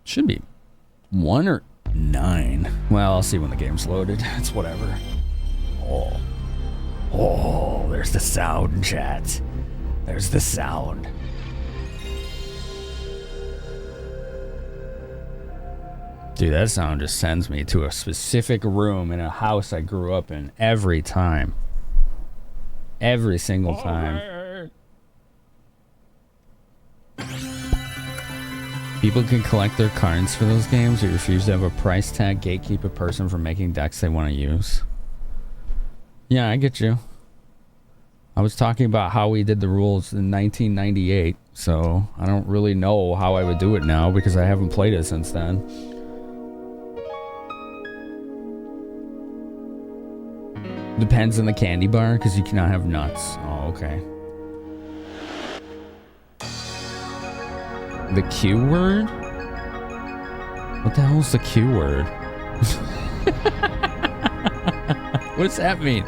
Should be 1 or 9. Well, I'll see when the game's loaded. It's whatever. Oh, there's the sound, chat. There's the sound. Dude, that sound just sends me to a specific room in a house I grew up in every time. Every single time. People can collect their cards for those games or refuse to have a price tag gatekeep a person from making decks they want to use. Yeah, I get you. I was talking about how we did the rules in 1998, so I don't really know how I would do it now because I haven't played it since then. Depends on the candy bar, because you cannot have nuts. Oh, okay. The Q word? What the hell is the Q word? What does that mean?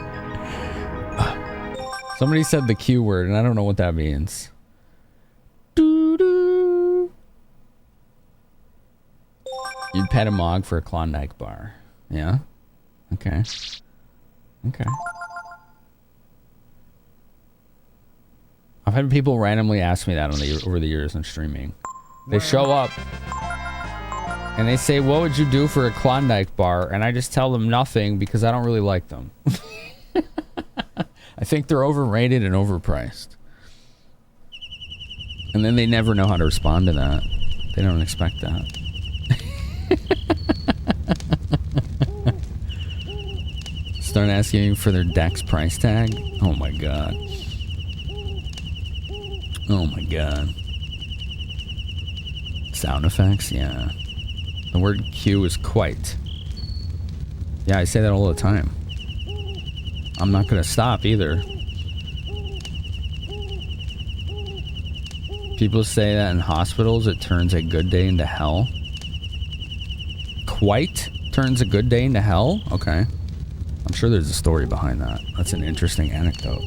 Somebody said the Q word, and I don't know what that means. Doo-doo. You'd pet a mog for a Klondike bar. Yeah? Okay. Okay. I've had people randomly ask me that over the years in streaming. They show up and they say, what would you do for a Klondike bar? And I just tell them nothing because I don't really like them. I think they're overrated and overpriced. And then they never know how to respond to that. They don't expect that. Start asking for their deck's price tag? Oh my god. Oh my god. Sound effects? Yeah. The word Q is quite. Yeah, I say that all the time. I'm not gonna stop either. People say that in hospitals it turns a good day into hell. Quite turns a good day into hell? Okay. I'm sure there's a story behind that. That's an interesting anecdote.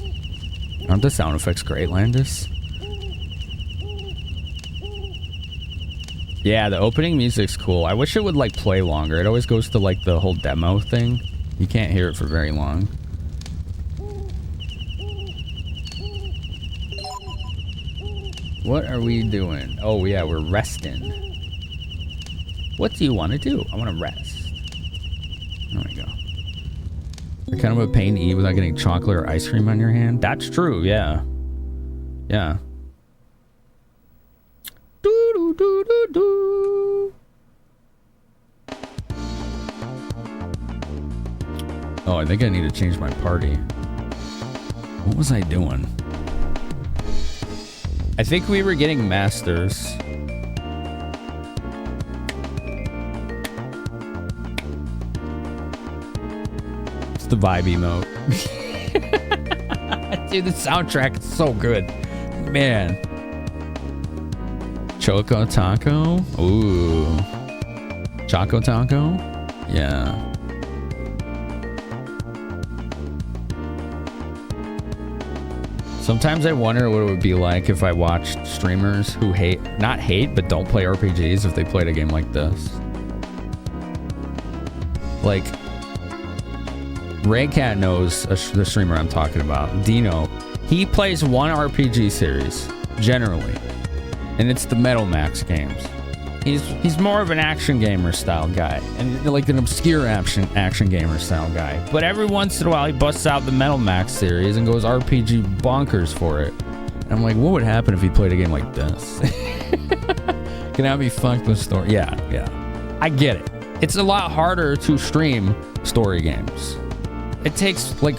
Aren't the sound effects great, Landis? Yeah, the opening music's cool. I wish it would like play longer. It always goes to like the whole demo thing. You can't hear it for very long. What are we doing? Oh yeah, we're resting. What do you want to do? I want to rest. There we go. You're kind of a pain to eat without getting chocolate or ice cream on your hand. That's true, yeah. Yeah. Do do do do do. Oh, I think I need to change my party. What was I doing? I think we were getting masters. It's the vibe emote. Dude, the soundtrack is so good. Man. Choco Taco? Ooh. Choco Taco? Yeah. Sometimes I wonder what it would be like if I watched streamers who not hate, but don't play RPGs if they played a game like this. Like, Raycat knows the streamer I'm talking about, Dino. He plays one RPG series, generally, and it's the Metal Max games. He's more of an action gamer style guy, and like an obscure action gamer style guy. But every once in a while, he busts out the Metal Max series and goes RPG bonkers for it. And I'm like, what would happen if he played a game like this? Can I be fucked with story? Yeah. I get it. It's a lot harder to stream story games. It takes like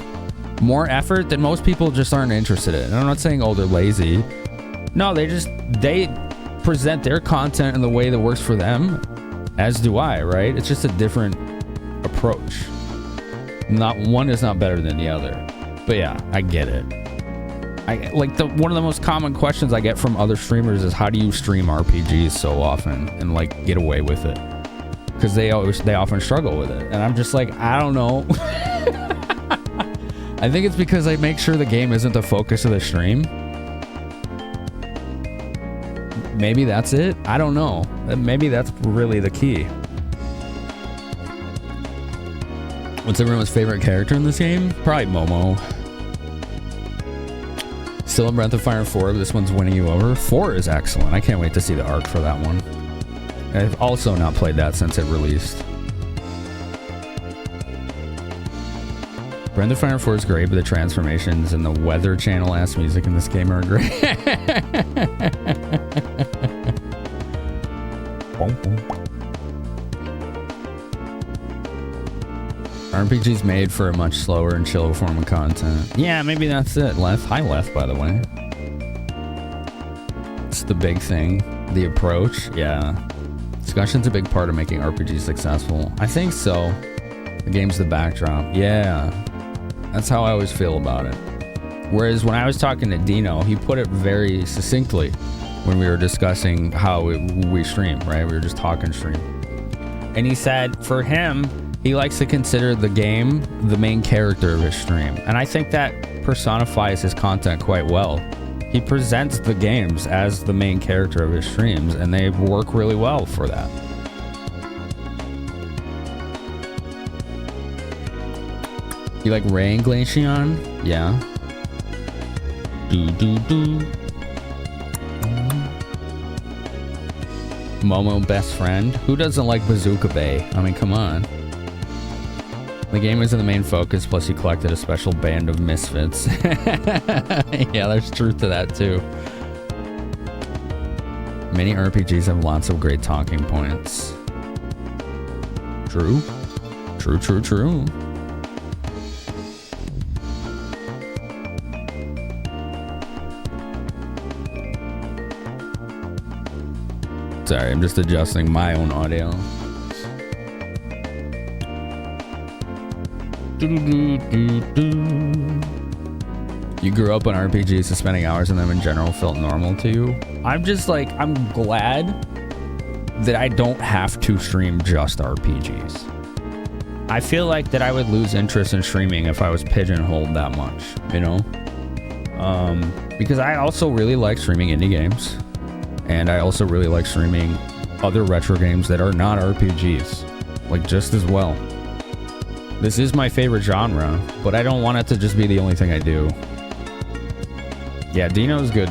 more effort that most people just aren't interested in. And I'm not saying, oh, they're lazy. No, they present their content in the way that works for them, as do I, right? It's just a different approach. Not one is not better than the other. But yeah, I get it. I like one of the most common questions I get from other streamers is, how do you stream RPGs so often and like get away with it? Because they often struggle with it. And I'm just like, I don't know. I think it's because I make sure the game isn't the focus of the stream. maybe that's it. I don't know. Maybe that's really the key. What's everyone's favorite character in this game? Probably Momo. Still in Breath of Fire 4, but this one's winning you over. 4 is excellent. I can't wait to see the arc for that one. I've also not played that since it released. Breath of Fire 4 is great, but the transformations and the Weather Channel ass music in this game are great. RPG's made for a much slower and chiller form of content. Yeah, maybe that's it. Hi, Left, by the way. It's the big thing. The approach. Yeah. Discussion's a big part of making RPGs successful. I think so. The game's the backdrop. Yeah. That's how I always feel about it. Whereas when I was talking to Dino, he put it very succinctly when we were discussing how we stream, right? We were just talking stream. And he said for him, he likes to consider the game the main character of his stream. And I think that personifies his content quite well. He presents the games as the main character of his streams, and they work really well for that. You like Rain Glacian? Yeah. Momo best friend? Who doesn't like Bazooka Bay? I mean, come on. The game isn't the main focus, plus you collected a special band of misfits. Yeah, there's truth to that too. Many RPGs have lots of great talking points. True. True. Sorry, I'm just adjusting my own audio. You grew up on RPGs, so spending hours in them in general felt normal to you. I'm just like, I'm glad that I don't have to stream just RPGs. I feel like that I would lose interest in streaming if I was pigeonholed that much, you know? Because I also really like streaming indie games. And I also really like streaming other retro games that are not RPGs, like just as well. This is my favorite genre, but I don't want it to just be the only thing I do. Yeah, Dino's good.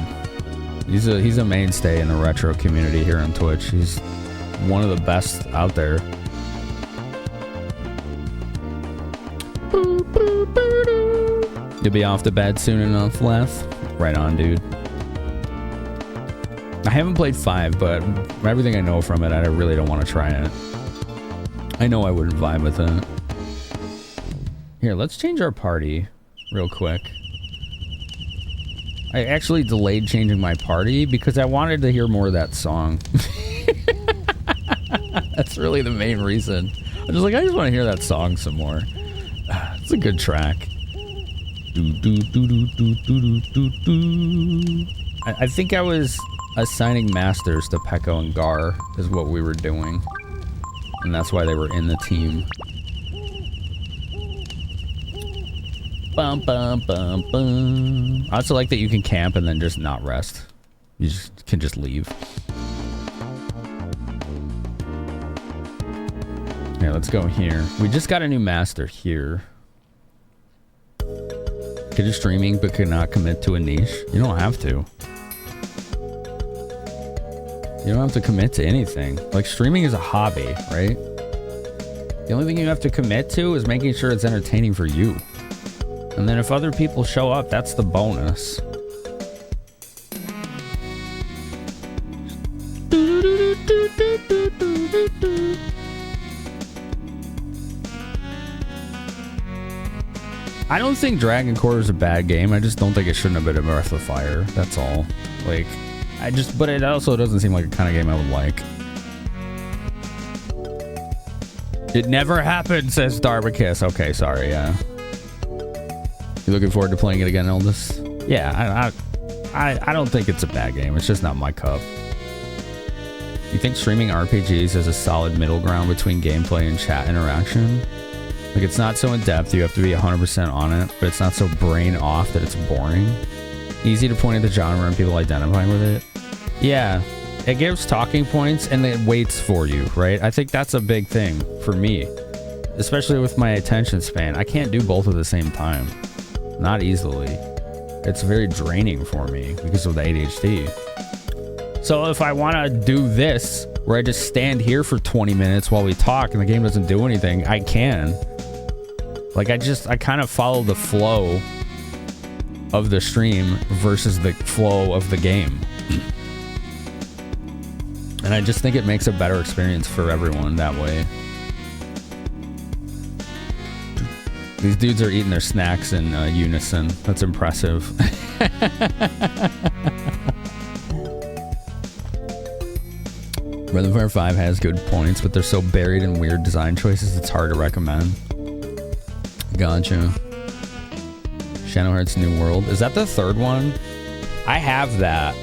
He's a mainstay in the retro community here on Twitch. He's one of the best out there. You'll be off to bed soon enough, Leth? Right on, dude. I haven't played 5, but everything I know from it, I really don't want to try it. I know I wouldn't vibe with it. Here, let's change our party real quick. I actually delayed changing my party because I wanted to hear more of that song. That's really the main reason. I just want to hear that song some more. It's a good track. I think I was assigning masters to Pekko and Gar is what we were doing. And that's why they were in the team. Bum, bum, bum, bum. I also like that you can camp and then just not rest. You just can just leave. Yeah, let's go here. We just got a new master here. Could you streaming but could not commit to a niche? You don't have to. You don't have to commit to anything. Like, streaming is a hobby, right? The only thing you have to commit to is making sure it's entertaining for you. And then if other people show up, that's the bonus. I don't think Dragon Core is a bad game. I just don't think it shouldn't have been a Breath of Fire. That's all. Like, but it also doesn't seem like a kind of game I would like. It never happened, says Darbakiss. Okay, sorry, yeah. You looking forward to playing it again, Eldest? Yeah, I don't think it's a bad game. It's just not my cup. You think streaming RPGs is a solid middle ground between gameplay and chat interaction? Like, it's not so in-depth, you have to be 100% on it, but it's not so brain-off that it's boring. Easy to point at the genre and people identify with it. Yeah, it gives talking points and it waits for you, right? I think that's a big thing for me, especially with my attention span. I can't do both at the same time, not easily. It's very draining for me because of the ADHD. So if I want to do this, where I just stand here for 20 minutes while we talk and the game doesn't do anything, I can. Like, I kind of follow the flow of the stream versus the flow of the game. And I just think it makes a better experience for everyone that way. These dudes are eating their snacks in unison. That's impressive. Breath of Fire 5 has good points, but they're so buried in weird design choices, it's hard to recommend. Gotcha. Shadow Hearts New World. Is that the third one? I have that.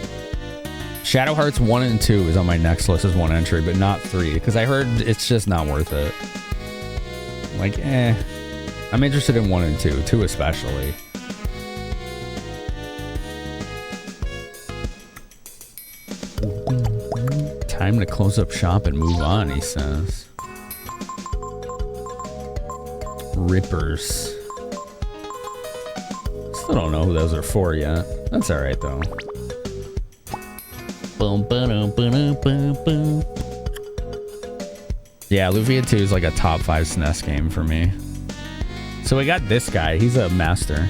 Shadow Hearts 1 and 2 is on my next list as one entry, but not 3, because I heard it's just not worth it. Like, I'm interested in 1 and 2, 2 especially. Time to close up shop and move on, he says. Rippers. Still don't know who those are for yet. That's alright though. Yeah, Lufia 2 is like a top 5 SNES game for me. So we got this guy. He's a master.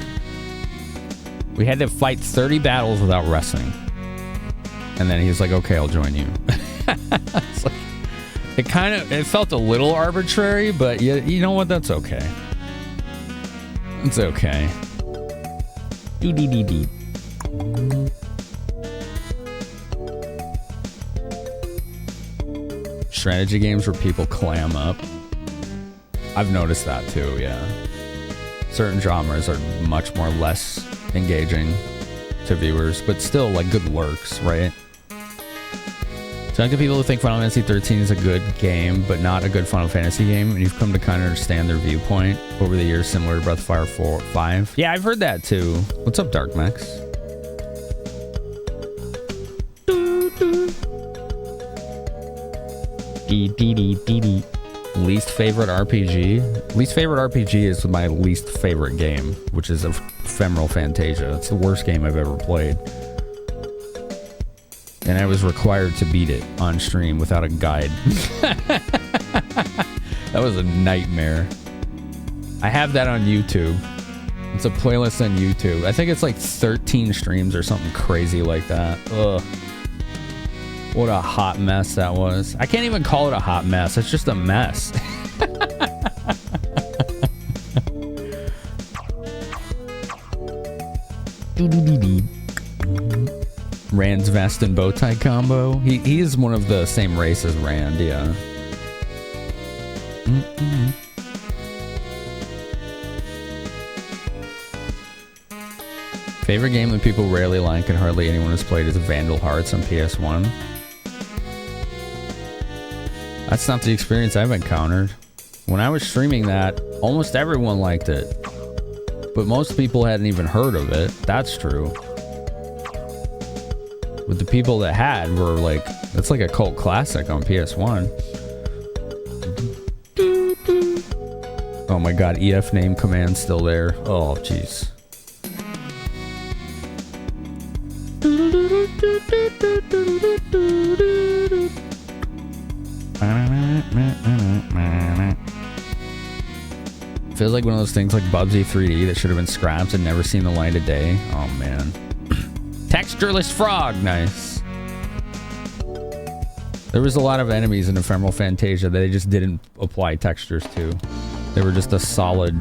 We had to fight 30 battles without wrestling. And then he's like, okay, I'll join you. It's like, it felt a little arbitrary, but you know what? That's okay. It's okay. Do. Strategy games where people clam up. I've noticed that too, yeah. Certain genres are much more less engaging to viewers, but still like good lurks, right? Talk to people who think Final Fantasy 13 is a good game, but not a good Final Fantasy game, and you've come to kind of understand their viewpoint over the years, similar to Breath of Fire 5. Yeah, I've heard that too. What's up, Dark Max? Least favorite RPG? Least favorite RPG is my least favorite game, which is Ephemeral Fantasia. It's the worst game I've ever played. And I was required to beat it on stream without a guide. That was a nightmare. I have that on YouTube. It's a playlist on YouTube. I think it's like 13 streams or something crazy like that. Ugh. What a hot mess that was. I can't even call it a hot mess. It's just a mess. Rand's vest and bow tie combo. He is one of the same race as Rand, yeah. Favorite game that people rarely like and hardly anyone has played is Vandal Hearts on PS1. That's not the experience I've encountered. When I was streaming that, almost everyone liked it. But most people hadn't even heard of it. That's true. But the people that had were like, it's like a cult classic on PS1. Oh my god, EF name command still there. Oh, jeez. Feels like one of those things like Bubsy 3D that should have been scrapped and never seen the light of day. Oh man. Textureless frog, nice. There was a lot of enemies in Ephemeral Fantasia that they just didn't apply textures to. They were just a solid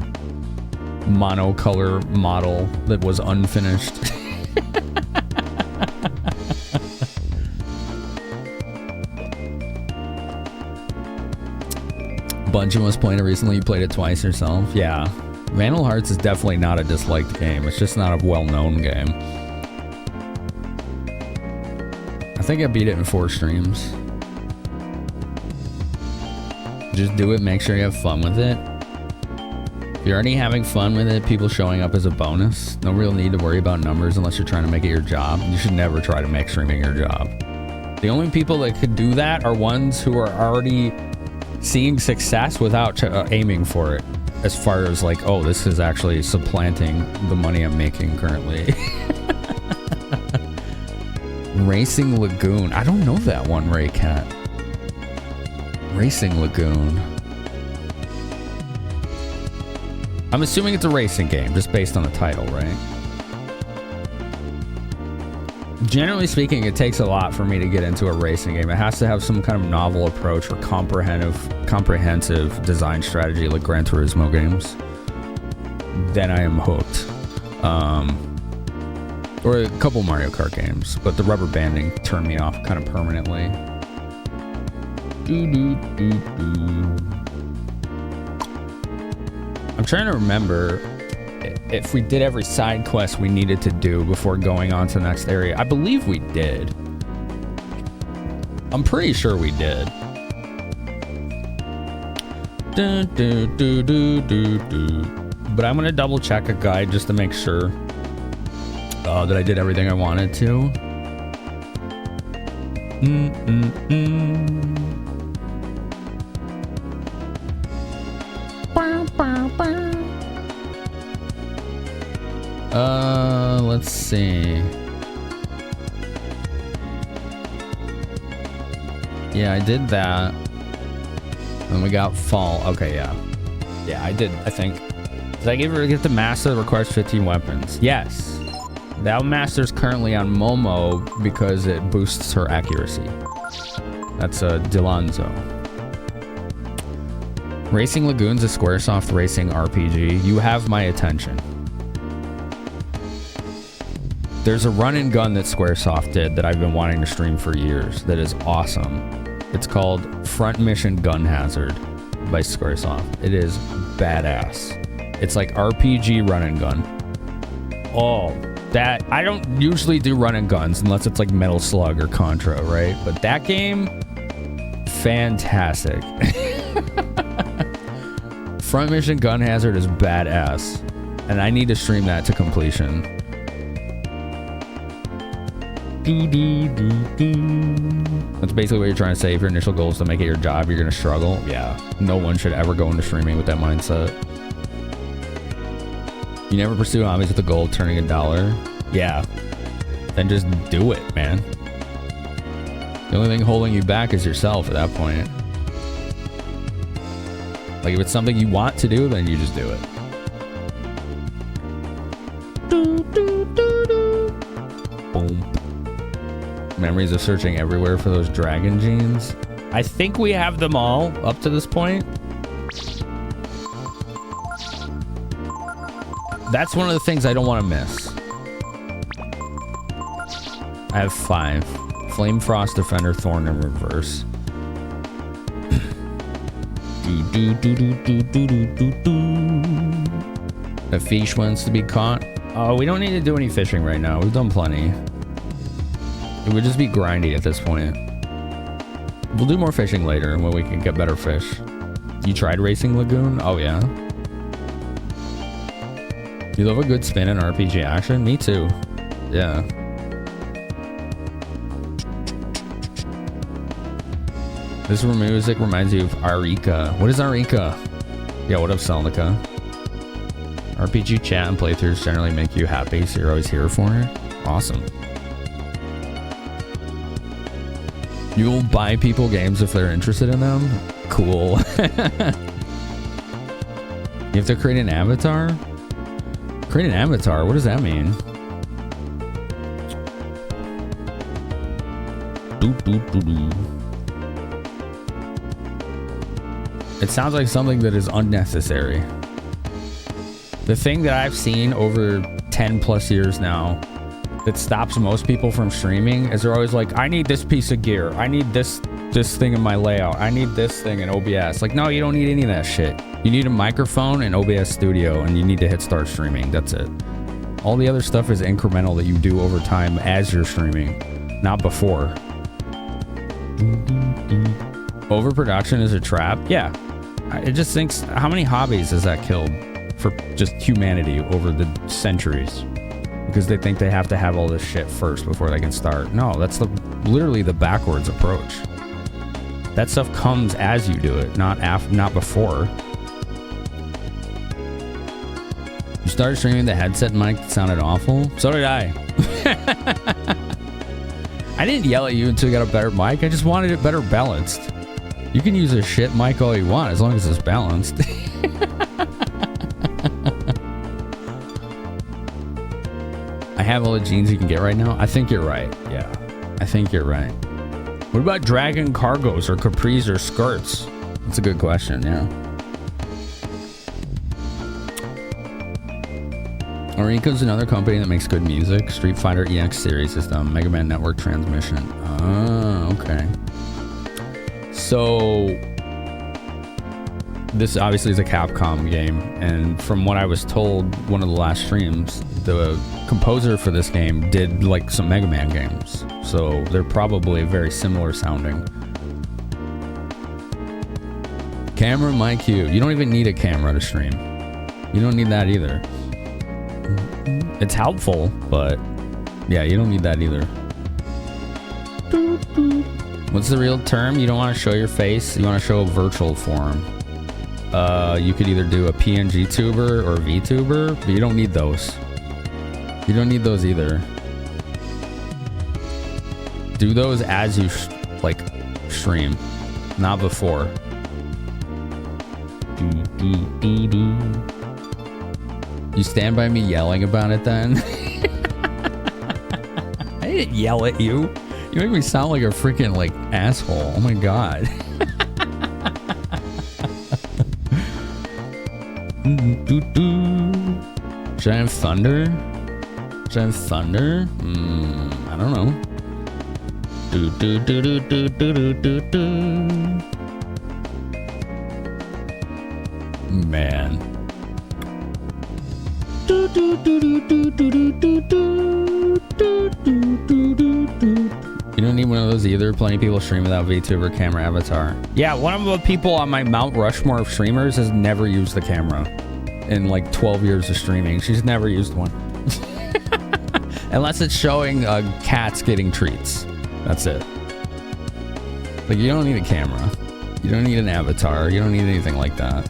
monocolor model that was unfinished. Bungie was playing it recently. You played it twice yourself. Yeah. Vandal Hearts is definitely not a disliked game. It's just not a well-known game. I think I beat it in 4 streams. Just do it, make sure you have fun with it. If you're already having fun with it, people showing up as a bonus. No real need to worry about numbers unless you're trying to make it your job. You should never try to make streaming your job. The only people that could do that are ones who are already seeing success without aiming for it. As far as like, oh, this is actually supplanting the money I'm making currently. Racing Lagoon. I don't know that one, Raycat. Racing Lagoon. I'm assuming it's a racing game, just based on the title, right? Generally speaking, it takes a lot for me to get into a racing game. It has to have some kind of novel approach or comprehensive design strategy like Gran Turismo games. Then I am hooked. Or a couple Mario Kart games, but the rubber banding turned me off kind of permanently. I'm trying to remember if we did every side quest we needed to do before going on to the next area. I believe we did. I'm pretty sure we did. But I'm gonna double check a guide just to make sure that I did everything I wanted to. Let's see. Yeah, I did that. And we got fall. Okay, yeah. Yeah, I did, I think. Did I get the master that requires 15 weapons? Yes. That master's currently on Momo because it boosts her accuracy. That's a Dilonzo. Racing Lagoon's a Squaresoft racing RPG. You have my attention. There's a run and gun that Squaresoft did that I've been wanting to stream for years that is awesome. It's called Front Mission Gun Hazard by Squaresoft. It is badass. It's like RPG run and gun. Oh, that I don't usually do run and guns unless it's like Metal Slug or Contra, right? But that game, fantastic. Front Mission Gun Hazard is badass, and I need to stream that to completion. That's basically what you're trying to say. If your initial goal is to make it your job, you're gonna struggle. Yeah, no one should ever go into streaming with that mindset. You never pursue hobbies with the goal of turning $1. Yeah, then just do it, man. The only thing holding you back is yourself at that point. Like, if it's something you want to do, then you just do it. Boom. Memories of searching everywhere for those dragon genes. I think we have them all up to this point. That's one of the things I don't want to miss. I have 5. Flame Frost, Defender, Thorn, and Reverse. A fish wants to be caught. Oh, we don't need to do any fishing right now. We've done plenty. It would just be grindy at this point. We'll do more fishing later when we can get better fish. You tried Racing Lagoon? Oh, yeah. You love a good spin in RPG action? Me too. Yeah. This music reminds you of Arika. What is Arika? Yeah, what up, Selnica? RPG chat and playthroughs generally make you happy, so you're always here for it? Awesome. You'll buy people games if they're interested in them? Cool. You have to create an avatar? Create an avatar? What does that mean? It sounds like something that is unnecessary. The thing that I've seen over 10 plus years now that stops most people from streaming is they're always like, I need this piece of gear. I need this thing in my layout. I need this thing in OBS. Like, no, you don't need any of that shit. You need a microphone and OBS Studio, and you need to hit start streaming. That's it. All the other stuff is incremental that you do over time as you're streaming, not before. Overproduction is a trap? Yeah. It just thinks, how many hobbies has that killed for just humanity over the centuries? Because they think they have to have all this shit first before they can start. No, that's the literally the backwards approach. That stuff comes as you do it, not before. You started streaming the headset mic that sounded awful. So did I. I didn't yell at you until you got a better mic. I just wanted it better balanced. You can use a shit mic all you want as long as it's balanced. I have all the jeans you can get right now. I think you're right. Yeah, I think you're right. What about dragon cargos or capris or skirts? That's a good question. Yeah. Orico's another company that makes good music. Street Fighter EX series system, Mega Man Network transmission. Oh, okay. So this obviously is a Capcom game, and from what I was told, one of the last streams, the composer for this game did like some Mega Man games, so they're probably very similar sounding. Camera, mic, cue. You don't even need a camera to stream. You don't need that either. It's helpful, but yeah, you don't need that either. What's the real term? You don't want to show your face, you want to show a virtual form. You could either do a PNG tuber or VTuber, but you don't need those. You don't need those either. Do those as you stream, not before. You stand by me yelling about it then? I didn't yell at you. You make me sound like a freaking asshole. Oh my god. Should I have thunder? Should I have thunder? I don't know. Man. You don't need one of those either. Plenty of people stream without VTuber camera avatar. Yeah, one of the people on my Mount Rushmore of streamers has never used the camera in 12 years of streaming. She's never used one. Unless it's showing cats getting treats. That's it. You don't need a camera. You don't need an avatar. You don't need anything like that.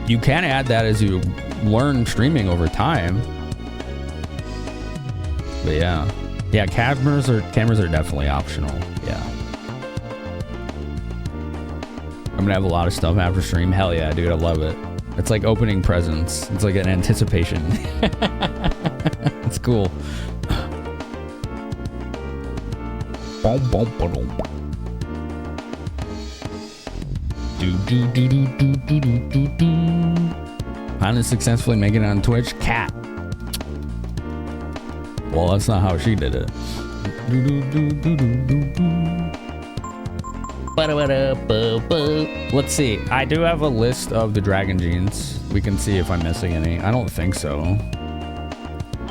You can add that as you learn streaming over time. But yeah. Yeah, cameras are definitely optional. Yeah. I'm gonna have a lot of stuff after stream. Hell yeah, dude, I love it. It's like opening presents. It's like an anticipation. It's cool. How to successfully make it on Twitch? Cat. Well, that's not how she did it. Let's see. I do have a list of the dragon genes. We can see if I'm missing any. I don't think so,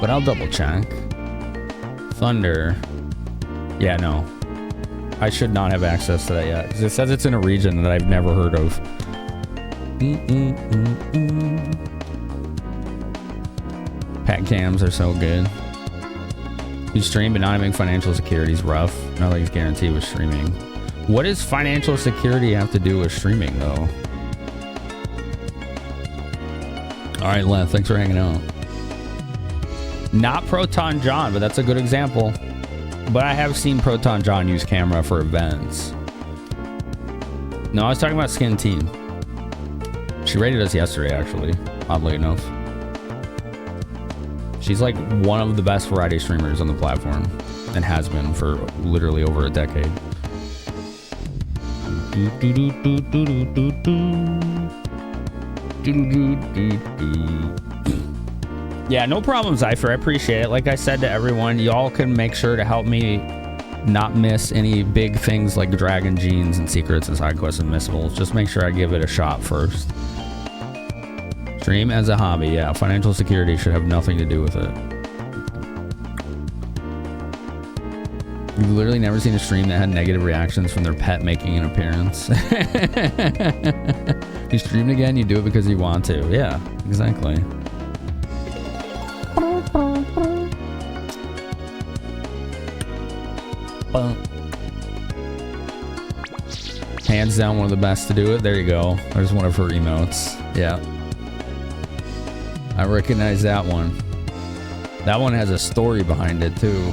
but I'll double check. Thunder. Yeah, no. I should not have access to that yet, because it says it's in a region that I've never heard of. Pet cams are so good. You stream, but not having financial security is rough. Nothing's guaranteed with streaming. What does financial security have to do with streaming, though? All right, Len, thanks for hanging out. Not Proton John, but that's a good example. But I have seen Proton John use camera for events. No, I was talking about Skin Team. She rated us yesterday, actually, oddly enough. She's like one of the best variety streamers on the platform, and has been for literally over a decade. Yeah, no problem, Zypher. I appreciate it. Like I said to everyone, y'all can make sure to help me not miss any big things like Dragon Genes and Secrets and Side Quests and Missables. Just make sure I give it a shot first. Stream as a hobby. Yeah, financial security should have nothing to do with it. You've literally never seen a stream that had negative reactions from their pet making an appearance. You stream again, you do it because you want to. Yeah, exactly. Hands down one of the best to do it. There you go. There's one of her emotes. Yeah. I recognize that one. That one has a story behind it too.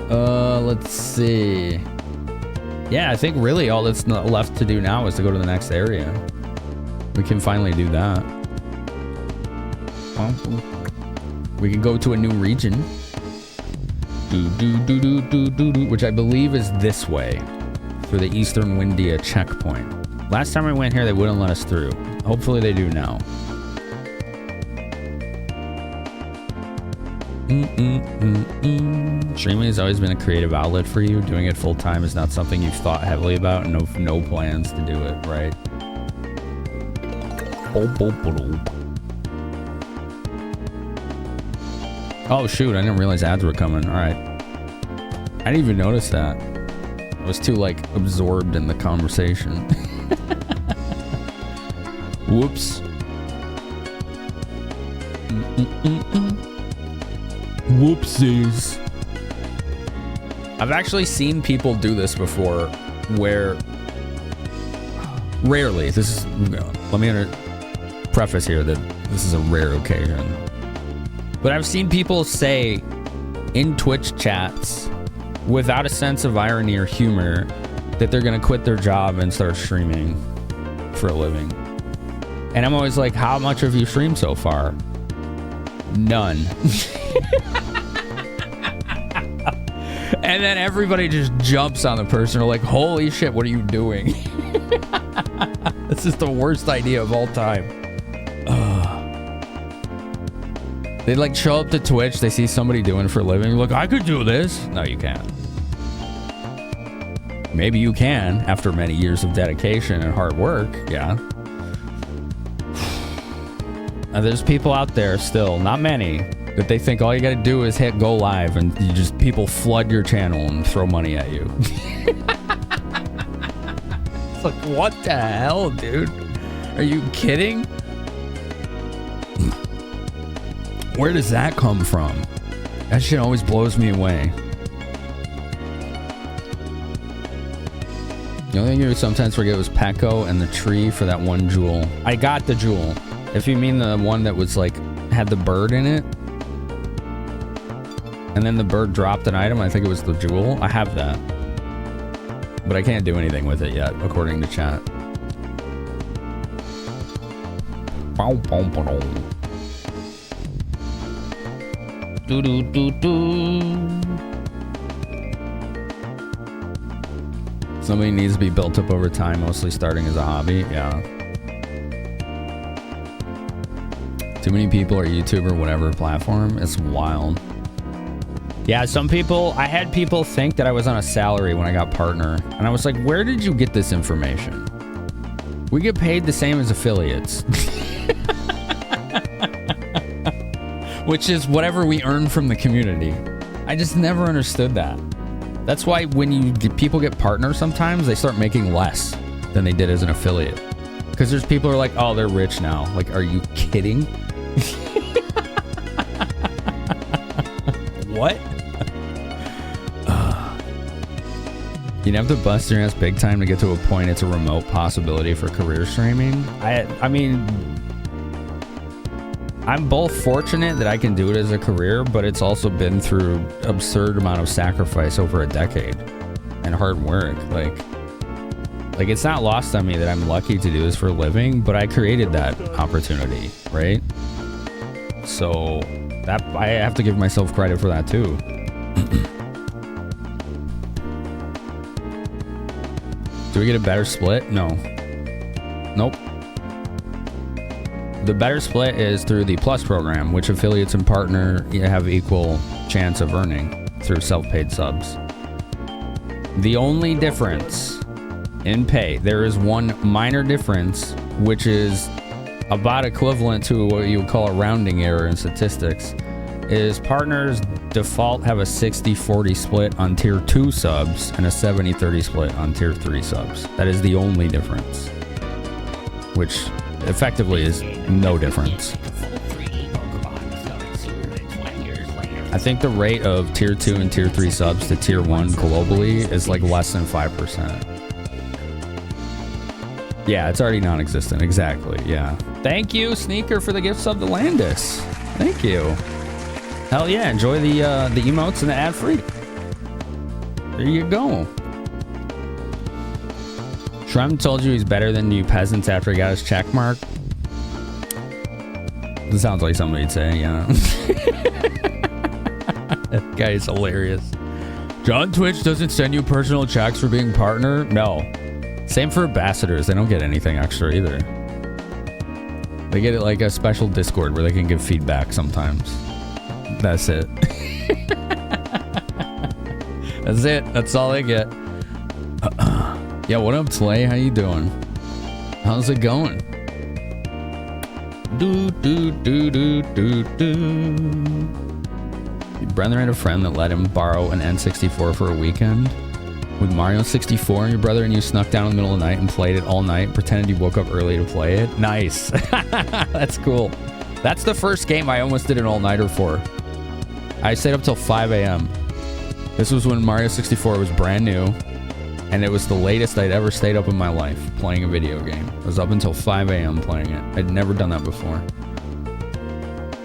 Let's see. Yeah, I think really all that's left to do now is to go to the next area. We can finally do that. We can go to a new region. Which I believe is this way. Through the Eastern Windia checkpoint. Last time we went here, they wouldn't let us through. Hopefully they do now. Streaming has always been a creative outlet for you. Doing it full time is not something you've thought heavily about. No plans to do it, right? Oh shoot, I didn't realize ads were coming. Alright. I didn't even notice that. I was too like absorbed in the conversation. Whoops. Whoopsies. I've actually seen people do this before where rarely, this is, let me preface here that this is a rare occasion, but I've seen people say in Twitch chats without a sense of irony or humor that they're gonna quit their job and start streaming for a living. And I'm always like, how much have you streamed so far? None. And then everybody just jumps on the person. They're like, holy shit, what are you doing? This is the worst idea of all time. They like show up to Twitch, they see somebody doing it for a living. Look, I could do this. No, you can't. Maybe you can after many years of dedication and hard work. Yeah. Now, there's people out there still, not many, that they think all you gotta do is hit go live and you just people flood your channel and throw money at you. It's like, what the hell, dude? Are you kidding? Where does that come from? That shit always blows me away. The only thing you would sometimes forget was Pecco and the tree for that one jewel. I got the jewel. If you mean the one that was like, had the bird in it, and then the bird dropped an item, I think it was the jewel. I have that. But I can't do anything with it yet, according to chat. Somebody needs to be built up over time, mostly starting as a hobby. Yeah. Too many people are YouTube or whatever platform. It's wild. Yeah, some people, I had people think that I was on a salary when I got partner. And I was like, where did you get this information? We get paid the same as affiliates. Which is whatever we earn from the community. I just never understood that. That's why when people get partners sometimes, they start making less than they did as an affiliate. Because there's people who are like, oh, they're rich now. Like, are you kidding? What? You'd have to bust your ass big time to get to a point it's a remote possibility for career streaming. I mean, I'm both fortunate that I can do it as a career, but it's also been through absurd amount of sacrifice over a decade and hard work. Like it's not lost on me that I'm lucky to do this for a living, but I created that opportunity, right? So that I have to give myself credit for that too. Do we get a better split? No. Nope. The better split is through the Plus program, which affiliates and partner have equal chance of earning through self-paid subs. The only difference in pay, there is one minor difference, which is about equivalent to what you would call a rounding error in statistics, is partners default have a 60-40 split on tier 2 subs and a 70-30 split on tier 3 subs. That is the only difference, which effectively is no difference. I think the rate of tier 2 and tier 3 subs to tier 1 globally is like less than 5%. Yeah, it's already non-existent. Exactly. Yeah. Thank you, Sneaker, for the gift sub to Landis. Thank you. Hell yeah. Enjoy the emotes and the ad-free. There you go. Shrem told you he's better than you peasants after he got his check mark. This sounds like something he'd say, yeah. That guy is hilarious. John Twitch doesn't send you personal checks for being partner? No. Same for ambassadors. They don't get anything extra either. They get it like a special Discord where they can give feedback sometimes. That's it. That's it. That's all they get. Yeah, what up, Slay? How you doing? How's it going? Do do do do do do. Your brother had a friend that let him borrow an N64 for a weekend with Mario 64, and your brother and you snuck down in the middle of the night and played it all night, pretended you woke up early to play it. Nice. That's cool. That's the first game I almost did an all-nighter for. I stayed up till 5 a.m. This was when Mario 64 was brand new, and it was the latest I'd ever stayed up in my life playing a video game. I was up until 5 a.m. playing it. I'd never done that before.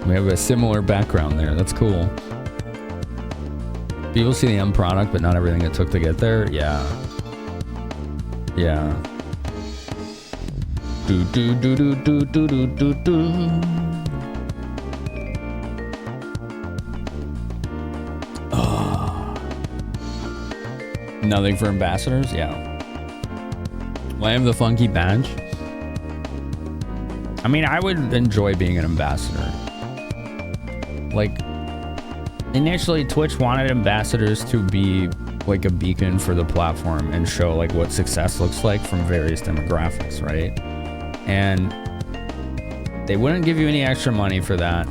We have a similar background there. That's cool. People see the end product, but not everything it took to get there. Yeah. Yeah. Do do do do do do do do do. Nothing for ambassadors? Yeah. Lamb the funky badge? I mean, I would enjoy being an ambassador. Like, initially Twitch wanted ambassadors to be like a beacon for the platform and show like what success looks like from various demographics, right? And they wouldn't give you any extra money for that.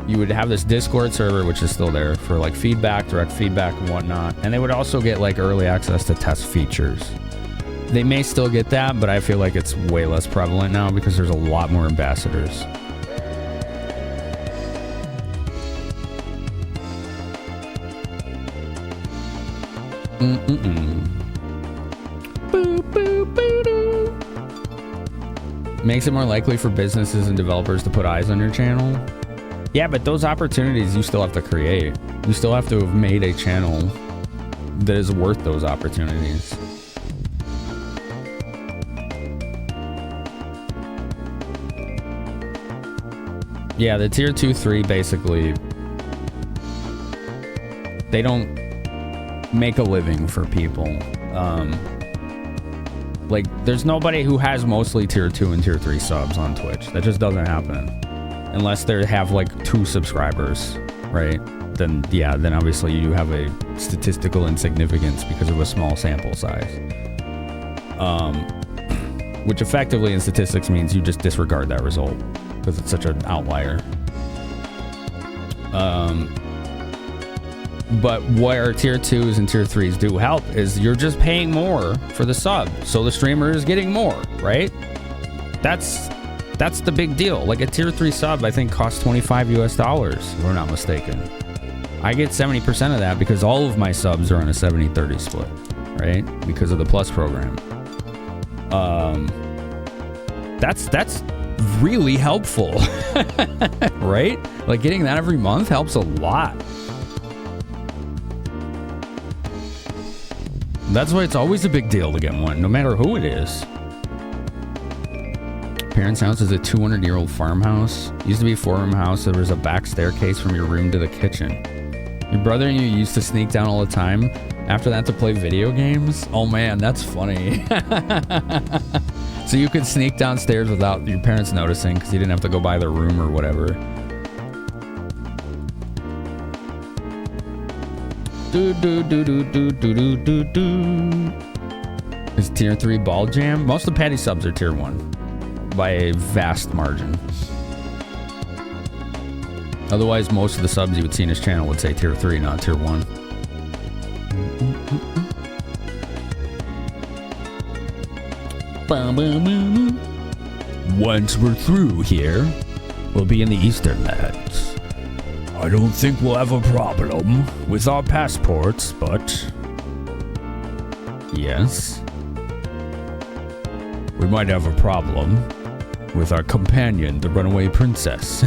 You would have this Discord server, which is still there, for like feedback, direct feedback and whatnot. And they would also get like early access to test features. They may still get that, but I feel like it's way less prevalent now because there's a lot more ambassadors. Boo, boo, boo, doo. Makes it more likely for businesses and developers to put eyes on your channel. Yeah, but those opportunities you still have to create. You still have to have made a channel that is worth those opportunities. Yeah, the tier 2, 3 basically, they don't make a living for people. Like, there's nobody who has mostly tier 2 and tier 3 subs on Twitch. That just doesn't happen. Unless they have like 2 subscribers, right? Then yeah, then obviously you do have a statistical insignificance because of a small sample size. Which effectively in statistics means you just disregard that result because it's such an outlier. But where tier 2s and tier 3s do help is you're just paying more for the sub, so the streamer is getting more, right? That's the big deal. Like a tier 3 sub, I think costs $25 US, if we're not mistaken. I get 70% of that because all of my subs are on a 70-30 split, right? Because of the Plus program. That's really helpful, right? Like getting that every month helps a lot. That's why it's always a big deal to get one, no matter who it is. Parents' house is a 200-year-old farmhouse. Used to be a 4-room house. There was a back staircase from your room to the kitchen. Your brother and you used to sneak down all the time after that to play video games? Oh man, that's funny. So you could sneak downstairs without your parents noticing because you didn't have to go by their room or whatever. Do do do do do do do do do. Is tier 3 ball jam? Most of the patty subs are tier 1. By a vast margin. Otherwise, most of the subs you would see in his channel would say tier 3, not tier 1. Once we're through here, we'll be in the Eastern Lands. I don't think we'll have a problem with our passports, but... Yes. We might have a problem with our companion, the runaway princess.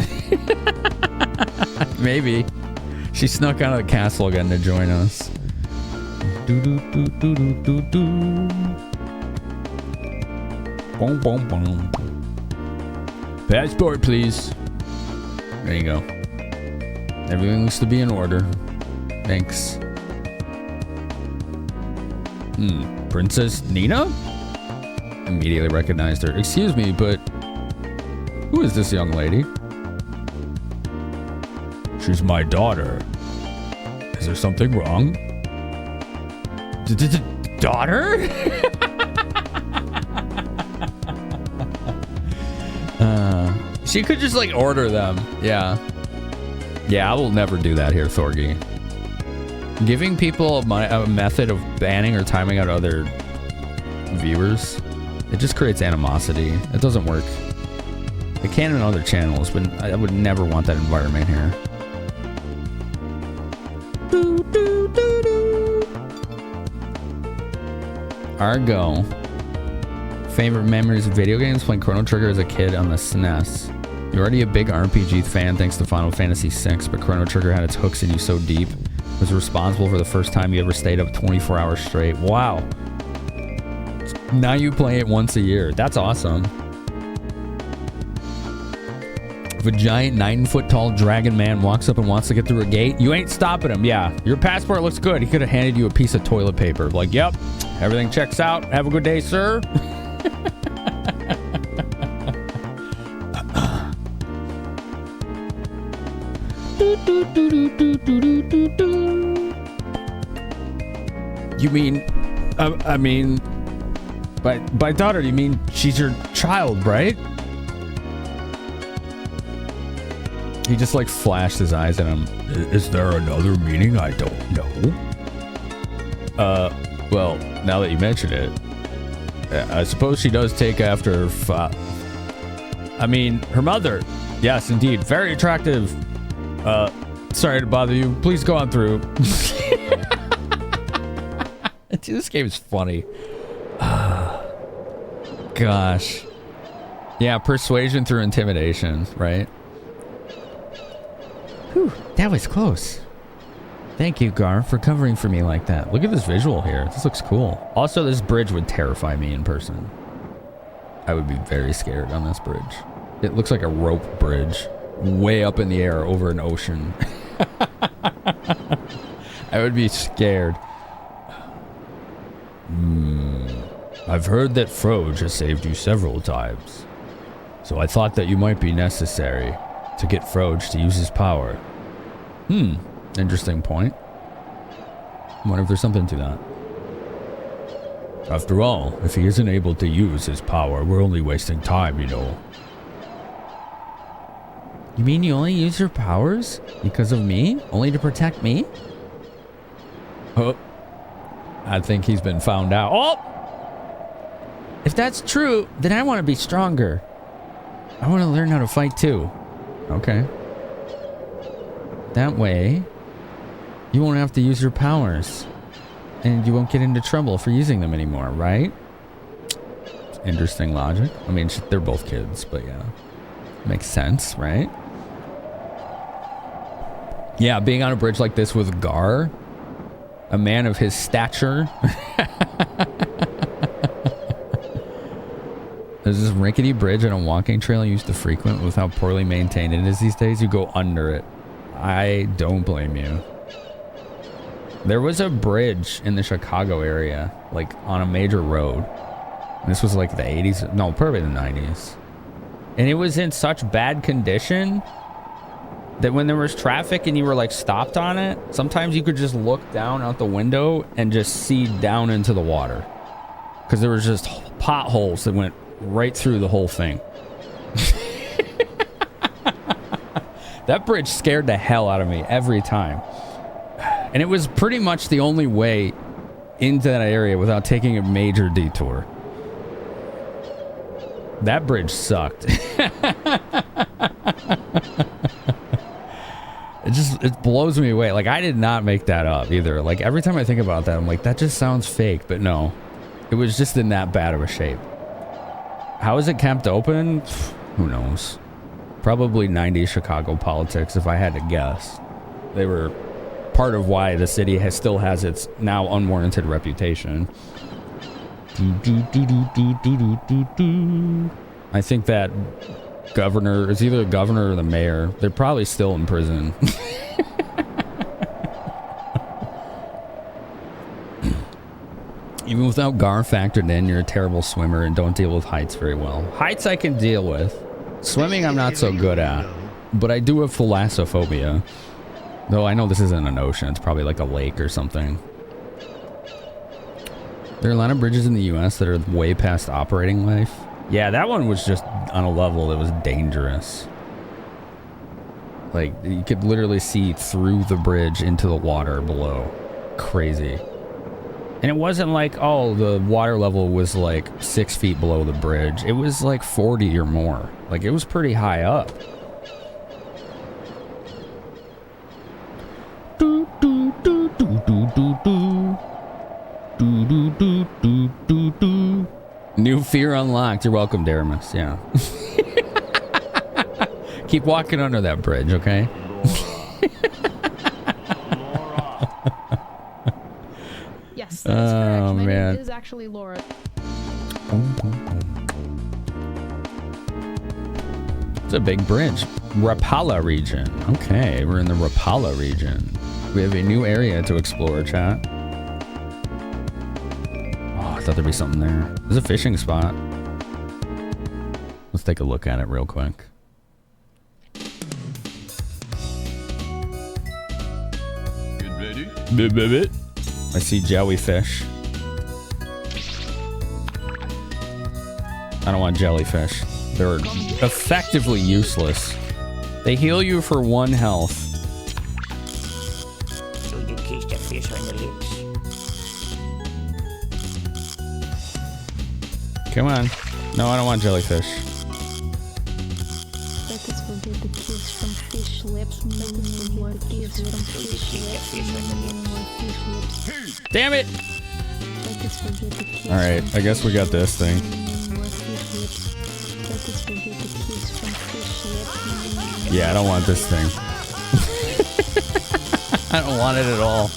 Maybe. She snuck out of the castle again to join us. Boom, boom, boom. Passport, please. There you go. Everything looks to be in order. Thanks. Princess Nina? Immediately recognized her. Excuse me, but who is this young lady? She's my daughter. Is there something wrong? Daughter? She could just like order them. Yeah. Yeah, I will never do that here, Thorgy. Giving people a method of banning or timing out other viewers, it just creates animosity. It doesn't work. It can in other channels, but I would never want that environment here. Argo. Favorite memories of video games? Playing Chrono Trigger as a kid on the SNES. You're already a big RPG fan thanks to Final Fantasy VI, but Chrono Trigger had its hooks in you so deep. It was responsible for the first time you ever stayed up 24 hours straight. Wow. Now you play it once a year. That's awesome. If a giant 9-foot-tall dragon man walks up and wants to get through a gate, you ain't stopping him. Yeah, your passport looks good. He could have handed you a piece of toilet paper. Like, yep, everything checks out. Have a good day, sir. You mean, I mean, by daughter, you mean she's your child, right? He just like flashed his eyes at him. Is there another meaning I don't know? Well, now that you mention it, I suppose she does take after I mean, her mother. Yes, indeed. Very attractive. Sorry to bother you. Please go on through. Dude, this game is funny. Gosh. Yeah, persuasion through intimidation, right? Whew, that was close. Thank you, Gar, for covering for me like that. Look at this visual here. This looks cool. Also, this bridge would terrify me in person. I would be very scared on this bridge. It looks like a rope bridge. Way up in the air over an ocean. I would be scared. I've heard that Froge has saved you several times. So I thought that you might be necessary to get Froge to use his power. Interesting point. I wonder if there's something to that. After all, if he isn't able to use his power, we're only wasting time, you know. You mean you only use your powers because of me? Only to protect me? Oh, I think he's been found out. Oh! If that's true, then I want to be stronger. I want to learn how to fight too. Okay. That way, you won't have to use your powers. And you won't get into trouble for using them anymore, right? Interesting logic. I mean, they're both kids, but yeah. Makes sense, right? Yeah, being on a bridge like this with Gar, a man of his stature. There's this rickety bridge and a walking trail I used to frequent. With how poorly maintained it is these days, you go under it. I don't blame you. There was a bridge in the Chicago area, like on a major road. This was like the 80s, no, probably the 90s. And it was in such bad condition that when there was traffic and you were like stopped on it, sometimes you could just look down out the window and just see down into the water. Because there was just potholes that went right through the whole thing. That bridge scared the hell out of me every time. And it was pretty much the only way into that area without taking a major detour. That bridge sucked. It just It blows me away. Like, I did not make that up either. Like, every time I think about that, I'm like, that just sounds fake. But no, it was just in that bad of a shape. How is it kept open? Who knows? Probably 90s Chicago politics, if I had to guess. They were part of why the city still has its now unwarranted reputation. I think that governor, it's either the governor or the mayor. They're probably still in prison. Even without Gar factored in, you're a terrible swimmer and don't deal with heights very well. Heights I can deal with. Swimming I'm not so good at. But I do have thalassophobia. Though I know this isn't an ocean. It's probably like a lake or something. There are a lot of bridges in the US that are way past operating life. Yeah, that one was just on a level that was dangerous. Like, you could literally see through the bridge into the water below. Crazy. And it wasn't like, oh, the water level was like 6 feet below the bridge. It was like 40 or more. Like, it was pretty high up. Do, do, do, do, do, do, do. Do, do, do, do, do, do. New fear unlocked. You're welcome, Daramus. Yeah. Keep walking under that bridge, okay? Yes, that's correct. My man. name is actually Laura. It's a big bridge. Rapala region. Okay, we're in the Rapala region. We have a new area to explore, chat. Oh, I thought there'd be something there. There's a fishing spot. Let's take a look at it real quick. Get ready? Bit. I see jellyfish. I don't want jellyfish. They're effectively useless. They heal you for 1 health. So you kiss the fish on the lips. Come on. No, I don't want jellyfish. Let us forget the kiss from fish lips. Let us forget the kiss from fish lips. Damn it! Let us forget the kiss. Alright, I guess we got this thing. Let us forget the kiss from fish lips. Yeah, I don't want this thing. I don't want it at all.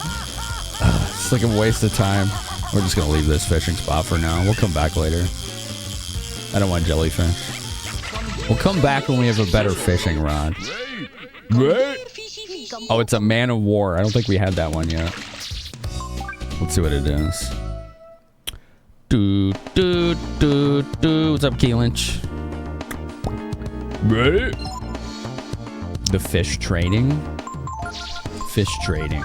It's like a waste of time. We're just gonna leave this fishing spot for now. We'll come back later. I don't want jellyfish. We'll come back when we have a better fishing rod. Oh, it's a man of war. I don't think we had that one yet. Let's see what it is. What's up, Key Lynch? The fish trading. Fish trading.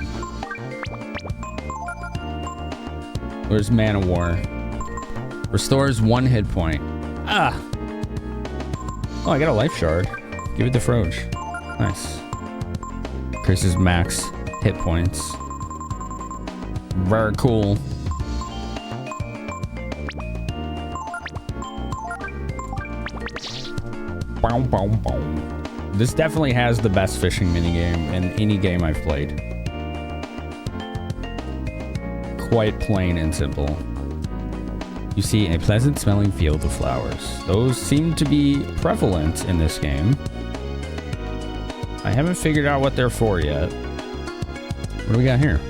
Where's Man of War? Restores 1 hit point. Ah! Oh, I got a life shard. Give it to Froge. Nice. Increases max hit points. Very cool. Bow, bow, bow. This definitely has the best fishing minigame in any game I've played. Quite plain and simple. You see a pleasant smelling field of flowers. Those seem to be prevalent in this game. I haven't figured out what they're for yet. What do we got here?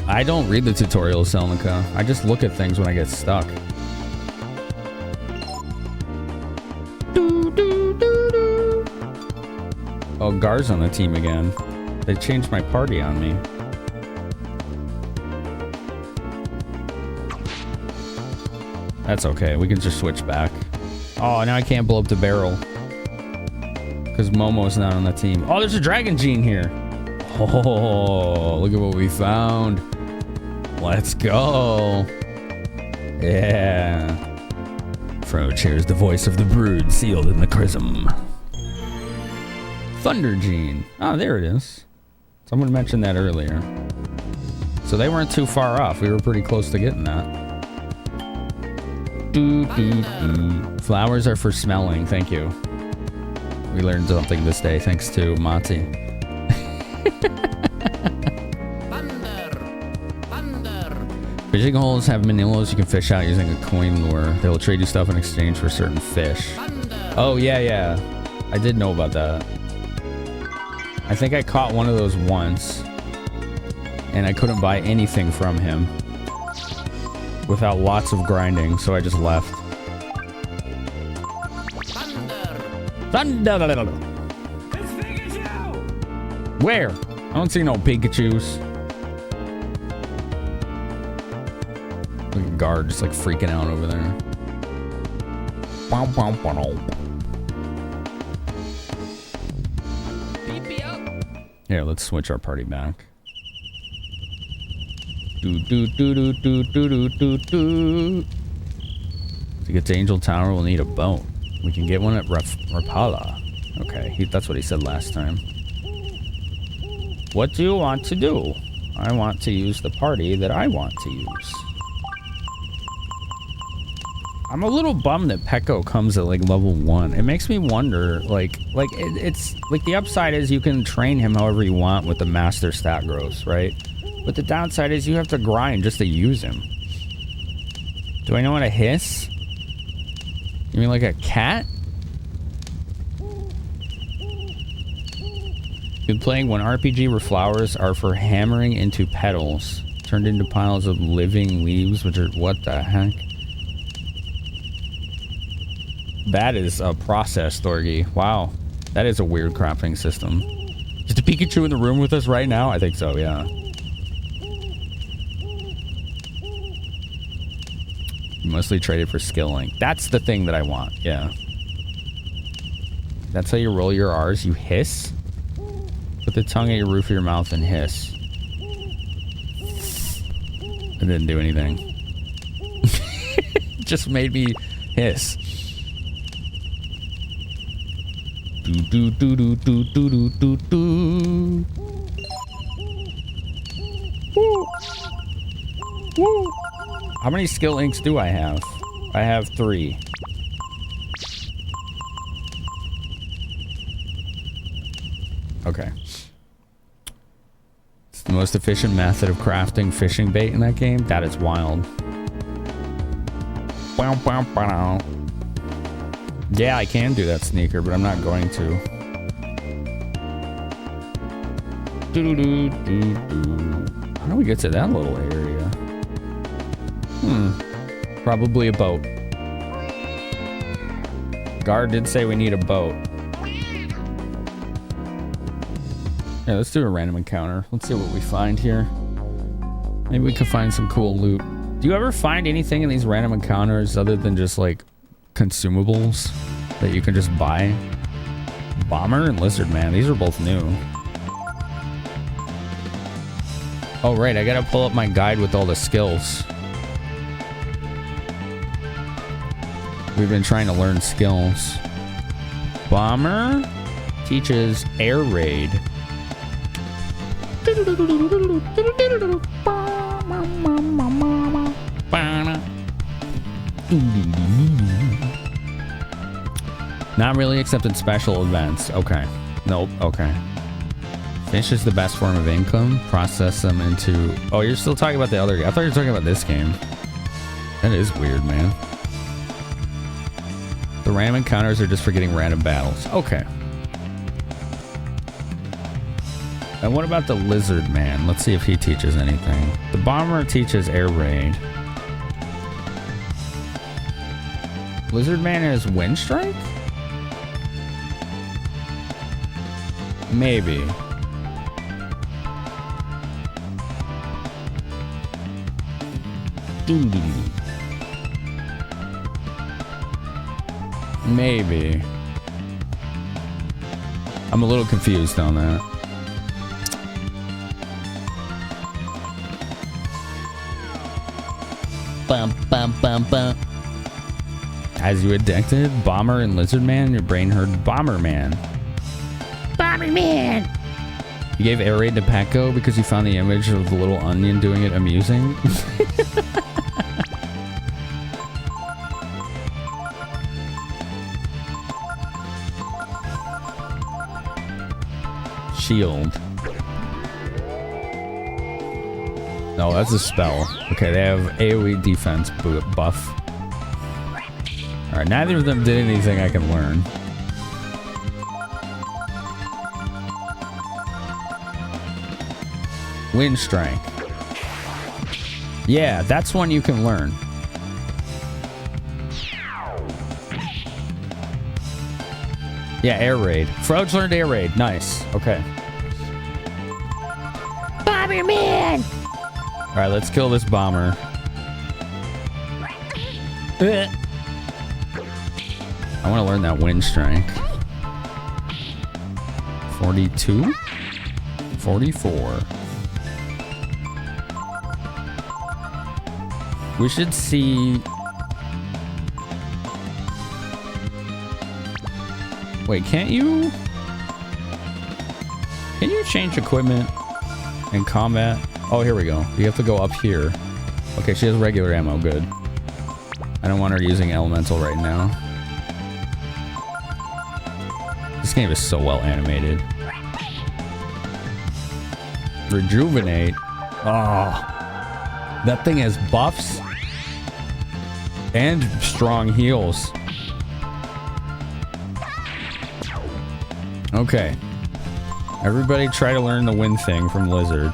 I don't read the tutorials, Selnica. I just look at things when I get stuck. Oh, Gar's on the team again. They changed my party on me. That's okay. We can just switch back. Oh, now I can't blow up the barrel. Because Momo's not on the team. Oh, there's a Dragon Gene here. Oh, look at what we found. Let's go. Yeah. Froge hears the voice of the brood sealed in the chrism. Thunder Gene. Oh, there it is. Someone mentioned that earlier. So they weren't too far off. We were pretty close to getting that. Flowers are for smelling. Thank you. We learned something this day thanks to Mati. Fishing holes have manillos you can fish out using a coin lure. They will trade you stuff in exchange for certain fish. Oh, yeah. I did know about that. I think I caught one of those once. And I couldn't buy anything from him. Without lots of grinding, so I just left. Thunder! It's Pikachu! Where? I don't see no Pikachus. Look at guard just like freaking out over there. Here, let's switch our party back. To get to Angel Tower, we'll need a boat. We can get one at Rapala. Okay, that's what he said last time. What do you want to do? I want to use the party that I want to use. I'm a little bummed that Pekko comes at like level 1. It makes me wonder, it's like the upside is you can train him however you want with the master stat growth, right? But the downside is you have to grind just to use him. Do I know how to hiss? You mean like a cat? Been playing one RPG where flowers are for hammering into petals, turned into piles of living leaves, which are what the heck? That is a process, Thorgy. Wow, that is a weird crafting system. Is the Pikachu in the room with us right now? I think so, yeah. Mostly traded for skill link. That's the thing that I want, yeah. That's how you roll your R's, you hiss? Put the tongue at your roof of your mouth and hiss. It didn't do anything. Just made me hiss. Do do do do do do do do. Woo. Woo. How many skill links do I have? I have 3. Okay. It's the most efficient method of crafting fishing bait in that game. That is wild. Yeah, I can do that, Sneaker, but I'm not going to. How do we get to that little area? Probably a boat. Guard did say we need a boat. Yeah, let's do a random encounter. Let's see what we find here. Maybe we can find some cool loot. Do you ever find anything in these random encounters other than just like consumables that you can just buy? Bomber and Lizard Man, these are both new. Oh right, I gotta pull up my guide with all the skills. We've been trying to learn skills. Bomber teaches air raid. Not really, except in special events. Okay. Nope. Okay. Fish is the best form of income. Process them into... Oh, you're still talking about the other game. I thought you were talking about this game. That is weird, man. The random encounters are just for getting random battles. Okay. And what about the Lizard Man? Let's see if he teaches anything. The Bomber teaches air raid. Lizard Man has Wind Strike? Maybe. Maybe. I'm a little confused on that. Bum, bum, bum, bum. As you addicted, Bomber and Lizard Man, your brain heard Bomber Man. Bomber Man! You gave air raid to Pekko because you found the image of the little onion doing it amusing? Shield. No, that's a spell. Okay, they have AoE defense buff. Alright, neither of them did anything I can learn. Wind Strike. Yeah, that's one you can learn. Yeah, Air Raid. Froge learned Air Raid. Nice. Okay. Bomberman! Alright, let's kill this bomber. I want to learn that Wind Strike. 42? 44. We should see... Wait, can't you... Can you change equipment in combat? Oh, here we go. You have to go up here. Okay, she has regular ammo. Good. I don't want her using elemental right now. This game is so well animated. Rejuvenate. Oh. That thing has buffs and strong heals. Okay. Everybody try to learn the wind thing from Lizard.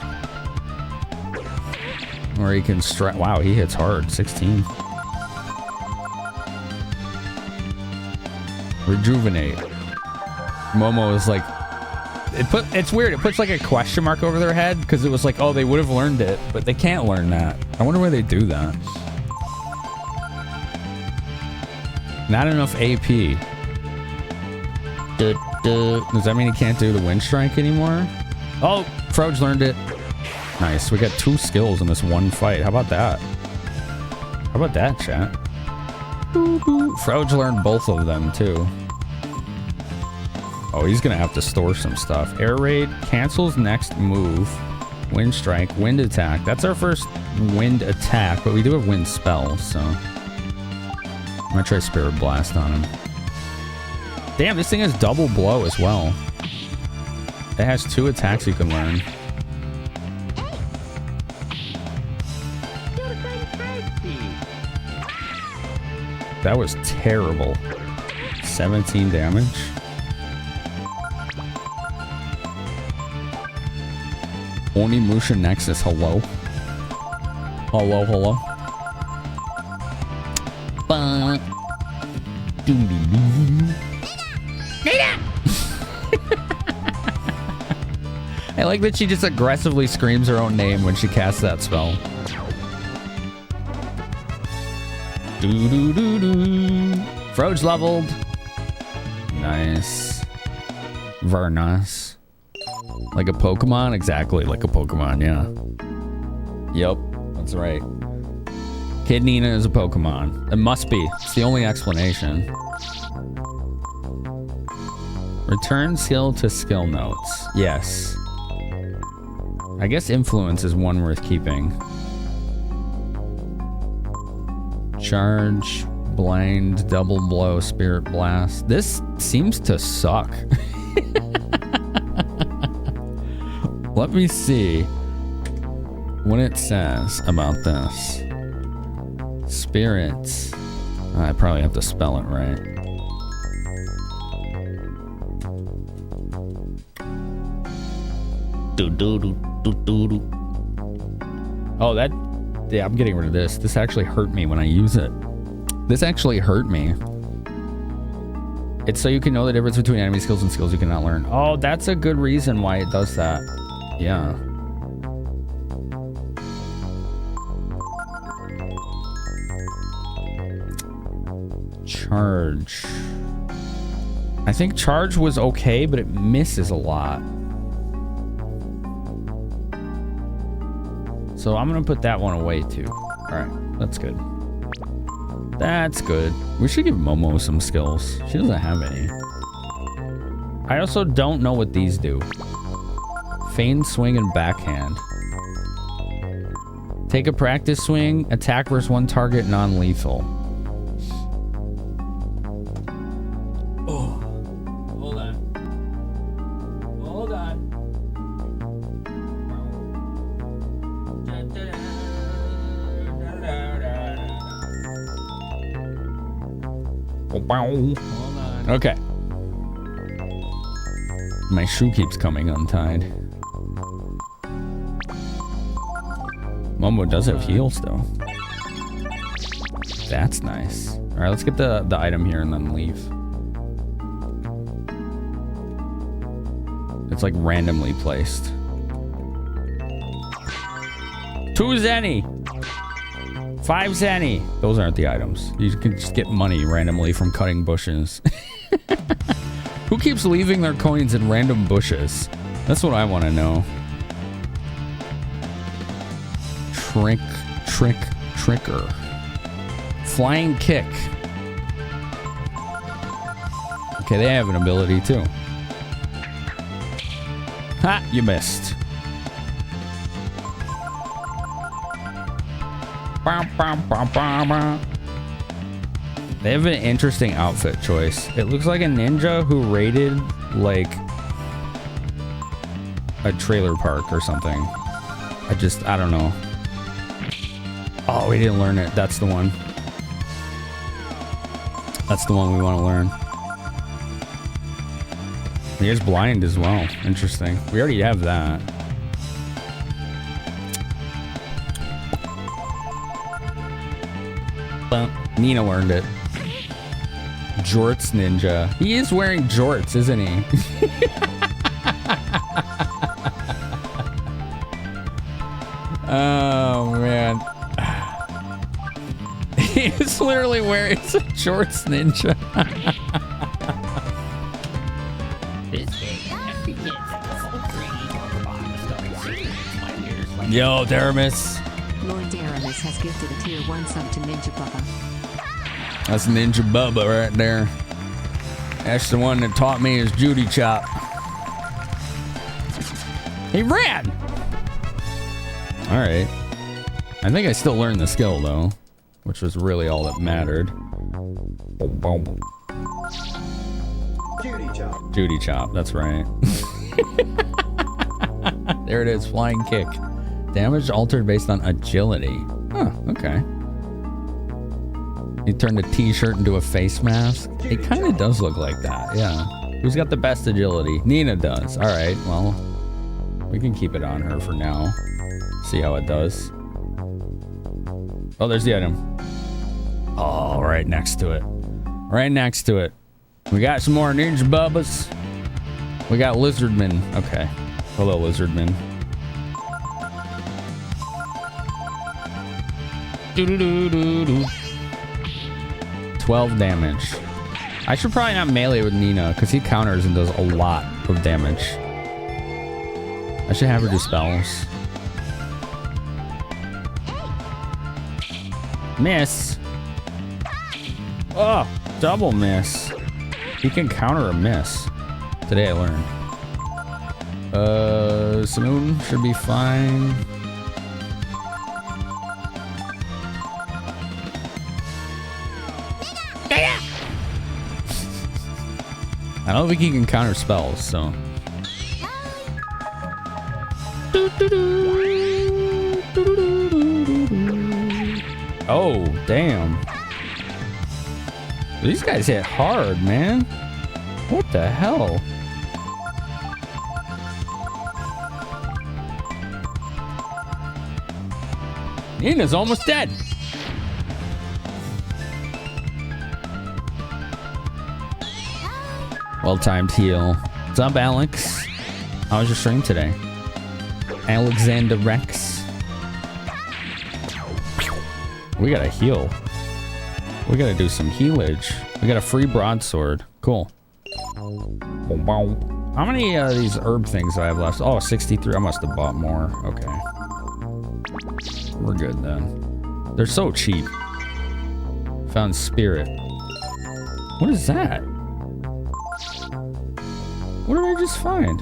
Or he can strike. Wow, he hits hard. 16. Rejuvenate. Momo is like... It's weird. It puts like a question mark over their head because it was like, oh, they would have learned it, but they can't learn that. I wonder why they do that. Not enough AP. Does that mean he can't do the Wind Strike anymore? Oh, Froge learned it. Nice. We got 2 skills in this one fight. How about that? How about that, chat? Froge learned both of them, too. Oh, he's going to have to store some stuff. Air Raid cancels next move. Wind Strike, Wind Attack. That's our first Wind Attack, but we do have Wind Spells, so... I'm going to try Spirit Blast on him. Damn, this thing has double blow as well. It has 2 attacks you can learn. That was terrible. 17 damage. Onimusha Nexus, hello. Hello, hello. I like that she just aggressively screams her own name when she casts that spell. Froge leveled. Nice. Vernas. Like a Pokemon? Exactly like a Pokemon, yeah. Yep, that's right. Kid Nina is a Pokemon. It must be. It's the only explanation. Return skill to skill notes. Yes. I guess influence is one worth keeping. Charge, blind, double blow, spirit blast. This seems to suck. Let me see what it says about this. Spirits. I probably have to spell it right. Oh, that... Yeah, I'm getting rid of this. This actually hurt me when I use it. This actually hurt me. It's so you can know the difference between enemy skills and skills you cannot learn. Oh, that's a good reason why it does that. Yeah. Charge. I think charge was okay, but it misses a lot. So I'm gonna put that one away too. Alright, that's good. That's good. We should give Momo some skills. She doesn't have any. I also don't know what these do. Feign swing and backhand. Take a practice swing, attack versus one target, non-lethal. Oh. Hold on. Hold on. Okay. My shoe keeps coming untied. Momo does have heels though. That's nice. All right, let's get the item here and then leave. It's like randomly placed. 2 zenny. 5 zenny. Those aren't the items. You can just get money randomly from cutting bushes. Who keeps leaving their coins in random bushes? That's what I want to know. Tricker. Flying kick. Okay, they have an ability too. Ha! You missed. They have an interesting outfit choice. It looks like a ninja who raided like a trailer park or something. I don't know. Oh, we didn't learn it. That's the one. That's the one we want to learn. Here's blind as well. Interesting. We already have that. Well, Nina learned it. Jorts ninja. He is wearing jorts, isn't he? Oh, man. He's literally wearing some jorts ninja. Yo, Daramus. Lord Daramus has gifted a tier 1 sub to Ninja Bubba. That's Ninja Bubba right there. That's the one that taught me his Judy chop. He ran! Alright. I think I still learned the skill though, which was really all that mattered. Judy chop. Judy chop, that's right. There it is, flying kick. Damage altered based on agility. Huh, okay. You turned a t-shirt into a face mask. It kind of does look like that, yeah. Who's got the best agility? Nina does. All right, well, we can keep it on her for now. See how it does. Oh, there's the item. Oh, right next to it. Right next to it. We got some more Ninja Bubbas. We got Lizardman. Okay. Hello, Lizardman. 12 damage. I should probably not melee with Nina because he counters and does a lot of damage. I should have her do spells. Miss. Oh, double miss. He can counter a miss. Today I learned. Simoon should be fine. I don't think he can counter spells, so. Oh, damn. These guys hit hard, man. What the hell? Nina's almost dead. Well-timed heal. What's up, Alex? How was your stream today? Alexander Rex. We gotta heal. We gotta do some healage. We got a free broadsword. Cool. How many of these herb things do I have left? Oh, 63. I must have bought more. Okay. We're good then. They're so cheap. Found spirit. What is that? What did I just find?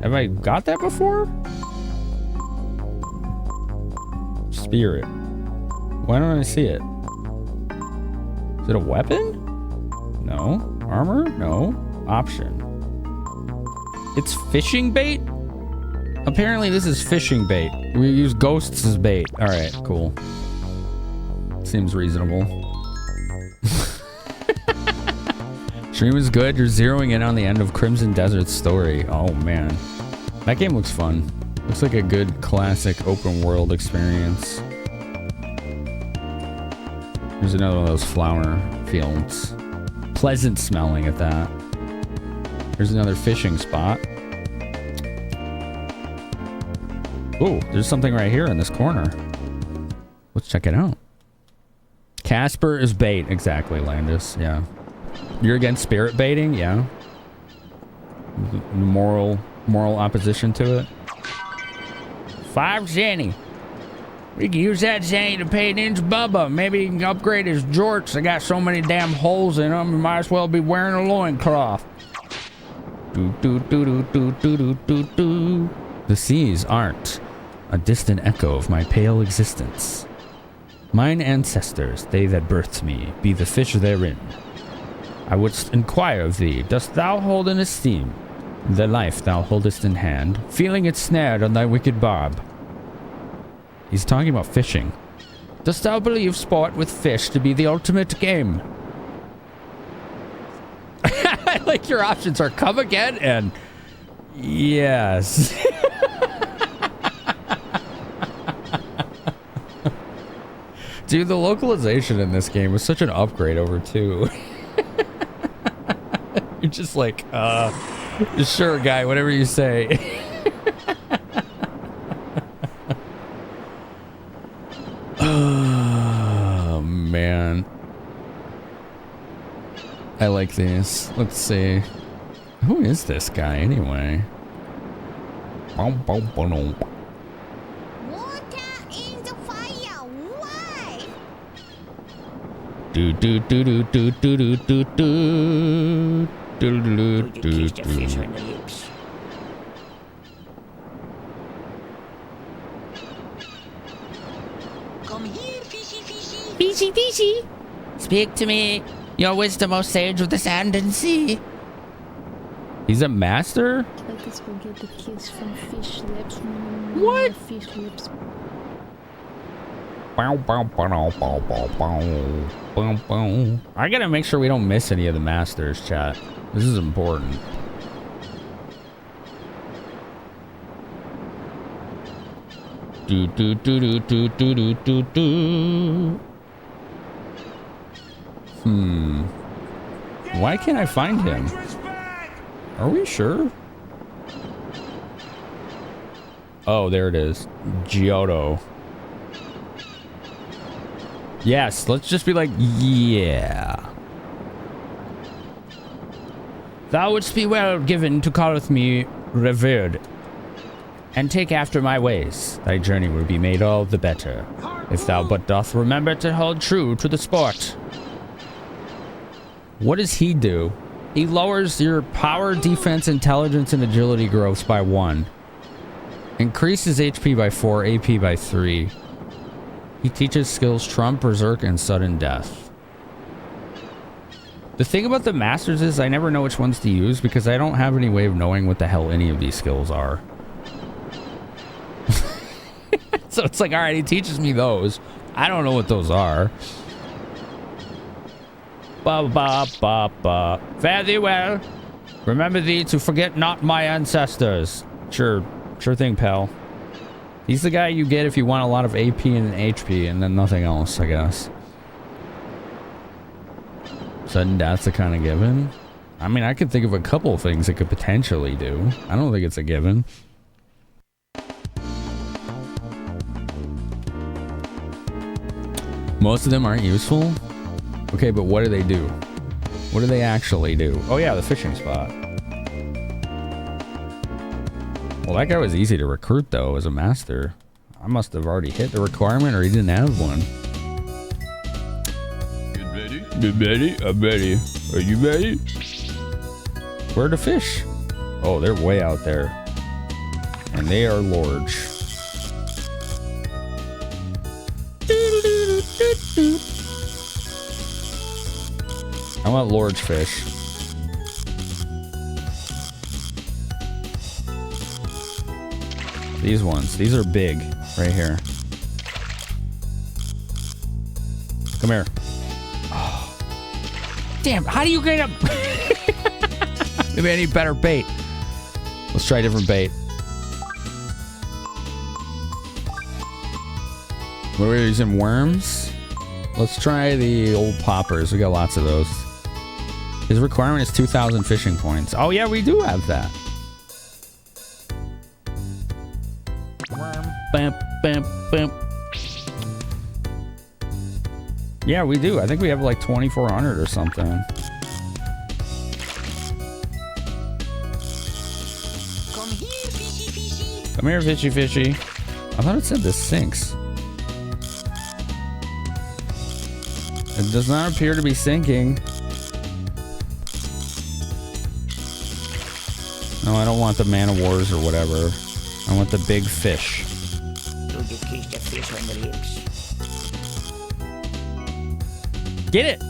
Have I got that before? Spirit. Why don't I see it? Is it a weapon? No. Armor? No. Option. It's fishing bait? Apparently this is fishing bait. We use ghosts as bait. Alright, cool. Seems reasonable. Stream is good. You're zeroing in on the end of Crimson Desert's story. Oh man. That game looks fun. Looks like a good classic open world experience. There's another one of those flower fields. Pleasant smelling at that. There's another fishing spot. Oh, there's something right here in this corner. Let's check it out. Casper is bait. Exactly, Landis. Yeah. You're against spirit baiting? Yeah. Moral opposition to it. 5 zenny. We can use that zenny to pay Ninja Bubba. Maybe he can upgrade his jorts. They got so many damn holes in them, he might as well be wearing a loincloth. The seas aren't a distant echo of my pale existence. Mine ancestors, they that birthed me, be the fish therein. I would inquire of thee, dost thou hold in esteem the life thou holdest in hand, feeling it snared on thy wicked barb? He's talking about fishing. Dost thou believe sport with fish to be the ultimate game? I like your options are come again and yes. Dude, the localization in this game was such an upgrade over 2. You're just like, sure, guy, whatever you say. Oh, man. I like these. Let's see. Who is this guy, anyway? Water in the fire. Why? Do do do do do do do do do. Do do Would you do kiss the fish do. on the lips? Come here, fishy, fishy. Fishy, fishy. Speak to me. Your wisdom, O sage of the sand and sea. He's a master? Let us go get the kiss from fish lips. What? Fish lips. Bow, bow, bow, bow, bow, bow, bow, bow. I gotta make sure we don't miss any of the masters, chat. This is important. Do do do do do do do do do. Why can't I find him? Are we sure? Oh, there it is. Giotto. Yes, let's just be like, yeah. Thou wouldst be well given to calleth me revered, and take after my ways. Thy journey will be made all the better, if thou but doth remember to hold true to the sport. What does he do? He lowers your power, defense, intelligence, and agility growths by 1. Increases HP by 4, AP by 3. He teaches skills Trump, Berserk, and Sudden Death. The thing about the Masters is I never know which ones to use because I don't have any way of knowing what the hell any of these skills are. So it's like, alright, he teaches me those. I don't know what those are. Ba ba ba ba. Fare thee well. Remember thee to forget not my ancestors. Sure thing, pal. He's the guy you get if you want a lot of AP and HP and then nothing else, I guess. Sudden death's a kind of given. I mean, I could think of a couple of things it could potentially do. I don't think it's a given. Most of them aren't useful. Okay, but what do they do? What do they actually do? Oh yeah, the fishing spot. Well, that guy was easy to recruit though as a master. I must have already hit the requirement or he didn't have one. Get ready? Get ready? I'm ready. Are you ready? Where are the fish? Oh, they're way out there. And they are large. I want large fish. These ones. These are big right here. Come here. Oh. Damn, how do you get up? Maybe I need better bait. Let's try a different bait. What are we using? Worms? Let's try the old poppers. We got lots of those. His requirement is 2,000 fishing points. Oh yeah, we do have that. Bam, bam, bam. Yeah, we do. I think we have like 2,400 or something. Come here, fishy, fishy. Come here, fishy, fishy. I thought it said this sinks. It does not appear to be sinking. No, I don't want the Man of Wars or whatever. I want the big fish. Do you kiss the fish on the lips? Get it!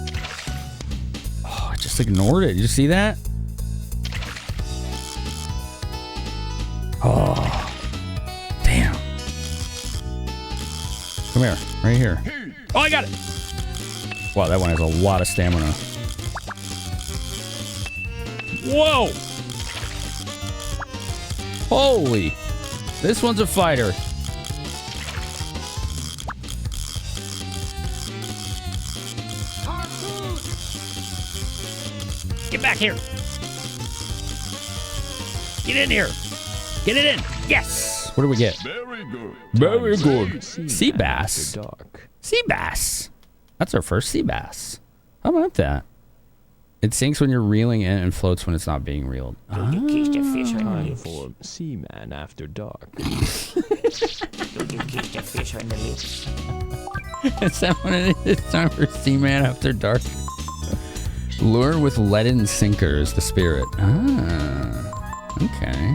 Oh, I just ignored it. Did you see that? Oh, damn. Come here, right here. Oh, I got it! Wow, that one has a lot of stamina. Whoa! Holy! This one's a fighter. Get back here! Get in here! Get it in! Yes! What do we get? Very good. Very good. Sea bass. Sea bass. That's our first sea bass. How about that? It sinks when you're reeling in and floats when it's not being reeled. Do you kiss the fish on the Time lips? for Seaman After Dark. Do you kiss the fish on the lips? Is that what it is? It's time for Seaman After Dark. Lure with leaden sinkers, the spirit. Ah, okay.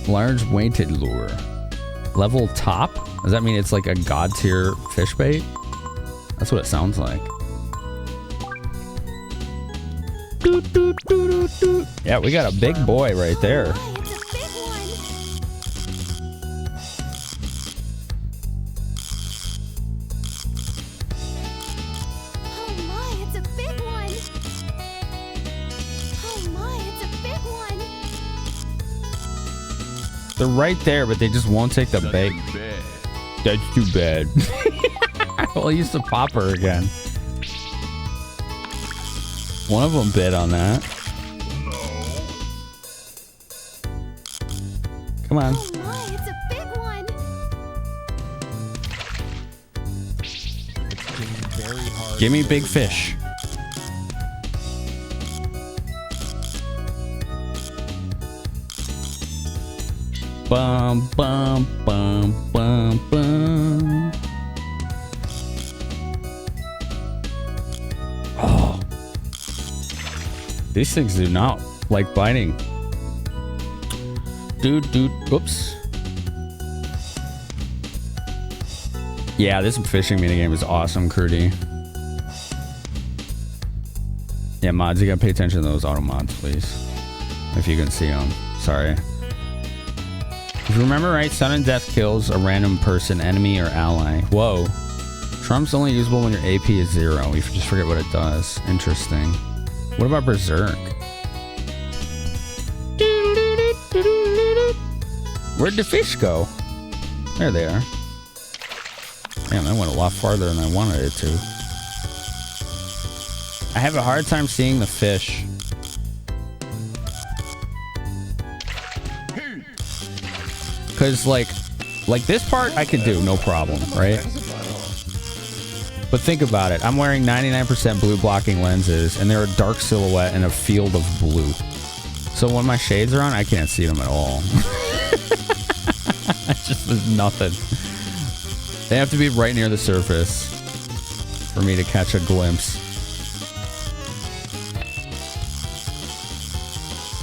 Large weighted lure. Level top? Does that mean it's like a god tier fish bait? That's what it sounds like. Yeah, we got a big boy right there. It's a big one. Oh my, it's a big one. Oh my, it's a big one. They're right there, but they just won't take the bait. Bad. That's too bad. I'll use the popper again. One of them bit on that. Come on. Oh my, it's a big one. Give me big fish. Bum, bum, bum, bum, bum. Oh. These things do not like biting. Dude. Whoops. Yeah, this fishing minigame is awesome, Crudy. Yeah, mods, you gotta pay attention to those auto mods, please. If you can see them. Sorry. If you remember right, sudden death kills a random person, enemy, or ally. Whoa. Trump's only usable when your AP is 0. You just forget what it does. Interesting. What about Berserk? Where'd the fish go? There they are. Damn, that went a lot farther than I wanted it to. I have a hard time seeing the fish. Because, like this part I could do, no problem, right? But think about it. I'm wearing 99% blue blocking lenses, and they're a dark silhouette in a field of blue. So when my shades are on, I can't see them at all. There's nothing. They have to be right near the surface for me to catch a glimpse.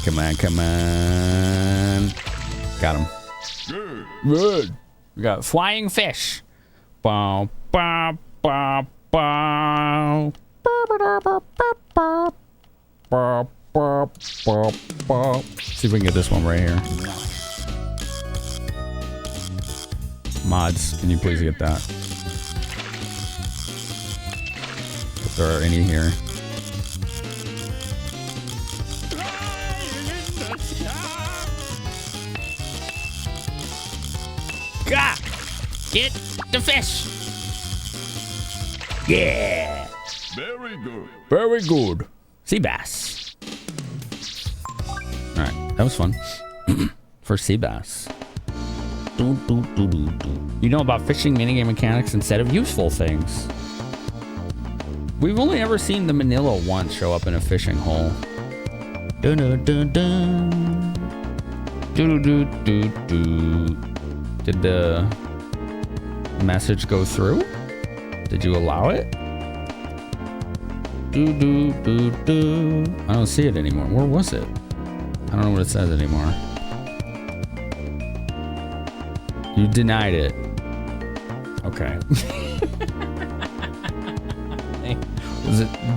Come on. Got him. Good. We got flying fish. Bow, bow, bow, bow. See if we can get this one right here. Mods, can you please get that? if there are any here. Gah! Get the fish. Yeah. Very good. Very good. Sea bass. All right, that was fun. For sea bass. You know about fishing minigame mechanics instead of useful things. We've only ever seen the Manila once show up in a fishing hole. Did the message go through? Did you allow it? I don't see it anymore. Where was it? I don't know what it says anymore. You denied it. Okay.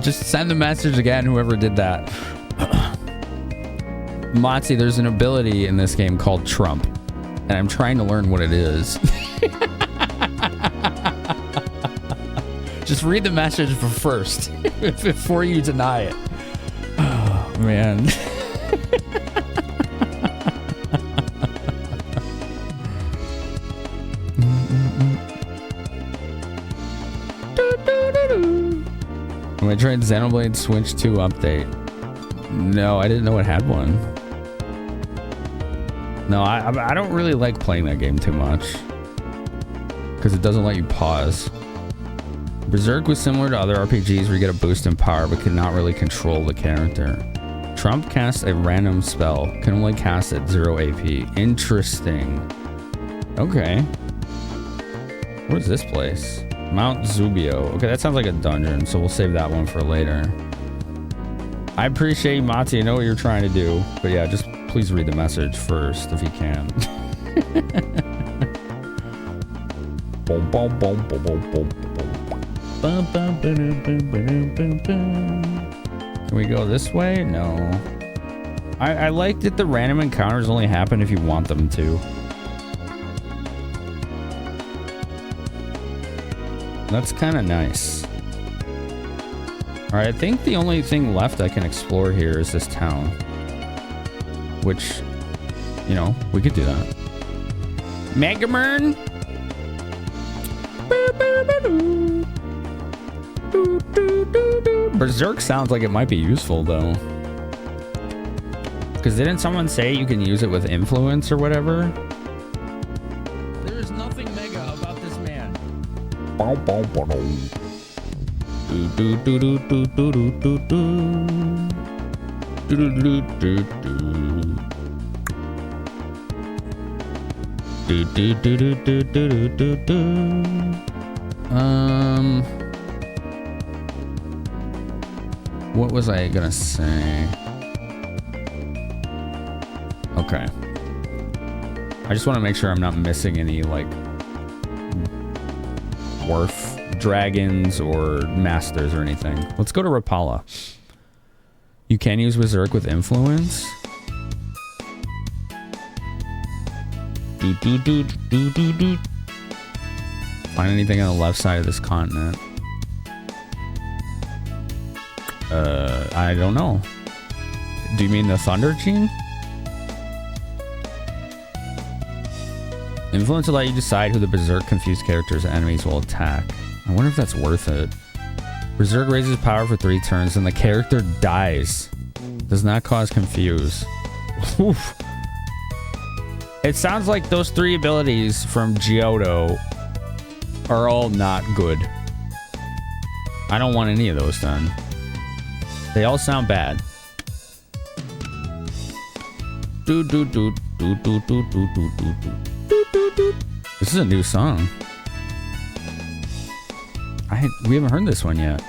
Just send the message again, whoever did that. Motzi, there's an ability in this game called Trump, and I'm trying to learn what it is. Just read the message first before you deny it. Oh, man. When I tried Xenoblade Switch 2 update. No, I didn't know it had one. No, I don't really like playing that game too much. Because it doesn't let you pause. Berserk was similar to other RPGs where you get a boost in power but could not really control the character. Trump casts a random spell, can only cast at 0 AP. Interesting. Okay. What is this place? Mount Zubio. Okay, that sounds like a dungeon, so we'll save that one for later. I appreciate you, Mati. I know what you're trying to do, but yeah, just please read the message first if you can. Can we go this way? No. I like that the random encounters only happen if you want them to. That's kind of nice. Alright, I think the only thing left I can explore here is this town. Which, you know, we could do that. Megaburn! Berserk sounds like it might be useful, though. Because didn't someone say you can use it with influence or whatever? There's nothing mega about this man. What was I gonna say? Okay. I just want to make sure I'm not missing any, like, dwarf dragons or masters or anything. Let's go to Rapala. You can use Berserk with influence. Find anything on the left side of this continent? I don't know. Do you mean the Thunder Gene? Influence will let you decide who the Berserk confused characters and enemies will attack. I wonder if that's worth it. Berserk raises power for 3 turns and the character dies. Does not cause confuse. Oof. It sounds like those 3 abilities from Giotto are all not good. I don't want any of those done. They all sound bad. This is a new song. We haven't heard this one yet.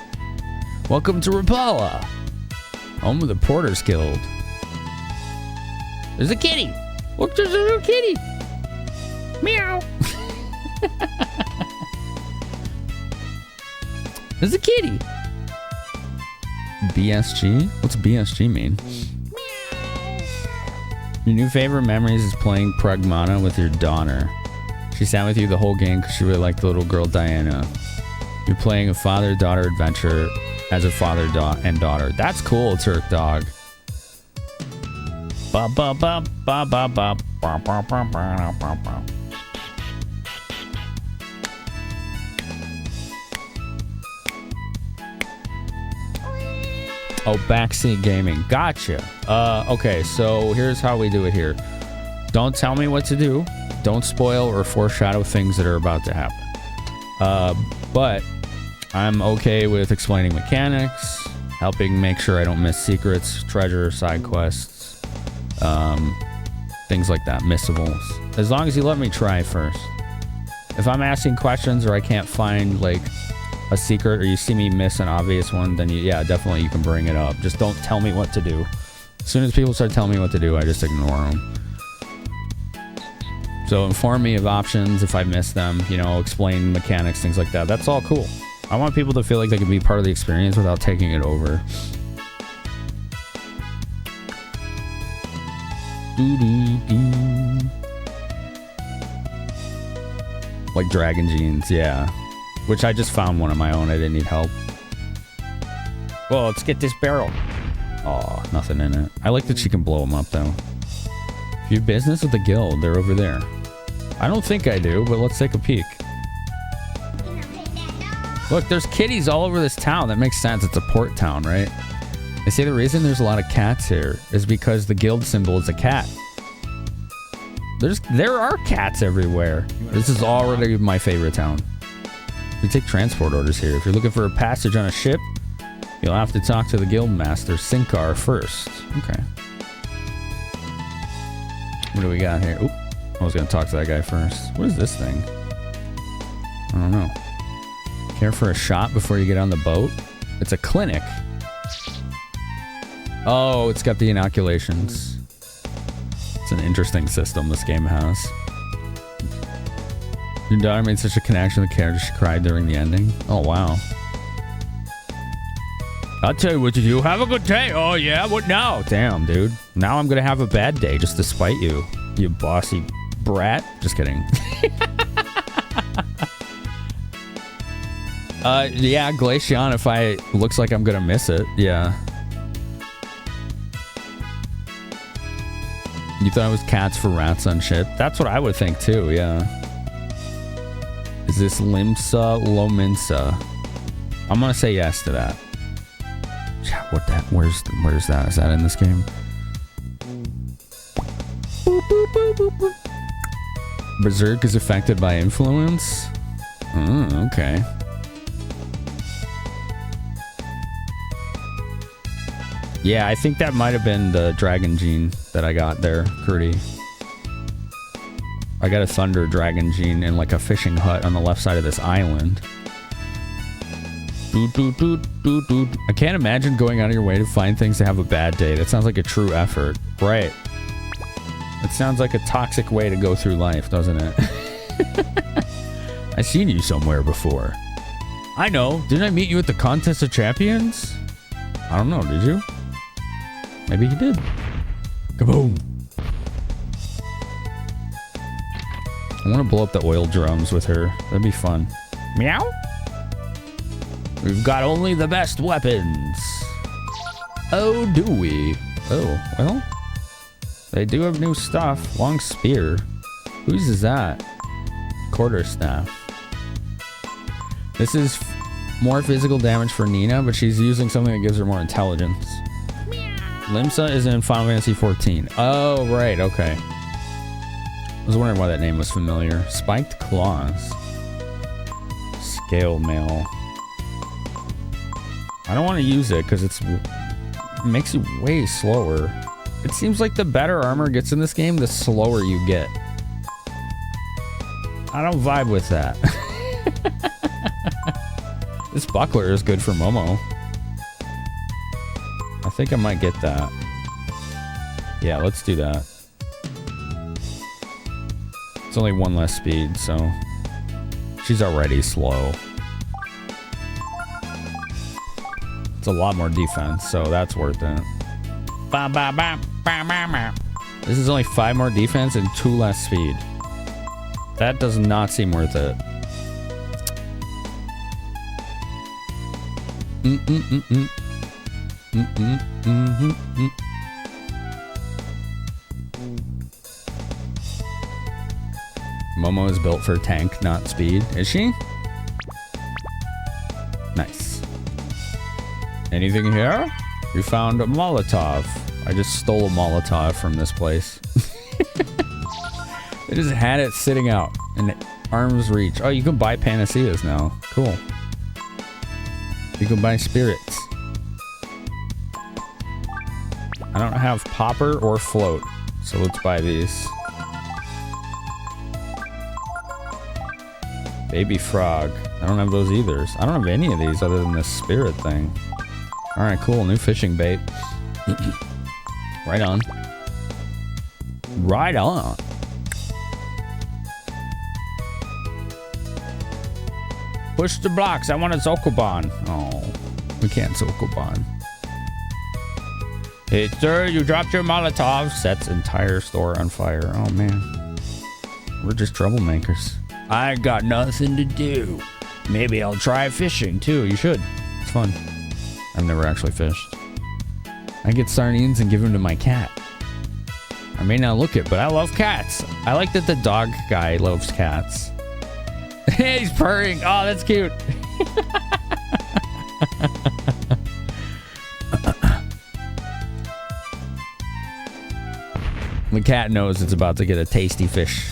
Welcome to Rapala, home of the Porters Guild. There's a kitty. Look, there's a little kitty. Meow. There's a kitty. BSG? What's BSG mean? Your new favorite memories is playing Pragmata with your daughter. She sat with you the whole game because she really liked the little girl Diana. You're playing a father-daughter adventure as a father and daughter. That's cool, Turk Dog. Ba ba ba ba ba ba ba ba ba ba ba. Oh, backseat gaming. Gotcha. Okay, so here's how we do it here. Don't tell me what to do. Don't spoil or foreshadow things that are about to happen. But I'm okay with explaining mechanics, helping make sure I don't miss secrets, treasure, side quests, things like that, missables. As long as you let me try first. If I'm asking questions or I can't find like a secret or you see me miss an obvious one, then yeah, definitely you can bring it up. Just don't tell me what to do. As soon as people start telling me what to do, I just ignore them. So inform me of options if I miss them, you know, explain mechanics, things like that. That's all cool. I want people to feel like they can be part of the experience without taking it over. Like Dragon Jeans, yeah. Which I just found one of my own. I didn't need help. Well, let's get this barrel. Oh, nothing in it. I like that she can blow them up, though. If you have business with the guild, they're over there. I don't think I do, but let's take a peek. Look, there's kitties all over this town. That makes sense. It's a port town, right? They say the reason there's a lot of cats here is because the guild symbol is a cat. There are cats everywhere. This is already my favorite town. We take transport orders here. If you're looking for a passage on a ship, you'll have to talk to the guild master, Sinkar, first. Okay. What do we got here? Oop. I was going to talk to that guy first. What is this thing? I don't know. Care for a shot before you get on the boat? It's a clinic. Oh, it's got the inoculations. It's an interesting system this game has. Your daughter made such a connection with the character she cried during the ending. Oh, wow. I'll tell you what to do. Have a good day. Oh, yeah? What now? Damn, dude. Now I'm going to have a bad day just to spite you. You bossy brat. Just kidding. Yeah, Glaceon, if I... Looks like I'm going to miss it. Yeah. You thought it was cats for rats on ship? That's what I would think, too. Yeah. Is this Limsa Lominsa? I'm gonna say yes to that. What that? Where's that? Is that in this game? Boop, boop, boop, boop, boop. Berserk is affected by influence? Oh, okay. Yeah, I think that might have been the Dragon Gene that I got there, Curdy. I got a Thunder Dragon Gene in like a fishing hut on the left side of this island. I can't imagine going out of your way to find things to have a bad day. That sounds like a true effort. Right. It sounds like a toxic way to go through life, doesn't it? I've seen you somewhere before. I know. Didn't I meet you at the Contest of Champions? I don't know. Did you? Maybe you did. Kaboom. I want to blow up the oil drums with her. That'd be fun. Meow? We've got only the best weapons. Oh, do we? Oh, well. They do have new stuff. Long spear. Whose is that? Quarterstaff. This is more physical damage for Nina, but she's using something that gives her more intelligence. Limsa is in Final Fantasy XIV. Oh, right. Okay. I was wondering why that name was familiar. Spiked claws. Scale mail. I don't want to use it because it makes you way slower. It seems like the better armor gets in this game, the slower you get. I don't vibe with that. This buckler is good for Momo. I think I might get that. Yeah, let's do that. It's only one less speed, so she's already slow. It's a lot more defense, so that's worth it. This is only 5 more defense and 2 less speed. That does not seem worth it. Momo is built for tank, not speed. Is she? Nice. Anything here? You found a Molotov. I just stole a Molotov from this place. They just had it sitting out in arm's reach. Oh, you can buy panaceas now. Cool. You can buy spirits. I don't have popper or float, so let's buy these. Baby frog. I don't have those either. I don't have any of these other than this spirit thing. Alright, cool. New fishing bait. Right on. Right on. Push the blocks. I want a Zokoban. Oh, we can't Zokoban. Hey, sir, you dropped your Molotov. Sets entire store on fire. Oh, man. We're just troublemakers. I got nothing to do. Maybe I'll try fishing, too. You should. It's fun. I've never actually fished. I get sardines and give them to my cat. I may not look it, but I love cats. I like that the dog guy loves cats. He's purring. Oh, that's cute. The cat knows it's about to get a tasty fish.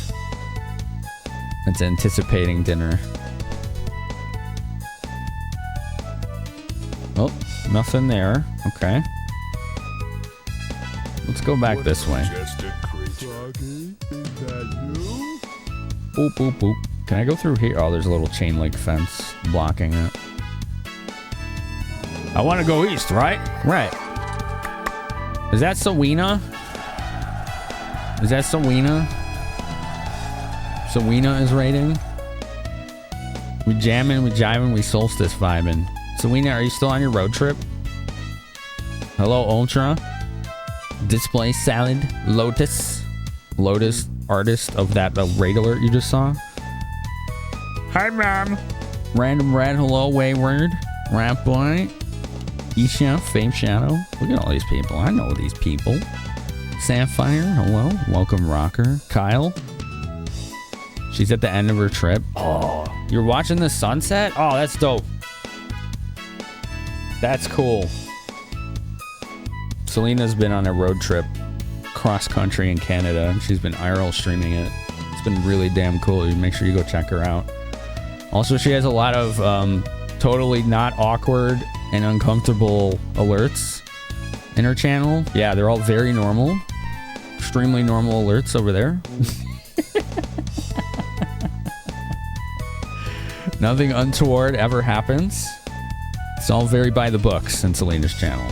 It's anticipating dinner. Oh, nothing there. Okay. Let's go back this way. Boop, boop, boop. Can I go through here? Oh, there's a little chain link fence blocking it. I want to go east, right? Right. Is that Selena? Is that Selena? Selena is raiding? We jamming, we jiving, we solstice vibing. Selena, are you still on your road trip? Hello, Ultra. Display salad. Lotus. Lotus, artist of that raid alert you just saw. Hi, Mom. Random Red, hello, Wayward. Rap Boy. Isha, Fame Shadow. Look at all these people. I know these people. Sapphire, hello. Welcome, Rocker. Kyle. She's at the end of her trip. Oh, you're watching the sunset? Oh, that's dope. That's cool. Selena's been on a road trip cross country in Canada, and she's been IRL streaming it. It's been really damn cool. Make sure you go check her out. Also, she has a lot of totally not awkward and uncomfortable alerts in her channel. Yeah, they're all very normal. Extremely normal alerts over there. Nothing untoward ever happens. It's all very by the books in Selena's channel.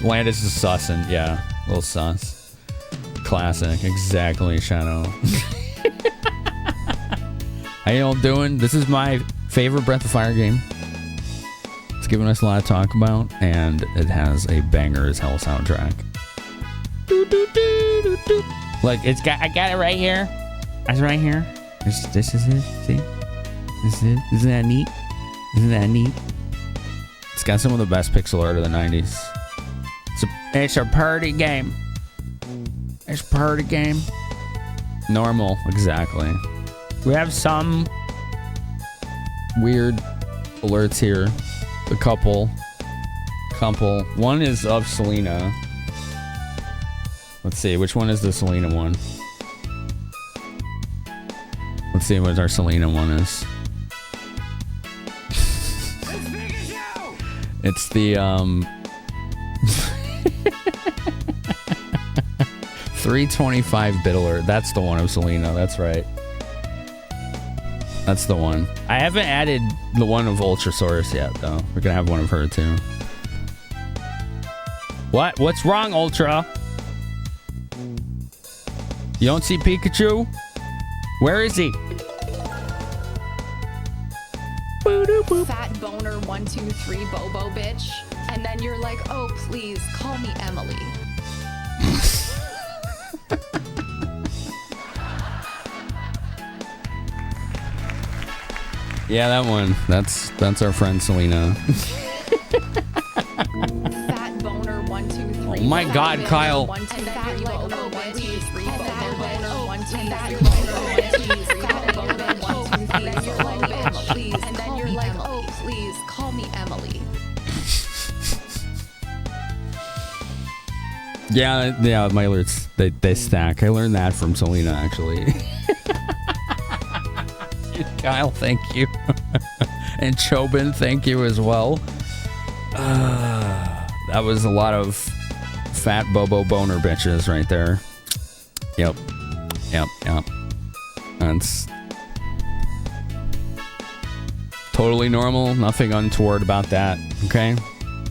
Landis is sussing. Yeah, a little sus. Classic. Exactly, Shadow. How y'all doing? This is my favorite Breath of Fire game. It's given us a lot to talk about, and it has a banger as hell soundtrack. Look, I got it right here. It's right here. This is it. See? This is it. Isn't that neat? Isn't that neat? It's got some of the best pixel art of the 90s. It's a party game. It's a party game. Normal, exactly. We have some weird alerts here. A couple. One is of Selena. Let's see, which one is the Selena one? Let's see what our Selena one is. It's the 325-bit alert. That's the one of Selena. That's right. That's the one. I haven't added the one of Ultrasaurus yet, though. We're gonna have one of her too. What? What's wrong, Ultra? You don't see Pikachu? Where is he? Fat boner 123 Bobo bitch, and then you're like, oh please call me Emily. Yeah, that one. That's our friend Selena. Fat boner 1 2 3. Oh my God, Kyle. 1 2 3 boner 1 2 3 boner 1 2 3 fat boner 1 2 3 please. And then you're like, oh please call me Emily. Yeah, my alerts they stack. I learned that from Selena actually. Kyle, thank you. And Chobin, thank you as well. That was a lot of fat Bobo boner bitches right there. Yep. That's totally normal. Nothing untoward about that. Okay?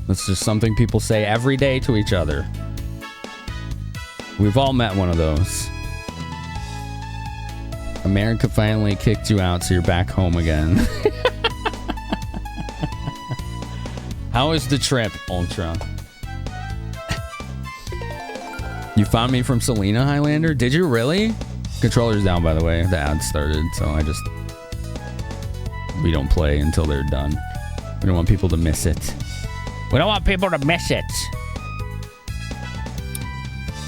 That's just something people say every day to each other. We've all met one of those. America finally kicked you out, so you're back home again. How was the trip, Ultra? You found me from Selena, Highlander? Did you really? Controller's down, by the way. The ad started, so we don't play until they're done. We don't want people to miss it. We don't want people to miss it.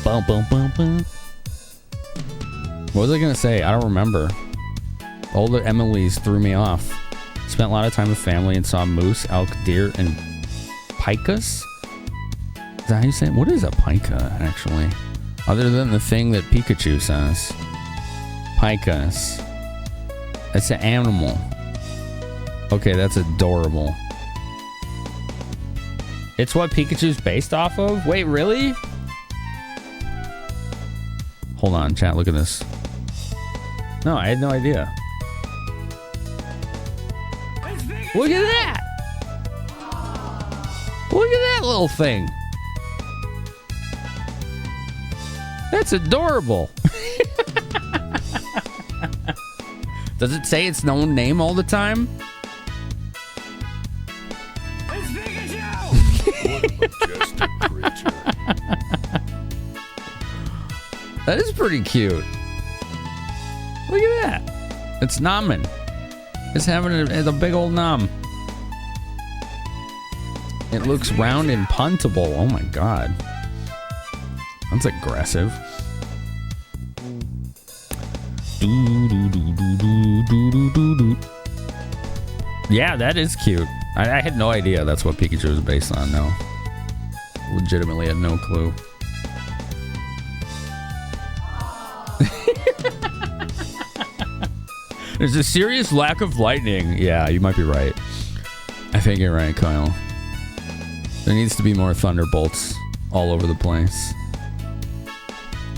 Boom, boom, boom, boom. What was I gonna say? I don't remember. All the Emilys threw me off. Spent a lot of time with family and saw moose, elk, deer, and pikas? Is that how you say it? What is a pika, actually? Other than the thing that Pikachu says. Pikas. That's an animal. Okay, that's adorable. It's what Pikachu's based off of? Wait, really? Hold on, chat, look at this. No, I had no idea. Look at that! Look at that little thing. That's adorable. Does it say its own name all the time? It's Pikachu! What a majestic creature. That is pretty cute. Look at that. It's nomming. It's having a big old nom. It looks round and puntable. Oh my god. That's aggressive. Yeah, that is cute. I had no idea that's what Pikachu was based on, no. Legitimately had no clue. There's a serious lack of lightning. Yeah, you might be right. I think you're right, Kyle. There needs to be more thunderbolts all over the place.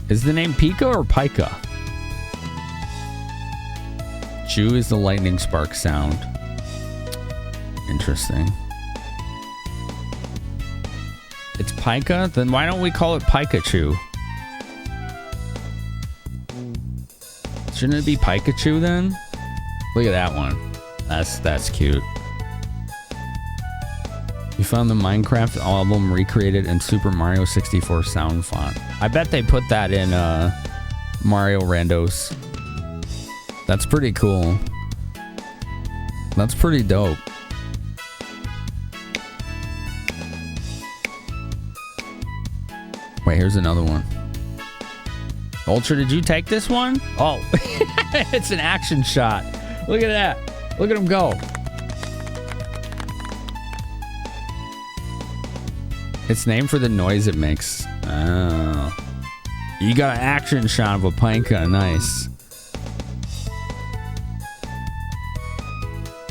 Is the name Pika or Pika? Chew is the lightning spark sound. Interesting. It's Pika? Then why don't we call it Pikachu? Shouldn't it be Pikachu then? Look at that one. That's cute. You found the Minecraft album recreated in Super Mario 64 sound font. I bet they put that in Mario Randos. That's pretty cool. That's pretty dope. Wait, here's another one. Ultra, did you take this one? Oh, it's an action shot. Look at that. Look at him go. It's named for the noise it makes. Oh. You got an action shot of a Pinka. Nice.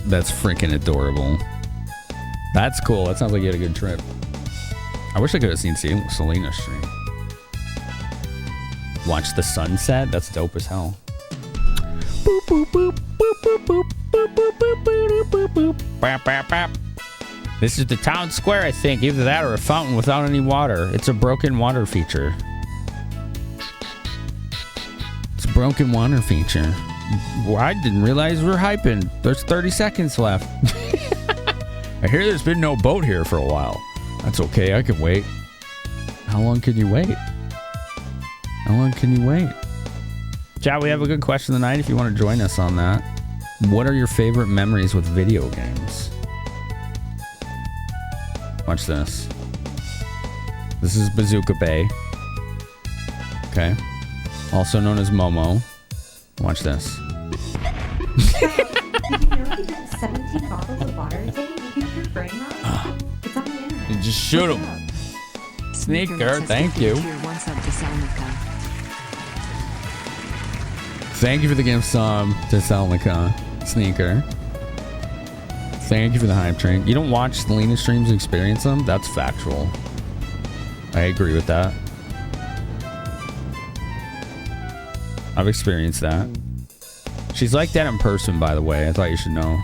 That's freaking adorable. That's cool. That sounds like you had a good trip. I wish I could have seen Selena stream. Watch the sunset? That's dope as hell. Boop, boop, boop, boop, boop, boop, boop, boop, boop, boop, boop, boop. Bap, bap, bap. This is the town square, I think. Either that or a fountain without any water. It's a broken water feature. It's a broken water feature. Well, I didn't realize we were hyping. There's 30 seconds left. I hear there's been no boat here for a while. That's okay, I can wait. How long can you wait? How long can you wait? Chat, we have a good question tonight if you want to join us on that. What are your favorite memories with video games? Watch this. This is Bazooka Bay. Okay. Also known as Momo. Watch this. Did you know he drinks 17 bottles of water a day? You think you're brain rot? It's on the internet. You just shoot him. Sneaker, thank you. Tier 1 sub to Salnica. Thank you for the gift sub to Salnica. Sneaker. Thank you for the hype train. You don't watch Selena streams and experience them? That's factual. I agree with that. I've experienced that. She's like that in person, by the way. I thought you should know.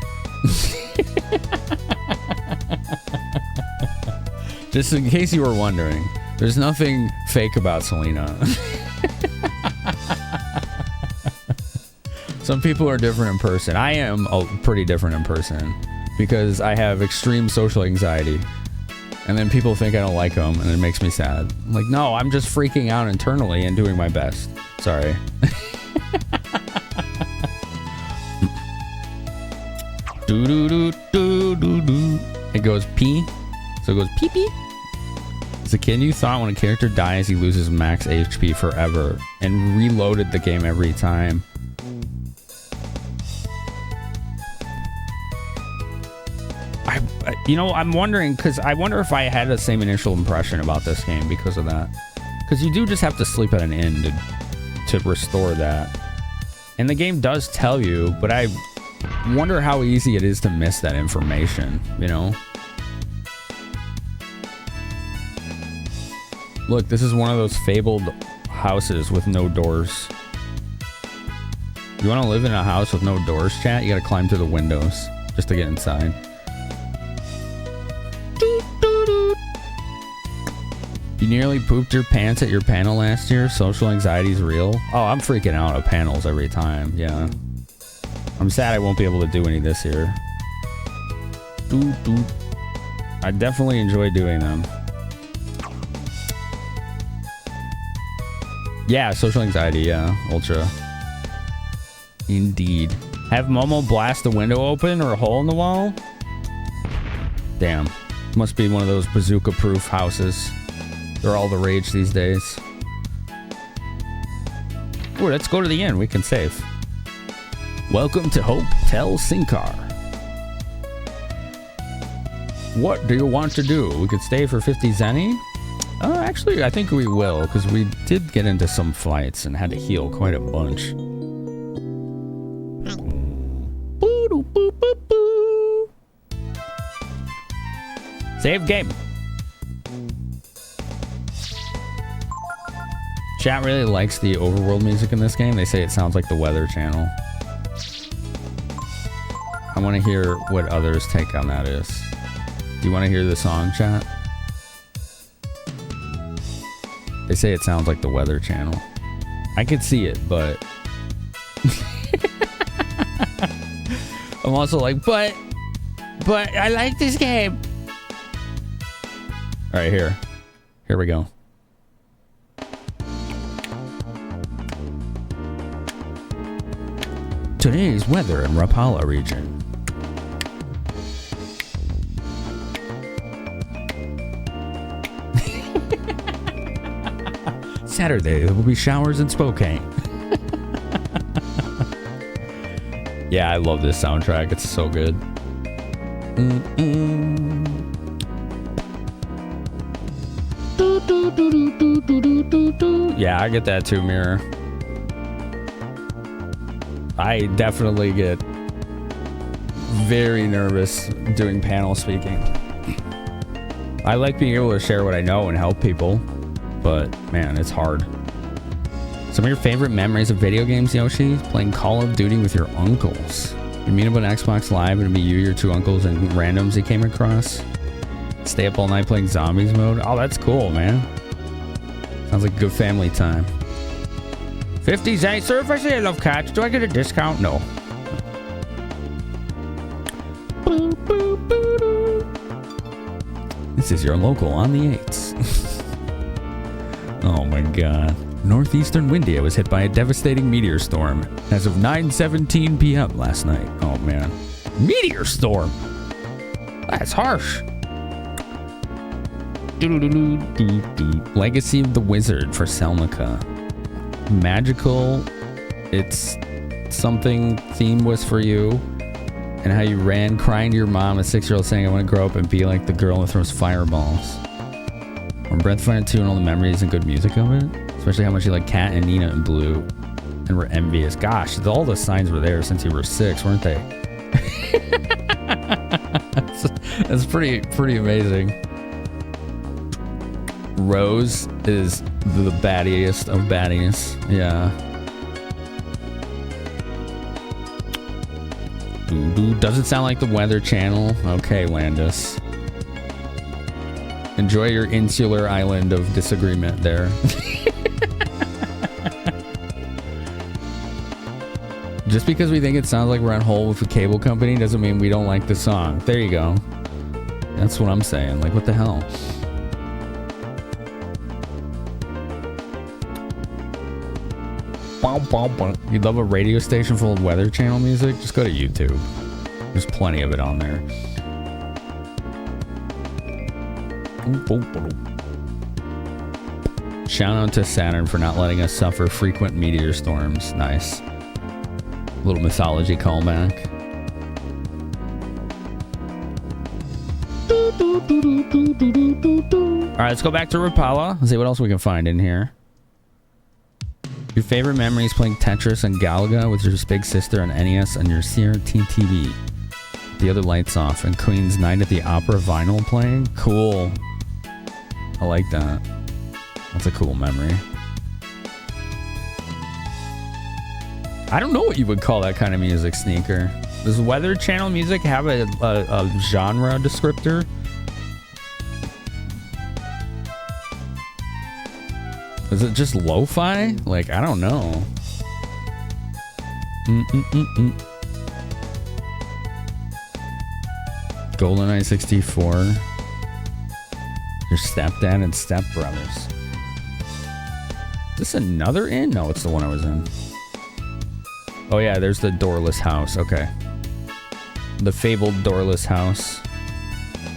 Just in case you were wondering, there's nothing fake about Selena. Some people are different in person. I am pretty different in person because I have extreme social anxiety. And then people think I don't like them, and it makes me sad. I'm like, no, I'm just freaking out internally and doing my best. Sorry. It goes pee. So it goes pee pee. As a kid, you thought when a character dies, he loses max HP forever and reloaded the game every time. You know, I'm wondering, because I wonder if I had the same initial impression about this game because of that. Because you do just have to sleep at an inn to restore that. And the game does tell you, but I wonder how easy it is to miss that information, you know? Look, this is one of those fabled houses with no doors. You want to live in a house with no doors, chat? You got to climb through the windows just to get inside. You nearly pooped your pants at your panel last year? Social anxiety's real? Oh, I'm freaking out at panels every time. Yeah. I'm sad I won't be able to do any this year. I definitely enjoy doing them. Yeah, social anxiety. Yeah, ultra. Indeed. Have Momo blast the window open or a hole in the wall? Damn. Must be one of those bazooka-proof houses. They're all the rage these days. Ooh, let's go to the inn. We can save. Welcome to Hotel Sinkar. What do you want to do? We could stay for 50 zenny? Actually, I think we will, because we did get into some fights and had to heal quite a bunch. Save game. Chat really likes the overworld music in this game. They say it sounds like the Weather Channel. I want to hear what others' take on that is. Do you want to hear the song, chat? They say it sounds like the Weather Channel. I could see it, but... I'm also like, but I like this game. All right, here we go. Today's weather in Rapala region. Saturday, there will be showers in Spokane. Yeah, I love this soundtrack. It's so good. Yeah, I get that too, Mirror. I definitely get very nervous doing panel speaking. I like being able to share what I know and help people, but man, it's hard. Some of your favorite memories of video games, Yoshi? Playing Call of Duty with your uncles. You meet up on Xbox Live and it'd be you, your two uncles, and randoms you came across. Stay up all night playing zombies mode. Oh, that's cool, man. Sounds like a good family time. 50 zenny. Sir, if I say I love cats, do I get a discount? No. This is your local on the 8s. Oh my god. Northeastern Windia was hit by a devastating meteor storm as of 9:17 p.m. last night. Oh, man. Meteor storm! That's harsh. Legacy of the Wizard for Selnica. Magical. It's something theme was for you. And how you ran crying to your mom at 6-year-old saying, I want to grow up and be like the girl that throws fireballs. From Breath of Fire 2 and all the memories and good music of it. Especially how much you like Kat and Nina and Blue. And were envious. Gosh, all the signs were there since you were 6, weren't they? That's pretty amazing. Rose is the baddiest of baddies. Yeah. Doesn't sound like the Weather Channel. Okay, Landis. Enjoy your insular island of disagreement there. Just because we think it sounds like we're on hold with the cable company doesn't mean we don't like the song. There you go. That's what I'm saying. Like, what the hell? You love a radio station full of Weather Channel music? Just go to YouTube. There's plenty of it on there. Shout out to Saturn for not letting us suffer frequent meteor storms. Nice. Little mythology callback. Alright, let's go back to Rapala. Let's see what else we can find in here. Your favorite memories playing Tetris and Galaga with your big sister on NES and your CRT TV. The other lights off and Queen's Night at the Opera vinyl playing. Cool. I like that. That's a cool memory. I don't know what you would call that kind of music, Sneaker. Does Weather Channel music have a genre descriptor? Is it just lo-fi? Like, I don't know. GoldenEye 64. Your stepdad and stepbrothers. Is this another inn? No, it's the one I was in. Oh yeah, there's the doorless house. Okay. The fabled doorless house.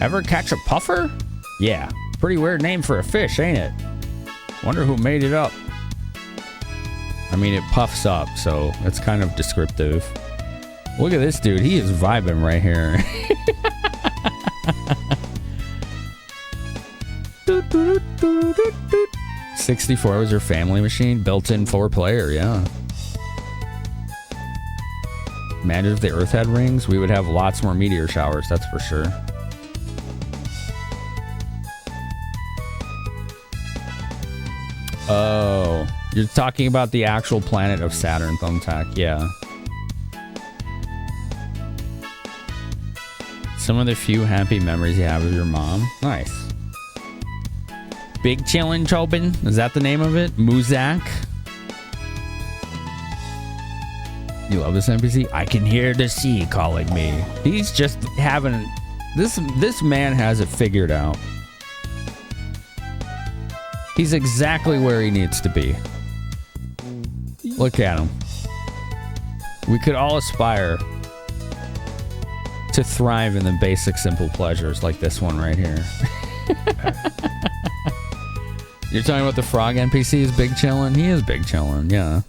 Ever catch a puffer? Yeah. Pretty weird name for a fish, ain't it? Wonder who made it up. I mean, it puffs up, so it's kind of descriptive. Look at this dude. He is vibing right here. 64 was your family machine? Built-in 4-player, yeah. Imagine if the Earth had rings, we would have lots more meteor showers, that's for sure. Oh, you're talking about the actual planet of Saturn, Thumbtack, yeah. Some of the few happy memories you have of your mom. Nice. Big Chillin' Chopin, is that the name of it? Muzak. You love this NPC? I can hear the sea calling me. He's just having... This man has it figured out. He's exactly where he needs to be. Look at him. We could all aspire to thrive in the basic simple pleasures like this one right here. You're talking about the frog NPC is big chillin'? He is big chillin', yeah.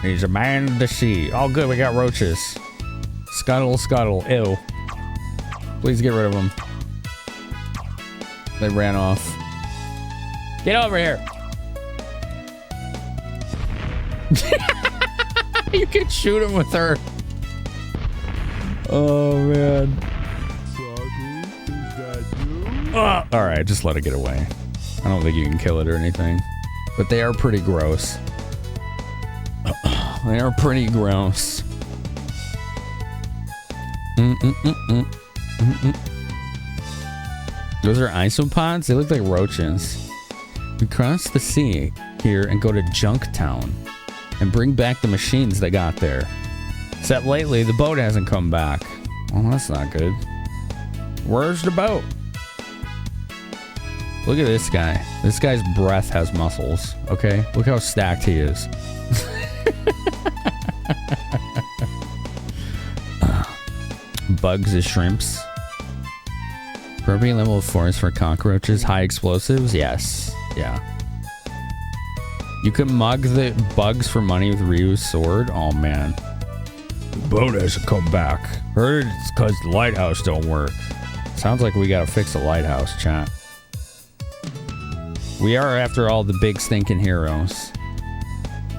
He's a man of the sea. Oh good, we got roaches. Scuttle, scuttle, ew. Please get rid of them. They ran off. Get over here. You can shoot him with her. Oh, man. All right, just let it get away. I don't think you can kill it or anything. But they are pretty gross. They are pretty gross. Those are isopods? They look like roaches. We cross the sea here and go to Junktown and bring back the machines they got there. Except lately, the boat hasn't come back. Well, that's not good. Where's the boat? Look at this guy. This guy's breath has muscles, okay? Look how stacked he is. Bugs is shrimps. Appropriate level of force for cockroaches. High explosives? Yes. Yeah. You can mug the bugs for money with Ryu's sword? Oh, man. The boat hasn't come back. Heard it's because the lighthouse don't work. Sounds like we gotta fix the lighthouse, chat. We are, after all, the big stinking heroes.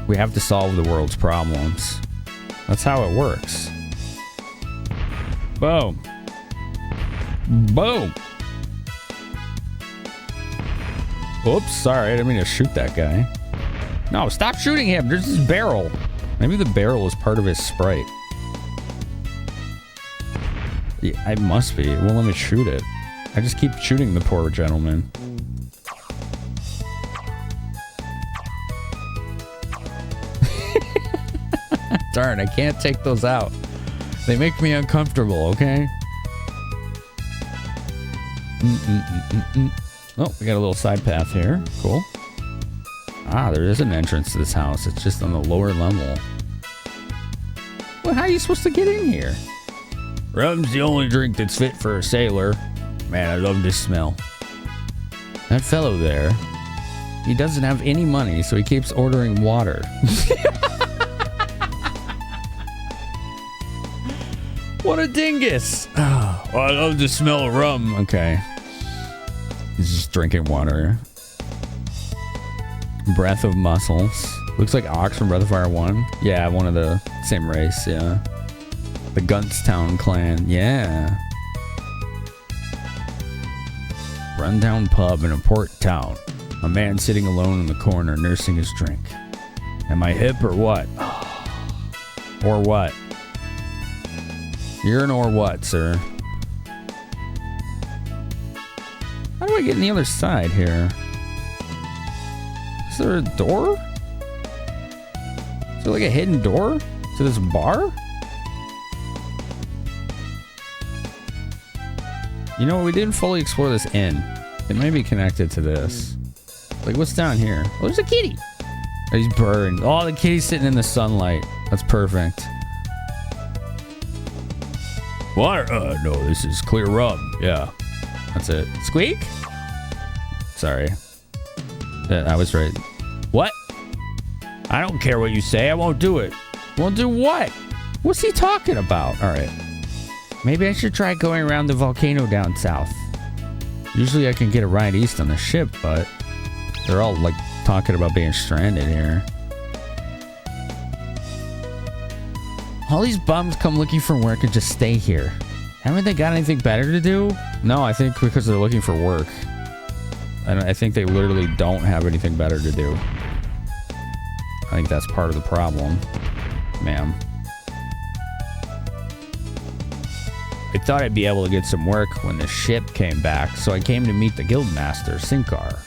We have to solve the world's problems. That's how it works. Boom. Boom. Oops, sorry, I didn't mean to shoot that guy. No, stop shooting him. There's his barrel. Maybe the barrel is part of his sprite. Yeah, it must be. It won't let me shoot it. I just keep shooting the poor gentleman. Darn, I can't take those out. They make me uncomfortable, okay? Oh, we got a little side path here. Cool. Ah, there is an entrance to this house. It's just on the lower level. Well, how are you supposed to get in here? Rum's the only drink that's fit for a sailor. Man, I love this smell. That fellow there, he doesn't have any money, so he keeps ordering water. What a dingus. Oh, I love the smell of rum. Okay. He's just drinking water. Breath of Muscles. Looks like Ox from Breath of Fire 1. Yeah, one of the same race, yeah. The Gunstown clan, yeah. Rundown pub in a port town. A man sitting alone in the corner nursing his drink. Am I hip or what? Or what? You're an or what, sir? How do I get on the other side here? Is there a door? Is there like a hidden door to this bar? You know, we didn't fully explore this inn. It may be connected to this. Like, what's down here? Oh, there's a kitty. Oh, he's burned. Oh, the kitty's sitting in the sunlight. That's perfect. Water? No, this is clear rum. Yeah, that's it. Squeak? Sorry. Yeah, I was right. What? I don't care what you say. I won't do it. Won't do what? What's he talking about? All right. Maybe I should try going around the volcano down south. Usually I can get a ride east on the ship, but they're all like talking about being stranded here. All these bums come looking for work and just stay here. Haven't they got anything better to do? No, I think because they're looking for work. And I think they literally don't have anything better to do. I think that's part of the problem, ma'am. I thought I'd be able to get some work when the ship came back, so I came to meet the guildmaster, Sinkar.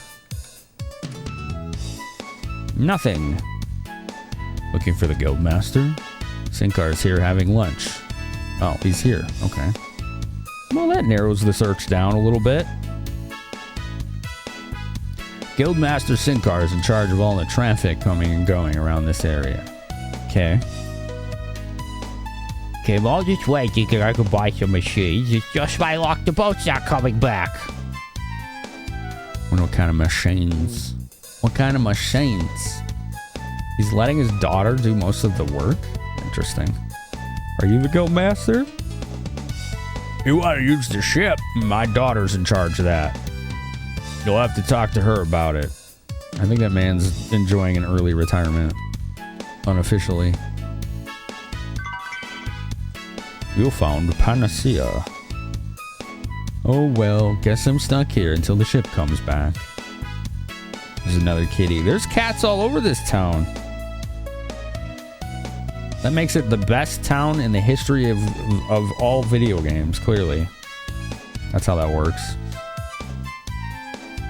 Nothing. Looking for the guildmaster? Sinkar's here having lunch. Oh, he's here. Okay. Well, that narrows the search down a little bit. Guildmaster Sinkar is in charge of all the traffic coming and going around this area. Okay. Okay, well, I'll just wait. You can, I could buy some machines. It's just my luck. The boat's not coming back. What kind of machines? What kind of machines? He's letting his daughter do most of the work? Interesting. Are you the guildmaster? You want to use the ship? My daughter's in charge of that. You'll have to talk to her about it. I think that man's enjoying an early retirement. Unofficially. You found the panacea. Oh well, guess I'm stuck here until the ship comes back. There's another kitty. There's cats all over this town. That makes it the best town in the history of all video games, clearly. That's how that works.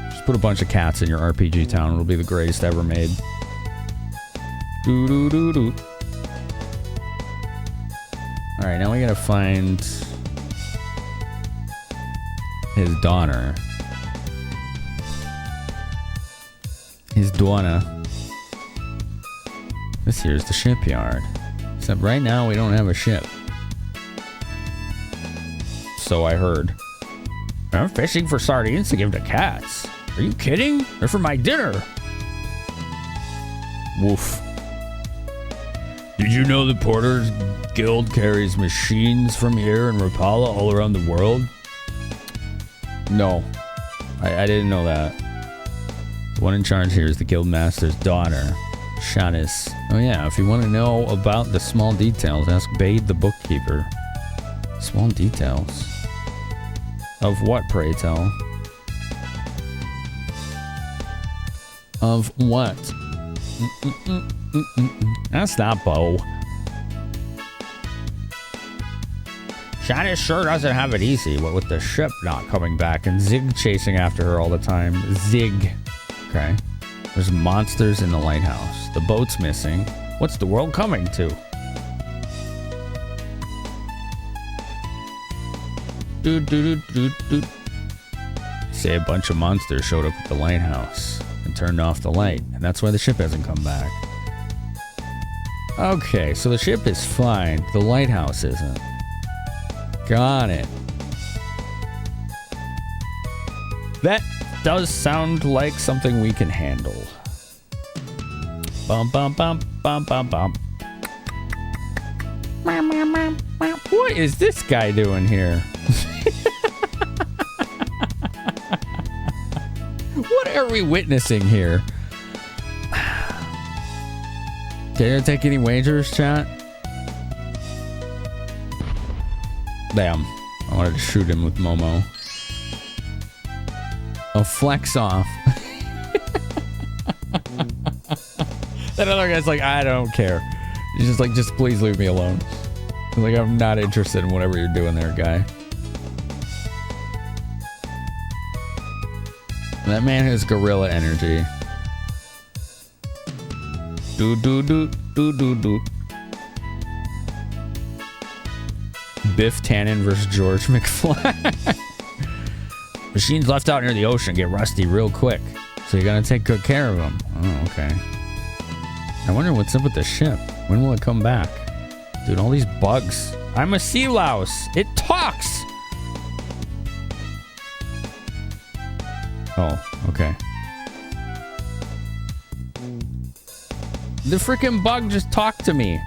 Just put a bunch of cats in your RPG town. It'll be the greatest ever made. Doo-doo-doo-doo. Alright, now we gotta find his daughter. his daughter. This here's the shipyard. Except right now we don't have a ship. So I heard. I'm fishing for sardines to give to cats. Are you kidding? They're for my dinner. Woof. Did you know the Porters Guild carries machines from here in Rapala all around the world? No. I didn't know that. The one in charge here is the guild master's daughter, Shadis. Oh yeah, if you want to know about the small details, ask Bade the bookkeeper. Small details? Of what, pray tell? Of what? That's not Bo. Shadis sure doesn't have it easy, what with the ship not coming back and Zig chasing after her all the time. Zig. Okay. There's monsters in the lighthouse. The boat's missing. What's the world coming to? Say a bunch of monsters showed up at the lighthouse and turned off the light, and that's why the ship hasn't come back. Okay, so the ship is fine. The lighthouse isn't. Got it. That does sound like something we can handle. Bum bum bum bum bum bum. What is this guy doing here? What are we witnessing here? Dare you take any wagers, chat? Damn. I wanted to shoot him with Momo. A flex off. That other guy's like, I don't care. He's just like, just please leave me alone. He's like, I'm not interested in whatever you're doing there, guy. That man has gorilla energy. Do do do do do do. Biff Tannen versus George McFly. Machines left out near the ocean get rusty real quick, so you gotta take good care of them. Oh, okay. I wonder what's up with the ship. When will it come back? Dude, all these bugs. I'm a sea louse. It talks. Oh, okay. The freaking bug just talked to me.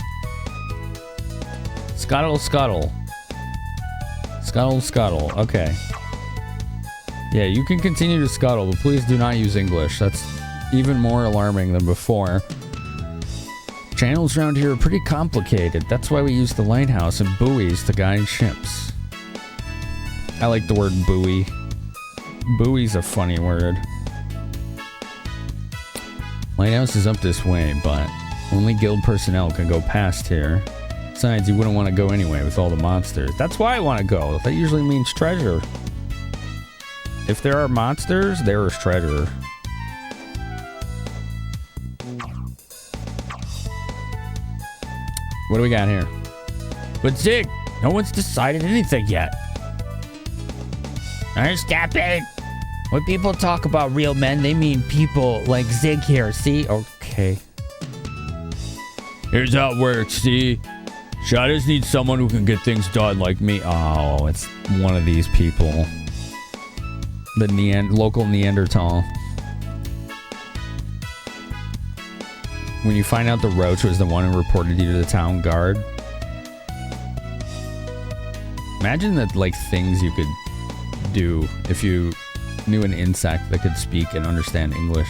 Scuttle, scuttle. Scuttle, scuttle. Okay. Yeah, you can continue to scuttle, but please do not use English. That's even more alarming than before. Channels around here are pretty complicated. That's why we use the lighthouse and buoys to guide ships. I like the word buoy. Buoy's a funny word. Lighthouse is up this way, but only guild personnel can go past here. Besides, you wouldn't want to go anyway with all the monsters. That's why I want to go. That usually means treasure. If there are monsters, there is treasure. What do we got here? But Zig, no one's decided anything yet. Stop it. When people talk about real men, they mean people like Zig here, see? Okay. Here's how it works, see? Shadows need someone who can get things done like me. Oh, it's one of these people. The local Neanderthal. When you find out the roach was the one who reported you to the town guard. Imagine the like things you could do if you knew an insect that could speak and understand English.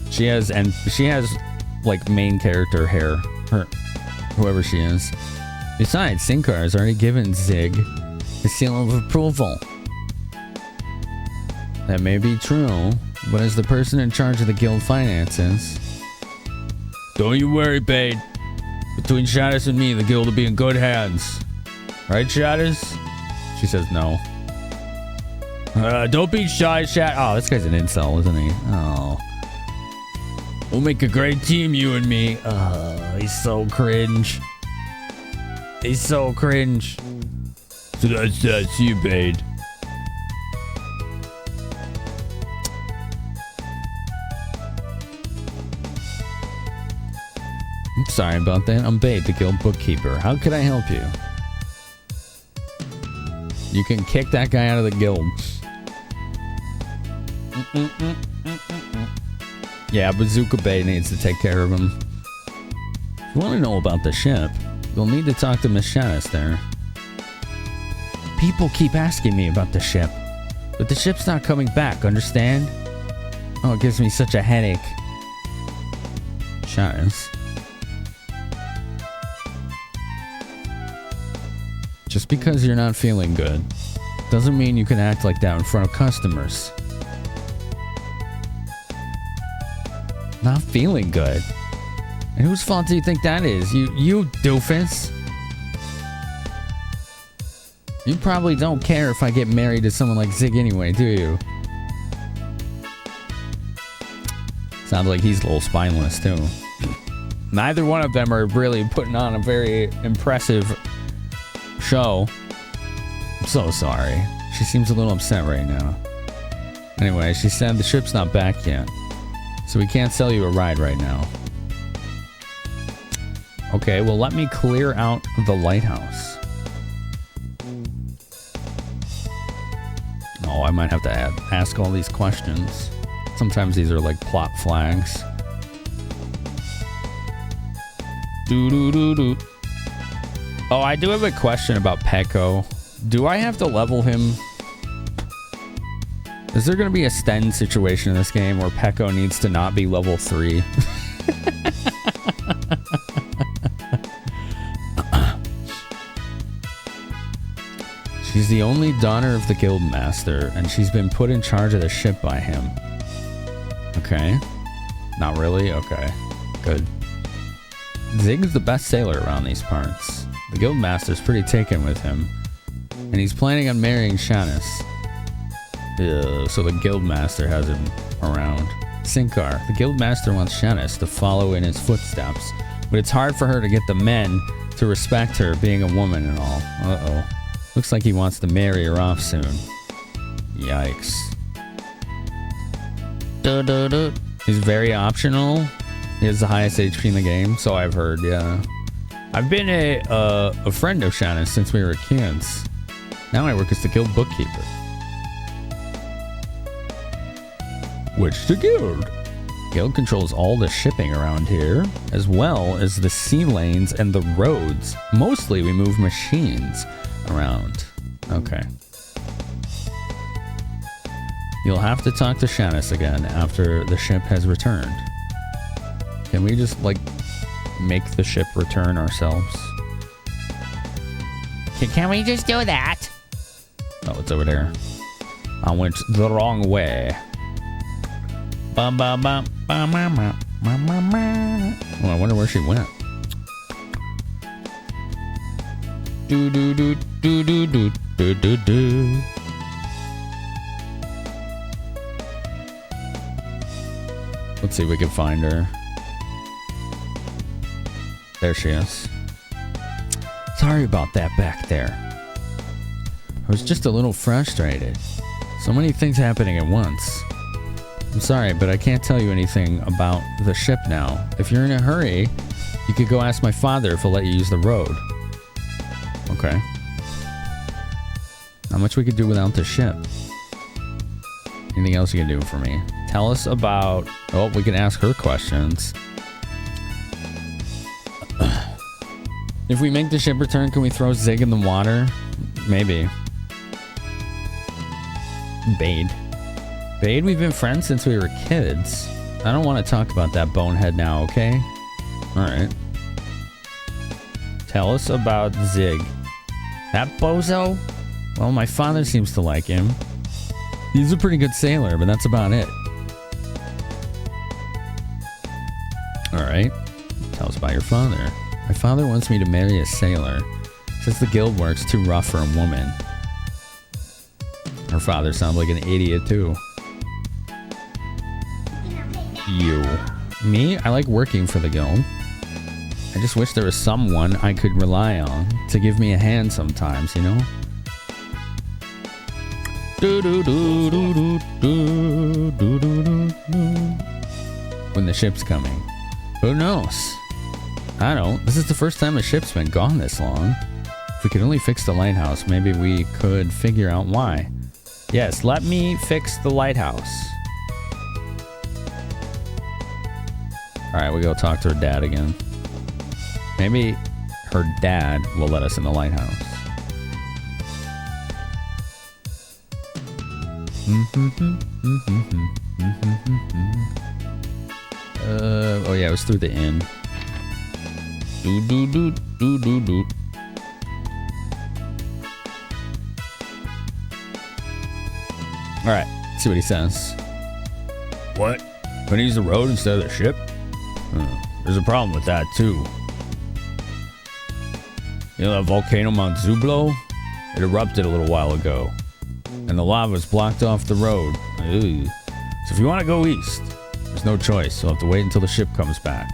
She has like main character hair. Whoever she is. Besides, Sinkar has already given Zig a seal of approval. That may be true, but as the person in charge of the guild finances... Don't you worry, Bade. Between Shadis and me, the guild will be in good hands. Right, Shadis? She says no. Don't be shy, Shad. Oh, this guy's an incel, isn't he? Oh. We'll make a great team, you and me. He's so cringe. He's so cringe. So that's you, Bade. I'm sorry about that. I'm Bade, the guild bookkeeper. How could I help you? You can kick that guy out of the guild. Yeah, Bazooka Bay needs to take care of him. If you want to know about the ship, you'll need to talk to Miss Shanice there. People keep asking me about the ship, but the ship's not coming back, understand? Oh, it gives me such a headache. Shanice. Just because you're not feeling good doesn't mean you can act like that in front of customers. Not feeling good? And whose fault do you think that is? You doofus. You probably don't care if I get married to someone like Zig anyway, do you? Sounds like he's a little spineless too. Neither one of them are really putting on a very impressive show. I'm so sorry. She seems a little upset right now. Anyway, she said the ship's not back yet, so we can't sell you a ride right now. Okay, well, let me clear out the lighthouse. Oh, I might have to ask all these questions. Sometimes these are like plot flags. Doo-doo-doo-doo. Oh, I do have a question about Pecco. Do I have to level him? Is there going to be a Sten situation in this game where Pecco needs to not be level 3? She's the only daughter of the guild master, and she's been put in charge of the ship by him. Okay. Not really? Okay. Good. Zig's the best sailor around these parts. The guild master's pretty taken with him, and he's planning on marrying Shanice. So the guild master has him around. Sinkar, the guild master wants Shanice to follow in his footsteps, but it's hard for her to get the men to respect her being a woman and all. Uh-oh. Looks like he wants to marry her off soon. Yikes. He's very optional. He has the highest HP in the game, so I've heard, yeah. I've been a friend of Shanice since we were kids. Now I work as the guild bookkeeper. Which the guild? Guild controls all the shipping around here, as well as the sea lanes and the roads. Mostly we move machines around. Okay. You'll have to talk to Shanice again after the ship has returned. Can we just, like, make the ship return ourselves? Can we just do that? Oh, it's over there. I went the wrong way. Oh, I wonder where she went. Do do do do do do do do do. Let's see if we can find her. There she is. Sorry about that back there. I was just a little frustrated. So many things happening at once. I'm sorry, but I can't tell you anything about the ship now. If you're in a hurry, you could go ask my father if he'll let you use the road. Okay. Not much we could do without the ship. Anything else you can do for me? Tell us about... Oh, we can ask her questions. If we make the ship return, can we throw Zig in the water? Maybe. Bade. Bade, we've been friends since we were kids. I don't want to talk about that bonehead now, okay? Alright. Tell us about Zig. That bozo? Well, my father seems to like him. He's a pretty good sailor, but that's about it. Alright. Tell us about your father. My father wants me to marry a sailor. Since the guild work's too rough for a woman. Her father sounds like an idiot, too. You. Me? I like working for the guild. I just wish there was someone I could rely on to give me a hand sometimes, you know? When the ship's coming. Who knows? I don't. This is the first time a ship's been gone this long. If we could only fix the lighthouse, maybe we could figure out why. Yes, let me fix the lighthouse. Alright, we go talk to her dad again. Maybe her dad will let us in the lighthouse. Oh yeah, it was through the inn. Alright, see what he says. What? Can I use the road instead of the ship? There's a problem with that, too. You know that volcano Mount Zublo? It erupted a little while ago, and the lava's blocked off the road. Ugh. So if you want to go east, there's no choice. You'll have to wait until the ship comes back.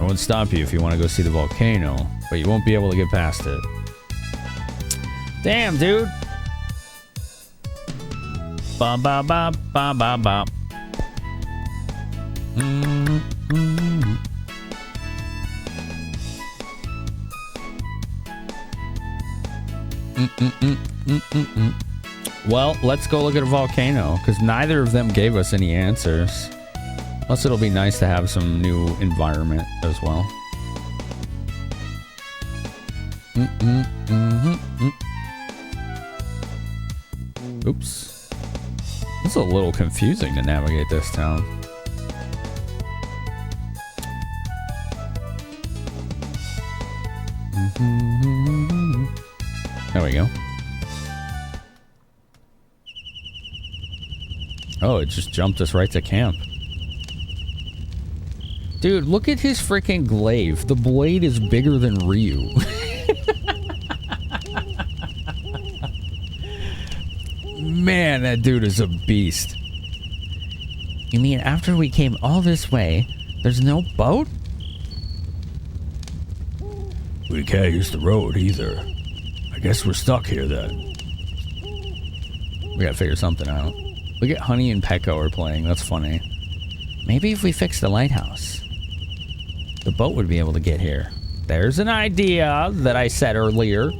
I won't stop you if you want to go see the volcano, but you won't be able to get past it. Damn, dude. Ba ba ba ba ba ba. Well, let's go look at a volcano, because neither of them gave us any answers. Plus, it'll be nice to have some new environment as well. Oops. It's a little confusing to navigate this town. There we go. Oh, it just jumped us right to camp. Dude, look at his freaking glaive. The blade is bigger than Ryu. Man, that dude is a beast. You mean after we came all this way, there's no boat? We can't use the road either. I guess we're stuck here then. We gotta figure something out. Look at Honey and Pecco are playing. That's funny. Maybe if we fix the lighthouse, the boat would be able to get here. There's an idea that I said earlier.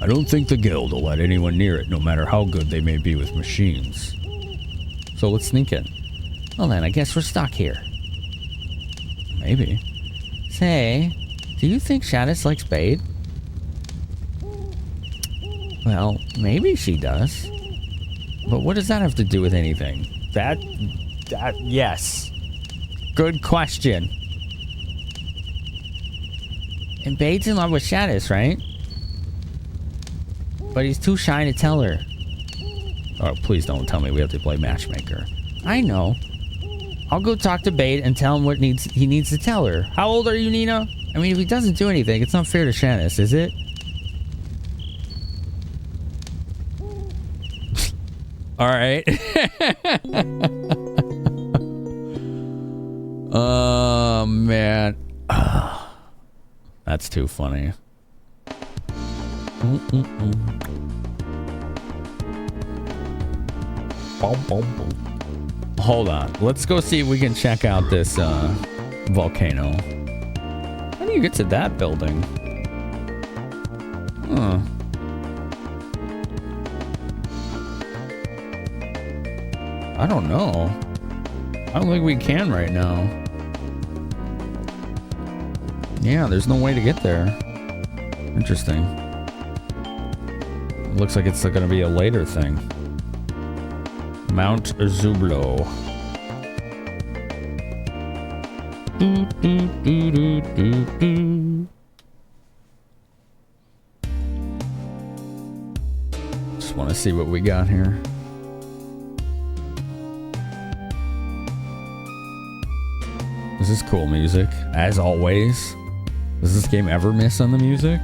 I don't think the guild will let anyone near it, no matter how good they may be with machines. So let's sneak in. Well then, I guess we're stuck here. Maybe. Say, do you think Shadis likes Bade? Well, maybe she does. But what does that have to do with anything? That, yes. Good question. And Bade's in love with Shadis, right? But he's too shy to tell her. Oh, please don't tell me we have to play matchmaker. I know. I'll go talk to Bade and tell him what he needs to tell her. How old are you, Nina? I mean, if he doesn't do anything, it's not fair to Shadis, is it? All right. Oh, man. That's too funny. Hold on. Let's go see if we can check out this volcano. How do you get to that building? Huh. I don't know. I don't think we can right now. Yeah, there's no way to get there. Interesting. Looks like it's going to be a later thing. Mount Zublo. Just want to see what we got here. This is cool music, as always. Does this game ever miss on the music?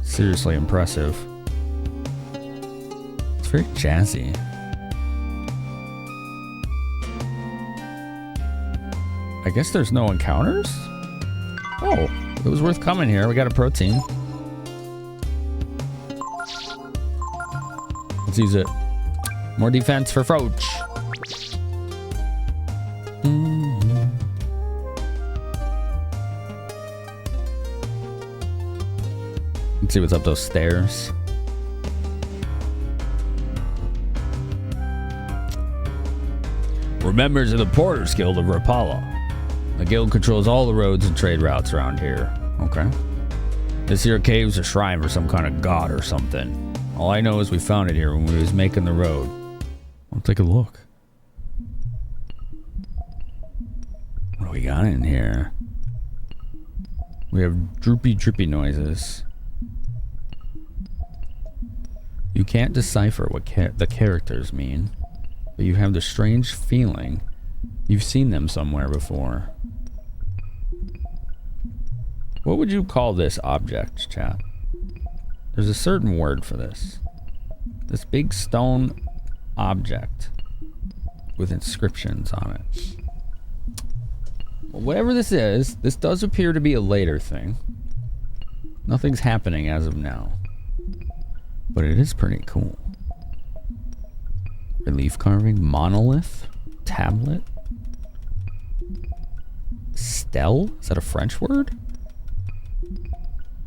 Seriously impressive. It's very jazzy. I guess there's no encounters? Oh, it was worth coming here. We got a protein. Let's use it. More defense for Froach. Let's see what's up those stairs. We're members of the Porters Guild of Rapala. The guild controls all the roads and trade routes around here. Okay. This here cave's a shrine for some kind of god or something. All I know is we found it here when we was making the road. I'll take a look. What do we got in here? We have droopy, drippy noises. You can't decipher what the characters mean, but you have the strange feeling you've seen them somewhere before. What would you call this object, chat? There's a certain word for this. This big stone object with inscriptions on it. Well, whatever this is, this does appear to be a later thing. Nothing's happening as of now. But it is pretty cool. Relief carving, monolith, tablet, stele? Is that a French word?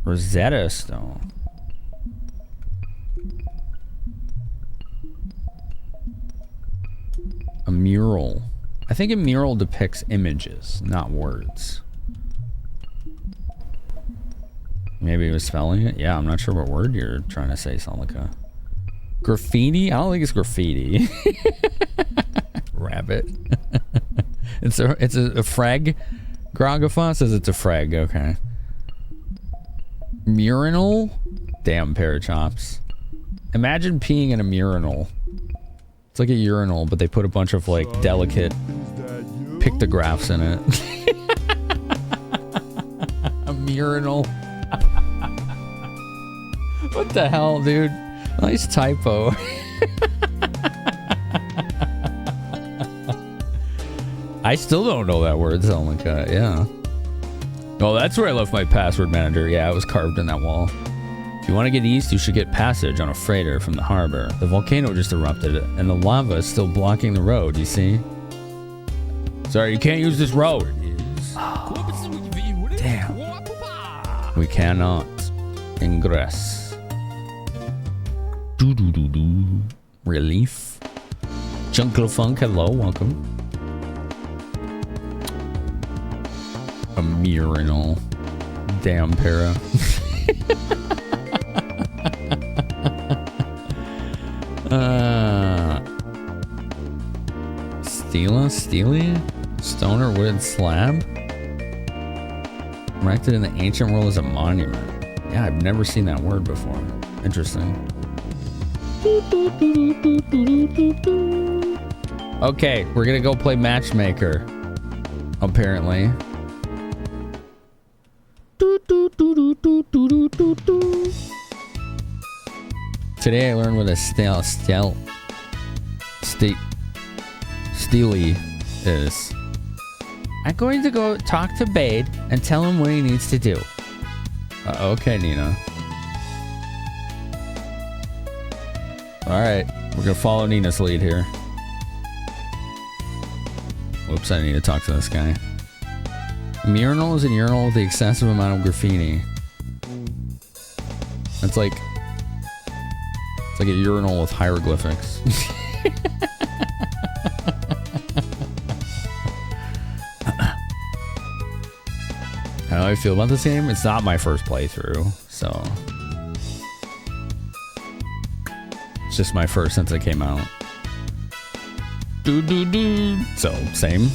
Rosetta Stone. A mural. I think a mural depicts images, not words. Maybe he was spelling it? Yeah, I'm not sure what word you're trying to say, Solika. Graffiti? I don't think it's graffiti. Rabbit. It's a frag. Grogafa says it's a frag. Okay. Murinal? Damn parachops. Imagine peeing in a murinal. It's like a urinal, but they put a bunch of like delicate pictographs in it. A murinal. What the hell, dude? Nice typo. I still don't know that word, Zelnica. Yeah. Oh, that's where I left my password manager. Yeah, it was carved in that wall. If you want to get east, you should get passage on a freighter from the harbor. The volcano just erupted, and the lava is still blocking the road, you see? Sorry, you can't use this road. Damn. We cannot ingress. Doo-doo-doo-doo. Relief. Junkle Funk, hello, welcome. A murinal. Damn para. Steely? Stoner wood slab? Erected in the ancient world as a monument. Yeah, I've never seen that word before. Interesting. Okay, we're gonna go play matchmaker. Apparently. Today I learned what a steely is. I'm going to go talk to Bade and tell him what he needs to do. Okay, Nina. Alright, we're gonna follow Nina's lead here. Whoops, I need to talk to this guy. A murinal is a urinal with the excessive amount of graffiti. It's like a urinal with hieroglyphics. How do I feel about this game? It's not my first playthrough, so it's just my first since it came out. So, same.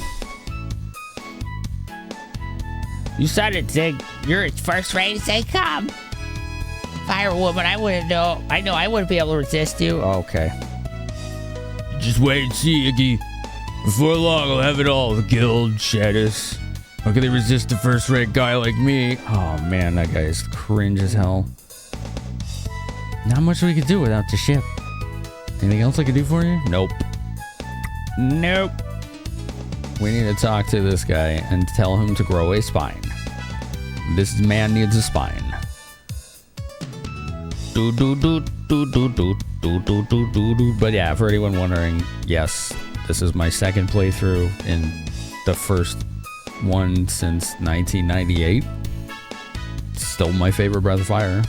You said it, Zig. You're its first ready to say come. Firewoman, I wouldn't know. I know I wouldn't be able to resist you. Okay. Just wait and see, Iggy. Before long, I'll have it all. The guild, Shadows. How can they resist a first-rate guy like me? Oh man, that guy is cringe as hell. Not much we could do without the ship. Anything else I could do for you? Nope. Nope. We need to talk to this guy and tell him to grow a spine. This man needs a spine. But yeah, for anyone wondering, yes, this is my second playthrough in the first one since 1998. Still my favorite Breath of Fire.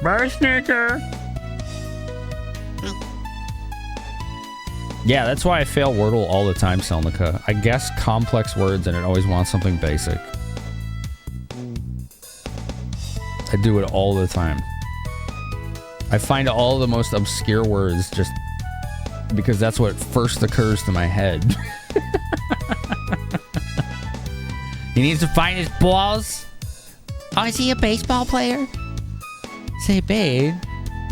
Bye, Snicker. Yeah, that's why I fail Wordle all the time, Selnica. I guess complex words and it always wants something basic. I do it all the time. I find all the most obscure words just because that's what first occurs to my head. He needs to find his balls. Oh, is he a baseball player? Say, babe,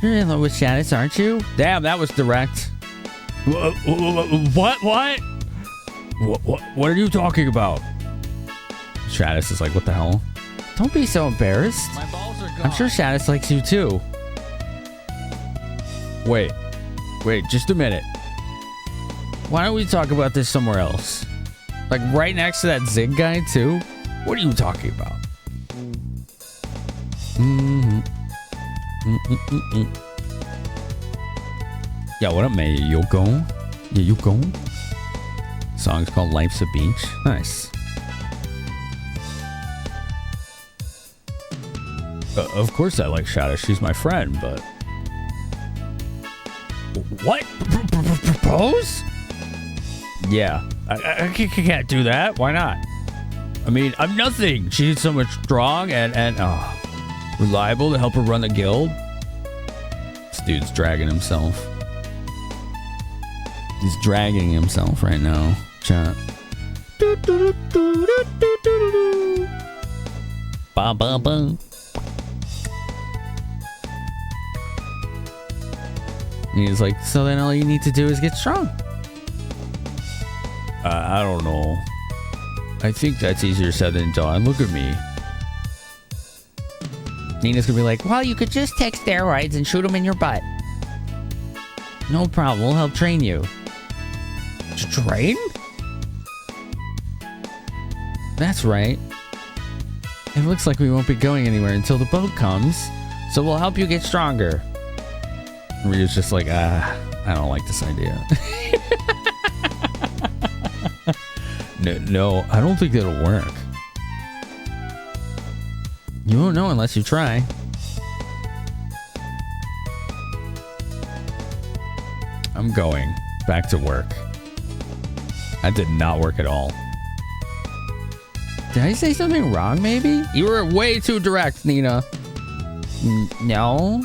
you're in love with Shadis, aren't you? Damn, that was direct. What? What are you talking about? Shadis is like, what the hell? Don't be so embarrassed. My balls are gone. I'm sure Shadis likes you too. Wait, just a minute. Why don't we talk about this somewhere else? Like right next to that Zig guy too? What are you talking about? Yeah, what up, man? You go? Yeah, you go? Song's called Life's a Beach. Nice. Of course I like Shadow. She's my friend, but... What? Propose? Yeah. I can't do that. Why not? I mean, I'm nothing. She's so much strong and reliable to help her run the guild. This dude's dragging himself. He's dragging himself right now. Chat. Ba ba ba. And he's like, so then all you need to do is get strong. I don't know. I think that's easier said than done. Look at me. Nina's gonna be like, well, you could just take steroids and shoot them in your butt. No problem. We'll help train you. Train? That's right. It looks like we won't be going anywhere until the boat comes, so we'll help you get stronger. Ryu's just like, I don't like this idea. No, I don't think that'll work. You won't know unless you try. I'm going back to work. That did not work at all. Did I say something wrong, maybe? You were way too direct, Nina. No.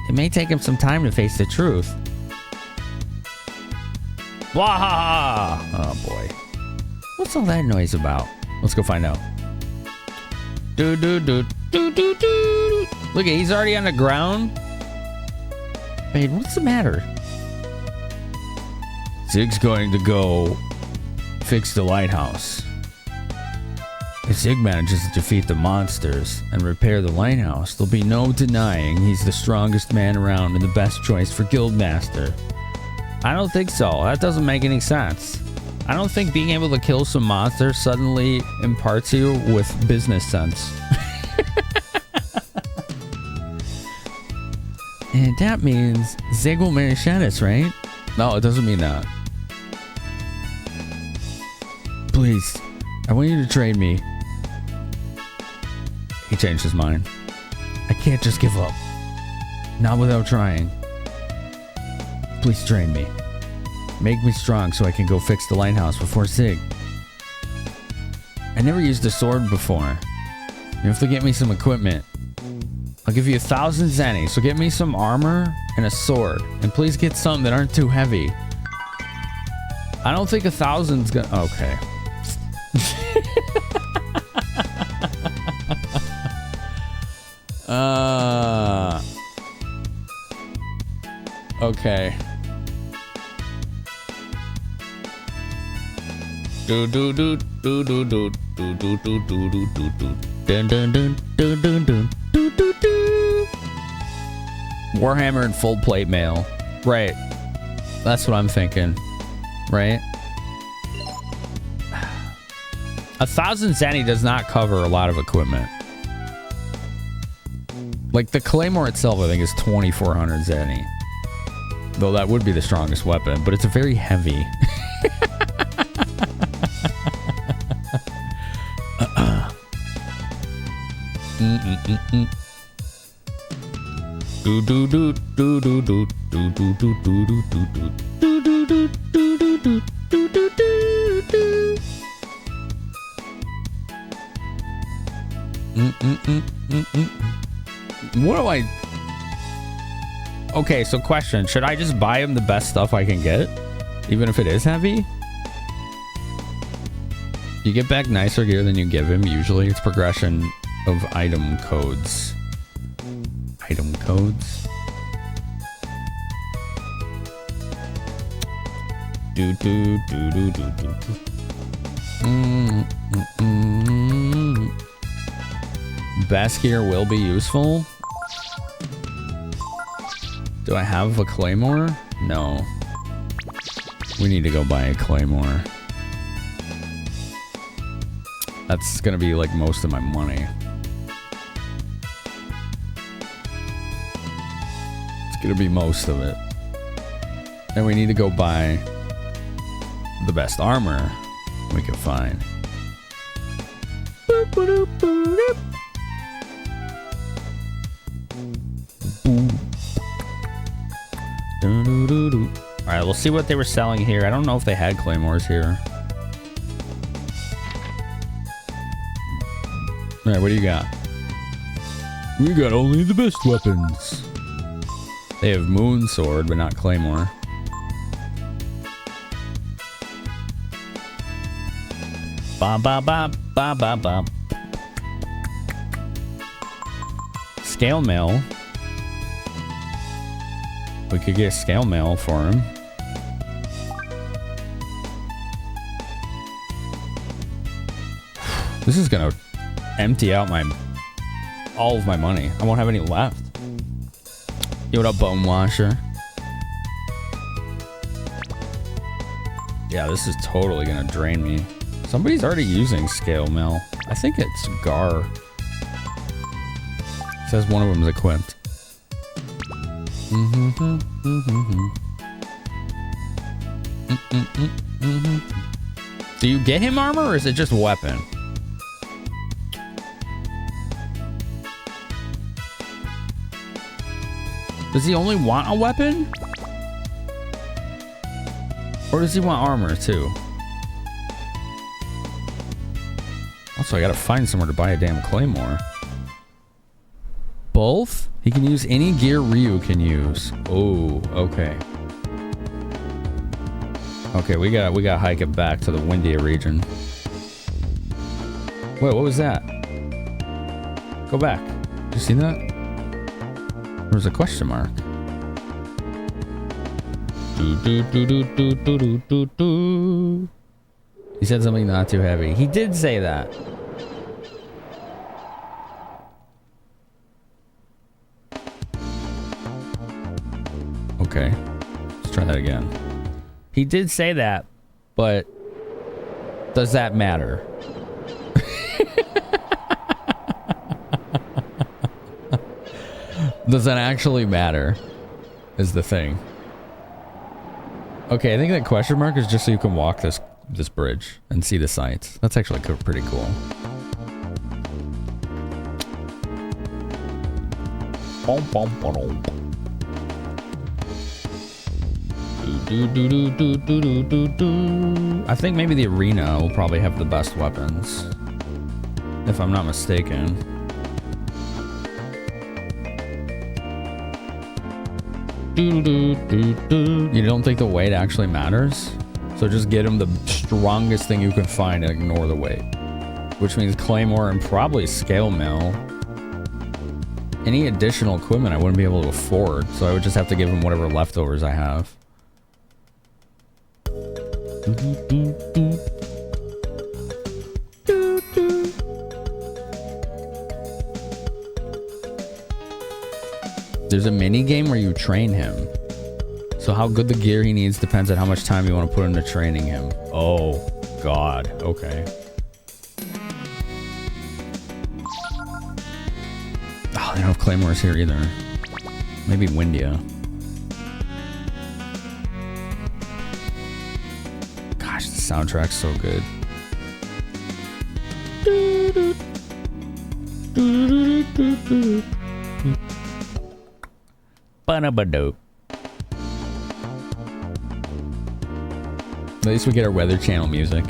It may take him some time to face the truth. Blah! Oh, boy. What's all that noise about? Let's go find out. Look, he's already on the ground. Babe, what's the matter? Zig's going to go fix the lighthouse. If Zig manages to defeat the monsters and repair the lighthouse, there'll be no denying he's the strongest man around and the best choice for Guildmaster. I don't think so. That doesn't make any sense. I don't think being able to kill some monsters suddenly imparts you with business sense. And that means Zig will marry Shadis, right? No, it doesn't mean that. Please, I want you to train me. He changed his mind. I can't just give up. Not without trying. Please train me. Make me strong so I can go fix the lighthouse before Zig. I never used a sword before. You have to get me some equipment. I'll give you 1,000 zenny, so get me some armor and a sword. And please get some that aren't too heavy. I don't think 1,000's gonna... Okay. Okay. Do do do do do do do do do do do do do dun dun dun dun dun dun do do do. Warhammer and full plate mail. Right. That's what I'm thinking. Right? 1,000 Zenny does not cover a lot of equipment. Like the Claymore itself, I think is 2,400 Zenny. Though that would be the strongest weapon, but it's very heavy. Do do do do do do do do do do do do do do do do do do do. What do I? Okay, so question: should I just buy him the best stuff I can get, even if it is heavy? You get back nicer gear than you give him. Usually, it's progression of item codes. Item codes. Do do do do do do. Best gear will be useful. Do I have a Claymore? No. We need to go buy a Claymore. That's gonna be like most of my money. It's gonna be most of it. And we need to go buy the best armor we can find. Boop, boop, boop, boop. Alright, we'll see what they were selling here. I don't know if they had Claymores here. Alright, what do you got? We got only the best weapons. They have Moon Sword, but not Claymore. Ba ba ba ba ba ba. Scale mail. We could get scale mail for him. This is gonna empty out all of my money. I won't have any left. Yo, what up, Bone Washer? Yeah, this is totally gonna drain me. Somebody's already using scale mail. I think it's Gar. It says one of them is equipped. Do you get him armor, or is it just weapon? Does he only want a weapon? Or does he want armor too? Also, I gotta find somewhere to buy a damn Claymore. Both? He can use any gear Ryu can use. Oh, okay. Okay, we gotta hike it back to the Windia region. Wait, what was that? Go back. Did you see that? There was a question mark. Do do do do do do do do do. He said something not too heavy. He did say that. Okay, let's try that again. He did say that, but does that matter? Does that actually matter? Is the thing. Okay, I think that question mark is just so you can walk this bridge and see the sights. That's actually pretty cool. I think maybe the arena will probably have the best weapons, if I'm not mistaken. You don't think the weight actually matters? So just get him the strongest thing you can find and ignore the weight. Which means Claymore and probably Scale Mail. Any additional equipment I wouldn't be able to afford, so I would just have to give him whatever leftovers I have. There's a mini game where you train him. So how good the gear he needs depends on how much time you want to put into training him. Oh, God. Okay. Oh, they don't have claymores here either. Maybe Windia. Gosh, the soundtrack's so good. Ba-da-ba-do. At least we get our Weather Channel music.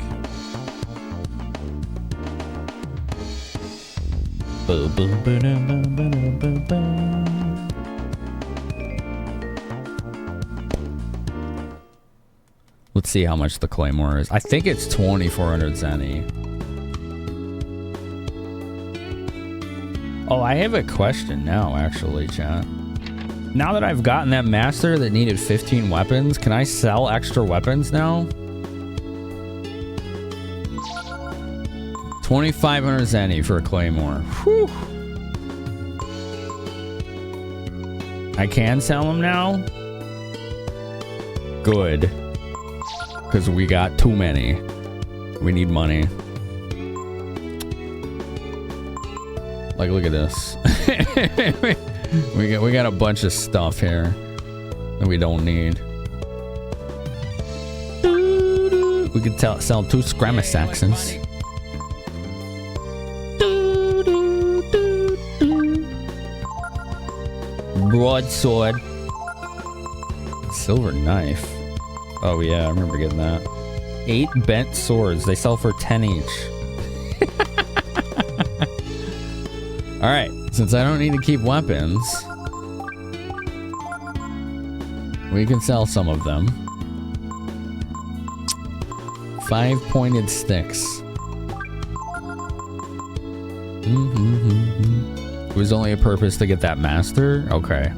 Let's see how much the claymore is. I think it's 2,400 zenny. Oh, I have a question now, actually, chat. Now that I've gotten that master that needed 15 weapons, can I sell extra weapons now? 2,500 zenny for a claymore. Whew. I can sell them now? Good. Because we got too many. We need money. Like, look at this. we got a bunch of stuff here that we don't need. We could sell 2 Scramasaxons. Broadsword. Silver knife. Oh yeah, I remember getting that. 8 bent swords. They sell for 10 each. Alright, since I don't need to keep weapons, we can sell some of them. 5 pointed sticks. It was only a purpose to get that master? Okay.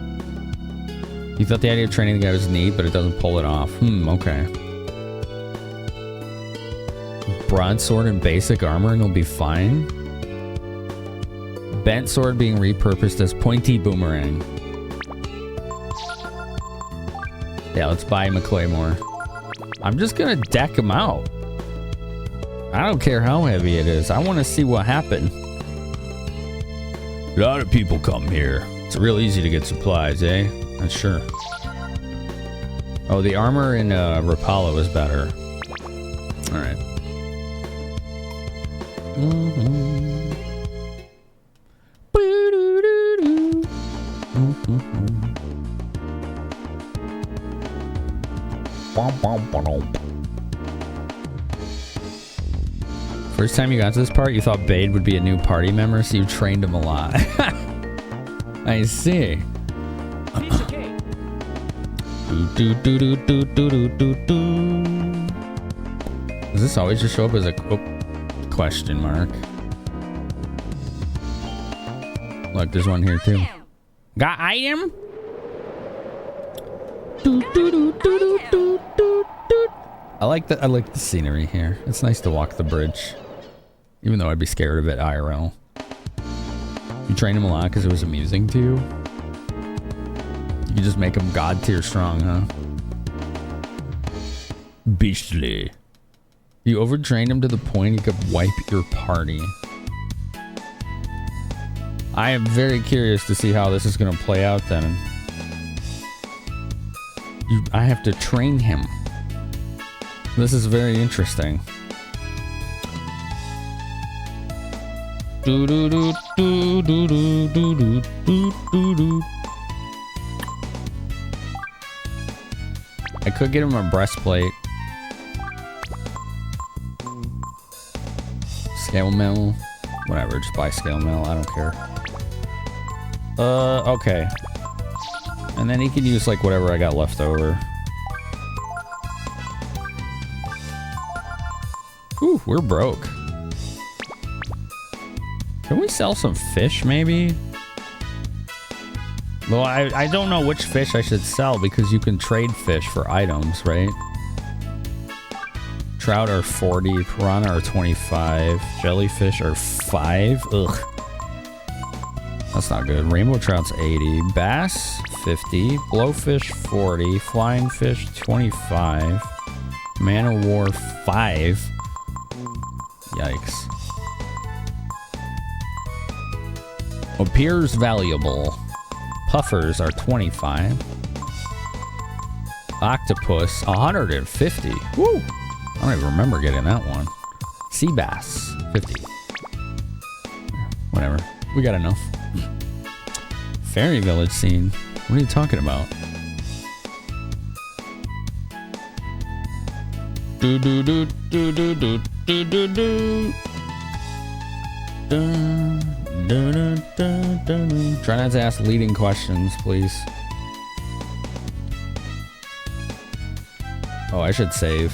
You thought the idea of training the guy was neat, but it doesn't pull it off. Okay. Broadsword and basic armor and it'll be fine. Bent sword being repurposed as pointy boomerang. Yeah, let's buy him a claymore. I'm just gonna deck him out. I don't care how heavy it is. I want to see what happened. A lot of people come here. It's real easy to get supplies, eh? Sure. Oh, the armor in Rapala was better. Alright. First time you got to this part, you thought Bade would be a new party member, so you trained him a lot. I see. Does this always just show up as a question mark? Look, there's one here too. Got item? I like the scenery here. It's nice to walk the bridge, even though I'd be scared of it IRL. You trained him a lot because it was amusing to you. You just make him god tier strong, huh? Beastly. You overtrained him to the point he could wipe your party. I am very curious to see how this is going to play out then. I have to train him. This is very interesting. I could get him a breastplate. Scale mill. Whatever, just buy scale mill. I don't care. Okay. And then he can use like whatever I got left over. Ooh, we're broke. Can we sell some fish maybe? Well, I don't know which fish I should sell because you can trade fish for items, right? Trout are 40, piranha are 25, jellyfish are 5. Ugh. That's not good. Rainbow trout's 80, bass 50, blowfish 40, flying fish 25, man o' war 5. Yikes. Appears valuable. Puffers are 25. Octopus, 150. Woo! I don't even remember getting that one. Sea bass, 50. Whatever. We got enough. Fairy village scene. What are you talking about? Do do do do do do do do do. Dun, dun, dun, dun, dun. Try not to ask leading questions, please. Oh, I should save.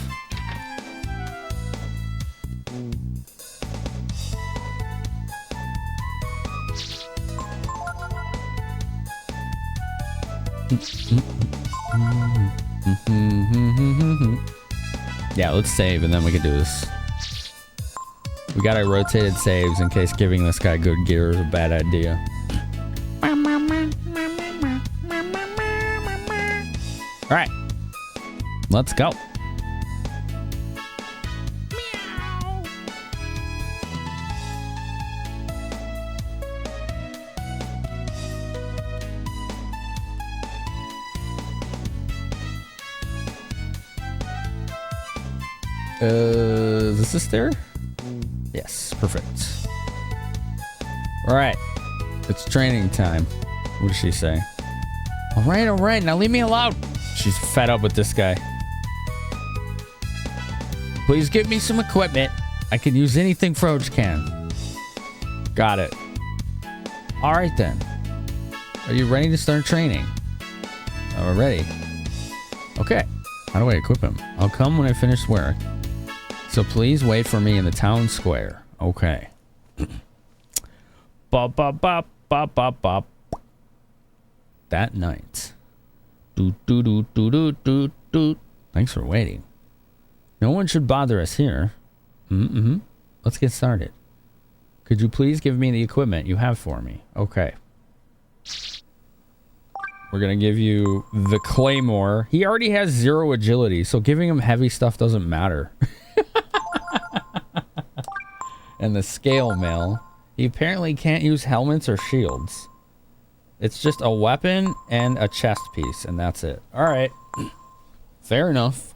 Yeah, let's save and then we can do this. We got our rotated saves in case giving this guy good gear is a bad idea. Alright. Let's go. Is this there? Yes, perfect. Alright. It's training time. What does she say? Alright, now leave me alone. She's fed up with this guy. Please give me some equipment. I can use anything Froge can. Got it. Alright then. Are you ready to start training? We're ready. Okay. How do I equip him? I'll come when I finish work. So please wait for me in the town square. Okay. Bop, bop, bop, bop, bop, bop. That night. Doot, doot, doot, doot, doot, doot, doot. Thanks for waiting. No one should bother us here. Let's get started. Could you please give me the equipment you have for me? Okay. We're gonna give you the Claymore. He already has 0 agility, so giving him heavy stuff doesn't matter. And the scale mail. He apparently can't use helmets or shields. It's just a weapon and a chest piece, and that's it. Alright. Fair enough.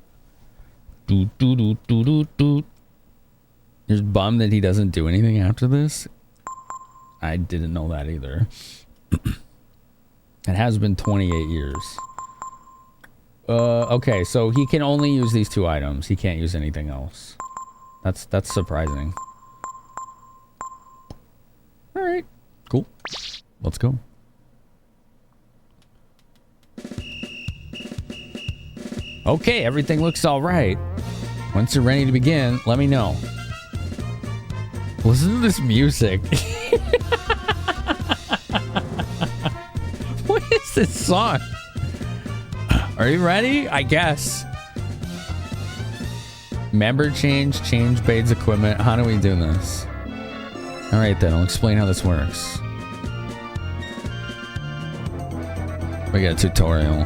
Doot, doot, doot, doot, doot, doot. You're bummed that he doesn't do anything after this? I didn't know that either. It has been 28 years. Okay, so he can only use these 2 items. He can't use anything else. That's surprising. Alright, cool. Let's go. Okay, everything looks alright. Once you're ready to begin, let me know. Listen to this music. What is this song? Are you ready? I guess. Member change Bade's equipment. How do we do this? Alright then, I'll explain how this works. We got a tutorial.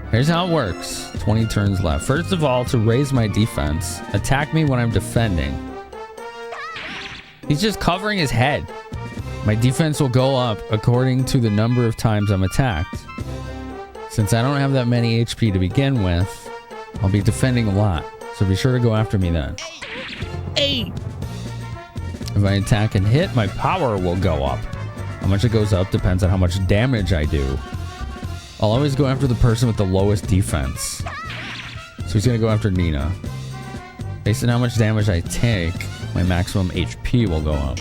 Here's how it works. 20 turns left. First of all, to raise my defense, attack me when I'm defending. He's just covering his head. My defense will go up according to the number of times I'm attacked. Since I don't have that many HP to begin with, I'll be defending a lot. So be sure to go after me then. Hey! If I attack and hit, my power will go up. How much it goes up depends on how much damage I do. I'll always go after the person with the lowest defense. So he's gonna go after Nina. Based on how much damage I take, my maximum HP will go up.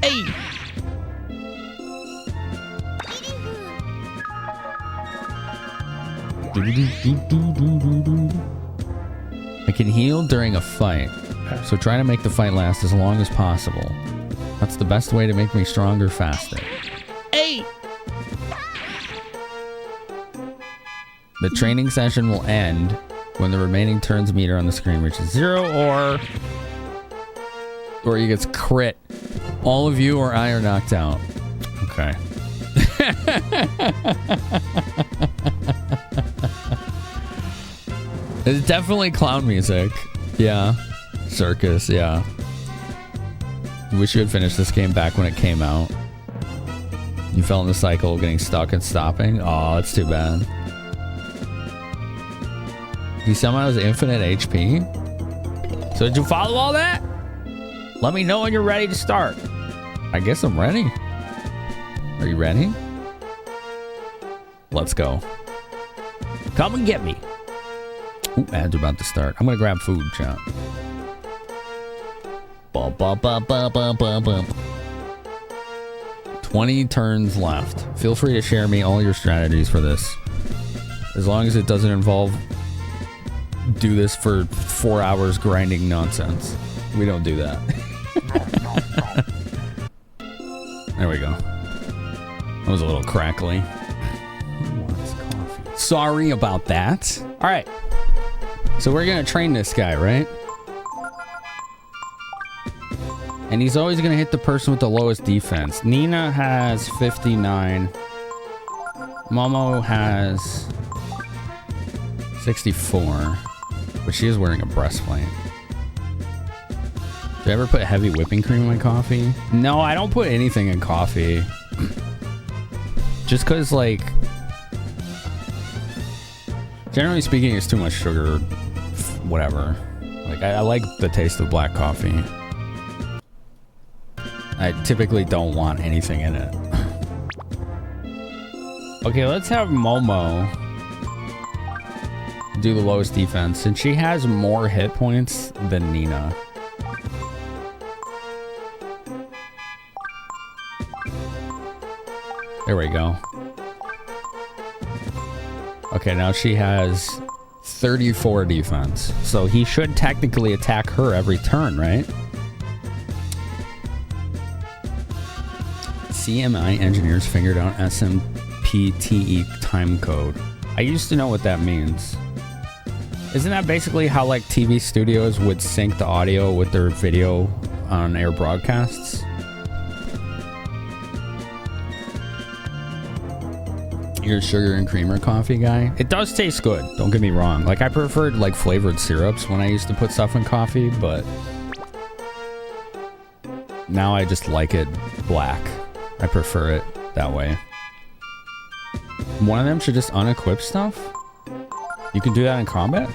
Hey! I can heal during a fight, so try to make the fight last as long as possible. That's the best way to make me stronger faster. Hey! The training session will end when the remaining turns meter on the screen reaches 0 or he gets crit. All of you or I are knocked out. Okay. It's definitely clown music. Yeah. Circus, yeah. Wish you had finished this game back when it came out. You fell in the cycle of getting stuck and stopping? Oh, that's too bad. He somehow has infinite HP? So did you follow all that? Let me know when you're ready to start. I guess I'm ready. Are you ready? Let's go. Come and get me. Ooh, ads are about to start. I'm gonna grab food, chat. 20 turns left. Feel free to share me all your strategies for this. As long as it doesn't involve do this for 4 hours grinding nonsense. We don't do that. There we go. That was a little crackly. Who wants coffee? Sorry about that. All right. So we're going to train this guy, right? And he's always going to hit the person with the lowest defense. Nina has 59. Momo has 64. But she is wearing a breastplate. Do I ever put heavy whipping cream in my coffee? No, I don't put anything in coffee. Just because, like, generally speaking, it's too much sugar. Whatever. Like, I like the taste of black coffee. I typically don't want anything in it. Okay, let's have Momo do the lowest defense, and she has more hit points than Nina. There we go. Okay, now she has 34 defense, so he should technically attack her every turn, right? CMI engineers figured out SMPTE time code. I used to know what that means. Isn't that basically how, like, TV studios would sync the audio with their video on air broadcasts? You're a sugar and creamer coffee guy? It does taste good, don't get me wrong. Like, I preferred, like, flavored syrups when I used to put stuff in coffee, but now I just like it black. I prefer it that way. One of them should just unequip stuff? You can do that in combat?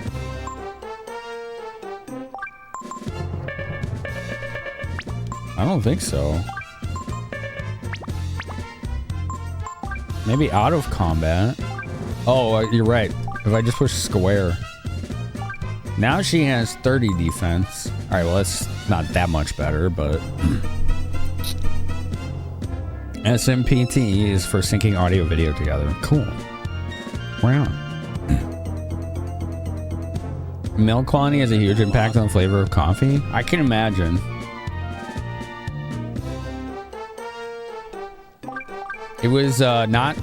I don't think so. Maybe out of combat. Oh, you're right. If I just push square. Now she has 30 defense. Alright, well, that's not that much better, but SMPTE is for syncing audio video together. Cool. Wow. Milk quality has a huge impact on the flavor of coffee. I can imagine. It was not...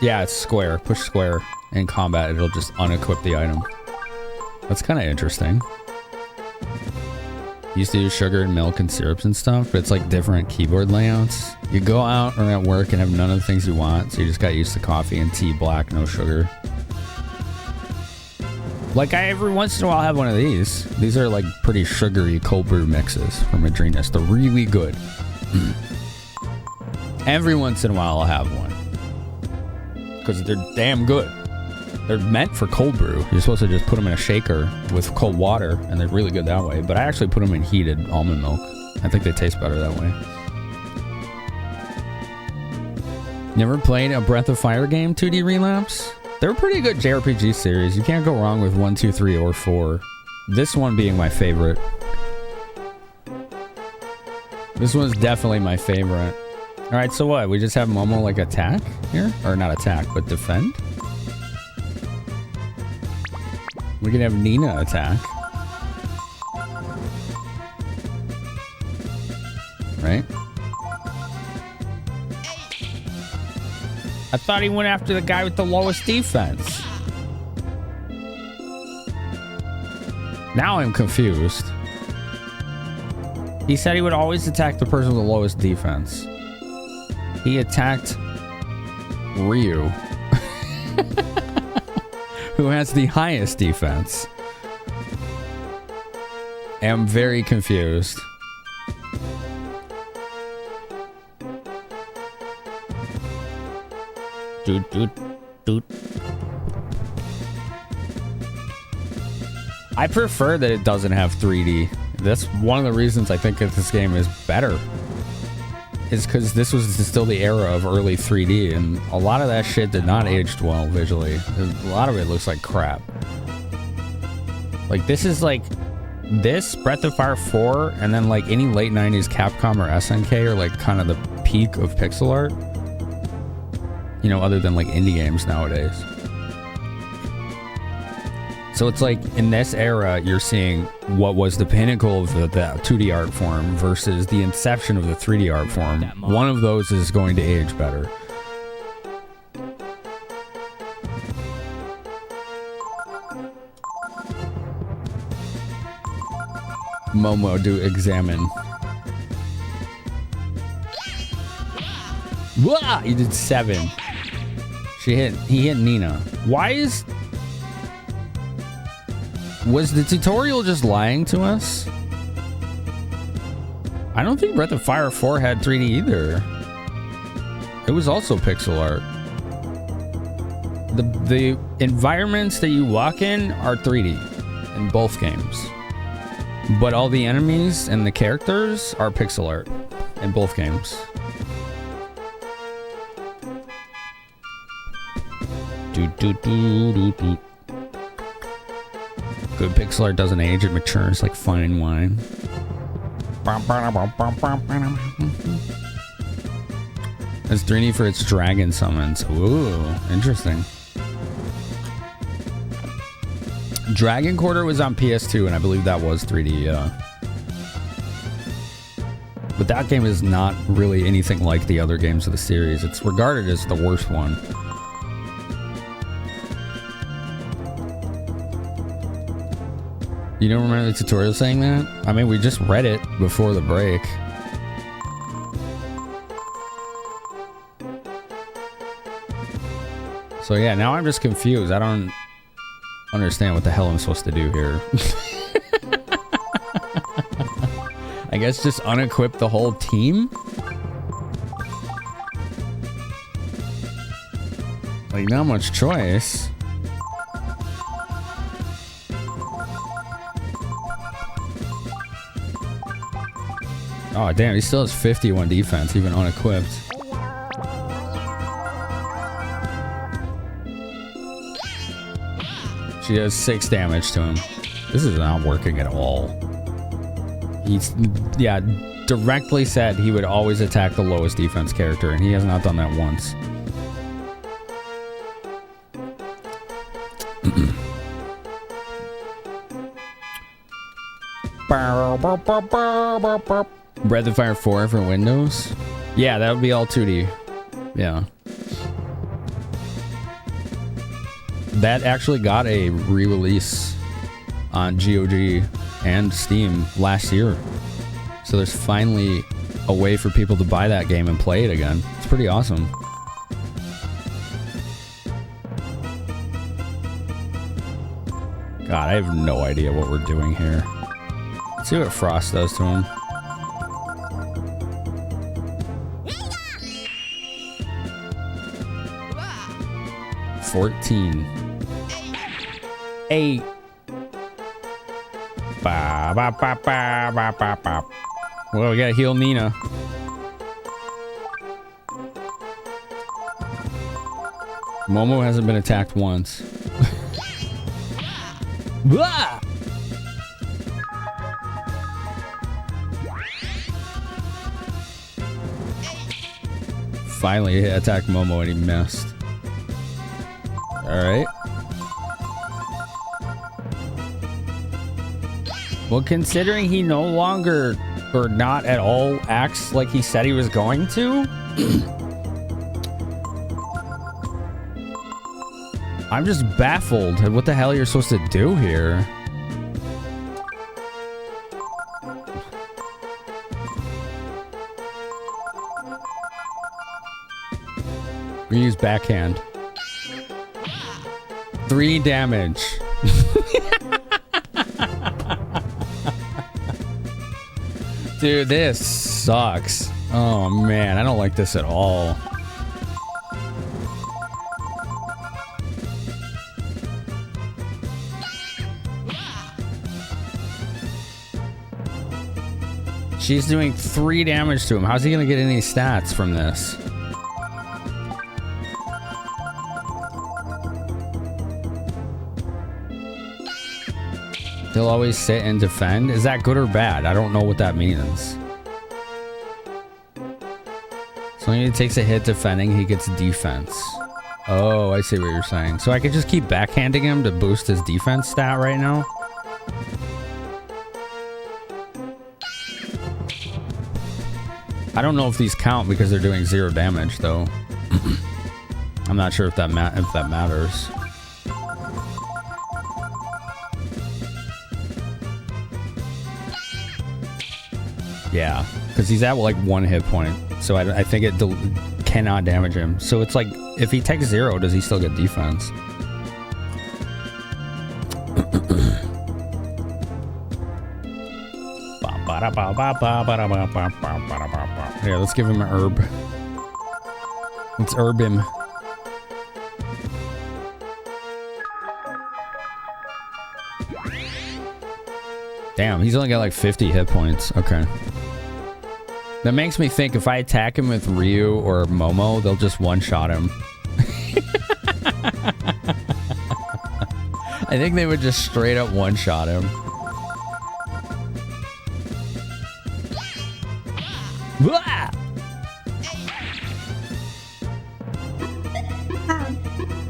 Yeah, it's square. Push square in combat. It'll just unequip the item. That's kind of interesting. Used to use sugar and milk and syrups and stuff, but it's like different keyboard layouts. You go out or at work and have none of the things you want, so you just got used to coffee and tea black, no sugar. Like, I every once in a while have one of these. These are like pretty sugary cold brew mixes from Madrinas. They're really good. Every once in a while I'll have one. Because they're damn good. They're meant for cold brew. You're supposed to just put them in a shaker with cold water, and they're really good that way. But I actually put them in heated almond milk. I think they taste better that way. Never played a Breath of Fire game, 2D Relapse? They're a pretty good JRPG series. You can't go wrong with 1, 2, 3, or 4. This one being my favorite. This one's definitely my favorite. Alright, so what? We just have Momo, like, attack here? Or not attack, but defend? We can have Nina attack. Right? I thought he went after the guy with the lowest defense. Now I'm confused. He said he would always attack the person with the lowest defense. He attacked Ryu, who has the highest defense. I'm very confused. Doot, doot, doot. I prefer that it doesn't have 3D. That's one of the reasons I think that this game is better. Is because this was still the era of early 3D, and a lot of that shit did not age well visually. A lot of it looks like crap. Like, this is like... This, Breath of Fire 4, and then like any late 90s Capcom or SNK are like kind of the peak of pixel art. You know, other than like indie games nowadays. So it's like in this era, you're seeing what was the pinnacle of the 2D art form versus the inception of the 3D art form. One of those is going to age better. Momo do examine. Wah! You did 7. He hit Nina. Why is... Was the tutorial just lying to us? I don't think Breath of Fire 4 had 3D either. It was also pixel art. The environments that you walk in are 3D in both games. But all the enemies and the characters are pixel art in both games. Good pixel art doesn't age, it matures like fine wine. It's 3D for its dragon summons. Ooh, interesting. Dragon Quarter was on PS2, and I believe that was 3D, yeah. But that game is not really anything like the other games of the series. It's regarded as the worst one. You don't remember the tutorial saying that? I mean, we just read it before the break. So yeah, now I'm just confused. I don't understand what the hell I'm supposed to do here. I guess just unequip the whole team? Like, not much choice. Oh, damn, he still has 51 defense, even unequipped. She does 6 damage to him. This is not working at all. He's, yeah, directly said he would always attack the lowest defense character, and he has not done that once. Breath of Fire 4 for Windows? Yeah, that would be all 2D. Yeah. That actually got a re-release on GOG and Steam last year. So there's finally a way for people to buy that game and play it again. It's pretty awesome. God, I have no idea what we're doing here. Let's see what Frost does to him. $14. 8. Ba, ba, ba, ba, ba, ba, ba. Well, we gotta heal Nina. Momo hasn't been attacked once. Blah! Finally, he attacked Momo and he missed. Alright. Well, considering he no longer, or not at all, acts like he said he was going to, I'm just baffled at what the hell you're supposed to do here. We use backhand. 3 damage. Dude, this sucks. Oh man, I don't like this at all. She's doing 3 damage to him. How's he gonna get any stats from this? He'll always sit and defend. Is that good or bad? I don't know what that means. So when he takes a hit defending, he gets defense. Oh, I see what you're saying. So I could just keep backhanding him to boost his defense stat right now? I don't know if these count because they're doing 0 damage, though. I'm not sure if that matters. Yeah, because he's at like 1 hit point, so I think it cannot damage him. So it's like, if he takes 0, does he still get defense? Here, let's give him an herb. Let's herb him. Damn, he's only got like 50 hit points. Okay. That makes me think if I attack him with Ryu or Momo, they'll just one-shot him. I think they would just straight up one-shot him.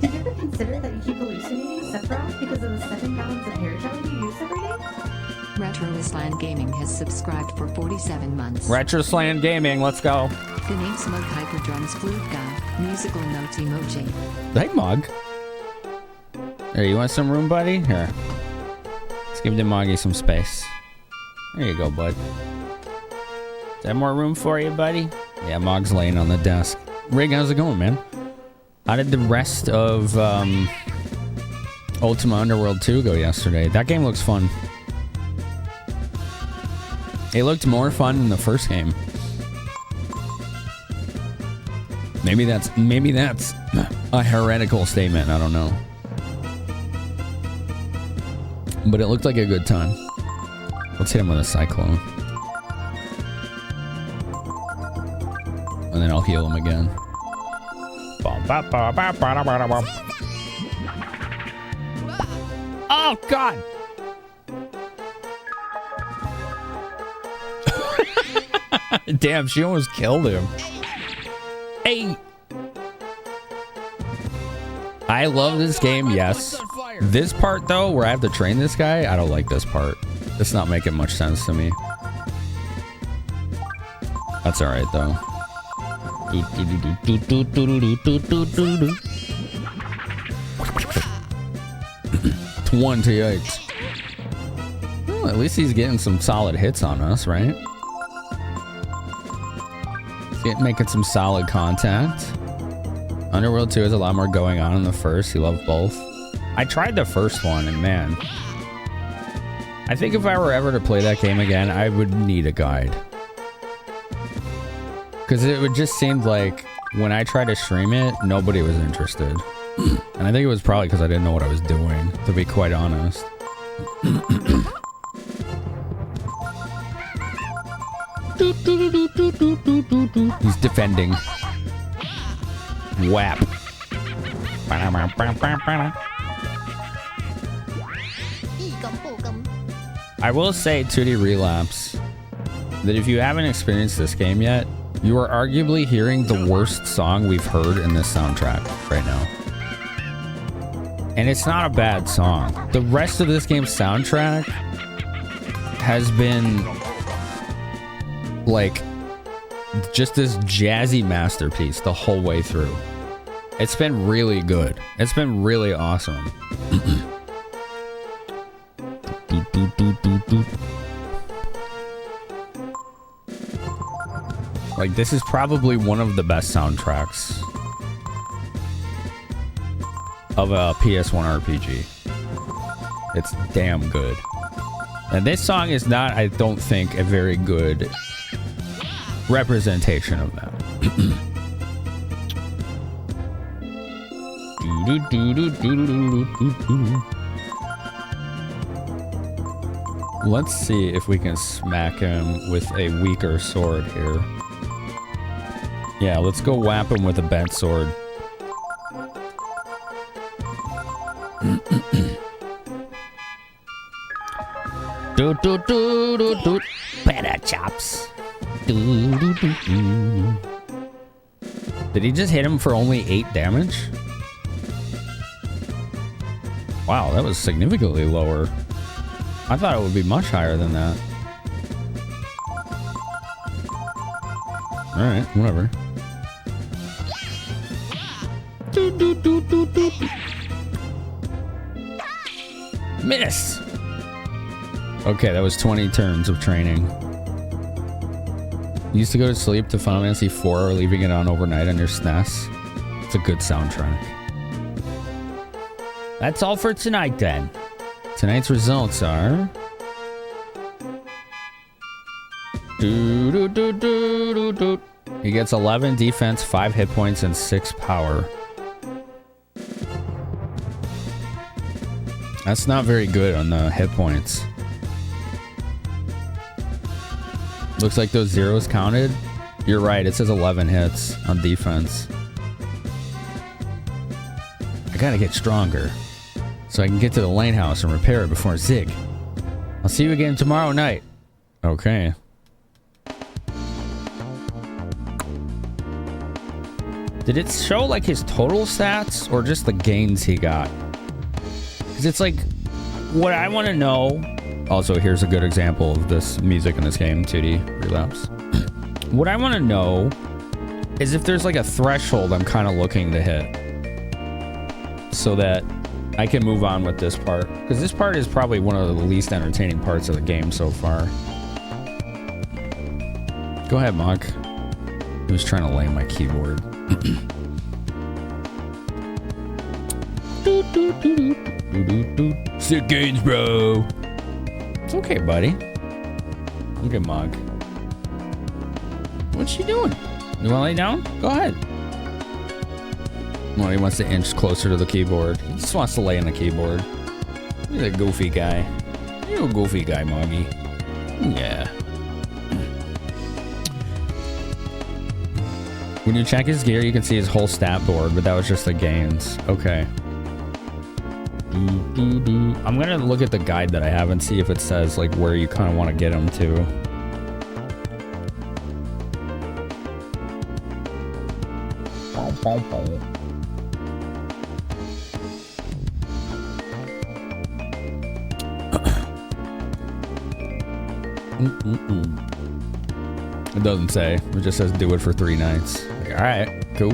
Did you ever consider that you keep hallucinating Sephiroth because of the 7 gallons of hair gel you use every day? Retro Island Gaming has subscribed for 47 months. Retro Sland Gaming, let's go. The name Smug Hyper Drums Flute Guy. Musical notes emoji. Hey, Mug. Here, you want some room, buddy? Here. Let's give the Moggy some space. There you go, bud. Is that more room for you, buddy? Yeah, Mog's laying on the desk. Rig, how's it going, man? How did the rest of Ultima Underworld 2 go yesterday? That game looks fun. It looked more fun than the first game. Maybe that's a heretical statement. I don't know. But it looked like a good time. Let's hit him with a cyclone. And then I'll heal him again. Oh, God! Damn, she almost killed him. Hey! I love this game, yes. This part, though, where I have to train this guy, I don't like this part. It's not making much sense to me. That's alright, though. 28. Well, at least he's getting some solid hits on us, right? Making some solid contact. Underworld 2 has a lot more going on than the first. He loved both. I tried the first one, and man, I think if I were ever to play that game again, I would need a guide. Because it would just seem like when I tried to stream it, nobody was interested. And I think it was probably because I didn't know what I was doing, to be quite honest. He's defending. Whap. I will say, 2D Relapse, that if you haven't experienced this game yet, you are arguably hearing the worst song we've heard in this soundtrack right now. And it's not a bad song. The rest of this game's soundtrack has been like just this jazzy masterpiece the whole way through. It's been really good. It's been really awesome. Like, this is probably one of the best soundtracks of a PS1 RPG. It's damn good. And this song is not, I don't think, a very good representation of that. Let's see if we can smack him with a weaker sword here. Yeah, let's go whap him with a bent sword. Do do do do do. Better chops. Do do do do. Did he just hit him for only 8 damage? Wow, that was significantly lower. I thought it would be much higher than that. Alright, whatever. Do, do, do, do, do. Miss! Okay, that was 20 turns of training. You used to go to sleep to Final Fantasy 4 or leaving it on overnight on your SNES. It's a good soundtrack. That's all for tonight then. Tonight's results are... Do, do, do, do, do, do. He gets 11 defense, 5 hit points, and 6 power. That's not very good on the hit points. Looks like those zeros counted. You're right, it says 11 hits on defense. I gotta get stronger so I can get to the lane house and repair it before Zig. I'll see you again tomorrow night. Okay. Did it show like his total stats or just the gains he got? Because it's like, what I want to know... Also, here's a good example of this music in this game, 2D Relapse. What I want to know is if there's like a threshold I'm kind of looking to hit. So that I can move on with this part. Because this part is probably one of the least entertaining parts of the game so far. Go ahead, Monk. He was trying to lay my keyboard. Sick gains, bro. It's okay, buddy. Look at Mog. What's she doing? You want to lay down? Go ahead. Well, he wants to inch closer to the keyboard. He just wants to lay on the keyboard. He's a goofy guy. You're a goofy guy, Moggy. Yeah. When you check his gear, you can see his whole stat board, but that was just the gains. Okay. I'm gonna look at the guide that I have and see if it says like where you kind of want to get him to. It doesn't say. It just says do it for 3 nights. Like, all right, cool.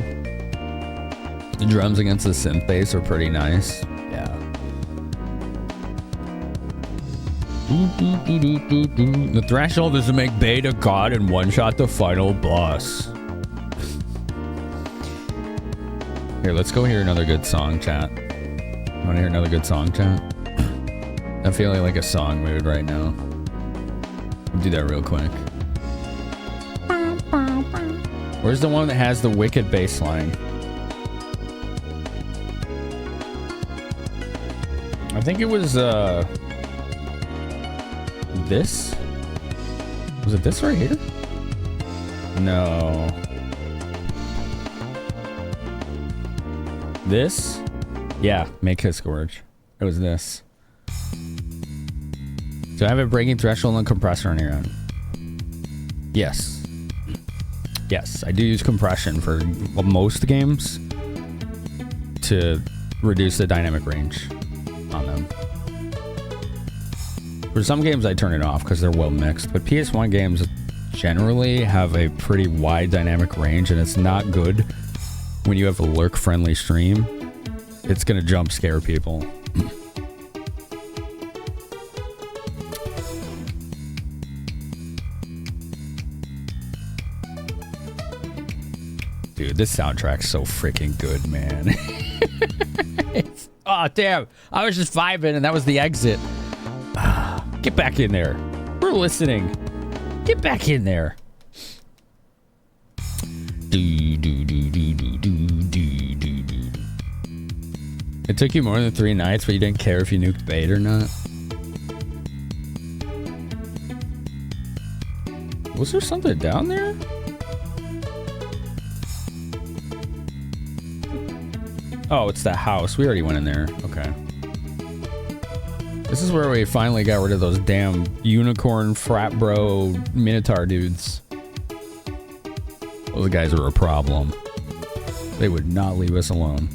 The drums against the synth bass are pretty nice. Yeah. The threshold is to make Beta God and one-shot the final boss. Here, let's go hear another good song, chat. You want to hear another good song, chat? I'm feeling like a song mood right now. I'll do that real quick. Where's the one that has the wicked bass line? I think it was this? Was it this right here? No. This? Yeah, make his scourge. It was this. Do I have a breaking threshold and compressor on your end? Yes. Yes, I do use compression for most games to reduce the dynamic range on them. For some games I turn it off because they're well mixed, but PS1 games generally have a pretty wide dynamic range, and it's not good when you have a lurk friendly stream. It's gonna jump scare people. Dude, this soundtrack's so freaking good, man. Oh, damn. I was just vibing and that was the exit. Get back in there. We're listening. Get back in there. It took you more than 3 nights, but you didn't care if you nuked bait or not. Was there something down there? Oh, it's that house. We already went in there. Okay. This is where we finally got rid of those damn unicorn frat bro minotaur dudes. Those guys are a problem. They would not leave us alone.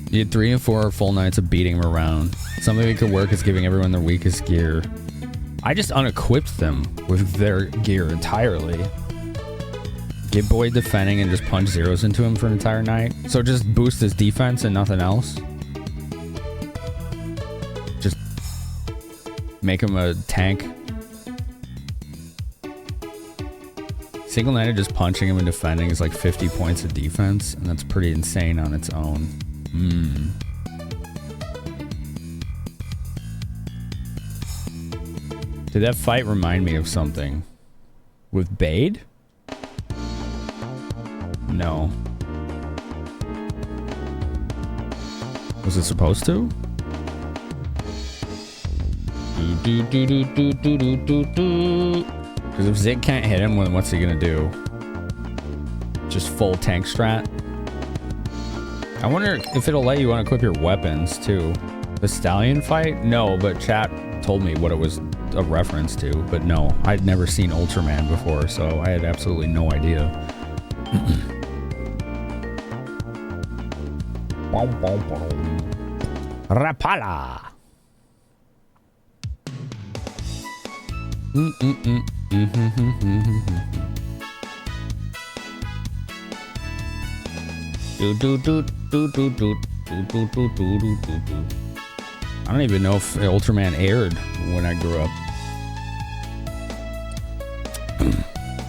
You had 3 and 4 full nights of beating them around. Something that could work is giving everyone their weakest gear. I just unequipped them with their gear entirely. Get Boy defending and just punch zeros into him for an entire night. So just boost his defense and nothing else. Just make him a tank. Single-handed just punching him and defending is like 50 points of defense, and that's pretty insane on its own. Did that fight remind me of something? With Bade? No. Was it supposed to? Because if Zig can't hit him, then what's he gonna do? Just full tank strat? I wonder if it'll let you unequip your weapons too. The Stallion fight? No, but chat told me what it was a reference to. But no, I'd never seen Ultraman before, so I had absolutely no idea. Rapala! I don't even know if Ultraman aired when I grew up.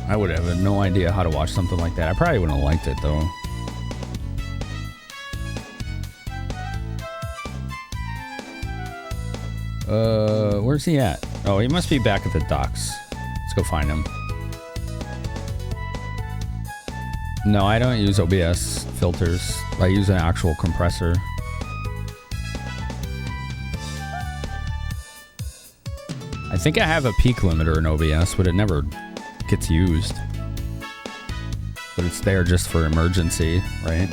I would have no idea how to watch something like that. I probably wouldn't have liked it though. Where's he at? Oh, he must be back at the docks. Let's go find him. No, I don't use OBS filters. I use an actual compressor. I think I have a peak limiter in OBS, but it never gets used. But it's there just for emergency, right?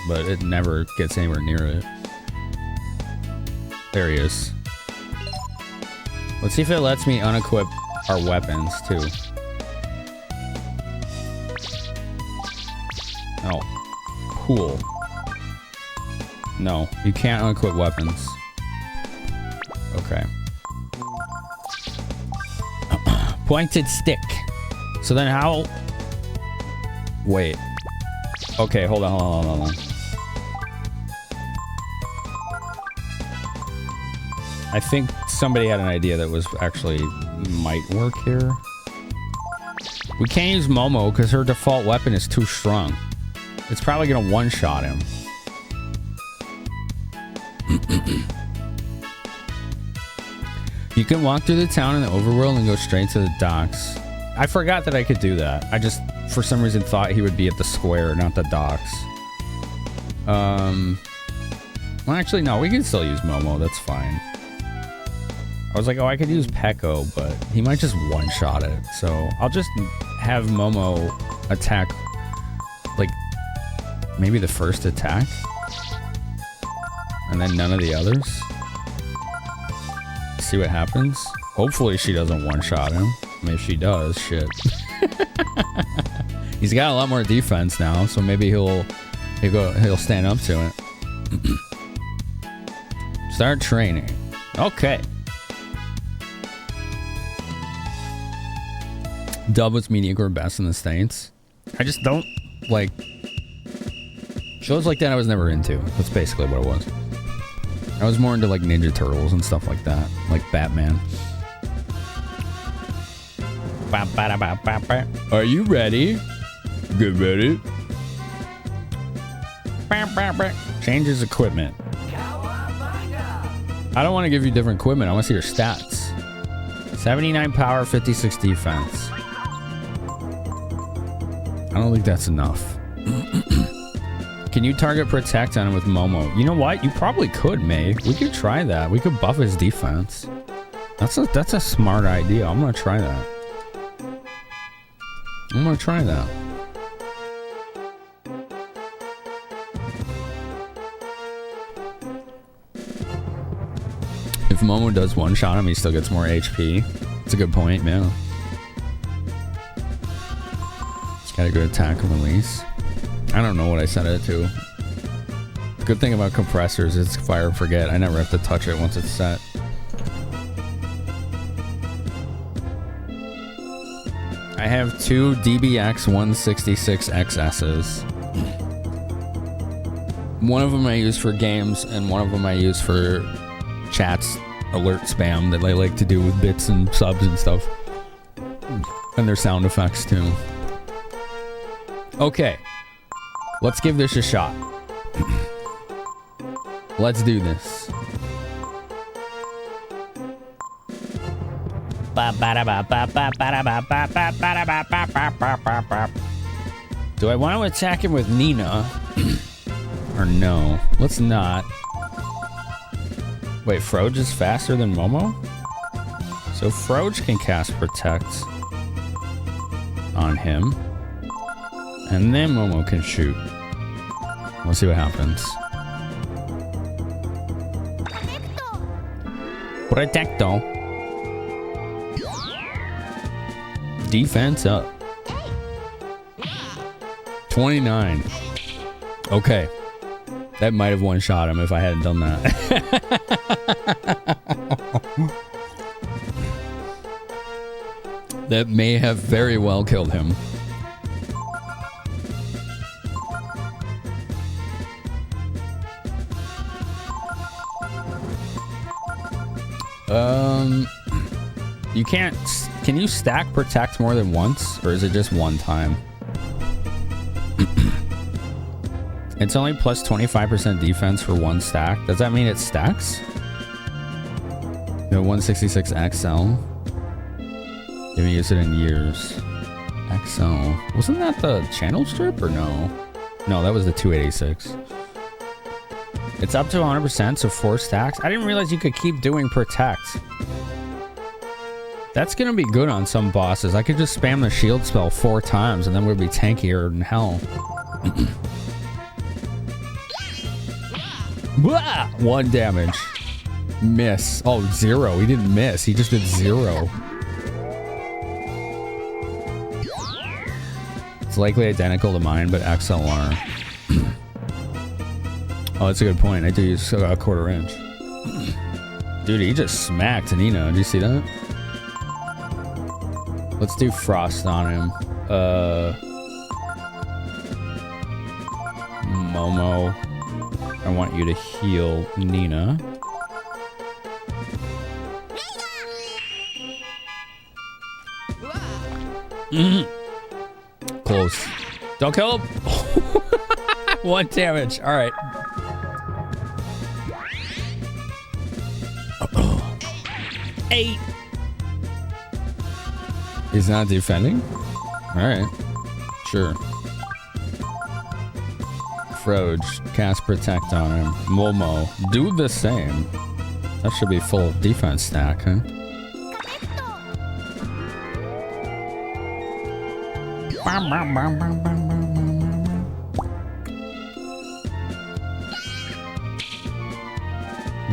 But it never gets anywhere near it. There he is. Let's see if it lets me unequip our weapons too. Oh, cool. No, you can't unequip weapons. Okay. Pointed stick. So then how... Wait. Okay, hold on. I think somebody had an idea that was actually might work here. We can't use Momo because her default weapon is too strong. It's probably gonna one-shot him. You can walk through the town in the overworld and go straight to the docks. I forgot that I could do that. I just, for some reason, thought he would be at the square, not the docks. Well, actually, no, we can still use Momo. That's fine. I was like, oh, I could use Peko, but he might just one-shot it. So I'll just have Momo attack, like, maybe the first attack. And then none of the others. See what happens. Hopefully she doesn't one-shot him. I mean, if she does, shit. He's got a lot more defense now, so maybe he'll stand up to it. Start training. Okay. Dub was mediocre best in the States. I just don't like shows like that. I was never into. That's basically what it was. I was more into like Ninja Turtles and stuff like that, like Batman. Are you ready? Get ready. Change his equipment. I don't want to give you different equipment. I want to see your stats. 79 power, 56 defense. I don't think that's enough. Can you target protect on him with Momo? You know what? You probably could, May. We could try that. We could buff his defense. That's a smart idea. I'm gonna try that. If Momo does one shot him, he still gets more HP. That's a good point, man. He's got a good attack and release. I don't know what I set it to. Good thing about compressors is fire and forget. I never have to touch it once it's set. I have two DBX 166XSs. One of them I use for games, and one of them I use for chats, alert spam that I like to do with bits and subs and stuff. And their sound effects too. Okay. Let's give this a shot. Let's do this. Do I want to attack him with Nina? Or no? Let's not. Wait, Froge is faster than Momo? So Froge can cast Protect on him. And then Momo can shoot. We'll see what happens. Protecto. Defense up. 29. Okay. That might have one-shot him if I hadn't done that. That may have very well killed him. You can't... Can you stack Protect more than once? Or is it just one time? It's only plus 25% defense for one stack. Does that mean it stacks? The 166 XL. You haven't used it in years. XL. Wasn't that the channel strip or no? No, that was the 286. It's up to 100%, so 4 stacks. I didn't realize you could keep doing Protect. That's gonna be good on some bosses. I could just spam the shield spell 4 times and then we'd be tankier than hell. 1 damage. Miss. Oh, 0. He didn't miss. He just did 0. It's likely identical to mine, but XLR. Oh, that's a good point. I do use a 1/4 inch. Dude, he just smacked Nino. Did you see that? Let's do Frost on him. Momo. I want you to heal Nina. Close. Don't kill him. 1 damage. All right. 8. He's not defending? Alright. Sure. Froge, cast Protect on him. Momo, do the same. That should be full defense stack, huh?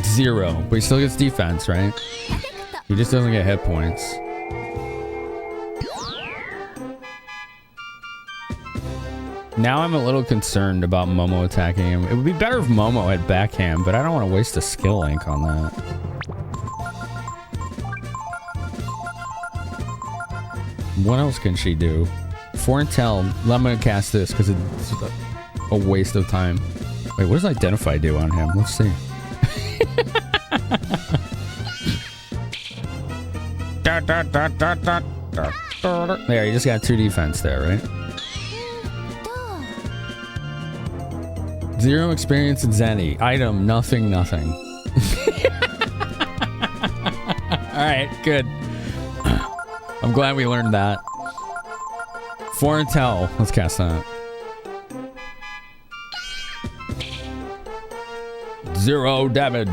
Zero, but he still gets defense, right? He just doesn't get hit points. Now I'm a little concerned about Momo attacking him. It would be better if Momo had backhand, but I don't want to waste a skill link on that. What else can she do? Foretell. I'm going to cast this because it's a waste of time. Wait, what does Identify do on him? Let's see. There, you just got 2 defense there, right? 0 experience in Zenny. Item, nothing. Alright, good. I'm glad we learned that. Foretell. Let's cast that. 0 damage.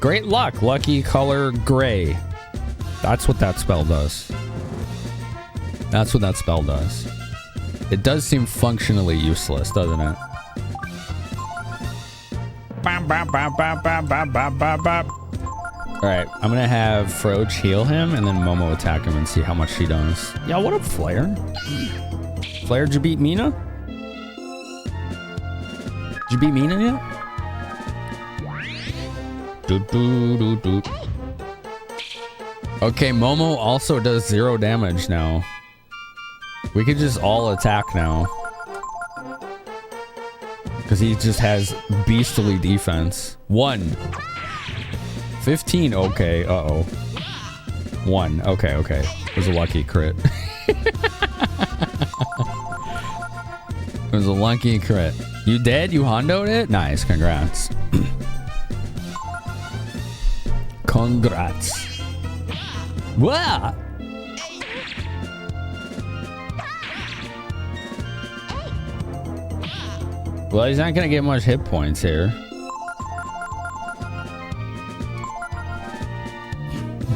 Great luck. Lucky color gray. That's what that spell does. That's what that spell does. It does seem functionally useless, doesn't it? Alright, I'm gonna have Froach heal him and then Momo attack him and see how much she does. Yo, what up, Flare? Flare, did you beat Mina? Did you beat Mina yet? Okay, Momo also does 0 damage now. We could just all attack now. Because he just has beastly defense. 1. 15, okay, uh-oh. 1, okay. It was a lucky crit. It was a lucky crit. You dead? You hondoed it? Nice, congrats. Congrats. Wow! Well, he's not gonna get much hit points here.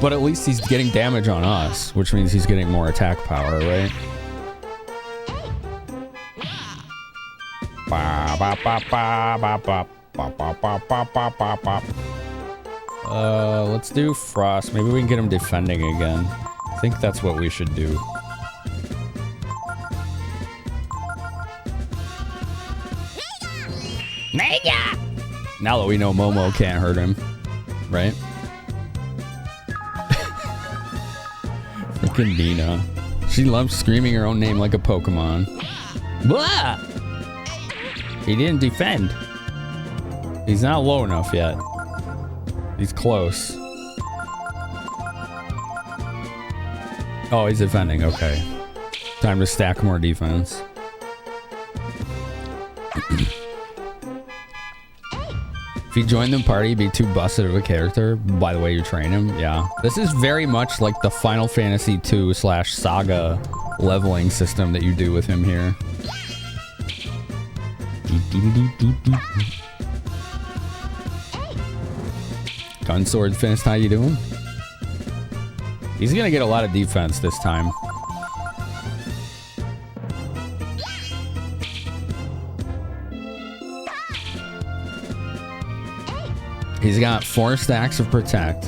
But at least he's getting damage on us, which means he's getting more attack power, right? Let's do Frost. Maybe we can get him defending again. I think that's what we should do. Mega! Now that we know Momo can't hurt him, right? Freaking Nina. She loves screaming her own name like a Pokemon. Blah! He didn't defend. He's not low enough yet. He's close. Oh, he's defending. Okay. Time to stack more defense. If you join the party, be too busted of a character. By the way you train him. Yeah. This is very much like the Final Fantasy 2 / Saga leveling system that you do with him here. Gunsword Fist, how you doing? He's gonna get a lot of defense this time. He's got 4 stacks of Protect.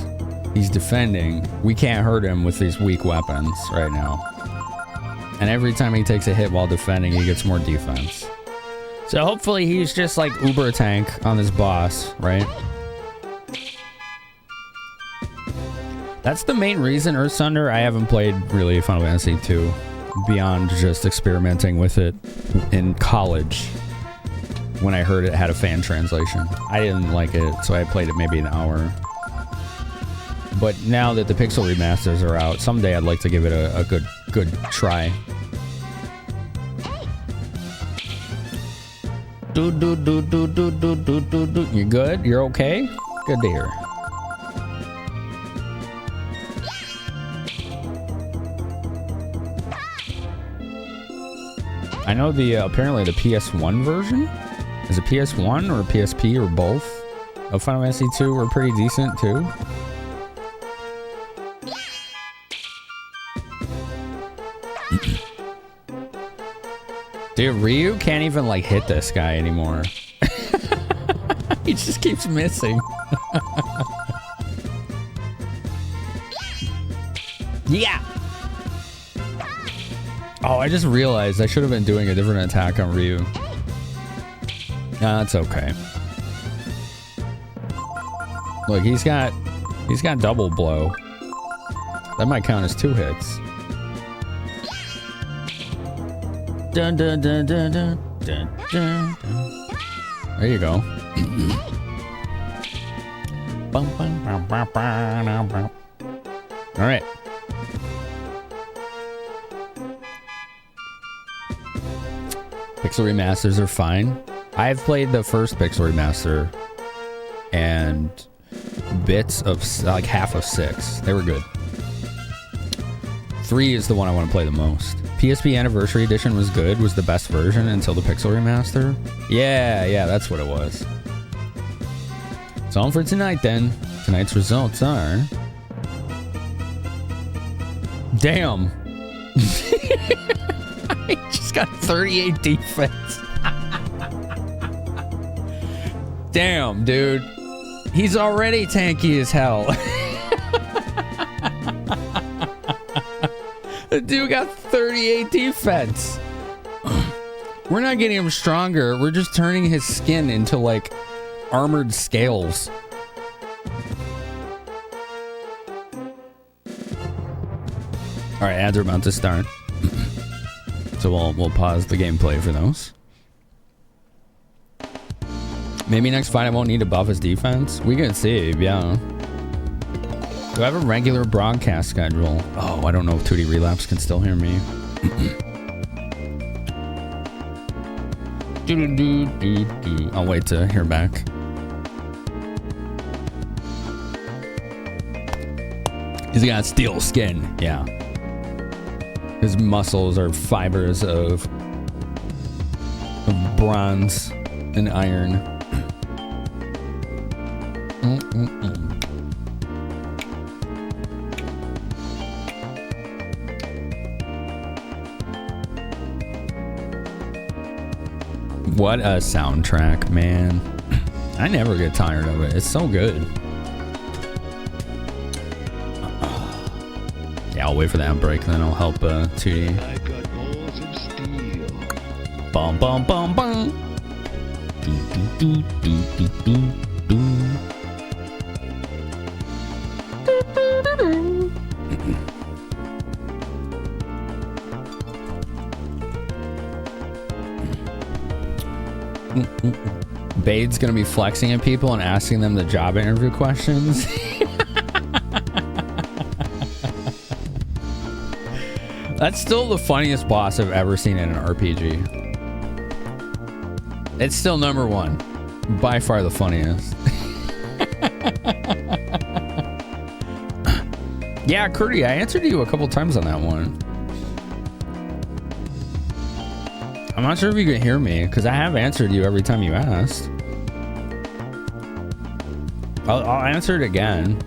He's defending. We can't hurt him with these weak weapons right now. And every time he takes a hit while defending, he gets more defense. So hopefully he's just like Uber Tank on this boss, right? That's the main reason, Earthsunder, I haven't played really Final Fantasy 2 beyond just experimenting with it in college when I heard it had a fan translation. I didn't like it, so I played it maybe an hour. But now that the Pixel remasters are out, someday I'd like to give it a good try. You good? You're okay? Good to hear. I know apparently the PS1 version, is it PS1 or PSP or both, of Final Fantasy 2 were pretty decent too. Dude, Ryu can't even like hit this guy anymore. He just keeps missing. Yeah. Oh, I just realized I should have been doing a different attack on Ryu. Nah, that's okay. Look, he's got double blow. That might count as 2 hits. Dun, dun, dun, dun, dun, dun, dun, dun. There you go. All right. Pixel remasters are fine. I've played the first Pixel remaster and bits of like half of 6. They were good. 3 is the one I want to play the most. PSP Anniversary Edition was good, was the best version until the Pixel remaster. Yeah, that's what it was. It's all for tonight then. Tonight's results are... Damn. I just got 38 defense. Damn, dude. He's already tanky as hell. The dude got 38 defense. We're not getting him stronger. We're just turning his skin into like armored scales. All right, ads are about to start. So we'll pause the gameplay for those. Maybe next fight I won't need to buff his defense. We can see, yeah. Do I have a regular broadcast schedule? Oh, I don't know if 2D Relapse can still hear me. I'll wait to hear back. He's got steel skin, yeah. His muscles are fibers of bronze and iron. What a soundtrack, man. I never get tired of it. It's so good. Yeah, I'll wait for that break, then I'll help 2D. I got balls of steel. Bum bum bum bum. Do do do do do do do. Bade's gonna be flexing at people and asking them the job interview questions. That's still the funniest boss I've ever seen in an RPG. It's still number one. By far the funniest. Yeah, Curdy, I answered you a couple times on that one. I'm not sure if you can hear me, because I have answered you every time you asked. I'll answer it again,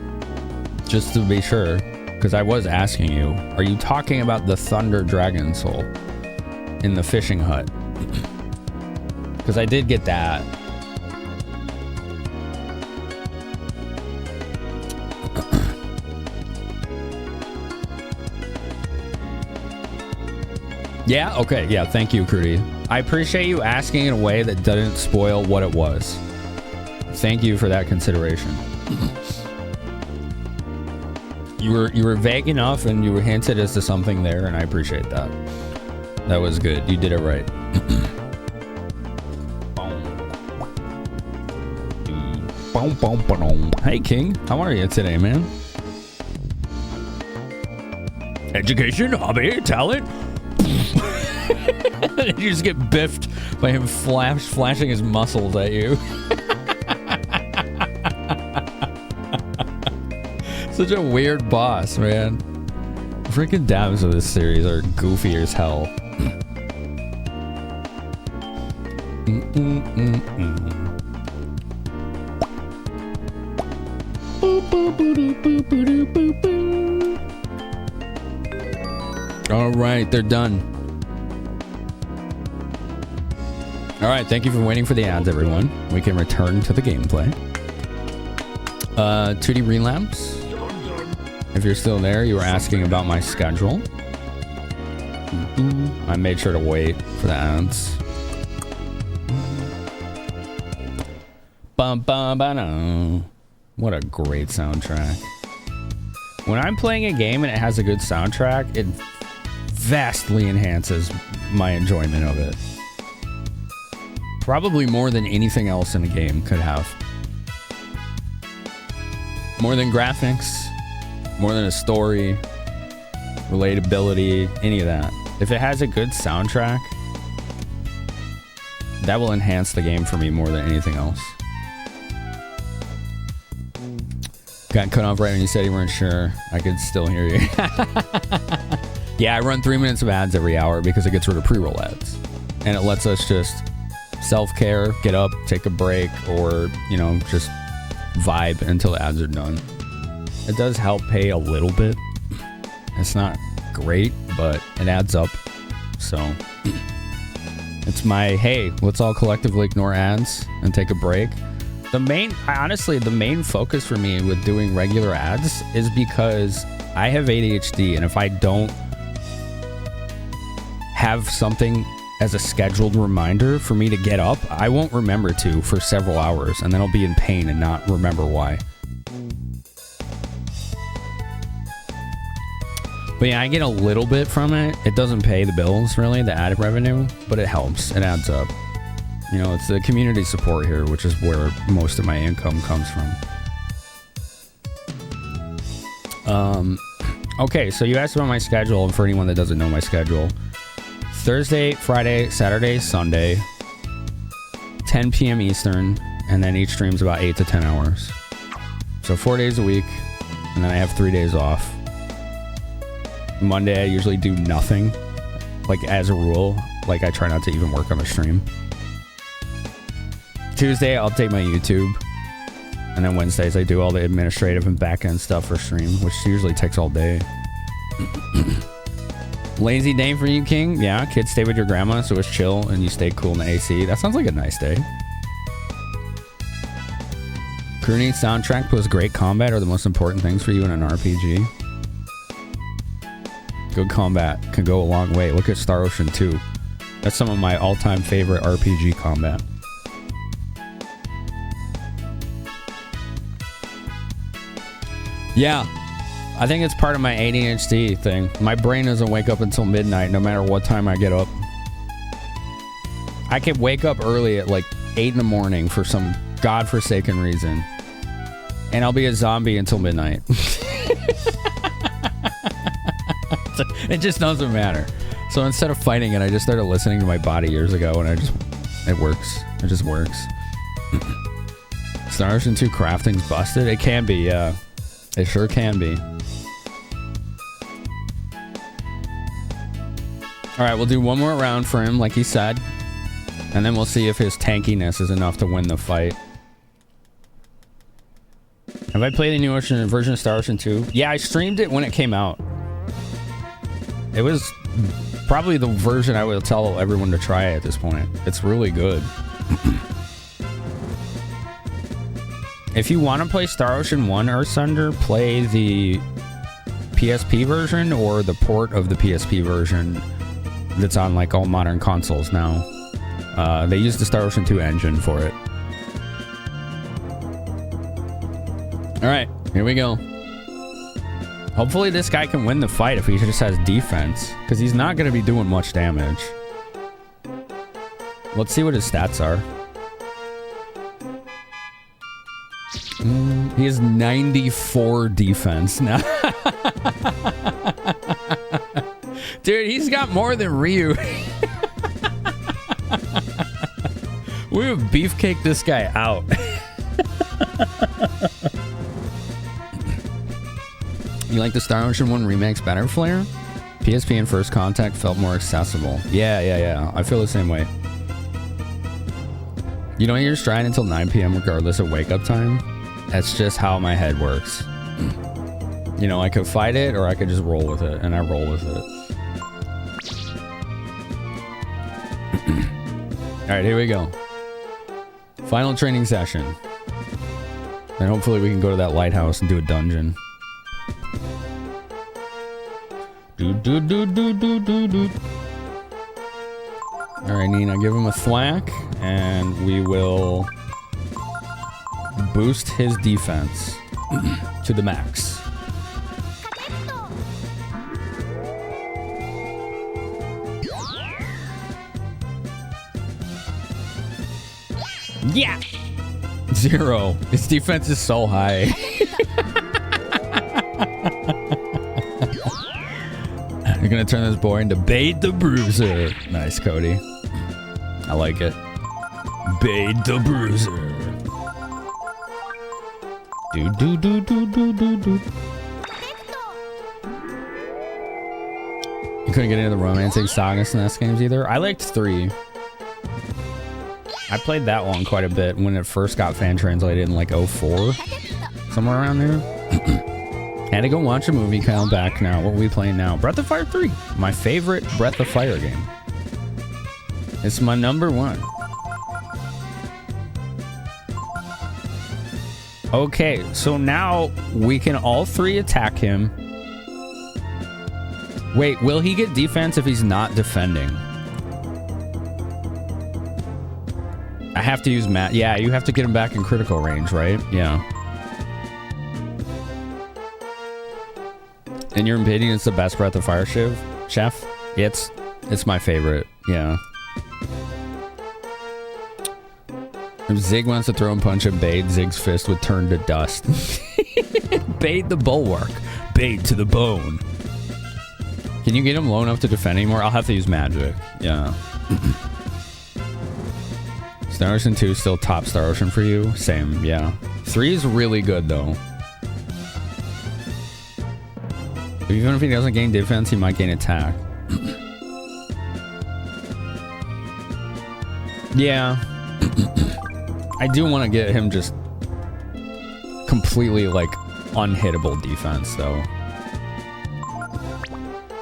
just to be sure, because I was asking you. Are you talking about the Thunder Dragon Soul in the fishing hut? Because I did get that. Yeah, okay, yeah, thank you, Crudy. I appreciate you asking in a way that doesn't spoil what it was. Thank you for that consideration. You were vague enough and you were hinted as to something there, and I appreciate that. That was good. You did it right. Hey, King. How are you today, man? Education, hobby, talent. You just get biffed by him flashing his muscles at you. Such a weird boss, man. Freaking devs of this series are goofy as hell. All right, they're done. All right, thank you for waiting for the ads, everyone. We can return to the gameplay. 2D Relapse. If you're still there, you were asking about my schedule. I made sure to wait for the ads. Bum, bum, ba-dum. What a great soundtrack. When I'm playing a game and it has a good soundtrack, it vastly enhances my enjoyment of it. Probably more than anything else in a game could have. More than graphics, more than a story, relatability, any of that. If it has a good soundtrack, that will enhance the game for me more than anything else. Got cut off right when you said you weren't sure. I could still hear you. Yeah, I run 3 minutes of ads every hour because it gets rid of pre-roll ads. And it lets us just self-care, get up, take a break, or, you know, just vibe until the ads are done. It does help pay a little bit. It's not great, but it adds up. So it's my, hey, let's all collectively ignore ads and take a break. Honestly, the main focus for me with doing regular ads is because I have ADHD, and if I don't have something as a scheduled reminder for me to get up, I won't remember to for several hours, and then I'll be in pain and not remember why. But yeah, I get a little bit from it. It doesn't pay the bills, really, the ad revenue, but it helps. It adds up. You know, it's the community support here, which is where most of my income comes from. Okay, so you asked about my schedule, and for anyone that doesn't know my schedule, Thursday, Friday, Saturday, Sunday, 10 p.m. Eastern, and then each stream's about 8 to 10 hours. So 4 days a week, and then I have 3 days off. Monday, I usually do nothing. Like, as a rule, like, I try not to even work on the stream. Tuesday, I'll update my YouTube. And then Wednesdays, I do all the administrative and back-end stuff for stream, which usually takes all day. Lazy day for you, King? Yeah, kids stay with your grandma, so it's chill, and you stay cool in the AC. That sounds like a nice day. Crooning soundtrack plus great combat are the most important things for you in an RPG. Good combat can go a long way. Look at Star Ocean 2. That's some of my all-time favorite RPG combat. Yeah, I think it's part of my ADHD thing. My brain doesn't wake up until midnight, no matter what time I get up. I can wake up early at like 8 in the morning for some godforsaken reason, and I'll be a zombie until midnight. It just doesn't matter. So instead of fighting it, I just started listening to my body years ago, and it works. It just works. Star Ocean 2 crafting's busted? It can be, yeah. It sure can be. Alright, we'll do one more round for him, like he said. And then we'll see if his tankiness is enough to win the fight. Have I played the new version of Star Ocean 2? Yeah, I streamed it when it came out. It was probably the version I would tell everyone to try at this point. It's really good. If you want to play Star Ocean 1 Earthsunder, play the PSP version or the port of the PSP version that's on like all modern consoles now. They use the Star Ocean 2 engine for it. Alright, here we go. Hopefully this guy can win the fight if he just has defense, because he's not going to be doing much damage. Let's see what his stats are. He has 94 defense now. Dude, he's got more than Ryu. We have beefcaked this guy out. You like the Star Ocean 1 remakes better, Flair? PSP and First Contact felt more accessible. Yeah. I feel the same way. You don't hear Stride until 9 p.m. regardless of wake-up time? That's just how my head works. You know, I could fight it or I could just roll with it, and I roll with it. Alright, here we go. Final training session. And hopefully we can go to that lighthouse and do a dungeon. Alright, Nina, give him a thwack, and we will boost his defense to the max. Yeah! 0. His defense is so high. You're gonna turn this boy into Bade the Bruiser. Nice, Cody. I like it. Bade the Bruiser. Do. You couldn't get into the romancing Saga SNES games either? I liked 3. I played that one quite a bit when it first got fan translated in like '04, somewhere around there. Had to go watch a movie. Kyle back now. What are we playing now? Breath of Fire 3. My favorite Breath of Fire game. It's my number one. Okay, so now we can all three attack him. Wait, will he get defense if he's not defending? I have to use Matt. Yeah, you have to get him back in critical range, right? Yeah. In your opinion, it's the best Breath of Fire, Chef? It's my favorite. Yeah. If Zig wants to throw and punch him, Bade, Zig's fist would turn to dust. Bade the bulwark. Bade to the bone. Can you get him low enough to defend anymore? I'll have to use magic. Yeah. Star Ocean 2 is still top Star Ocean for you? Same, yeah. 3 is really good, though. Even if he doesn't gain defense, he might gain attack. Yeah. I do want to get him just completely, like, unhittable defense, though.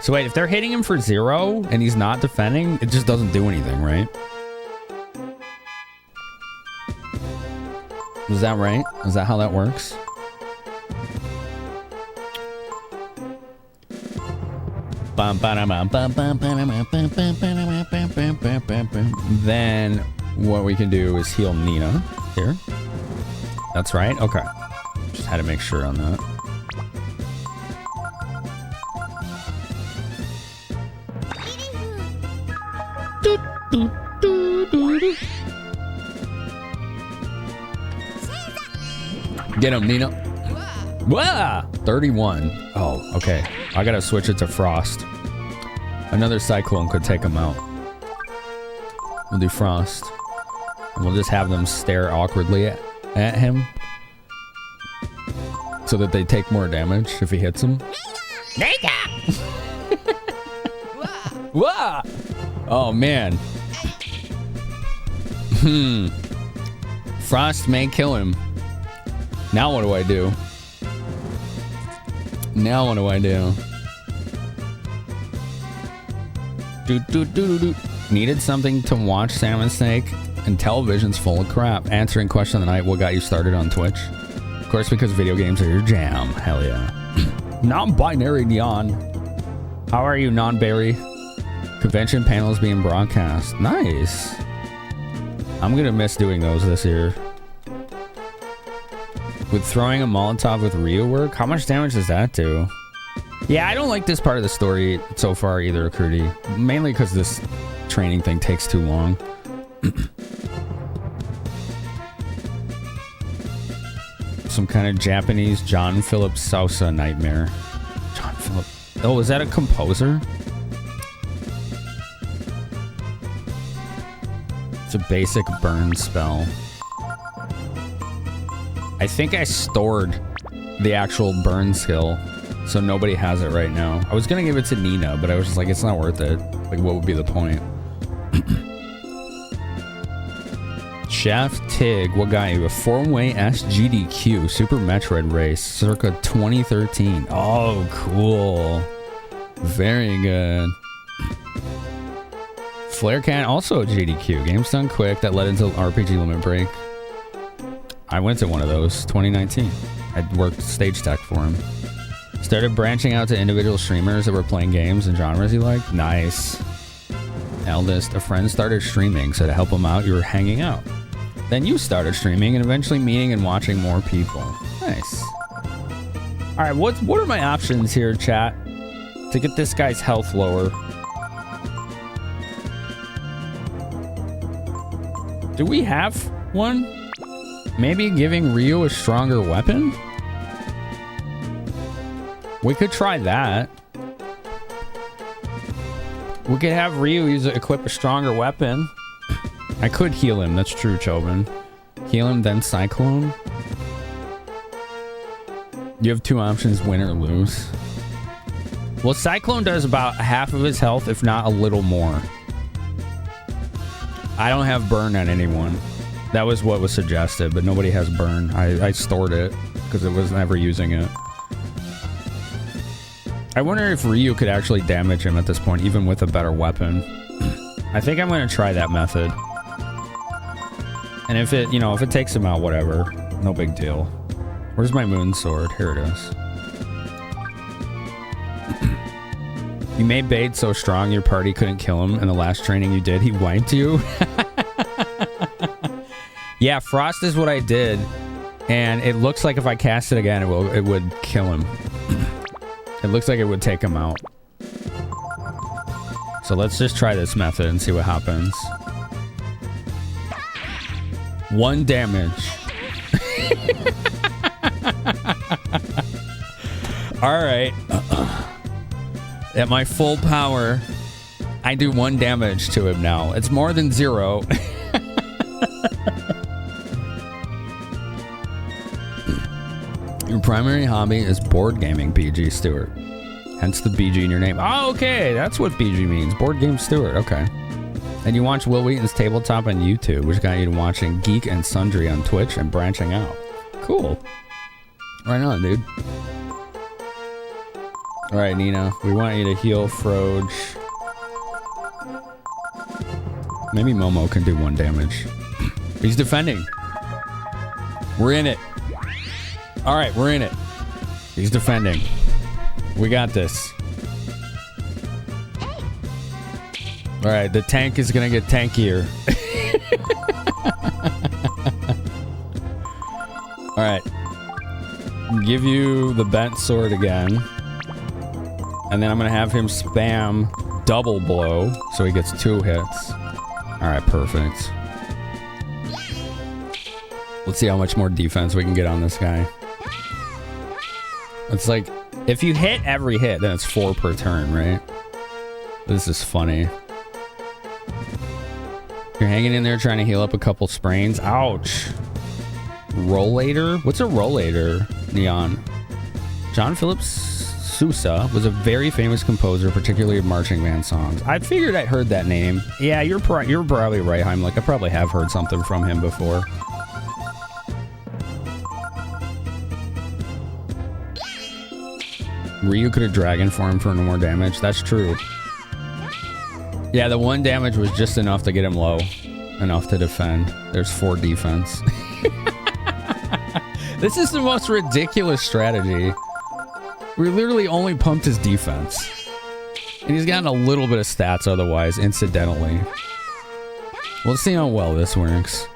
So wait, if they're hitting him for 0 and he's not defending, it just doesn't do anything, right? Is that right? Is that how that works? Then what we can do is heal Nina here. That's right. Okay. Just had to make sure on that. Get him, Nina. Wah! 31. Oh, okay. I gotta switch it to Frost. Another Cyclone could take him out. We'll do Frost. And we'll just have them stare awkwardly at him. So that they take more damage if he hits them. Wah! Oh, man. Frost may kill him. Now what do I do? Now what do I do? Needed something to watch, Salmon Snake, and television's full of crap. Answering question of the night, what got you started on Twitch? Of course, because video games are your jam. Hell yeah. Non-binary Neon. How are you, non-berry? Convention panels being broadcast. Nice. I'm gonna miss doing those this year. Would throwing a Molotov with Ryu work? How much damage does that do? Yeah, I don't like this part of the story so far either, Crudy. Mainly because this training thing takes too long. Some kind of Japanese John Philip Sousa nightmare. John Philip. Oh, is that a composer? It's a basic burn spell. I think I stored the actual burn skill, so nobody has it right now. I was gonna give it to Nina, but I was just like, it's not worth it. Like, what would be the point? Chef Tig, what got you? A 4-way SGDQ Super Metroid race, circa 2013. Oh, cool. Very good. Flare Can, also a GDQ. Game's done quick. That led into RPG Limit Break. I went to one of those, 2019. I worked stage tech for him. Started branching out to individual streamers that were playing games and genres he liked. Nice. Eldest, a friend started streaming, so to help him out, you were hanging out. Then you started streaming and eventually meeting and watching more people. Nice. All right, what are my options here, chat, to get this guy's health lower? Do we have one? Maybe giving Ryu a stronger weapon? We could try that. We could have Ryu equip a stronger weapon. I could heal him. That's true, Chobin. Heal him, then Cyclone. You have two options, win or lose. Well, Cyclone does about half of his health, if not a little more. I don't have burn on anyone. That was what was suggested, but nobody has burn. I stored it because it was never using it. I wonder if Ryu could actually damage him at this point, even with a better weapon. I think I'm going to try that method. And if it, if it takes him out, whatever. No big deal. Where's my moon sword? Here it is. You made Bade so strong your party couldn't kill him, and the last training you did, he wiped you? Yeah, Frost is what I did, and it looks like if I cast it again, it would kill him. It looks like it would take him out. So let's just try this method and see what happens. 1 damage. Alright. At my full power, I do 1 damage to him now. It's more than 0. Your primary hobby is board gaming, BG Stewart. Hence the BG in your name. Oh, okay. That's what BG means. Board Game Stewart. Okay. And you watch Will Wheaton's Tabletop on YouTube, which got you to watching Geek and Sundry on Twitch and branching out. Cool. Right on, dude. Alright, Nina. We want you to heal Froge. Maybe Momo can do 1 damage. He's defending. We're in it. Alright, we're in it. He's defending. We got this. Alright, the tank is gonna get tankier. Alright. Give you the bent sword again. And then I'm gonna have him spam double blow so he gets 2 hits. Alright, perfect. Let's see how much more defense we can get on this guy. It's like, if you hit every hit, then it's 4 per turn, right? This is funny. You're hanging in there trying to heal up a couple sprains. Ouch. Rollator? What's a rollator, Neon? John Philip Sousa was a very famous composer, particularly of marching band songs. I figured I'd heard that name. Yeah, you're probably right, Heimlich. I probably have heard something from him before. Ryu could have dragon formed for no more damage. That's true. Yeah, the 1 damage was just enough to get him low. Enough to defend. There's 4 defense. This is the most ridiculous strategy. We literally only pumped his defense. And he's gotten a little bit of stats otherwise, incidentally. Let's see how well this works.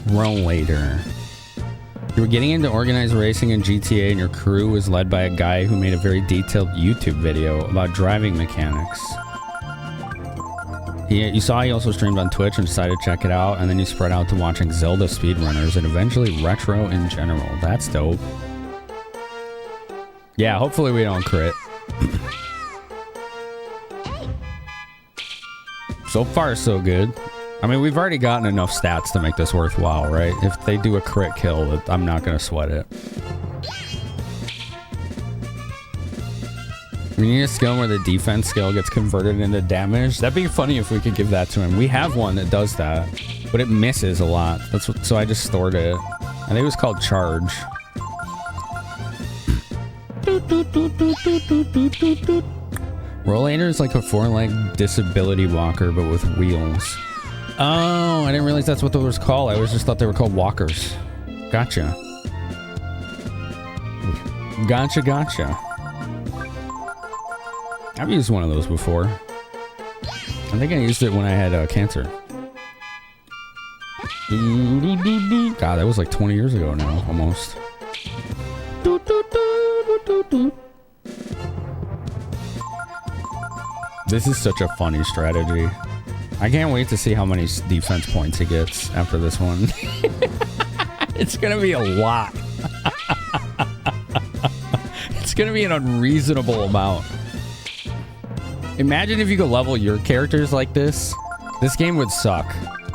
Rollator. You were getting into organized racing in GTA and your crew was led by a guy who made a very detailed YouTube video about driving mechanics. You saw he also streamed on Twitch and decided to check it out, and then you spread out to watching Zelda speedrunners and eventually retro in general. That's dope. Yeah, hopefully we don't crit. So far, so good. I mean, we've already gotten enough stats to make this worthwhile, right? If they do a crit kill, I'm not going to sweat it. We need a skill where the defense skill gets converted into damage. That'd be funny if we could give that to him. We have one that does that, but it misses a lot. So I just stored it. I think it was called Charge. Rollator is like a 4-leg disability walker, but with wheels. Oh, I didn't realize that's what those were called. I always just thought they were called walkers. Gotcha. Gotcha. I've used one of those before. I think I used it when I had cancer. God, that was like 20 years ago now, almost. This is such a funny strategy. I can't wait to see how many defense points he gets after this one. It's gonna be a lot. It's gonna be an unreasonable amount. Imagine if you could level your characters like this. This game would suck.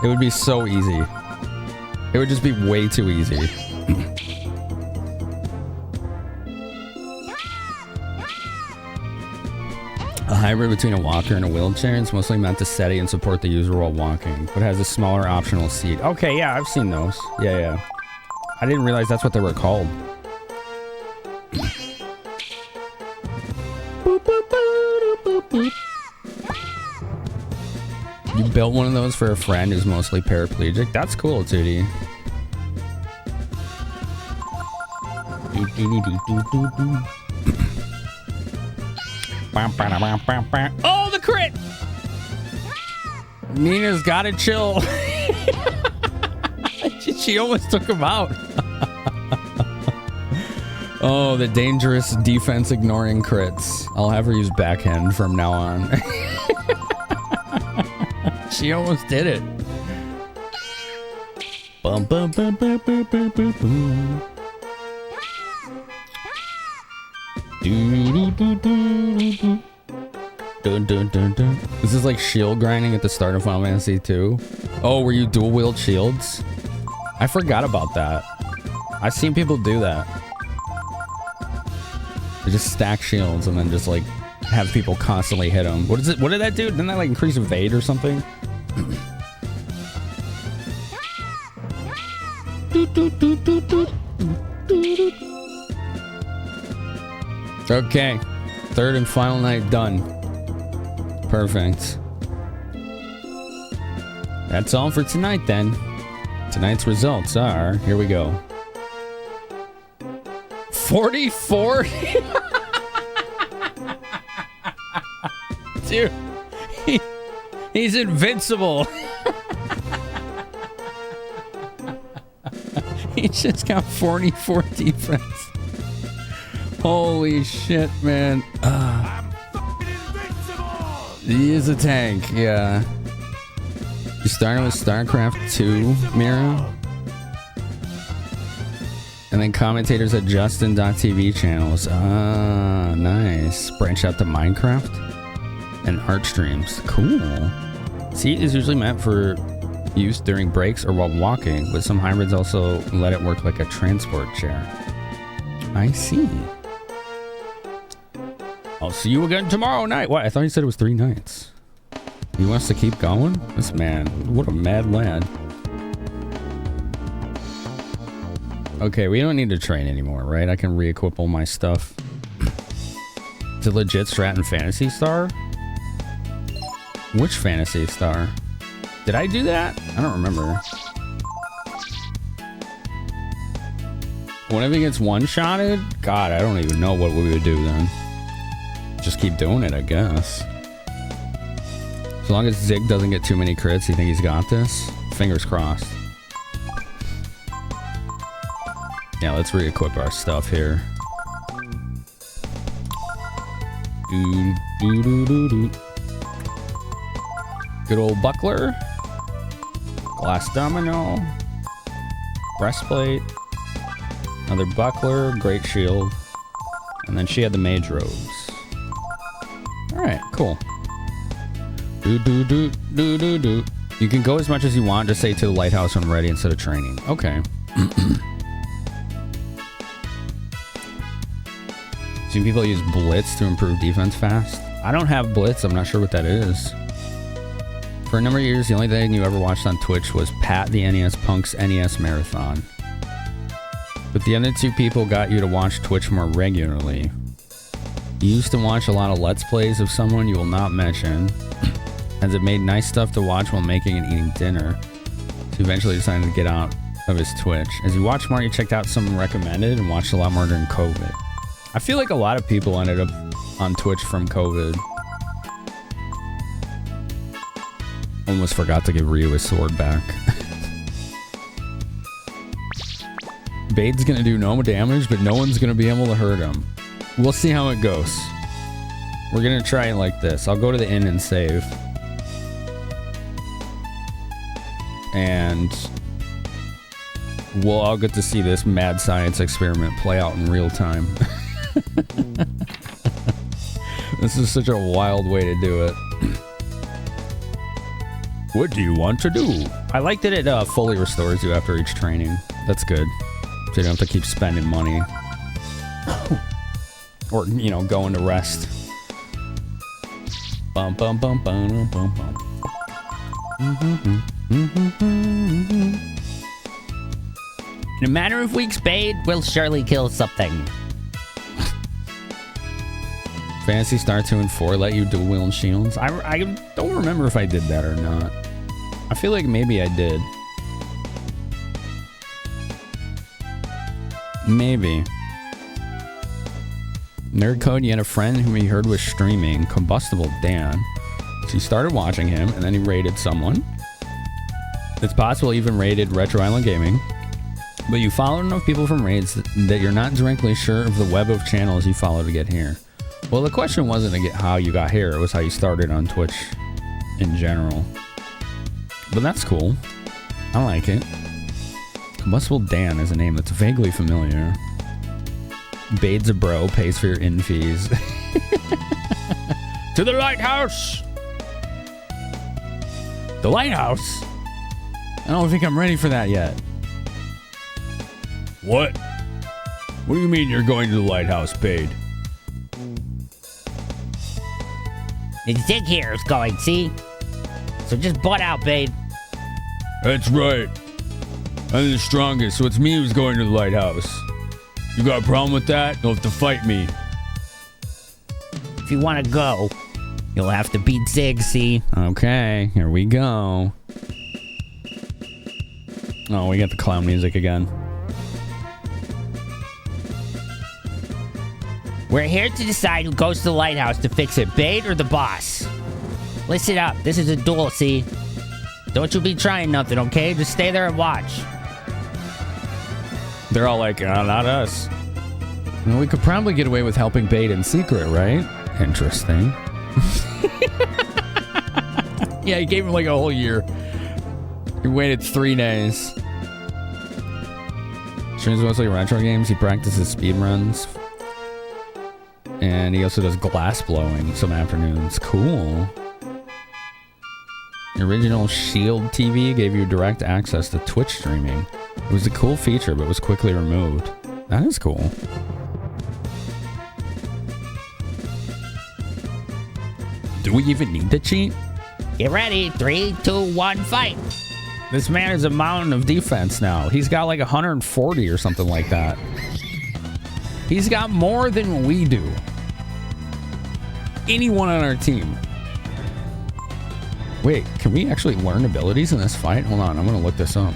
It would be so easy. It would just be way too easy. A hybrid between a walker and a wheelchair. It's mostly meant to steady and support the user while walking, but has a smaller optional seat. Okay, yeah, I've seen those. Yeah. I didn't realize that's what they were called. You built one of those for a friend who's mostly paraplegic? That's cool, Tootie. Oh, the crit! Nina's gotta chill. She almost took him out. Oh, the dangerous defense ignoring crits. I'll have her use backhand from now on. She almost did it. Bum, bum, bum, bum, bum, bum, bum, bum. Dun, dun, dun, dun. This is like shield grinding at the start of Final Fantasy 2. Oh, were you dual wield shields? I forgot about that. I've seen people do that. They just stack shields and then just like have people constantly hit them. What is it? What did that do? Didn't that like increase evade or something? Okay, third and final night done. Perfect. That's all for tonight then. Tonight's results are, here we go. 44? Dude, he's invincible. He just got 44 defense. Holy shit, man. He is a tank, yeah. You started with StarCraft 2, Mira? And then commentators at Justin.tv channels. Ah, nice. Branch out to Minecraft and art streams. Cool. Seat is usually meant for use during breaks or while walking, but some hybrids also let it work like a transport chair. I see. I'll see you again tomorrow night. What? I thought you said it was 3 nights. He wants to keep going? This man, what a mad lad. Okay, we don't need to train anymore, right? I can re-equip all my stuff. It's a legit Strat and Fantasy Star? Which Fantasy Star? Did I do that? I don't remember. Whenever he gets one-shotted? God, I don't even know what we would do then. Just keep doing it, I guess. As long as Zig doesn't get too many crits, you think he's got this? Fingers crossed. Yeah, let's re-equip our stuff here. Good old buckler. Glass domino. Breastplate. Another buckler. Great shield. And then she had the mage robes. Alright, cool. You can go as much as you want, just say to the lighthouse when ready instead of training. Okay. Some people use Blitz to improve defense fast. I don't have Blitz, I'm not sure what that is. For a number of years, the only thing you ever watched on Twitch was Pat the NES Punk's NES Marathon. But the other 2 people got you to watch Twitch more regularly. You used to watch a lot of Let's Plays of someone you will not mention, as it made nice stuff to watch while making and eating dinner. So you eventually decided to get out of his Twitch. As you watched more, you checked out some recommended and watched a lot more during COVID. I feel like a lot of people ended up on Twitch from COVID. Almost forgot to give Ryu his sword back. Bade's gonna do no damage, but no one's gonna be able to hurt him. We'll see how it goes. We're gonna try it like this. I'll go to the inn and save. And we'll all get to see this mad science experiment play out in real time. This is such a wild way to do it. What do you want to do? I like that it fully restores you after each training. That's good. So you don't have to keep spending money. Or, you know, going to rest. Bum bum bum bum bum bum. In a matter of weeks, Bade will surely kill something. Fantasy Star 2 and 4 let you dual wield shields. I don't remember if I did that or not. I feel like maybe I did. Maybe. Nerd Code, you had a friend whom he heard was streaming, Combustible Dan. So you started watching him, and then he raided someone. It's possible he even raided Retro Island Gaming. But you followed enough people from raids that you're not directly sure of the web of channels you follow to get here. Well, the question wasn't to get how you got here, it was how you started on Twitch in general. But that's cool. I like it. Combustible Dan is a name that's vaguely familiar. Bade's a bro, pays for your in fees. To the lighthouse! The lighthouse? I don't think I'm ready for that yet. What? What do you mean you're going to the lighthouse, Bade? The Zig here is going, see? So just butt out, Bade. That's right. I'm the strongest, so it's me who's going to the lighthouse. You got a problem with that? You'll have to fight me. If you want to go, you'll have to beat Zig, see? Okay, here we go. Oh, we got the clown music again. We're here to decide who goes to the lighthouse to fix it, Bade or the boss. Listen up, this is a duel, see? Don't you be trying nothing, okay? Just stay there and watch. They're all like, not us. Well, we could probably get away with helping Bade in secret, right? Interesting. Yeah, he gave him like a whole year. He waited 3 days. Streams mostly retro games. He practices speed runs. And he also does glass blowing some afternoons. Cool. The original Shield TV gave you direct access to Twitch streaming. It was a cool feature, but was quickly removed. That is cool. Do we even need to cheat? Get ready. 3, 2, 1, fight. This man is a mountain of defense now. He's got like 140 or something like that. He's got more than we do. Anyone on our team. Wait, can we actually learn abilities in this fight? Hold on, I'm gonna look this up.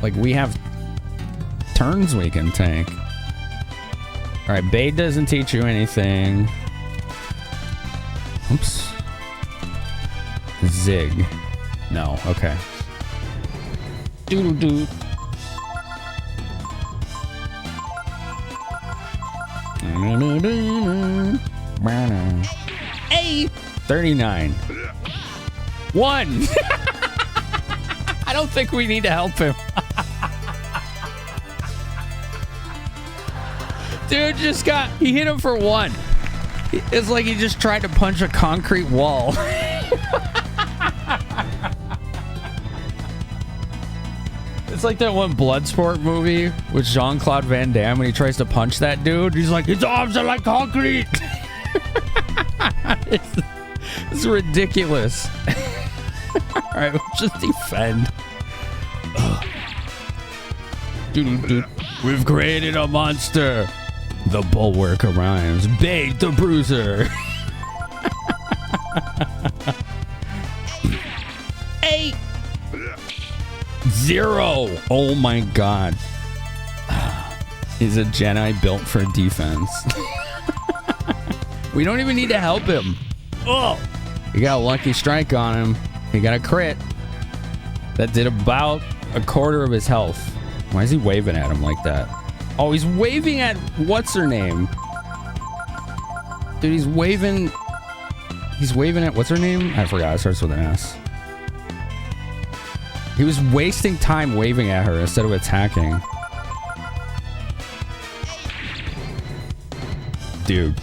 Like, we have turns we can take. Alright, Bade doesn't teach you anything. Oops. Zig. No, okay. Doo-doo-doo. Hey! 39. 1! I don't think we need to help him. Dude just got... He hit him for 1. It's like he just tried to punch a concrete wall. It's like that one Bloodsport movie with Jean-Claude Van Damme when he tries to punch that dude. He's like, his arms are like concrete. It's ridiculous. All right, we'll just defend. We've created a monster. The bulwark arrives. Bade the bruiser. 8. 0. Oh my god. He's a Jedi built for defense. We don't even need to help him. Oh, he got a lucky strike on him. He got a crit. That did about a quarter of his health. Why is he waving at him like that? Oh, he's waving at what's her name? Dude, he's waving at what's her name? I forgot. It starts with an S. He was wasting time waving at her instead of attacking. Dude.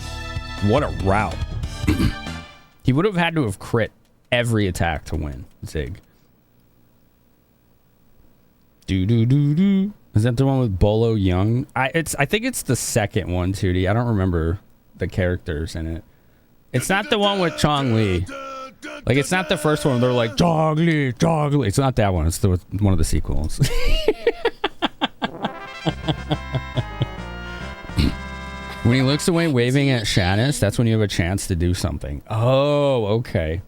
What a route. He would have had to have crit every attack to win, Zig. Do. Is that the one with Bolo Young? I think it's the second one, Tootie. I don't remember the characters in it. It's not the one with Chong Li. Like, it's not the first one. They're like, Chong Li. It's not that one. It's one of the sequels. When he looks away waving at Shadis, that's when you have a chance to do something. Oh, okay.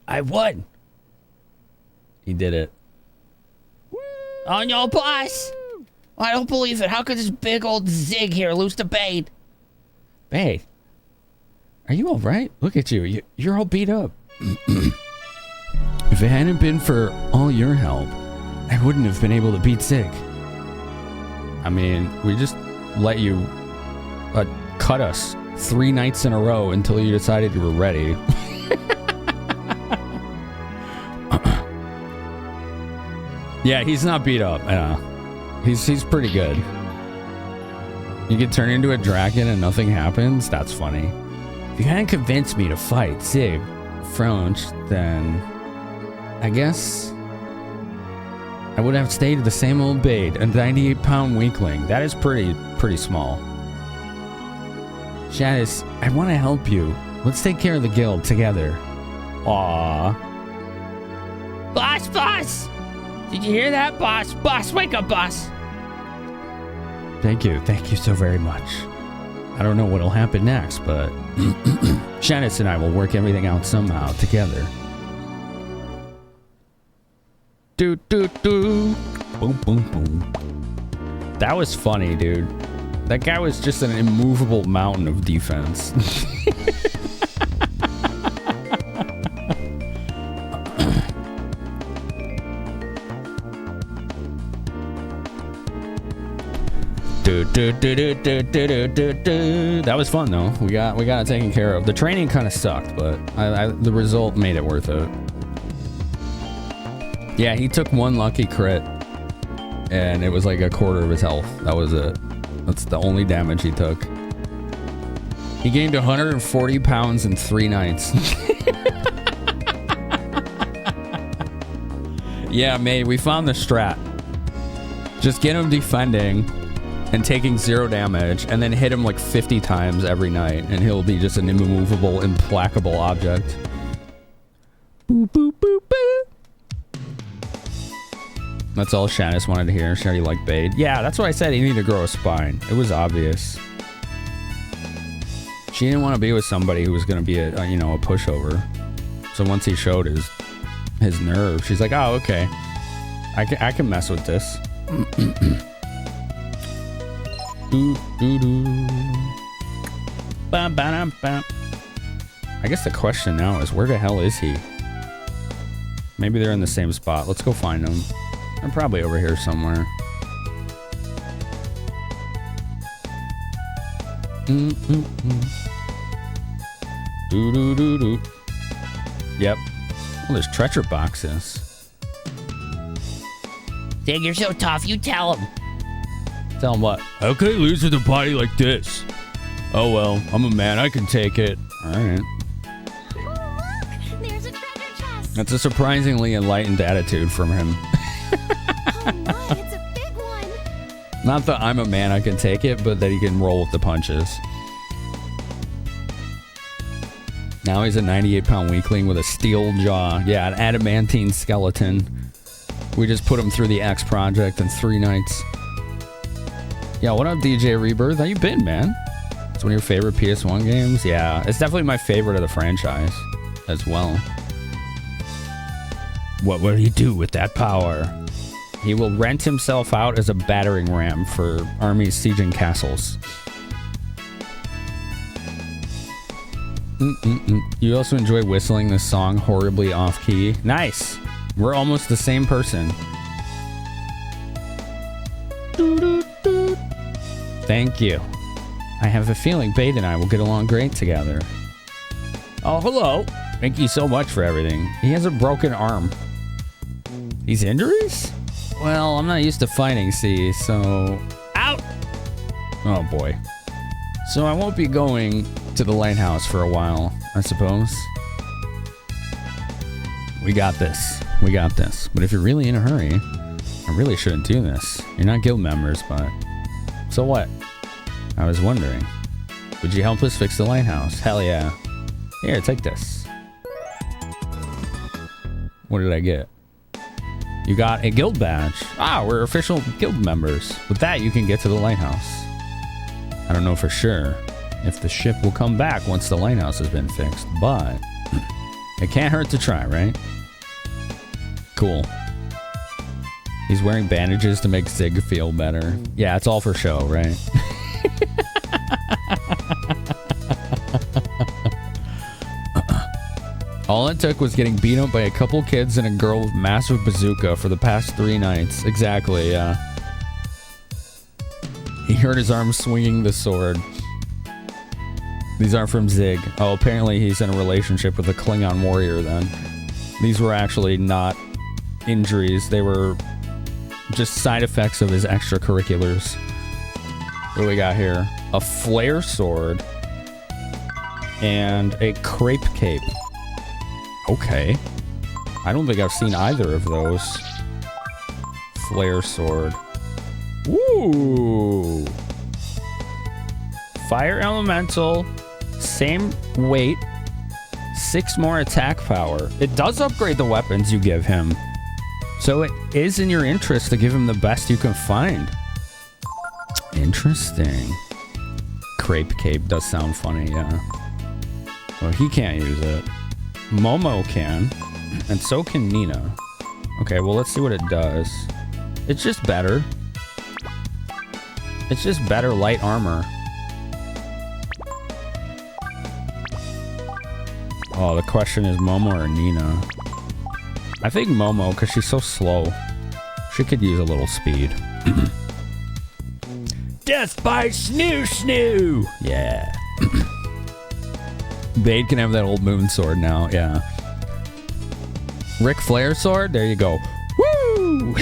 I won. He did it. Oh no, boss! I don't believe it. How could this big old Zig here lose to Bade? Bade? Are you alright? Look at you. You're all beat up. If it hadn't been for all your help, I wouldn't have been able to beat Zig. I mean, we just let you cut us 3 nights in a row until you decided you were ready. Yeah, he's not beat up. He's pretty good. You can turn into a dragon and nothing happens? That's funny. If you hadn't convinced me to fight Zig Fronch, then I guess I would have stayed the same old Bade, a 98-pound weakling. That is pretty small. Shadis, I want to help you. Let's take care of the guild together. Aww. Boss! Did you hear that, boss? Boss, wake up, boss! Thank you so very much. I don't know what'll happen next, but Shadis and I will work everything out somehow together. Do. Boom, boom, boom. That was funny, dude. That guy was just an immovable mountain of defense. That was fun though. We got it taken care of. The training kind of sucked, but the result made it worth it. Yeah, he took 1 lucky crit, and it was like 1/4 of his health. That was it. That's the only damage he took. He gained 140 pounds in 3 nights. Yeah, mate, we found the strat. Just get him defending and taking 0 damage, and then hit him like 50 times every night, and he'll be just an immovable, implacable object. Boop, boop, boop, boop. That's all Shadis wanted to hear. Shady liked Bade. Yeah, that's what I said. He needed to grow a spine. It was obvious. She didn't want to be with somebody who was going to be a pushover. So once he showed his nerve, she's like, oh, okay. I can mess with this. I guess the question now is, where the hell is he? Maybe they're in the same spot. Let's go find them. They're probably over here somewhere. Yep. Well, there's treasure boxes. Zig, you're so tough. You tell him. Tell him what? How can I lose with a body like this? Oh well, I'm a man. I can take it. All right. There's a treasure chest. That's a surprisingly enlightened attitude from him. What? It's a big one. Not that I'm a man, I can take it, but that he can roll with the punches. Now he's a 98-pound weakling with a steel jaw. Yeah, an adamantine skeleton. We just put him through the X project in 3 nights. Yeah, what up, DJ Rebirth? How you been, man? It's one of your favorite PS1 games? Yeah, it's definitely my favorite of the franchise as well. What will he do with that power? He will rent himself out as a battering ram for armies sieging castles. You also enjoy whistling this song horribly off-key. Nice! We're almost the same person. Thank you. I have a feeling Bade and I will get along great together. Oh, hello. Thank you so much for everything. He has a broken arm. These injuries? Well, I'm not used to fighting, so... Out! Oh, boy. So I won't be going to the lighthouse for a while, I suppose. We got this. We got this. But if you're really in a hurry, I really shouldn't do this. You're not guild members, but... So what? I was wondering. Would you help us fix the lighthouse? Hell yeah. Here, take this. What did I get? You got a guild badge. Ah, we're official guild members. With that, you can get to the lighthouse. I don't know for sure if the ship will come back once the lighthouse has been fixed, but it can't hurt to try, right? Cool. He's wearing bandages to make Zig feel better. Yeah, it's all for show, right? All it took was getting beat up by a couple kids and a girl with massive bazooka for the past 3 nights. Exactly, yeah. He hurt his arm swinging the sword. These aren't from Zig. Oh, apparently he's in a relationship with a Klingon warrior then. These were actually not injuries. They were just side effects of his extracurriculars. What do we got here? A flare sword and a crepe cape. Okay. I don't think I've seen either of those. Flare sword. Ooh. Fire elemental. Same weight. 6 more attack power. It does upgrade the weapons you give him. So it is in your interest to give him the best you can find. Interesting. Crepe cape does sound funny, yeah. Well, he can't use it. Momo can, and so can Nina. Okay, well, let's see what it does. It's just better. It's just better light armor. Oh, the question is Momo or Nina? I think Momo, because she's so slow. She could use a little speed. Death by Snoo Snoo! Yeah. Bade can have that old moon sword now, yeah. Ric Flair sword? There you go. Woo!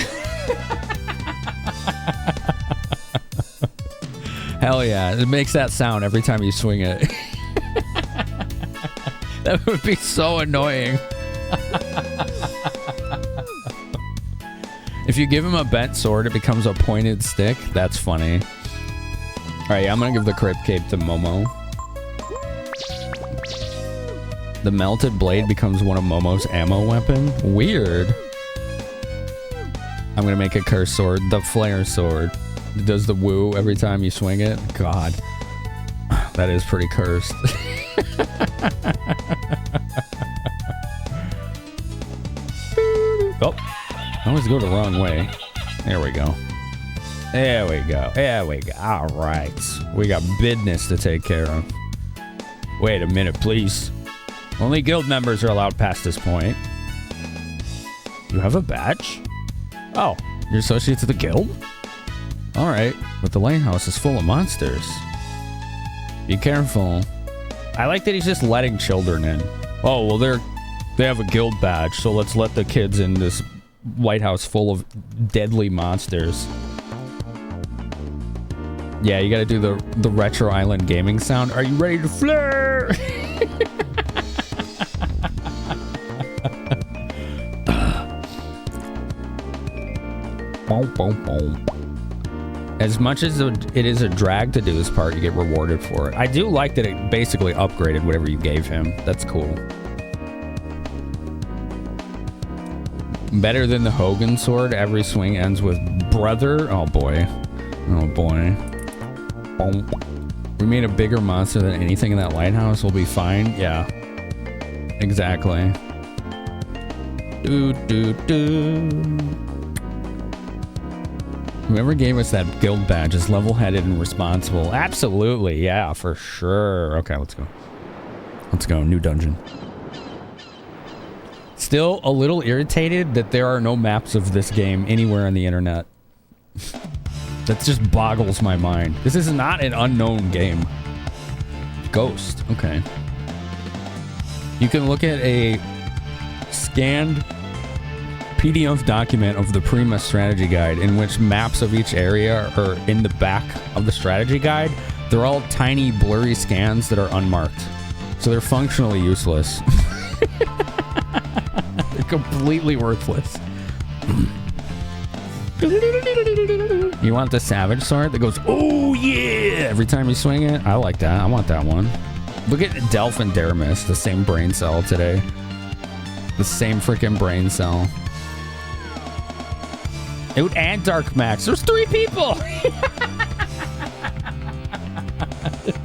Hell yeah. It makes that sound every time you swing it. That would be so annoying. If you give him a bent sword, it becomes a pointed stick. That's funny. Alright, yeah, I'm gonna give the crepe cape to Momo. The melted blade becomes one of Momo's ammo weapon. Weird. I'm gonna make a curse sword. The flare sword. It does the woo every time you swing it. God. That is pretty cursed. Oh. I always go the wrong way. There we go. There we go. There we go. Alright. We got business to take care of. Wait a minute, please. Only guild members are allowed past this point. You have a badge? Oh, you're associated to the guild? Alright, but the lighthouse is full of monsters. Be careful. I like that he's just letting children in. Oh, well, they have a guild badge, so let's let the kids in this lighthouse full of deadly monsters. Yeah, you gotta do the Retro Island gaming sound. Are you ready to flare? Boom, boom, boom. As much as it is a drag to do this part, you get rewarded for it. I do like that it basically upgraded whatever you gave him. That's cool. Better than the Hogan sword. Every swing ends with brother. Oh boy. Oh boy. Boom. We made a bigger monster than anything in that lighthouse. We'll be fine. Yeah. Exactly. Do do do. Whoever gave us that guild badge is level-headed and responsible. Absolutely, yeah, for sure. Okay, let's go. Let's go, new dungeon. Still a little irritated that there are no maps of this game anywhere on the internet. That just boggles my mind. This is not an unknown game. Ghost, okay. You can look at a scanned PDF document of the Prima strategy guide in which maps of each area are in the back of the strategy guide. They're all tiny, blurry scans that are unmarked. So they're functionally useless. They're completely worthless. You want the Savage Sword that goes, oh yeah, every time you swing it? I like that. I want that one. Look at Delph and Deramis, the same brain cell today. The same freaking brain cell. Dude, and Dark Max. There's 3 people.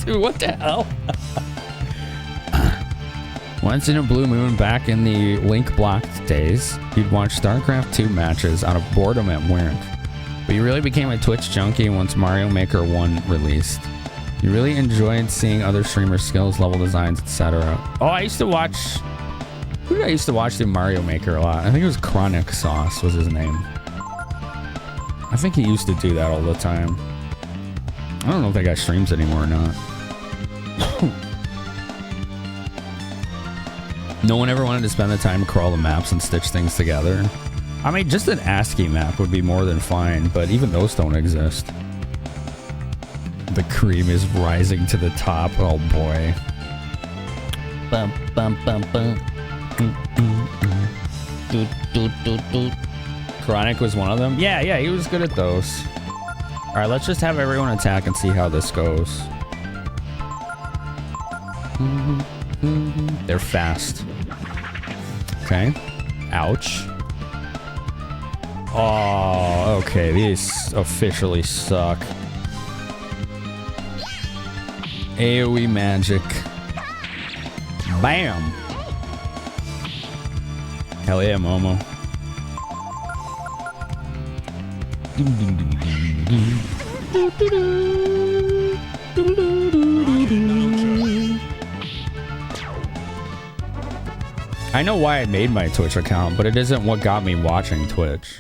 Dude, what the hell? Once in a blue moon, back in the Link blocked days, you'd watch StarCraft 2 matches out of boredom at work. But you really became a Twitch junkie once Mario Maker 1 released. You really enjoyed seeing other streamers' skills, level designs, etc. Oh, I used to watch... Who did I used to watch the Mario Maker a lot? I think it was Chronic Sauce was his name. I think he used to do that all the time. I don't know if that guy streams anymore or not. No one ever wanted to spend the time to crawl the maps and stitch things together. I mean, just an ASCII map would be more than fine, but even those don't exist. The cream is rising to the top. Oh boy. Bum, bum, bum, bum. Doot, doot, doot, doot. Chronic was one of them? Yeah, he was good at those. Alright, let's just have everyone attack and see how this goes. They're fast. Okay. Ouch. Oh, okay. These officially suck. AoE magic. Bam! Hell yeah, Momo. I know why I made my Twitch account, but it isn't what got me watching Twitch.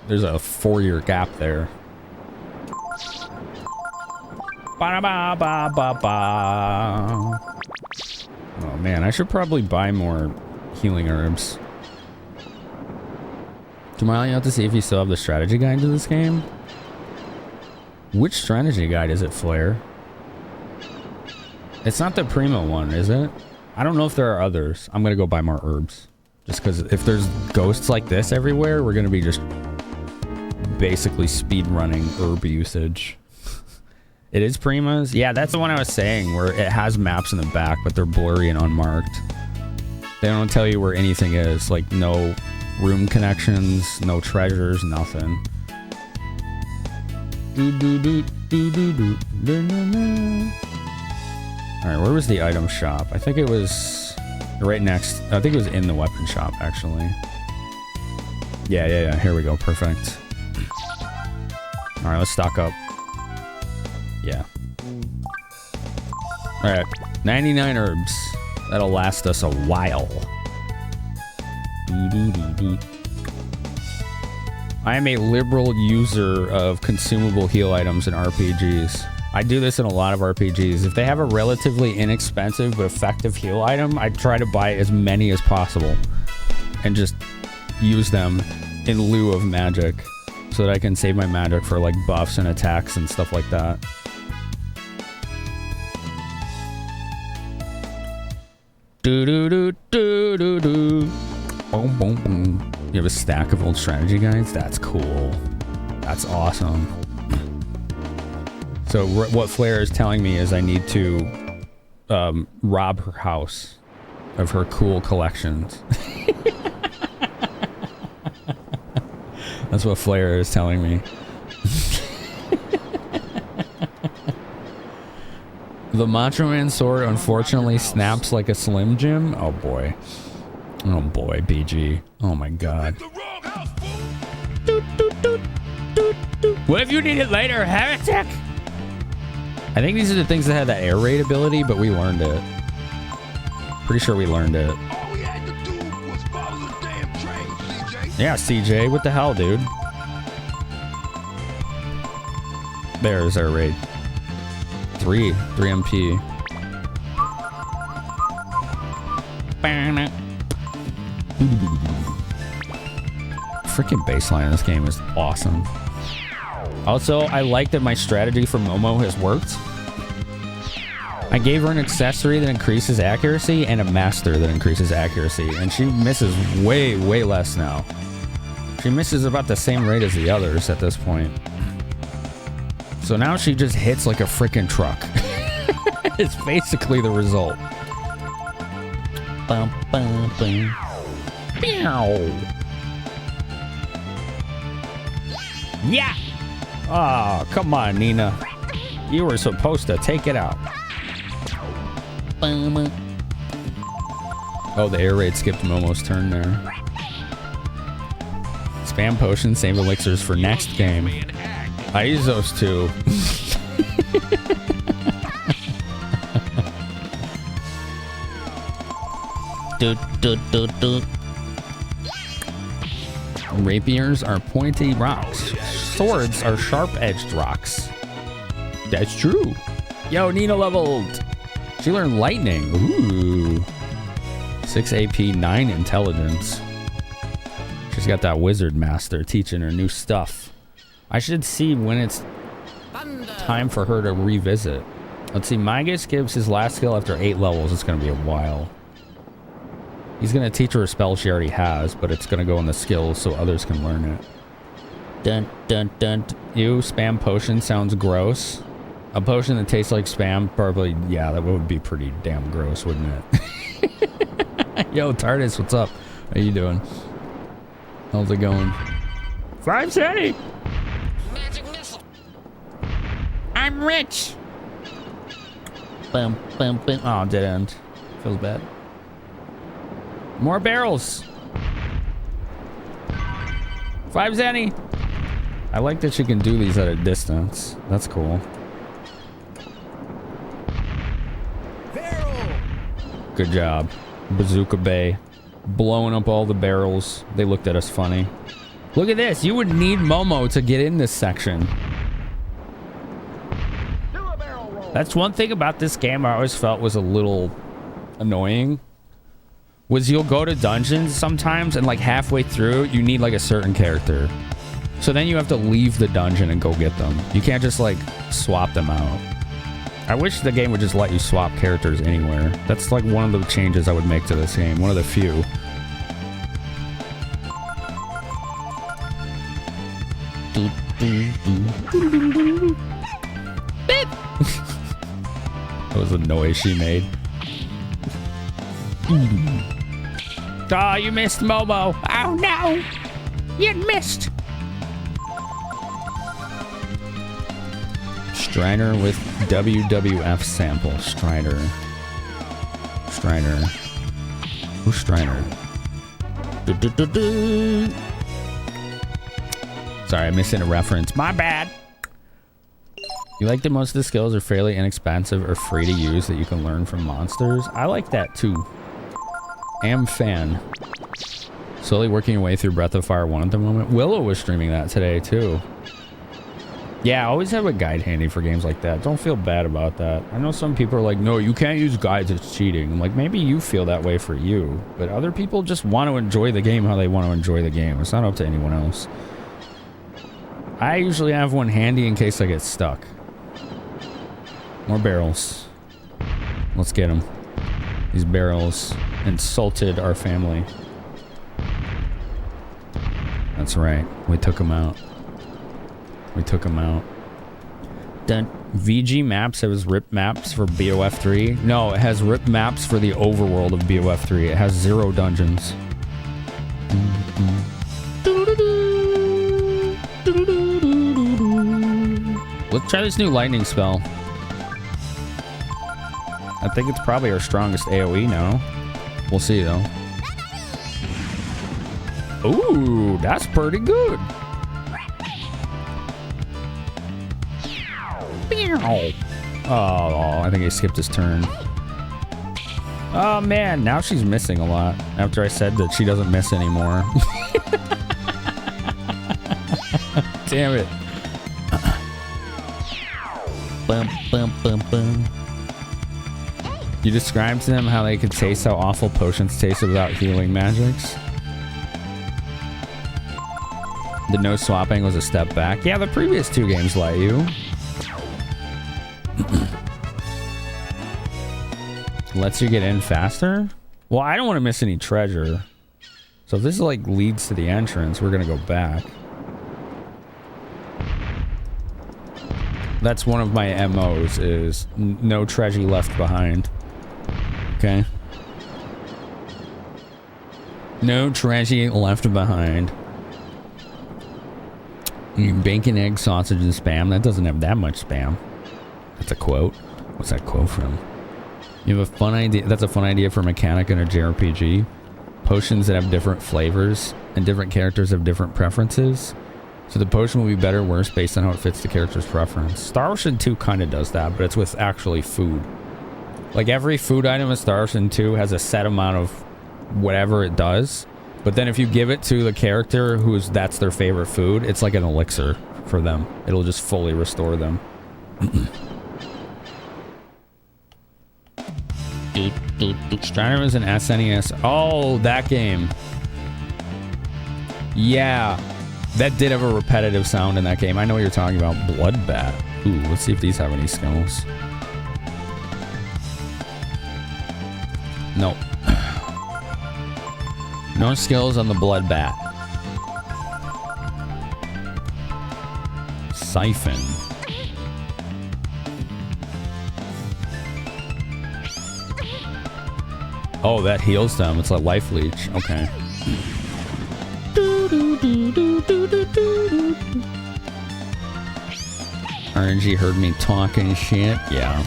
There's a 4-year gap there. Ba-da-ba-ba-ba-ba. Oh man, I should probably buy more healing herbs. Tomorrow you have to see if you still have the strategy guide to this game. Which strategy guide is it, Flare? It's not the Primo one, is it? I don't know if there are others. I'm gonna go buy more herbs. Just because if there's ghosts like this everywhere, we're gonna be just basically speed running herb usage. It is Prima's? Yeah, that's the one I was saying, where it has maps in the back, but they're blurry and unmarked. They don't tell you where anything is, like no room connections, no treasures, nothing. Alright, where was the item shop? I think it was right next. I think it was in the weapon shop, actually. Yeah. Here we go. Perfect. Alright, let's stock up. Yeah. Alright, 99 herbs. That'll last us a while. I am a liberal user of consumable heal items in RPGs. I do this in a lot of RPGs. If they have a relatively inexpensive but effective heal item, I try to buy as many as possible and just use them in lieu of magic so that I can save my magic for like buffs and attacks and stuff like that. Do-do-do-do-do-do. Boom, boom, boom. You have a stack of old strategy guides? That's cool. That's awesome. So what Flair is telling me is I need to rob her house of her cool collections. That's what Flair is telling me. The Macho Man sword unfortunately snaps like a Slim Jim. Oh boy. Oh boy, BG. Oh my god. What if you need it later, heretic? I think these are the things that had the air raid ability, but we learned it. Pretty sure we learned it. All we had to do was follow the damn train, CJ. Yeah, CJ, what the hell, dude? There's our raid. 3 MP. Freaking baseline in this game is awesome. Also, I like that my strategy for Momo has worked. I gave her an accessory that increases accuracy and a master that increases accuracy, and she misses way, way less now. She misses about the same rate as the others at this point. So now she just hits like a freaking truck. It's basically the result. Bum, bum, bum. Meow. Yeah! Oh, come on, Nina. You were supposed to take it out. Oh, the air raid skipped Momo's turn there. Spam potions, save elixirs for next game. I use those too. Rapiers are pointy rocks. Swords are sharp-edged rocks. That's true. Yo, Nina leveled. She learned lightning. Ooh. 6 AP, 9 intelligence. She's got that wizard master teaching her new stuff. I should see when it's time for her to revisit. Let's see. Magus gives his last skill after 8 levels. It's going to be a while. He's going to teach her a spell she already has, but it's going to go in the skills so others can learn it. Dun, dun, dun. Ew, spam potion sounds gross. A potion that tastes like spam, probably, yeah, that would be pretty damn gross, wouldn't it? Yo, TARDIS, what's up? How you doing? How's it going? 570! Magic missile. I'm rich. Bum, bum, bum. Oh, dead end. Feels bad. More barrels. 5 Zenny. I like that she can do these at a distance. That's cool. Good job. Bazooka Bay. Blowing up all the barrels. They looked at us funny. Look at this. You would need Momo to get in this section. That's one thing about this game I always felt was a little annoying. Was you'll go to dungeons sometimes and like halfway through you need like a certain character. So then you have to leave the dungeon and go get them. You can't just like swap them out. I wish the game would just let you swap characters anywhere. That's like one of the changes I would make to this game. One of the few. That was the noise she made. Oh, you missed Momo. Oh no, you missed. Strider with WWF sample. Strider. Who's Strider? Sorry, I'm missing a reference. My bad. You like that most of the skills are fairly inexpensive or free to use that you can learn from monsters? I like that too. Am fan. Slowly working your way through Breath of Fire 1 at the moment. Willow was streaming that today too. Yeah, always have a guide handy for games like that. Don't feel bad about that. I know some people are like, no, you can't use guides, it's cheating. I'm like, maybe you feel that way for you, but other people just want to enjoy the game how they want to enjoy the game. It's not up to anyone else. I usually have one handy in case I get stuck. More barrels. Let's get them. These barrels insulted our family. That's right. We took them out. We took them out. Then VG maps has ripped maps for BOF 3. No, it has ripped maps for the overworld of BOF 3. It has 0 dungeons. Let's try this new lightning spell. I think it's probably our strongest AoE now. We'll see though. Ooh, that's pretty good. Oh, I think he skipped his turn. Oh man, now she's missing a lot after I said that she doesn't miss anymore. Damn it. Bum, bum, bum, bum. You described to them how they could taste how awful potions taste without healing magics. The no swapping was a step back. Yeah, the previous 2 games let you. Lets you get in faster? Well, I don't want to miss any treasure. So if this like leads to the entrance, we're gonna go back. That's one of my MOs is no treasure left behind. Okay. No treasure left behind. Bacon, egg, sausage, and spam. That doesn't have that much spam. That's a quote. What's that quote from? You have a fun idea. That's a fun idea for a mechanic in a JRPG. Potions that have different flavors and different characters have different preferences. So the potion will be better or worse based on how it fits the character's preference. Star Ocean 2 kind of does that, but it's with actually food. Like every food item in Star Ocean 2 has a set amount of whatever it does. But then if you give it to the character that's their favorite food, it's like an elixir for them. It'll just fully restore them. Strider is an SNES. Oh, that game. Yeah. That did have a repetitive sound in that game. I know what you're talking about. Bloodbath. Ooh, let's see if these have any skills. Nope. No skills on the Bloodbath. Siphon. Oh, that heals them. It's a life leech. Okay. RNG heard me talking shit. Yeah.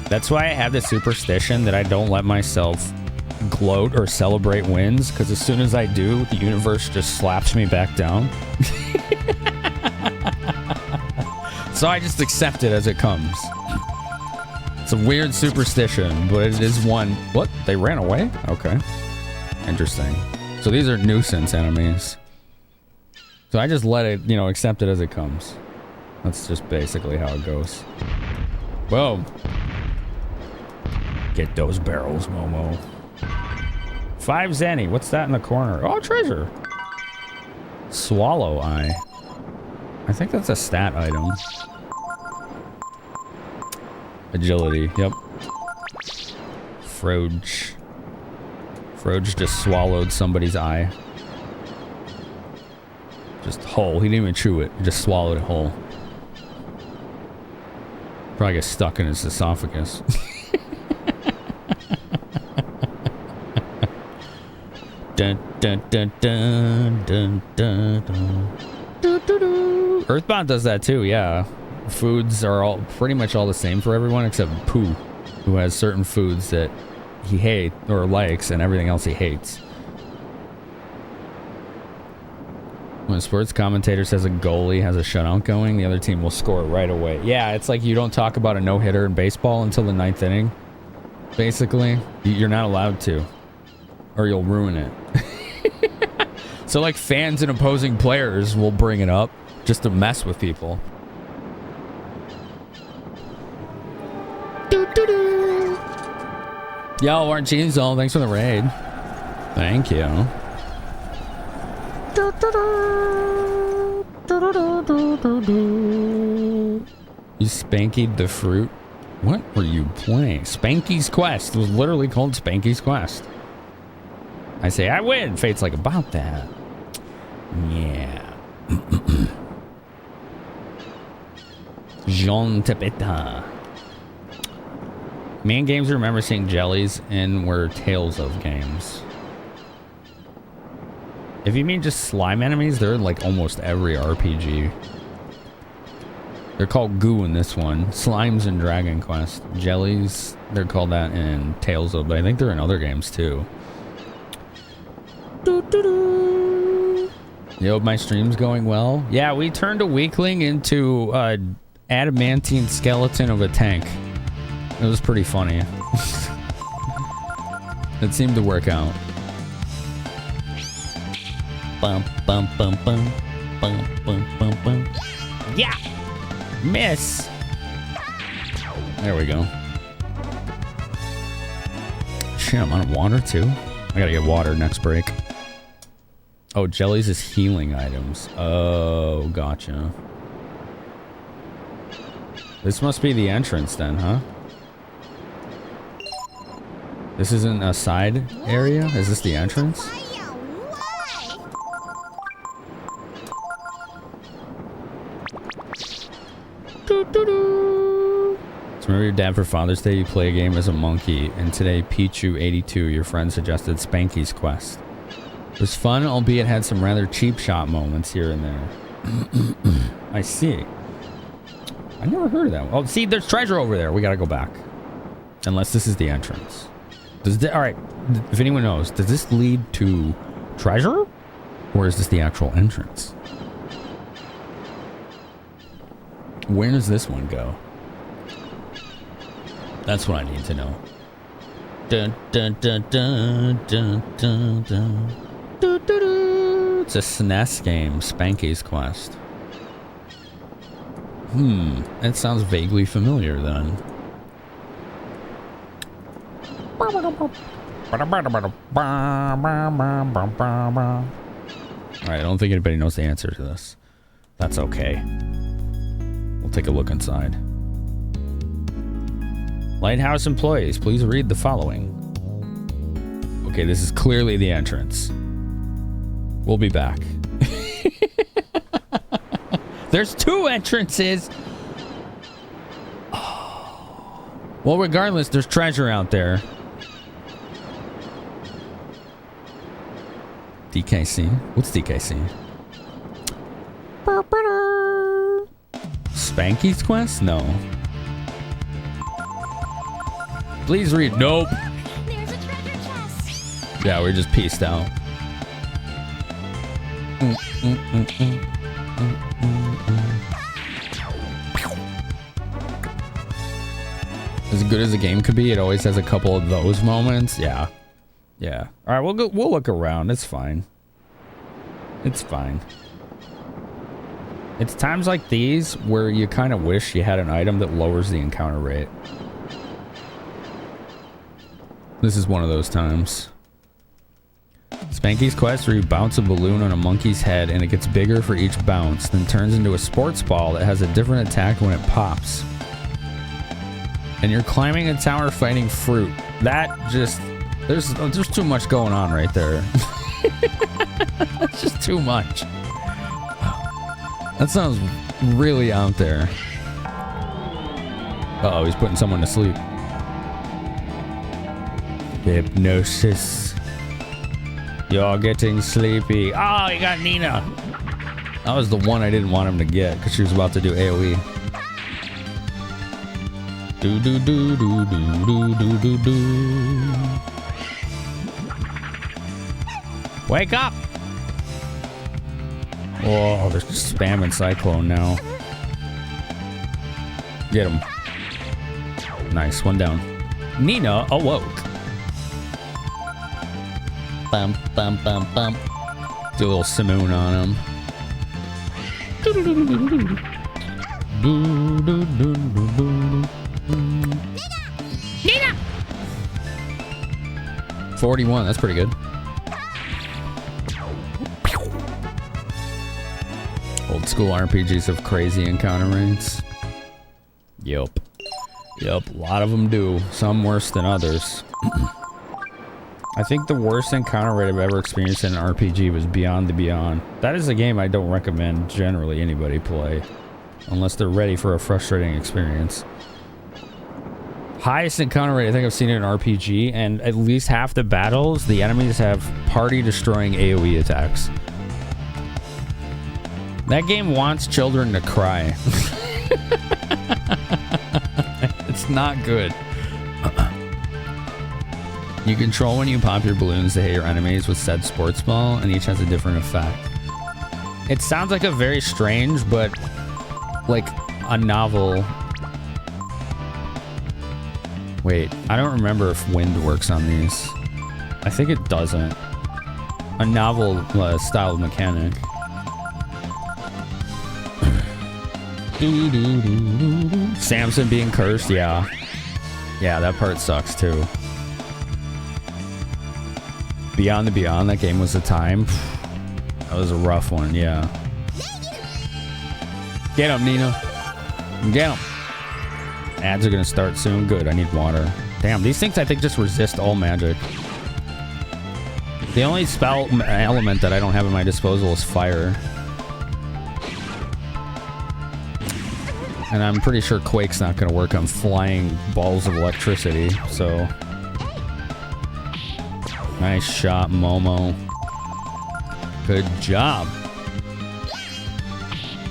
That's why I have the superstition that I don't let myself gloat or celebrate wins, because as soon as I do, the universe just slaps me back down. So I just accept it as it comes. It's a weird superstition, but it is one. What? They ran away? Okay. Interesting. So these are nuisance enemies. So I just let it, accept it as it comes. That's just basically how it goes. Whoa. Get those barrels, Momo. 5 zenny. What's that in the corner? Oh, treasure. Swallow eye. I think that's a stat item. Agility. Yep. Froge. Froge just swallowed somebody's eye. Just whole. He didn't even chew it. He just swallowed it whole. Probably gets stuck in his esophagus. Dun, dun, dun, dun, dun, dun, dun. Doo, doo, doo. Earthbound does that too, yeah. Foods are all pretty much all the same for everyone except Pooh, who has certain foods that he hates or likes and everything else he hates. When a sports commentator says a goalie has a shutout going, the other team will score right away. Yeah, it's like you don't talk about a no-hitter in baseball until the 9th inning. Basically, you're not allowed to, or you'll ruin it. So like fans and opposing players will bring it up just to mess with people. Yo, Archinzo, thanks for the raid. Thank you. You spankied the fruit? What were you playing? Spanky's Quest. It was literally called Spanky's Quest. I say, I win. Fate's like, about that. Yeah. Jean Tapeta. Main games I remember seeing jellies in were Tales of games. If you mean just slime enemies, they're in like almost every RPG. They're called goo in this one. Slimes in Dragon Quest. Jellies, they're called that in Tales of, but I think they're in other games too. Yo, my stream's going well. Yeah, we turned a weakling into an adamantine skeleton of a tank. It was pretty funny. It seemed to work out. Bum, bum, bum, bum. Bum, bum, bum, bum. Yeah! Miss! There we go. Shit, I'm out of water too. I gotta get water next break. Oh, jellies is healing items. Oh, gotcha. This must be the entrance then, huh? This isn't a side area? Is this the entrance? So remember your dad for Father's Day, you play a game as a monkey, and today Pichu82, your friend, suggested Spanky's Quest. It was fun, albeit had some rather cheap shot moments here and there. I see. I never heard of that. Oh, see, there's treasure over there. We gotta go back. Unless this is the entrance. All right, if anyone knows, does this lead to treasure? Or is this the actual entrance? Where does this one go? That's what I need to know. Dun, dun, dun, dun, dun, dun, dun. Doo, doo, doo. It's a SNES game, Spanky's Quest. That sounds vaguely familiar then. Alright, I don't think anybody knows the answer to this. That's okay. We'll take a look inside. Lighthouse employees, please read the following. Okay, this is clearly the entrance. We'll be back. There's two entrances. Well, regardless, there's treasure out there. DKC? What's DKC? Spanky's Quest? No. Please read. Nope. There's a treasure chest. Yeah, we're just pieced out. As good as a game could be, it always has a couple of those moments. Yeah. Yeah. All right, we'll look around. It's fine. It's fine. It's times like these where you kind of wish you had an item that lowers the encounter rate. This is one of those times. Spanky's Quest, where you bounce a balloon on a monkey's head and it gets bigger for each bounce, then turns into a sports ball that has a different attack when it pops. And you're climbing a tower fighting fruit. That just... There's too much going on right there. That's just too much. That sounds really out there. Uh-oh, he's putting someone to sleep. Hypnosis. You're getting sleepy. Oh, you got Nina. That was the one I didn't want him to get because she was about to do AoE. Do do do do do do do do do. Wake up! Oh, they're just spamming Cyclone now. Get him. Nice, one down. Nina awoke. Bum, bum, bum, bum. Do a little simoon on him. Nina! 41, that's pretty good. Old school RPGs have crazy encounter rates. Yup. Yup, a lot of them do. Some worse than others. I think the worst encounter rate I've ever experienced in an RPG was Beyond the Beyond. That is a game I don't recommend generally anybody play. Unless they're ready for a frustrating experience. Highest encounter rate I think I've seen in an RPG, and at least half the battles, the enemies have party-destroying AoE attacks. That game wants children to cry. It's not good. You control when you pop your balloons to hit your enemies with said sports ball, and each has a different effect. It sounds like a very strange, but like a novel. Wait, I don't remember if wind works on these. I think it doesn't. A novel style mechanic. Samson being cursed, yeah. Yeah, that part sucks too. Beyond the Beyond, that game was a time. That was a rough one, yeah. Get him, Nina. Get him. Ads are gonna start soon. Good, I need water. Damn, these things I think just resist all magic. The only spell element that I don't have at my disposal is fire. And I'm pretty sure Quake's not gonna work on flying balls of electricity, so... Nice shot, Momo. Good job.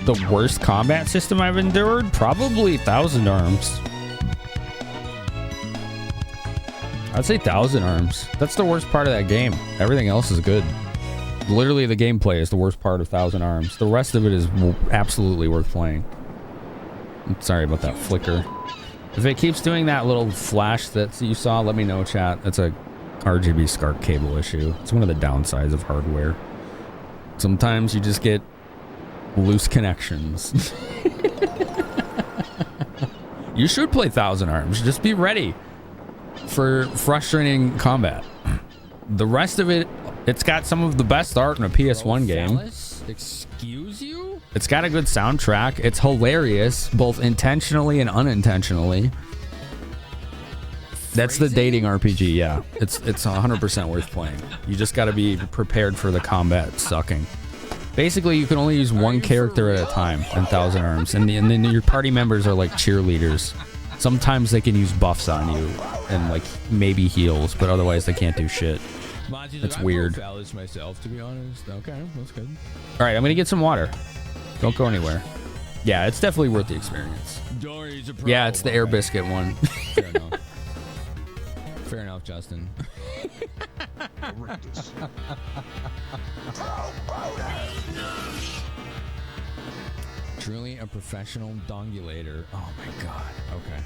The worst combat system I've endured? Probably Thousand Arms. I'd say Thousand Arms. That's the worst part of that game. Everything else is good. Literally, the gameplay is the worst part of Thousand Arms. The rest of it is absolutely worth playing. I'm sorry about that flicker. If it keeps doing that little flash that you saw, let me know, chat. That's a RGB SCART cable issue. It's one of the downsides of hardware. Sometimes you just get loose connections. You should play Thousand Arms. Just be ready for frustrating combat. The rest of it, it's got some of the best art in a PS1 game. Excuse you? It's got a good soundtrack. It's hilarious, both intentionally and unintentionally. That's the dating RPG, yeah. It's 100% worth playing. You just got to be prepared for the combat sucking. Basically, you can only use one character at a time in Thousand Arms, and then your party members are like cheerleaders. Sometimes they can use buffs on you and like maybe heals, but otherwise they can't do shit. It's weird. Myself, to be honest. Okay, that's good. All right, I'm gonna get some water. Don't go anywhere. Yeah, it's definitely worth the experience. Yeah, it's the Air Biscuit one. Fair enough. Fair enough, Justin. Truly a professional dongulator. Oh my god. Okay.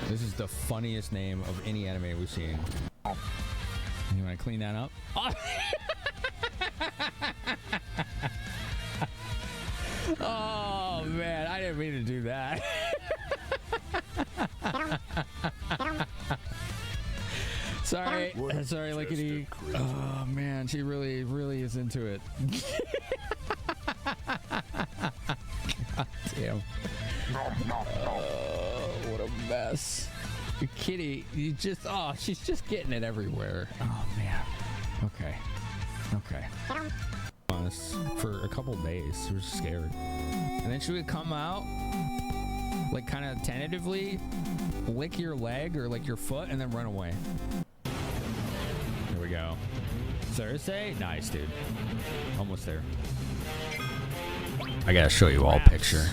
This is the funniest name of any anime we've seen. You want to clean that up? Oh man, I didn't mean to do that. Sorry, sorry, Lickety. Oh man, she really is into it. God damn. Oh, what a mess. Kitty, you just, oh, she's just getting it everywhere. Oh man. Okay. Okay. For a couple days, she was scared. And then she would come out, like kind of tentatively, lick your leg or like your foot, and then run away. Here we go. Thursday? Nice, dude. Almost there. I gotta show you all picture.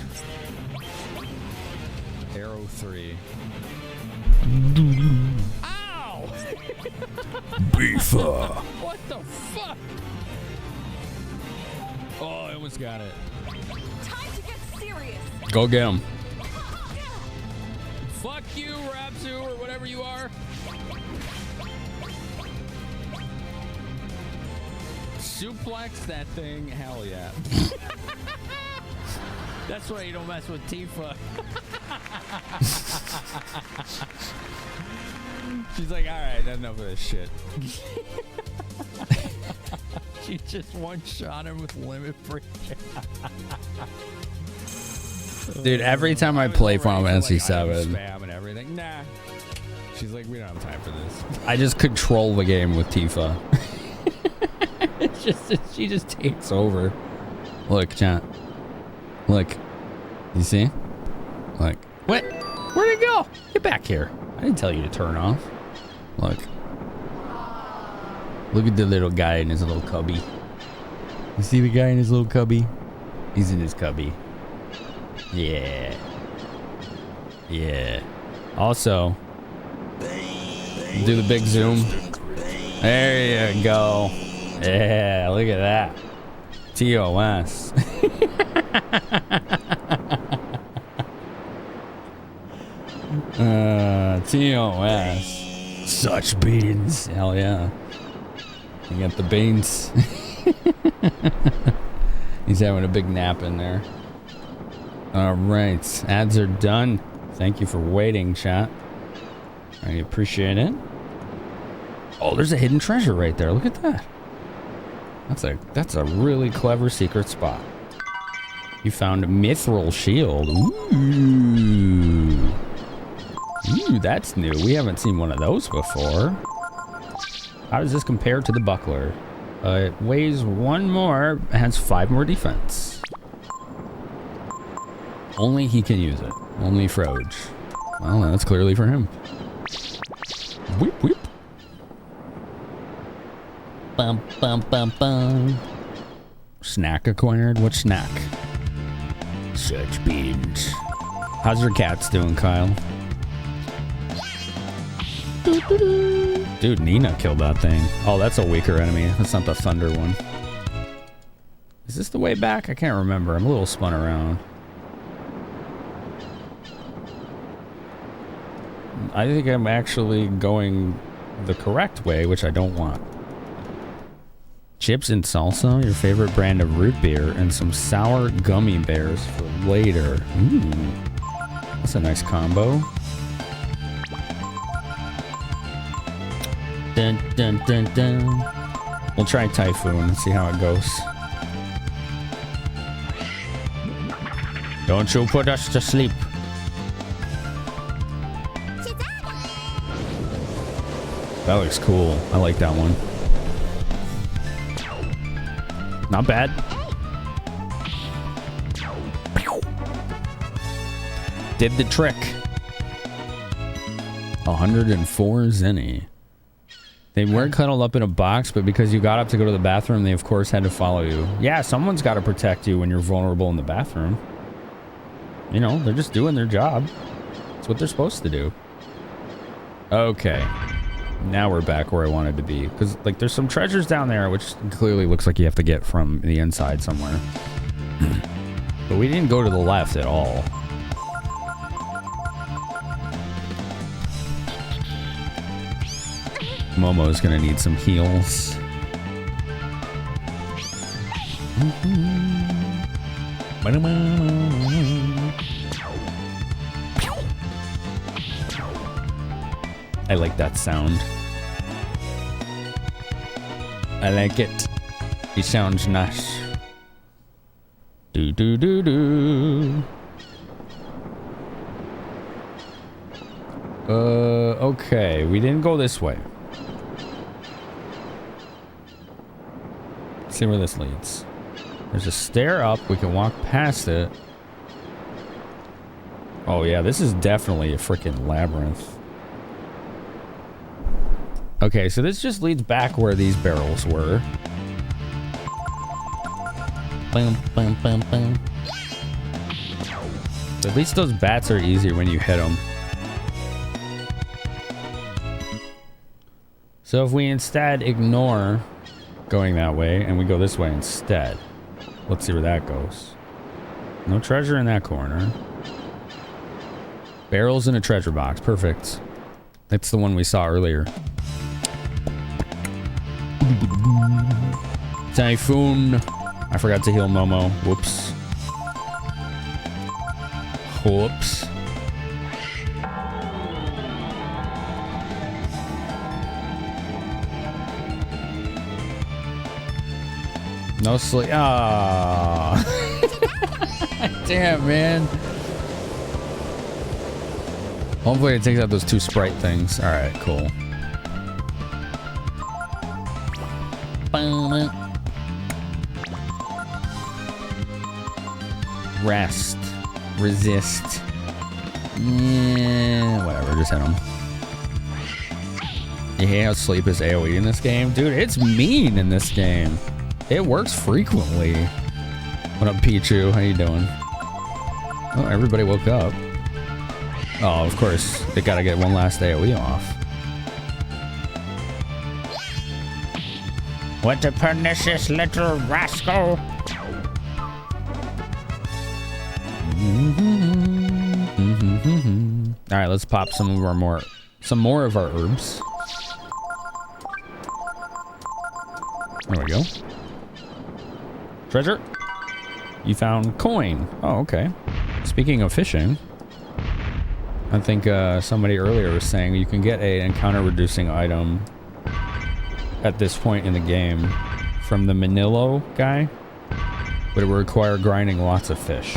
Arrow 3. Ow! Beefa. What the fuck? Oh, I almost got it. Time to get serious. Go get him. Fuck you, Rapsu, or whatever you are. Suplex that thing, hell yeah. That's why you don't mess with Tifa. She's like, alright, enough of this shit. She just one-shot him with limit break. Dude, every time I play Final Fantasy VII, spam and everything. Nah. She's like, we don't have time for this. I just control the game with Tifa. She just takes over. Look, chat. Look. You see? Look. What? Where'd it go? Get back here. I didn't tell you to turn off. Look. Look at the little guy in his little cubby. You see the guy in his little cubby? He's in his cubby. Yeah. Yeah. Also, do the big zoom. There you go. Yeah, look at that. TOS. TOS. Such beans. Hell yeah. You got the beans. He's having a big nap in there. All right. Ads are done. Thank you for waiting, chat. I appreciate it. Oh, there's a hidden treasure right there. Look at that. That's a really clever secret spot. You found a mithril shield. Ooh. Ooh, that's new. We haven't seen one of those before. How does this compare to the buckler? It weighs 1 more, has 5 more defense. Only he can use it. Only Froge. Well, that's clearly for him. Whip, whip. Bum, bum, bum, bum. Snack acquired? What snack? Such beans. How's your cats doing, Kyle? Dude, Nina killed that thing. Oh, that's a weaker enemy. That's not the thunder one. Is this the way back? I can't remember. I'm a little spun around. I think I'm actually going the correct way, which I don't want. Chips and salsa, your favorite brand of root beer, and some sour gummy bears for later. Ooh, that's a nice combo. Dun, dun, dun, dun. We'll try Typhoon and see how it goes. Don't you put us to sleep. That looks cool. I like that one. Not bad. Did the trick. 104 zenny. They weren't cuddled up in a box, but because you got up to go to the bathroom, they of course had to follow you. Yeah, someone's got to protect you when you're vulnerable in the bathroom. You know, they're just doing their job. It's what they're supposed to do. Okay. Now we're back where I wanted to be. Because, like, there's some treasures down there, which clearly looks like you have to get from the inside somewhere. But we didn't go to the left at all. Momo's gonna need some heals. I like that sound. I like it. He sounds nice. Do do do do. Okay, we didn't go this way. Let's see where this leads. There's a stair up. We can walk past it. Oh yeah, this is definitely a freaking labyrinth. Okay, so this just leads back where these barrels were. Bum, bum, bum, bum. At least those bats are easier when you hit them. So if we instead ignore going that way and we go this way instead, let's see where that goes. No treasure in that corner. Barrels in a treasure box. Perfect. That's the one we saw earlier. Typhoon. I forgot to heal Momo. Whoops. Whoops. No sleep. Ah. Damn, man. Hopefully it takes out those 2 sprite things. All right, cool. Rest. Resist. Yeah, whatever, just hit him. You hate how sleep is AoE in this game? Dude, it's mean in this game. It works frequently. What up, Pichu? How you doing? Oh, everybody woke up. Oh, of course. They gotta get one last AoE off. What a pernicious little rascal! All right, let's pop some more of our herbs. There we go. Treasure. You found coin. Oh, okay. Speaking of fishing, I think somebody earlier was saying you can get a encounter reducing item at this point in the game from the Manilo guy, but it would require grinding lots of fish,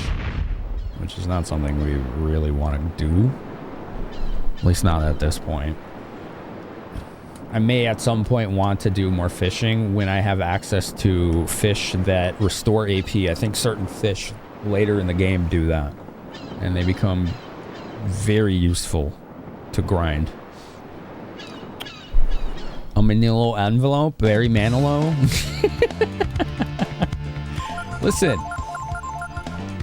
which is not something we really want to do. At least not at this point. I may at some point want to do more fishing when I have access to fish that restore AP. I think certain fish later in the game do that, and they become very useful to grind. A Manilo envelope, Barry Manilow. Listen,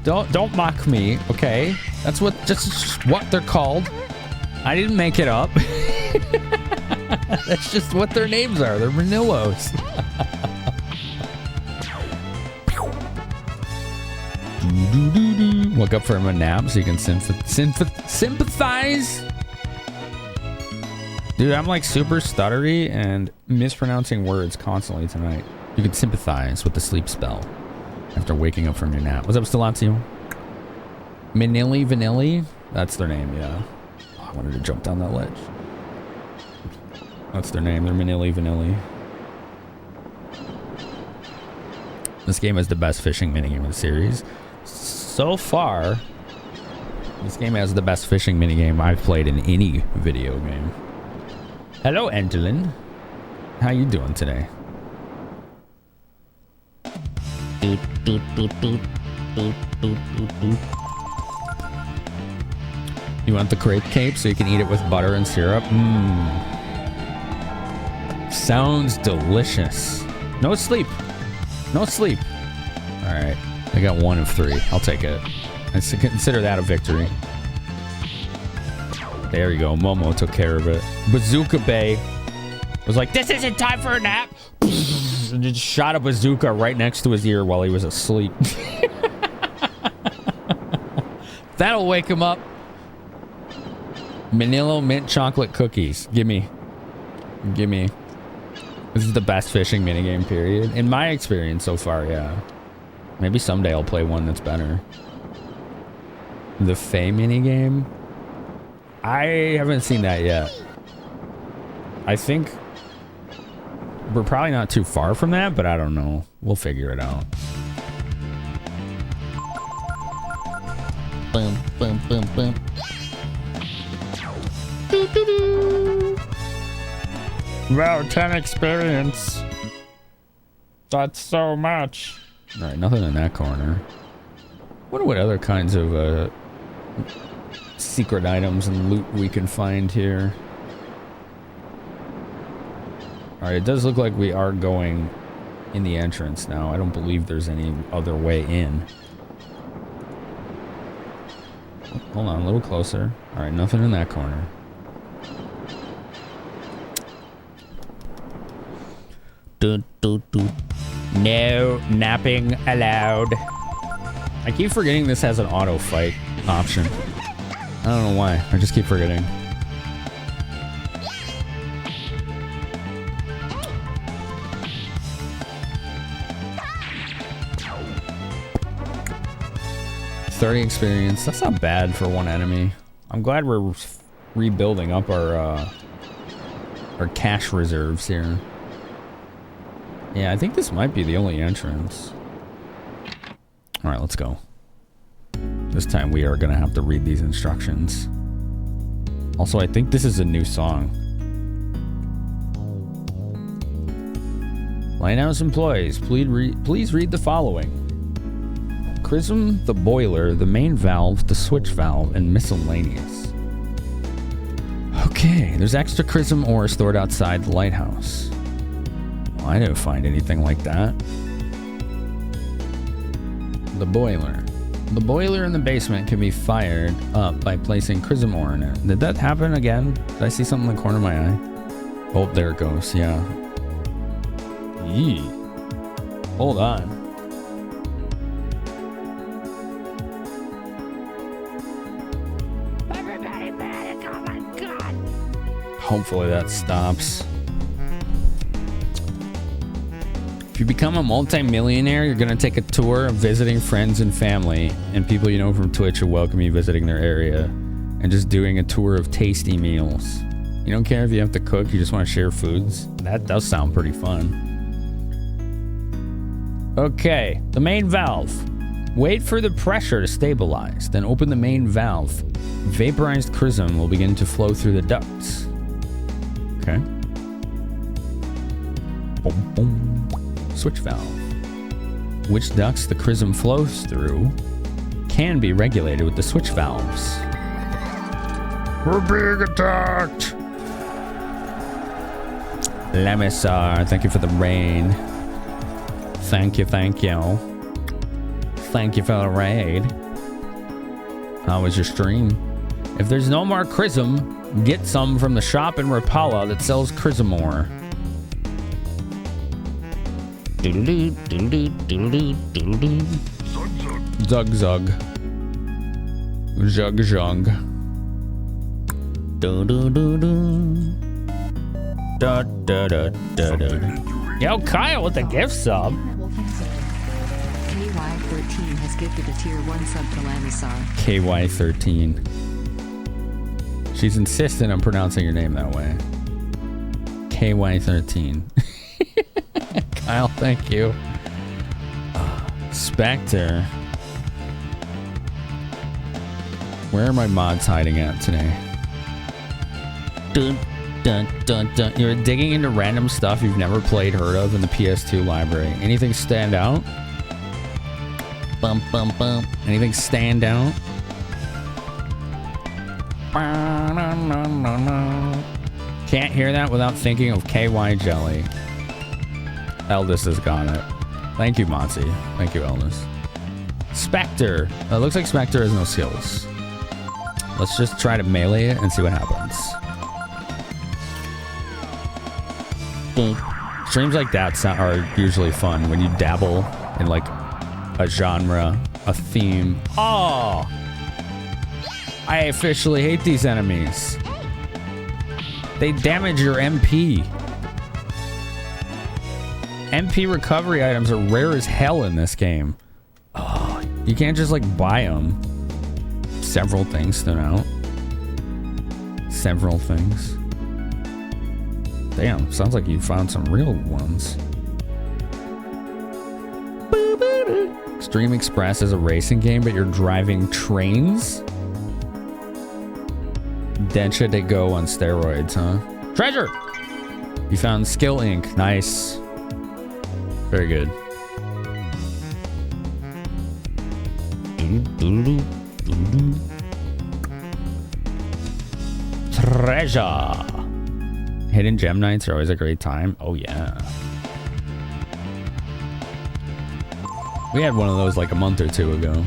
don't mock me, okay? That's just what they're called. I didn't make it up. That's just what their names are. They're Manilos. Look up for him a nap so you can sympathize. Dude, I'm like super stuttery and mispronouncing words constantly tonight. You can sympathize with the sleep spell after waking up from your nap. What's up, Stellazio? Manili Vanilli? That's their name, yeah. Oh, I wanted to jump down that ledge. That's their name. They're Manili Vanilli. This game is the best fishing minigame in the series. So far, this game has the best fishing minigame I've played in any video game. Hello, Angelin. How you doing today? You want the crepe cake so you can eat it with butter and syrup? Sounds delicious. No sleep. No sleep. All right. I got 1 of 3. I'll take it. I consider that a victory. There you go. Momo took care of it. Bazooka Bay was like, this isn't time for a nap. And just shot a bazooka right next to his ear while he was asleep. That'll wake him up. Manilo mint chocolate cookies. Gimme. Gimme. This is the best fishing minigame, period. In my experience so far, yeah. Maybe someday I'll play one that's better. The Fae minigame? I haven't seen that yet. I think we're probably not too far from that, but I don't know. We'll figure it out. Boom, boom, boom, boom. Wow, 10 experience. That's so much. All right, nothing in that corner. Wonder what other kinds of secret items and loot we can find here. All right, it does look like we are going in the entrance now. I don't believe there's any other way in. Hold on, a little closer. All right, nothing in that corner. No napping allowed. I keep forgetting this has an auto fight option. I don't know why. I just keep forgetting. $30 experience. That's not bad for one enemy. I'm glad we're rebuilding up our cash reserves here. Yeah, I think this might be the only entrance. All right, let's go. This time we are gonna have to read these instructions. Also, I think this is a new song. Lighthouse employees, please read the following. Chrism, the boiler, the main valve, the switch valve, and miscellaneous. Okay, there's extra chrism ore stored outside the lighthouse. Well, I didn't find anything like that. The boiler. The boiler in the basement can be fired up by placing chrism ore in it. Did that happen again? Did I see something in the corner of my eye? Oh, there it goes. Yeah. Yee. Hold on. Everybody panic! Oh my god! Hopefully that stops. If you become a multi-millionaire, you're gonna take a tour of visiting friends and family, and people you know from Twitch will welcome you visiting their area, and just doing a tour of tasty meals. You don't care if you have to cook, you just want to share foods. That does sound pretty fun. Okay, the main valve. Wait for the pressure to stabilize, then open the main valve. Vaporized chrism will begin to flow through the ducts. Okay. Boom, boom. Switch valve. Which ducts the chrism flows through can be regulated with the switch valves. We're being attacked! Lemissar, thank you for the raid. Thank you, thank you. Thank you for the raid. How was your stream? If there's no more chrism, get some from the shop in Rapala that sells chrism ore. Zug zug. Zug zug. Do do do do. Da da da da da. Yo, Kyle with the gift sub. KY13 has gifted a tier 1 sub to Lamisar. KY13. She's insistent on pronouncing your name that way. KY13. Kyle, thank you. Spectre. Where are my mods hiding at today? Dun, dun, dun, dun. You're digging into random stuff you've never played, heard of in the PS2 library. Anything stand out? Bum, bum, bum. Anything stand out? Can't hear that without thinking of KY Jelly. Eldest has got it. Thank you, Monty. Thank you, Eldest. Spectre. It looks like Spectre has no skills. Let's just try to melee it and see what happens. Streams like that are usually fun when you dabble in like a genre, a theme. Oh! I officially hate these enemies. They damage your MP. MP recovery items are rare as hell in this game. Oh, you can't just like buy them. Several things stood out. Several things. Damn, sounds like you found some real ones. Extreme Express is a racing game, but you're driving trains? Densha de Go on steroids, huh? Treasure! You found Skill Ink. Nice. Very good. Treasure! Hidden gem nights are always a great time. Oh, yeah. We had one of those like a month or two ago.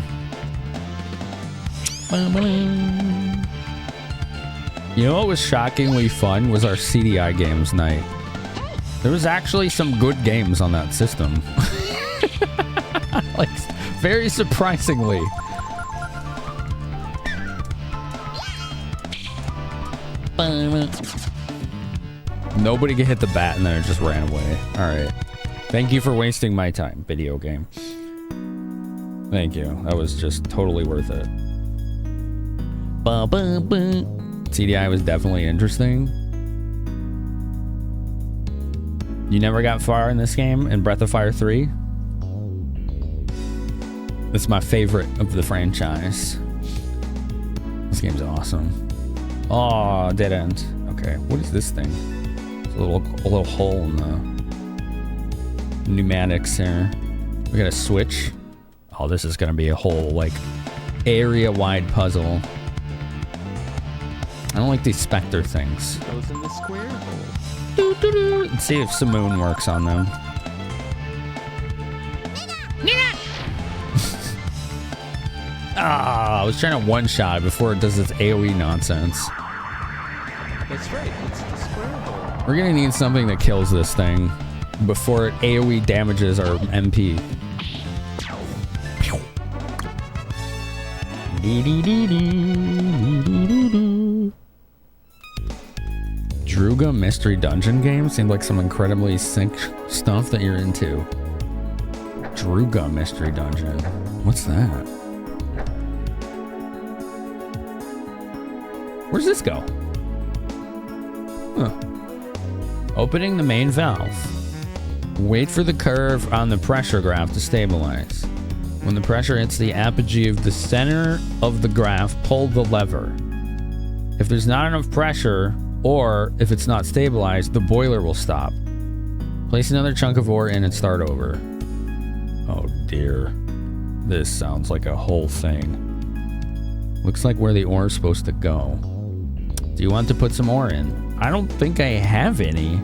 You know what was shockingly fun was our CDI games night. There was actually some good games on that system. Like, very surprisingly. Nobody could hit the bat and then it just ran away. Alright. Thank you for wasting my time, video game. Thank you. That was just totally worth it. CDI was definitely interesting. You never got far in this game in Breath of Fire 3? It's my favorite of the franchise. This game's awesome. Oh, dead end. Okay, what is this thing? It's a little hole in the pneumatics here. We got a switch. Oh, this is gonna be a whole like area-wide puzzle. I don't like these Spectre things. Goes in the square hole. Let's see if Simoon works on them. I was trying to one-shot before it does its AoE nonsense. That's right, it's the square hole. We're gonna need something that kills this thing before it AoE damages our MP. Druga Mystery Dungeon game seemed like some incredibly sync stuff that you're into. Druga Mystery Dungeon. What's that? Where's this go? Huh. Opening the main valve. Wait for the curve on the pressure graph to stabilize. When the pressure hits the apogee of the center of the graph, pull the lever. If there's not enough pressure, or if it's not stabilized, the boiler will stop. Place another chunk of ore in and start over. Oh dear. This sounds like a whole thing. Looks like where the ore is supposed to go. Do you want to put some ore in? I don't think I have any.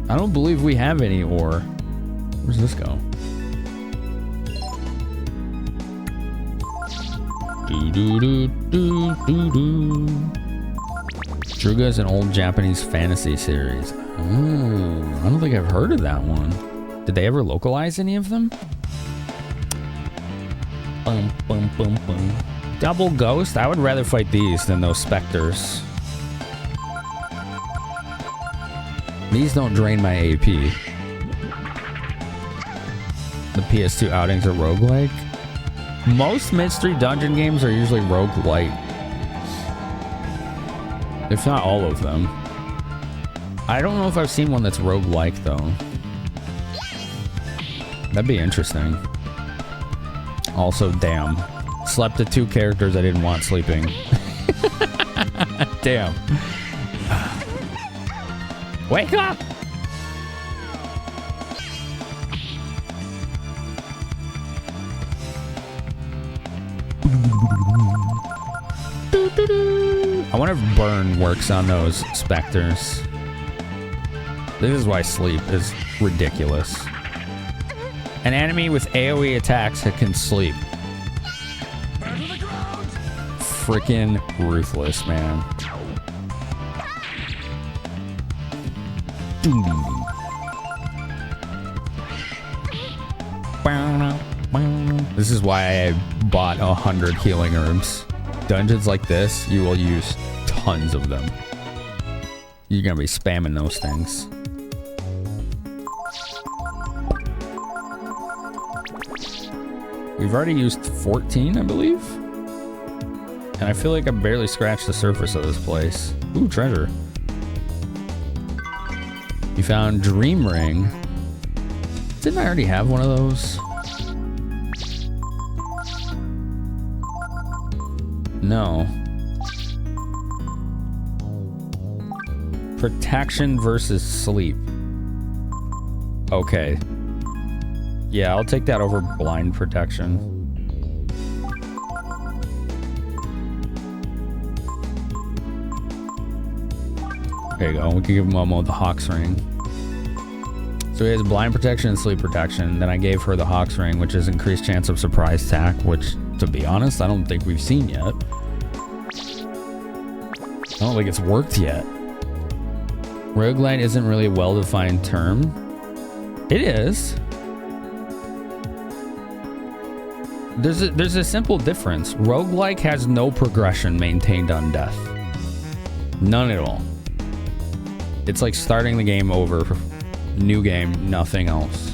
I don't believe we have any ore. Where's this go? Druga is an old Japanese fantasy series. Oh, I don't think I've heard of that one. Did they ever localize any of them? Boom, boom, boom, boom. Double Ghost? I would rather fight these than those specters. These don't drain my AP. The PS2 outings are roguelike. Most mystery dungeon games are usually roguelite. If not all of them. I don't know if I've seen one that's roguelike though. That'd be interesting. Also, damn. Slept to 2 characters I didn't want sleeping. Damn. Wake up! I wonder if burn works on those specters. This is why sleep is ridiculous. An enemy with AoE attacks that can sleep. Freaking ruthless, man. This is why I bought 100 healing herbs. Dungeons like this, you will use tons of them. You're gonna be spamming those things. We've already used 14, I believe. And I feel like I barely scratched the surface of this place. Ooh, treasure. You found Dream Ring. Didn't I already have one of those? No. Protection versus sleep. Okay. Yeah, I'll take that over blind protection. There you go. We can give Momo the Hawk's Ring. So he has blind protection and sleep protection. Then I gave her the Hawk's Ring, which is increased chance of surprise attack, which, to be honest, I don't think we've seen yet. I don't think it's worked yet. Roguelite isn't really a well-defined term. It is. There's a simple difference. Roguelike has no progression maintained on death. None at all. It's like starting the game over, new game, nothing else.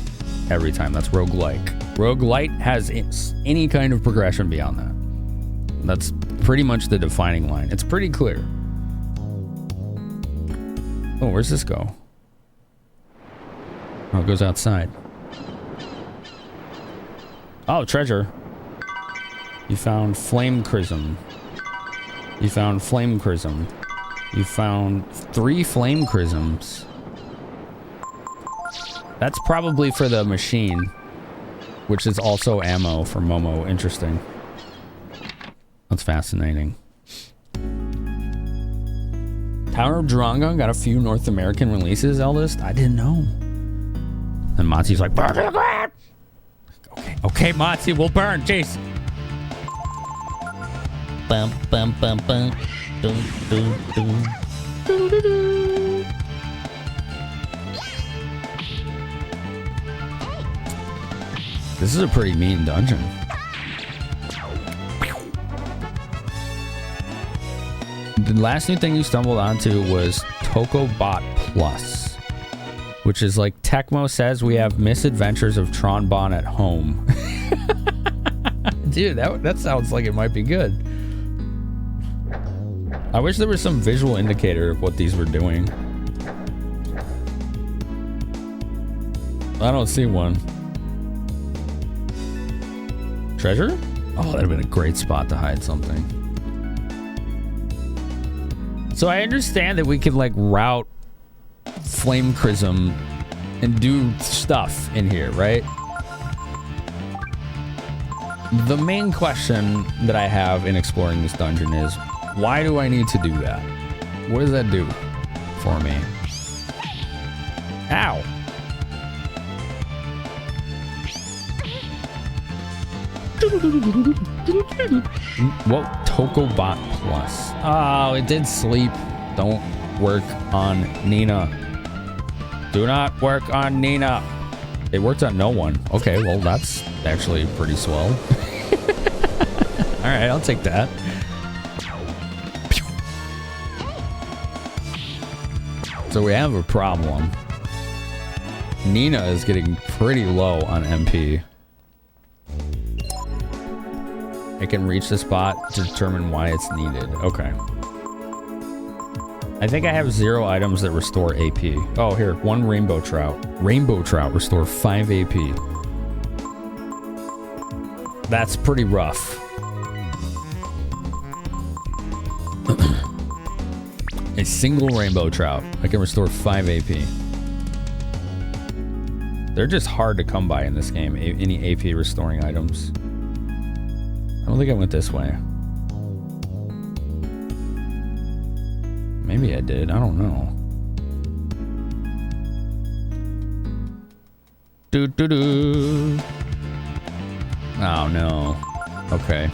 Every time. That's roguelike. Roguelite has any kind of progression beyond that. That's pretty much the defining line. It's pretty clear. Oh, where's this go? Oh, it goes outside. Oh, treasure. You found Flame Chrism. You found Flame Chrism. You found 3 Flame Chrisms. That's probably for the machine, which is also ammo for Momo. Interesting. That's fascinating. Tower of Durango got a few North American releases, Eldest. I didn't know. And Matsu's like, burn to the ground! Okay, Matsu, we'll burn. Jeez. Bum, bum, bum, bum. Dum, dum, dum. Doo-doo-doo. This is a pretty mean dungeon. The last new thing you stumbled onto was Tokobot Plus, which is like Tecmo says we have misadventures of Tronbon at home. Dude, that sounds like it might be good. I wish there was some visual indicator of what these were doing. I don't see one. Treasure? Oh, that'd have been a great spot to hide something. So I understand that we could like route Flame Chrism and do stuff in here, right? The main question that I have in exploring this dungeon is, why do I need to do that? What does that do for me? Ow. What? Tokobot Plus. Oh, it did sleep. Don't work on Nina. Do not work on Nina. It worked on no one. Okay, well, that's actually pretty swell. All right, I'll take that. So we have a problem. Nina is getting pretty low on MP. I can reach the spot to determine why it's needed. Okay. I think I have 0 items that restore AP. Oh, here, 1 rainbow trout. Rainbow trout restore 5 AP. That's pretty rough. A single rainbow trout. I can restore 5 AP. They're just hard to come by in this game, any AP restoring items. I don't think I went this way. Maybe I did. I don't know. Do do do. Oh no. Okay.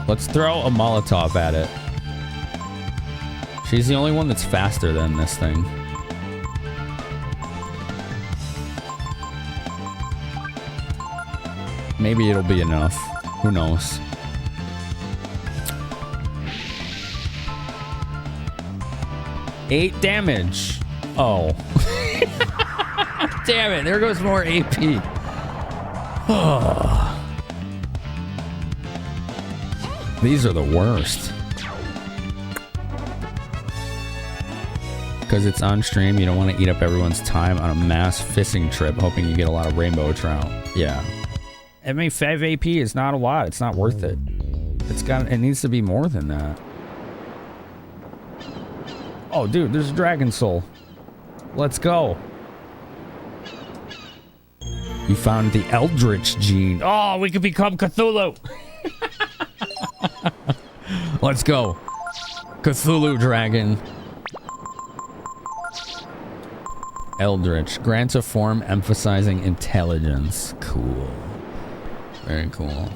Let's throw a Molotov at it. She's the only one that's faster than this thing. Maybe it'll be enough. Who knows? Eight damage. Oh. Damn it. There goes more AP. Oh. These are the worst. Because it's on stream, you don't want to eat up everyone's time on a mass fishing trip hoping you get a lot of rainbow trout. Yeah. I mean, 5 AP is not a lot. It's not worth it. It needs to be more than that. Oh, dude, there's a dragon soul. Let's go. You found the Eldritch gene. Oh, we could become Cthulhu. Let's go. Cthulhu dragon. Eldritch. Grants a form emphasizing intelligence. Cool. Very cool.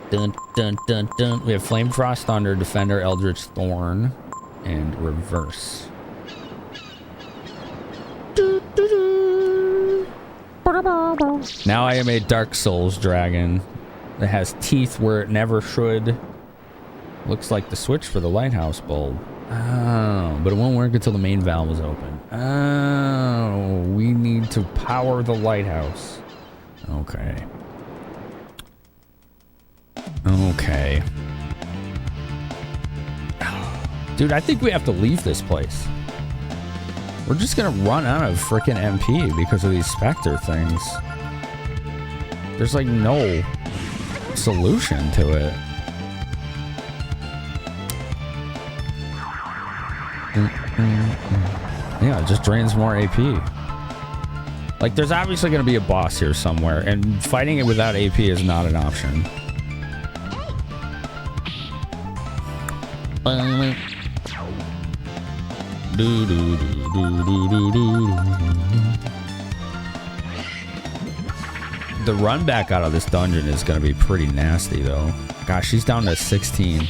Dun, dun, dun, dun. We have Flame Frost Thunder, Defender, Eldritch Thorn, and Reverse. Now I am a Dark Souls dragon that has teeth where it never should. Looks like the switch for the lighthouse bulb. Oh, but it won't work until the main valve is open. Oh, we need to power the lighthouse. Okay. Okay. Dude, I think we have to leave this place. We're just gonna run out of frickin' MP because of these Spectre things. There's like no solution to it. Yeah, it just drains more AP. Like, there's obviously going to be a boss here somewhere, and fighting it without AP is not an option. The run back out of this dungeon is going to be pretty nasty, though. Gosh, she's down to 16.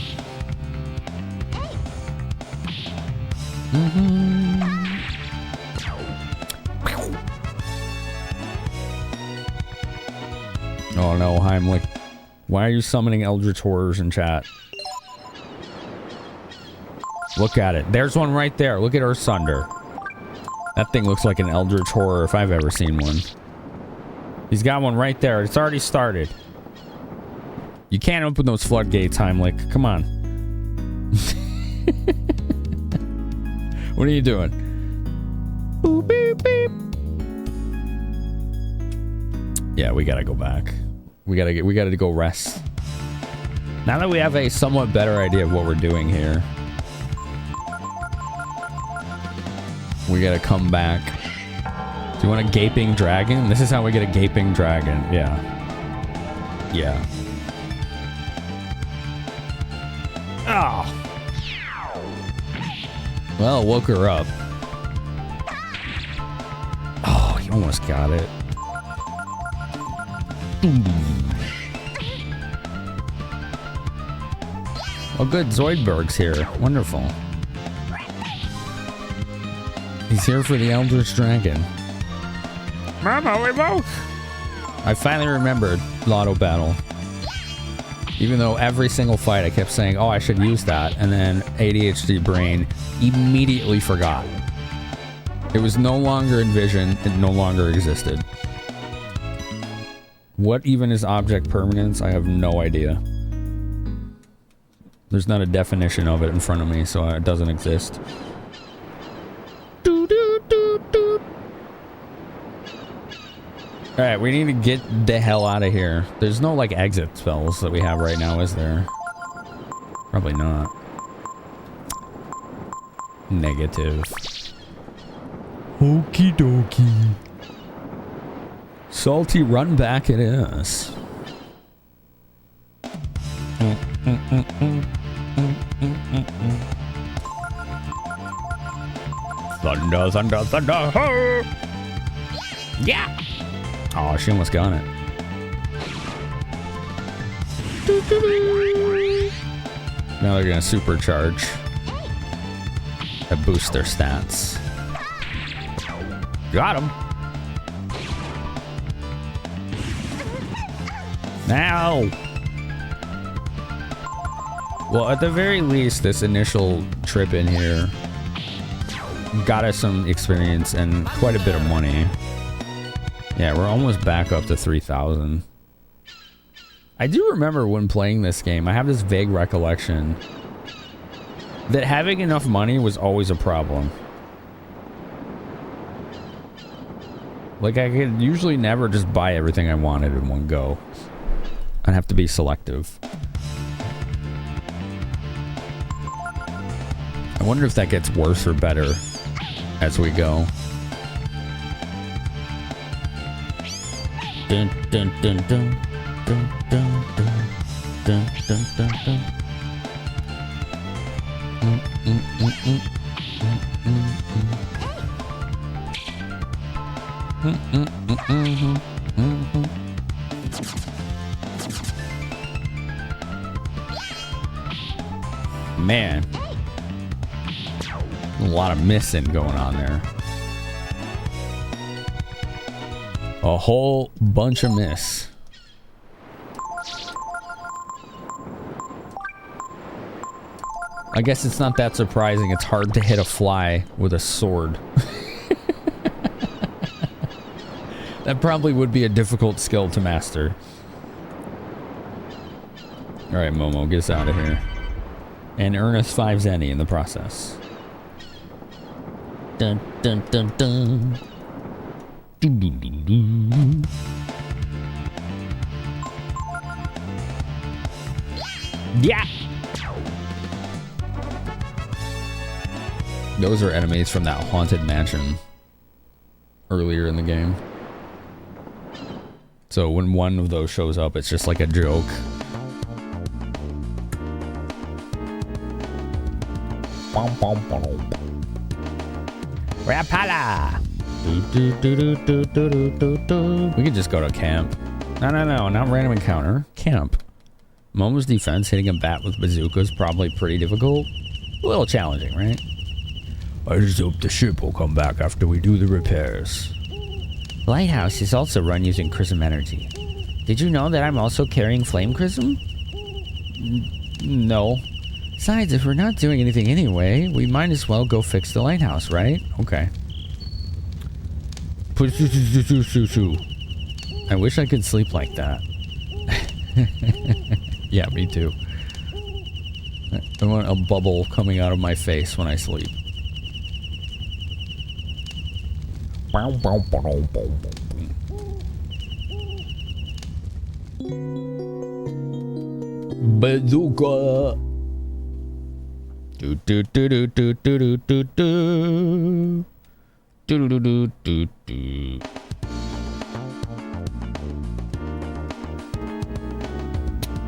Oh no, Heimlich. Why are you summoning Eldritch Horrors in chat? Look at it. There's one right there. Look at Earth Sunder. That thing looks like an Eldritch Horror if I've ever seen one. He's got one right there. It's already started. You can't open those floodgates, Heimlich. Come on. What are you doing? Boop, beep, beep. Yeah, we gotta go back. We gotta go rest. Now that we have a somewhat better idea of what we're doing here, we gotta come back. Do you want a gaping dragon? This is how we get a gaping dragon. Yeah. Yeah. Oh. Well, woke her up. Oh, you almost got it. Oh, good. Zoidberg's here. Wonderful. He's here for the Eldritch Dragon. Mama, we both. I finally remembered Lotto Battle. Even though every single fight I kept saying, oh, I should use that. And then ADHD brain immediately forgot. It was no longer envisioned. It no longer existed. What even is object permanence? I have no idea. There's not a definition of it in front of me, so it doesn't exist. Alright, we need to get the hell out of here. There's no, like, exit spells that we have right now, is there? Probably not. Negative. Okie dokie. Salty run back it is. Thunder, thunder, thunder. Yeah. Oh, she almost got it. Now they're gonna supercharge. That boosts their stats. Got him. Now. Well, at the very least, this initial trip in here got us some experience and quite a bit of money. Yeah, we're almost back up to 3,000. I do remember when playing this game, I have this vague recollection that having enough money was always a problem. Like, I could usually never just buy everything I wanted in one go. I'd have to be selective. I wonder if that gets worse or better as we go. Dun dun dun dun dun dun dun dun dun dun. Man, a lot of missing going on there. A whole bunch of miss. I guess it's not that surprising. It's hard to hit a fly with a sword. That probably would be a difficult skill to master. Alright, Momo, get us out of here. And earn us 5 zenny in the process. Dun dun dun dun. Yeah. Those are enemies from that haunted mansion earlier in the game. So when one of those shows up, it's just like a joke. Rapala. We could just go to camp. No, not random encounter. Camp. Momo's defense, hitting a bat with bazooka is probably pretty difficult. A little challenging, right? I just hope the ship will come back after we do the repairs. Lighthouse is also run using Chrism energy. Did you know that I'm also carrying Flame Chrism? No. Besides, if we're not doing anything anyway, we might as well go fix the lighthouse, right? Okay. I wish I could sleep like that. Yeah, me too. I want a bubble coming out of my face when I sleep. Bazooka. Do do do do do do do do do do do do do.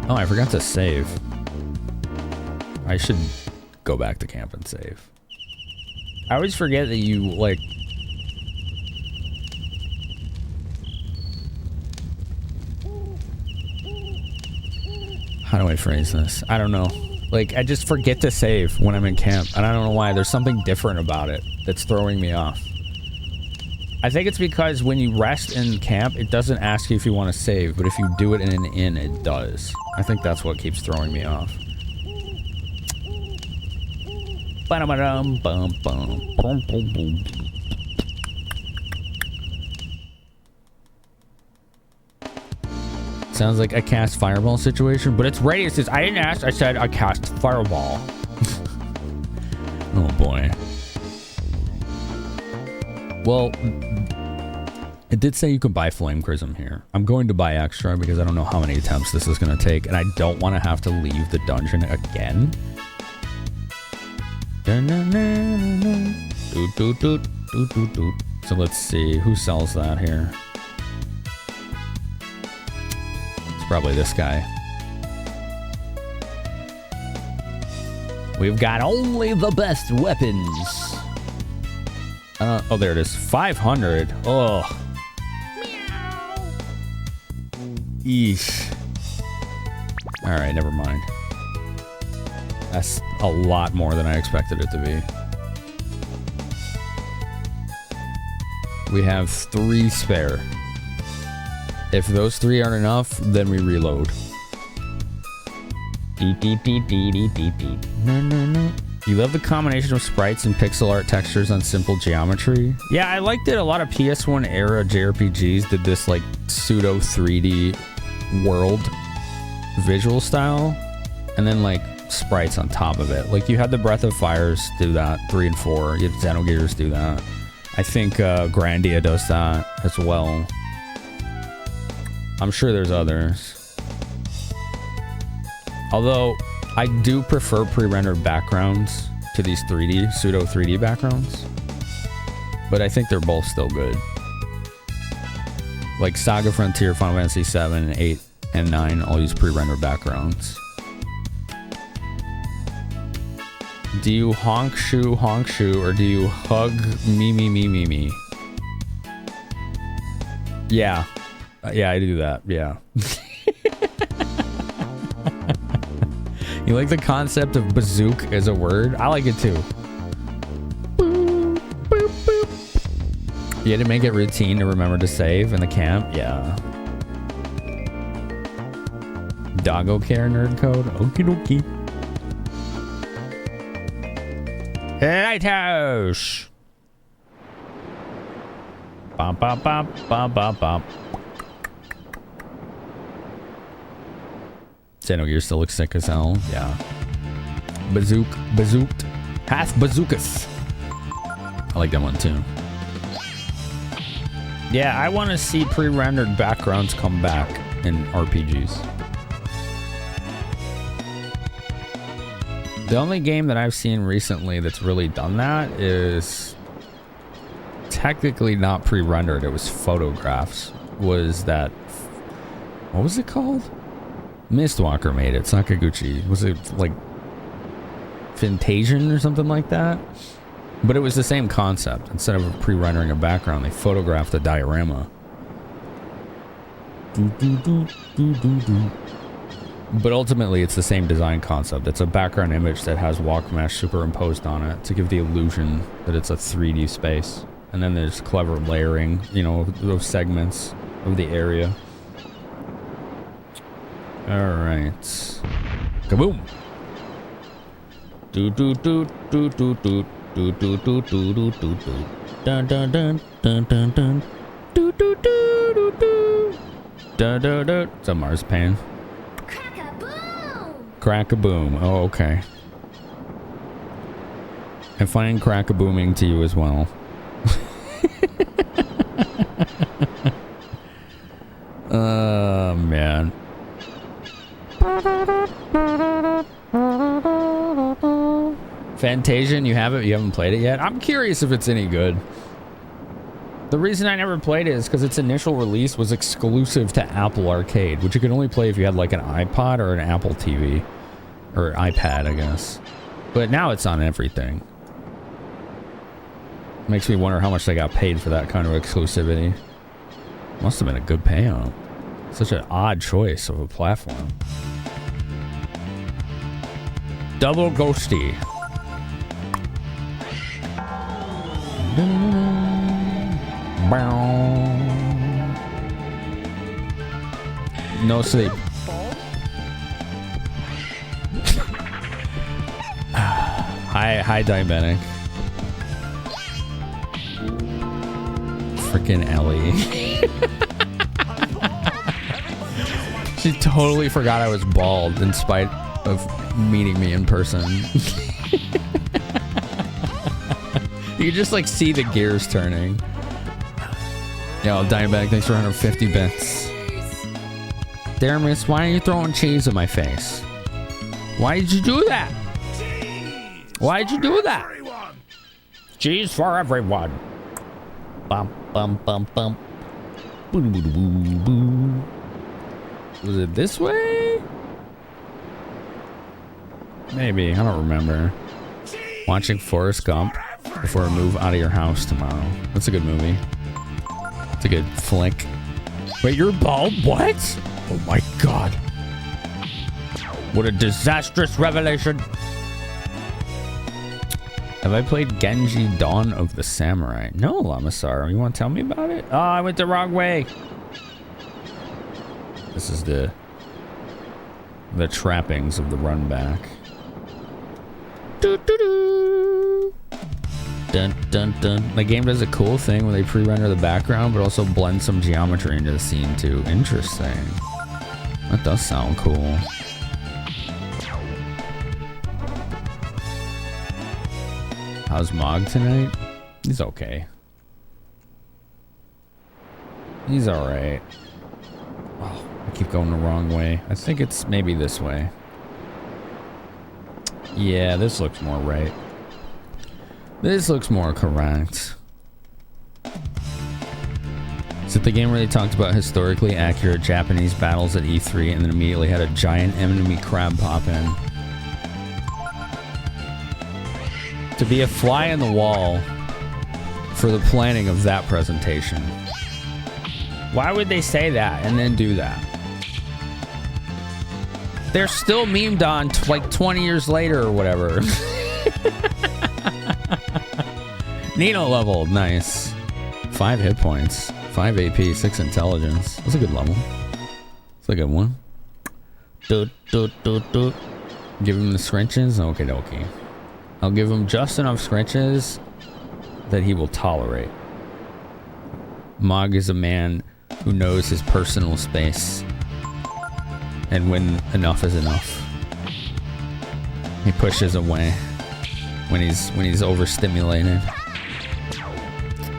Oh, I forgot to save. I should go back to camp and save. I always forget that you, like... How do I phrase this? I don't know. Like, I just forget to save when I'm in camp. And I don't know why. There's something different about it that's throwing me off. I think it's because when you rest in camp, it doesn't ask you if you want to save. But if you do it in an inn, it does. I think that's what keeps throwing me off. Sounds like a cast fireball situation, but it's radius. I didn't ask. I said I cast fireball. Oh boy. Well, it did say you could buy flame chrism here. I'm going to buy extra because I don't know how many attempts this is going to take, and I don't want to have to leave the dungeon again. So let's see who sells that here. It's probably this guy. We've got only the best weapons. Oh, there it is. 500. Oh. Eesh. All right, never mind. That's a lot more than I expected it to be. We have 3 spare. If those 3 aren't enough, then we reload. You love the combination of sprites and pixel art textures on simple geometry? Yeah, I liked it. A lot of PS1 era JRPGs did this like pseudo 3D world visual style, and then like sprites on top of it. Like you had the Breath of Fires do that, 3 and 4. You have Xenogears do that. I think Grandia does that as well. I'm sure there's others. Although I do prefer pre-rendered backgrounds to these 3D, pseudo 3D backgrounds. But I think they're both still good. Like Saga Frontier, Final Fantasy 7, 8, and 9 all use pre-rendered backgrounds. Do you honk shoe, or do you hug me? Yeah. Yeah, I do that. Yeah. You like the concept of bazook as a word? I like it too. Boop, boop, boop. You had to make it routine to remember to save in the camp? Yeah. Doggo care nerd code? Okie dokie. Lighthouse! Bop, bop, bop, bop, bop, bop. Xenogears still looks sick as hell. Yeah. Bazooked. Half bazookas. I like that one too. Yeah, I want to see pre-rendered backgrounds come back in RPGs. The only game that I've seen recently that's really done that is technically not pre-rendered. It was photographs. Was that... What was it called? Mistwalker made it. Sakaguchi. Was it like Fintasian or something like that? But it was the same concept. Instead of pre-rendering a background, they photographed a diorama. But ultimately, it's the same design concept. It's a background image that has walk mesh superimposed on it to give the illusion that it's a 3D space. And then there's clever layering, you know, those segments of the area. All right. Kaboom. Do do do do do do do do do do do do do. Dun dun dun dun dun dun. Do do do do do. Dun dun dun. It's a marzipan. Crack-a-boom. Oh, okay. And fine crack-a-booming to you as well. Oh, man. Fantasian, you have it? You haven't played it yet? I'm curious if it's any good. The reason I never played it is because its initial release was exclusive to Apple Arcade, which you could only play if you had like an iPod or an Apple TV. Or iPad, I guess. But now it's on everything. Makes me wonder how much they got paid for that kind of exclusivity. Must have been a good payout. Such an odd choice of a platform. Double Ghosty. No sleep. Hi, diabetic. Freaking Ellie. She totally forgot I was bald in spite of meeting me in person. You can just like see the gears turning. Yo, diabetic, thanks for 150 bits. Daramus, why are you throwing cheese in my face? Why did you do that? Why did you do that? Cheese for everyone. Bum, bum, bum, bum. Boo, boo, boo, boo. Was it this way? Maybe. I don't remember. Watching Forrest Gump before I move out of your house tomorrow. That's a good movie. It's a good flick. Wait, you're bald? What? Oh my god. What a disastrous revelation. Have I played Genji Dawn of the Samurai? No, Lamasar. You want to tell me about it? Oh, I went the wrong way. This is the trappings of the run back. Doo, doo, doo. Dun, dun, dun. The game does a cool thing where they pre-render the background, but also blend some geometry into the scene too. Interesting. That does sound cool. How's Mog tonight? He's okay. He's alright. Oh, I keep going the wrong way. I think it's maybe this way. Yeah, this looks more right. This looks more correct. Is it the game where they talked about historically accurate Japanese battles at E3 and then immediately had a giant enemy crab pop in? To be a fly in the wall for the planning of that presentation. Why would they say that and then do that? They're still memed on like 20 years later or whatever. Nino level, nice. 5 hit points, 5 AP, 6 intelligence. That's a good level. That's a good one. Give him the scrunches? Okie dokie. I'll give him just enough scrunches that he will tolerate. Mog is a man who knows his personal space. And when enough is enough, he pushes away when he's overstimulated.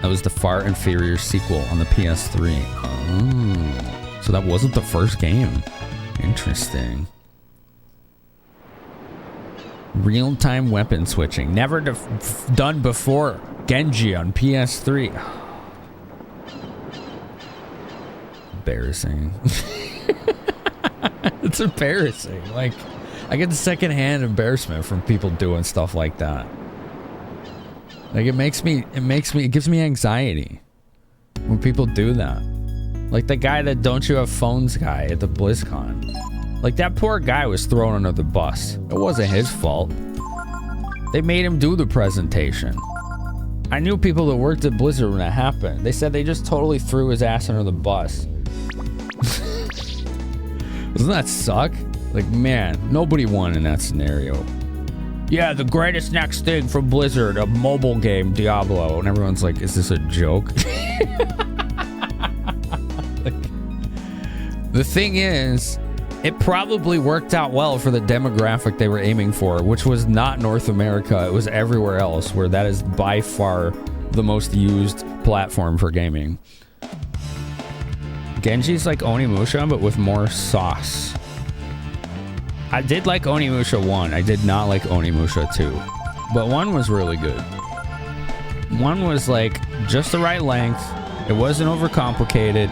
That was the far inferior sequel on the PS3. Oh, so that wasn't the first game. Interesting. Real-time weapon switching. Never done before. Genji on PS3. Embarrassing. It's embarrassing. Like, I get the secondhand embarrassment from people doing stuff like that. Like, it gives me anxiety when people do that. Like the guy that Don't You Have Phones guy at the BlizzCon. Like, that poor guy was thrown under the bus. It wasn't his fault. They made him do the presentation. I knew people that worked at Blizzard when that happened. They said they just totally threw his ass under the bus. Doesn't that suck? Like, man, nobody won in that scenario. Yeah, the greatest next thing from Blizzard, a mobile game, Diablo. And everyone's like, is this a joke? Like, the thing is, it probably worked out well for the demographic they were aiming for, which was not North America. It was everywhere else, where that is by far the most used platform for gaming. Genji's like Onimusha, but with more sauce. I did like Onimusha 1. I did not like Onimusha 2. But 1 was really good. 1 was like just the right length. It wasn't overcomplicated.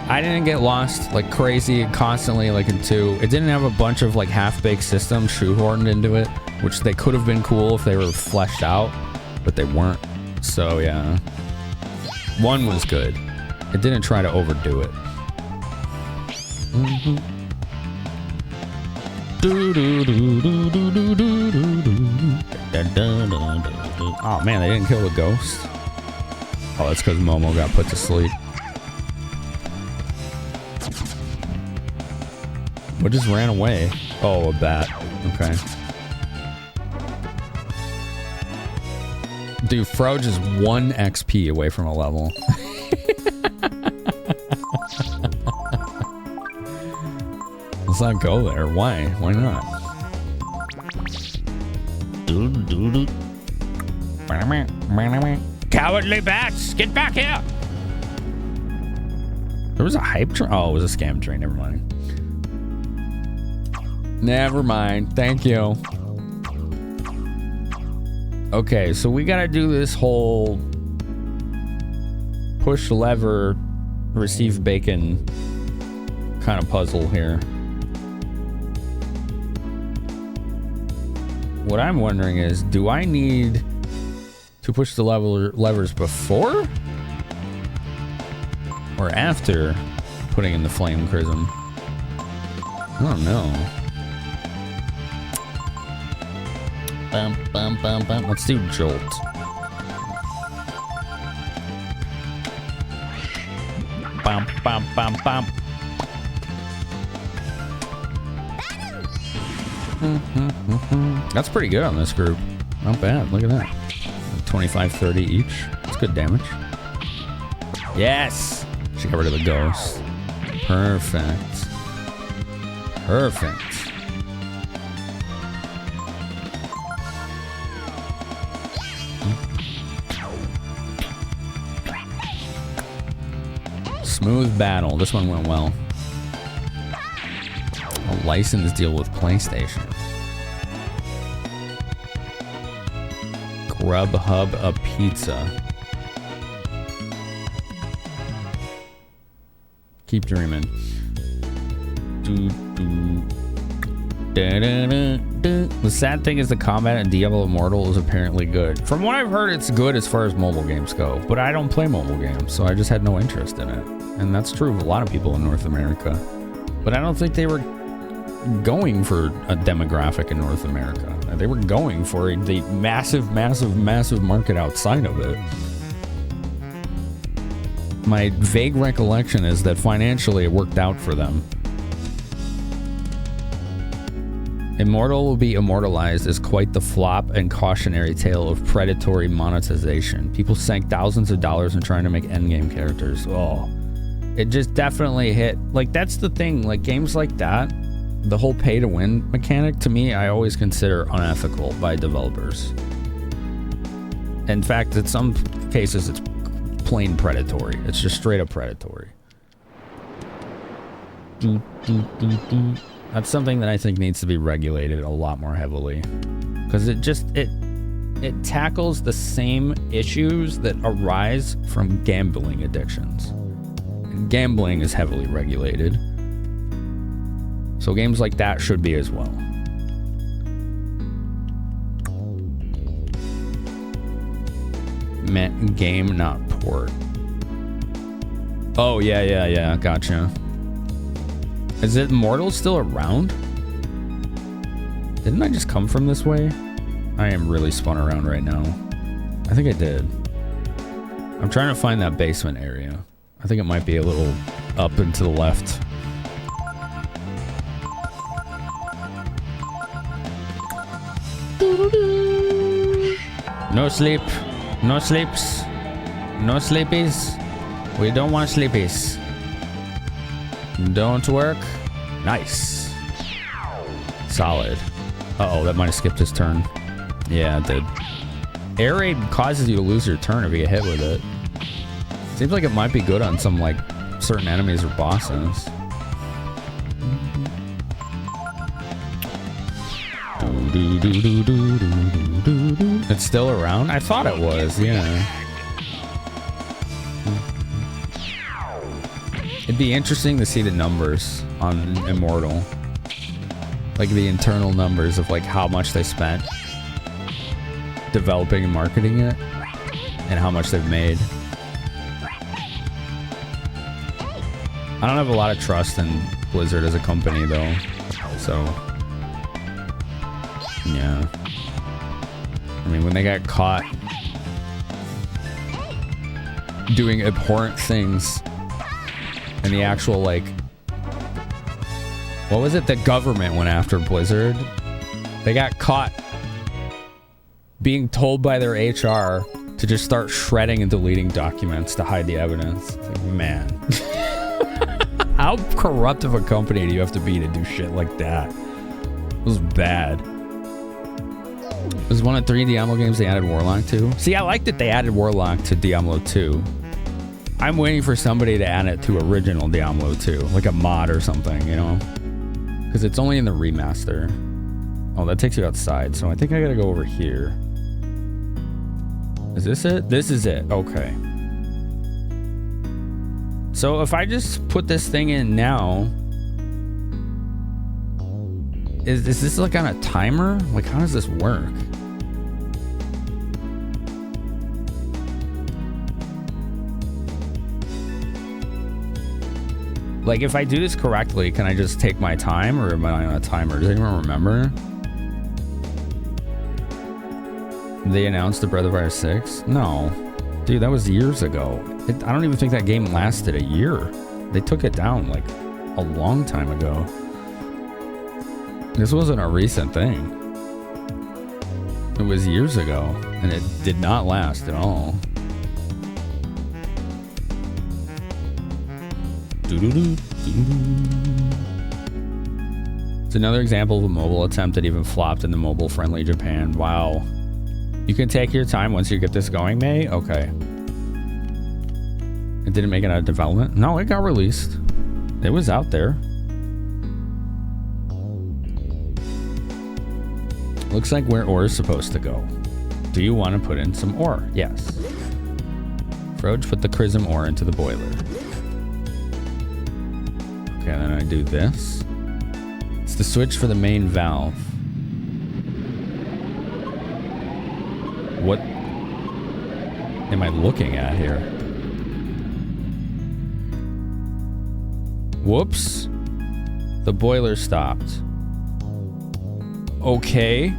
I didn't get lost like crazy constantly like in 2. It didn't have a bunch of like half-baked systems shoehorned into it, which they could have been cool if they were fleshed out, but they weren't. So yeah. 1 was good. It didn't try to overdo it. Oh man, they didn't kill the ghost. Oh, that's because Momo got put to sleep. What just ran away? Oh, a bat. Okay. Dude, Froge is 1 XP away from a level. Let's not go there. Why? Why not? Cowardly bats! Get back here! There was a hype train? Oh, it was a scam train. Never mind. Never mind. Thank you. Okay, so we gotta do this whole push lever, receive bacon kind of puzzle here. What I'm wondering is, do I need to push the levers before or after putting in the flame prism? I don't know. Bum, bum, bum, bum. Let's do Jolt. Bum, bum, bum, bum. That's pretty good on this group. Not bad. Look at that. 25-30 each. That's good damage. Yes! She got rid of the ghost. Perfect. Perfect. Smooth battle. This one went well. A license deal with PlayStation. Grubhub a pizza. Keep dreaming. The sad thing is the combat in Diablo Immortal is apparently good. From what I've heard, it's good as far as mobile games go, but I don't play mobile games, so I just had no interest in it. And that's true of a lot of people in North America. But I don't think they were going for a demographic in North America. They were going for the massive, massive, massive market outside of it. My vague recollection is that financially it worked out for them. Immortal will be immortalized as quite the flop and cautionary tale of predatory monetization. People sank thousands of dollars in trying to make endgame characters. Oh, it just definitely hit. Like, that's the thing. Like, games like that, the whole pay-to-win mechanic, to me, I always consider unethical by developers. In fact, in some cases, it's plain predatory. It's just straight-up predatory. That's something that I think needs to be regulated a lot more heavily. Because it tackles the same issues that arise from gambling addictions. And gambling is heavily regulated. So games like that should be as well. Game, not port. Oh, yeah. Gotcha. Is it Immortal still around? Didn't I just come from this way? I am really spun around right now. I think I did. I'm trying to find that basement area. I think it might be a little up and to the left. No sleep. No sleeps. No sleepies. We don't want sleepies. Don't work. Nice. Solid. Uh-oh, that might have skipped his turn. Yeah, it did. Air raid causes you to lose your turn if you get hit with it. Seems like it might be good on some like certain enemies or bosses. It's still around? I thought it was, yeah. It'd be interesting to see the numbers on Immortal. Like the internal numbers of like how much they spent developing and marketing it and how much they've made. I don't have a lot of trust in Blizzard as a company though, so yeah. I mean, when they got caught doing abhorrent things and the actual like, what was it? The government went after Blizzard. They got caught being told by their HR to just start shredding and deleting documents to hide the evidence. It's like, man. How corrupt of a company do you have to be to do shit like that? It was bad. It was one of 3 Diablo games they added Warlock to. See, I like that they added Warlock to Diablo 2. I'm waiting for somebody to add it to original Diablo 2, like a mod or something, you know? Because it's only in the remaster. Oh, that takes you outside, so I think I gotta go over here. Is this it? This is it. Okay. So if I just put this thing in now, is this like on a timer? Like, how does this work? Like, if I do this correctly, can I just take my time, or am I on a timer? Does anyone remember? They announced the Breath of Fire 6? No. Dude, that was years ago. I don't even think that game lasted a year. They took it down, like, a long time ago. This wasn't a recent thing. It was years ago, and it did not last at all. It's another example of a mobile attempt that even flopped in the mobile-friendly Japan. Wow. You can take your time once you get this going, May? Okay. It didn't make it out of development? No, it got released. It was out there. Looks like where ore is supposed to go. Do you want to put in some ore? Yes. Froge, put the Chrism ore into the boiler. Okay, then I do this. It's the switch for the main valve. What am I looking at here? Whoops. The boiler stopped. Okay.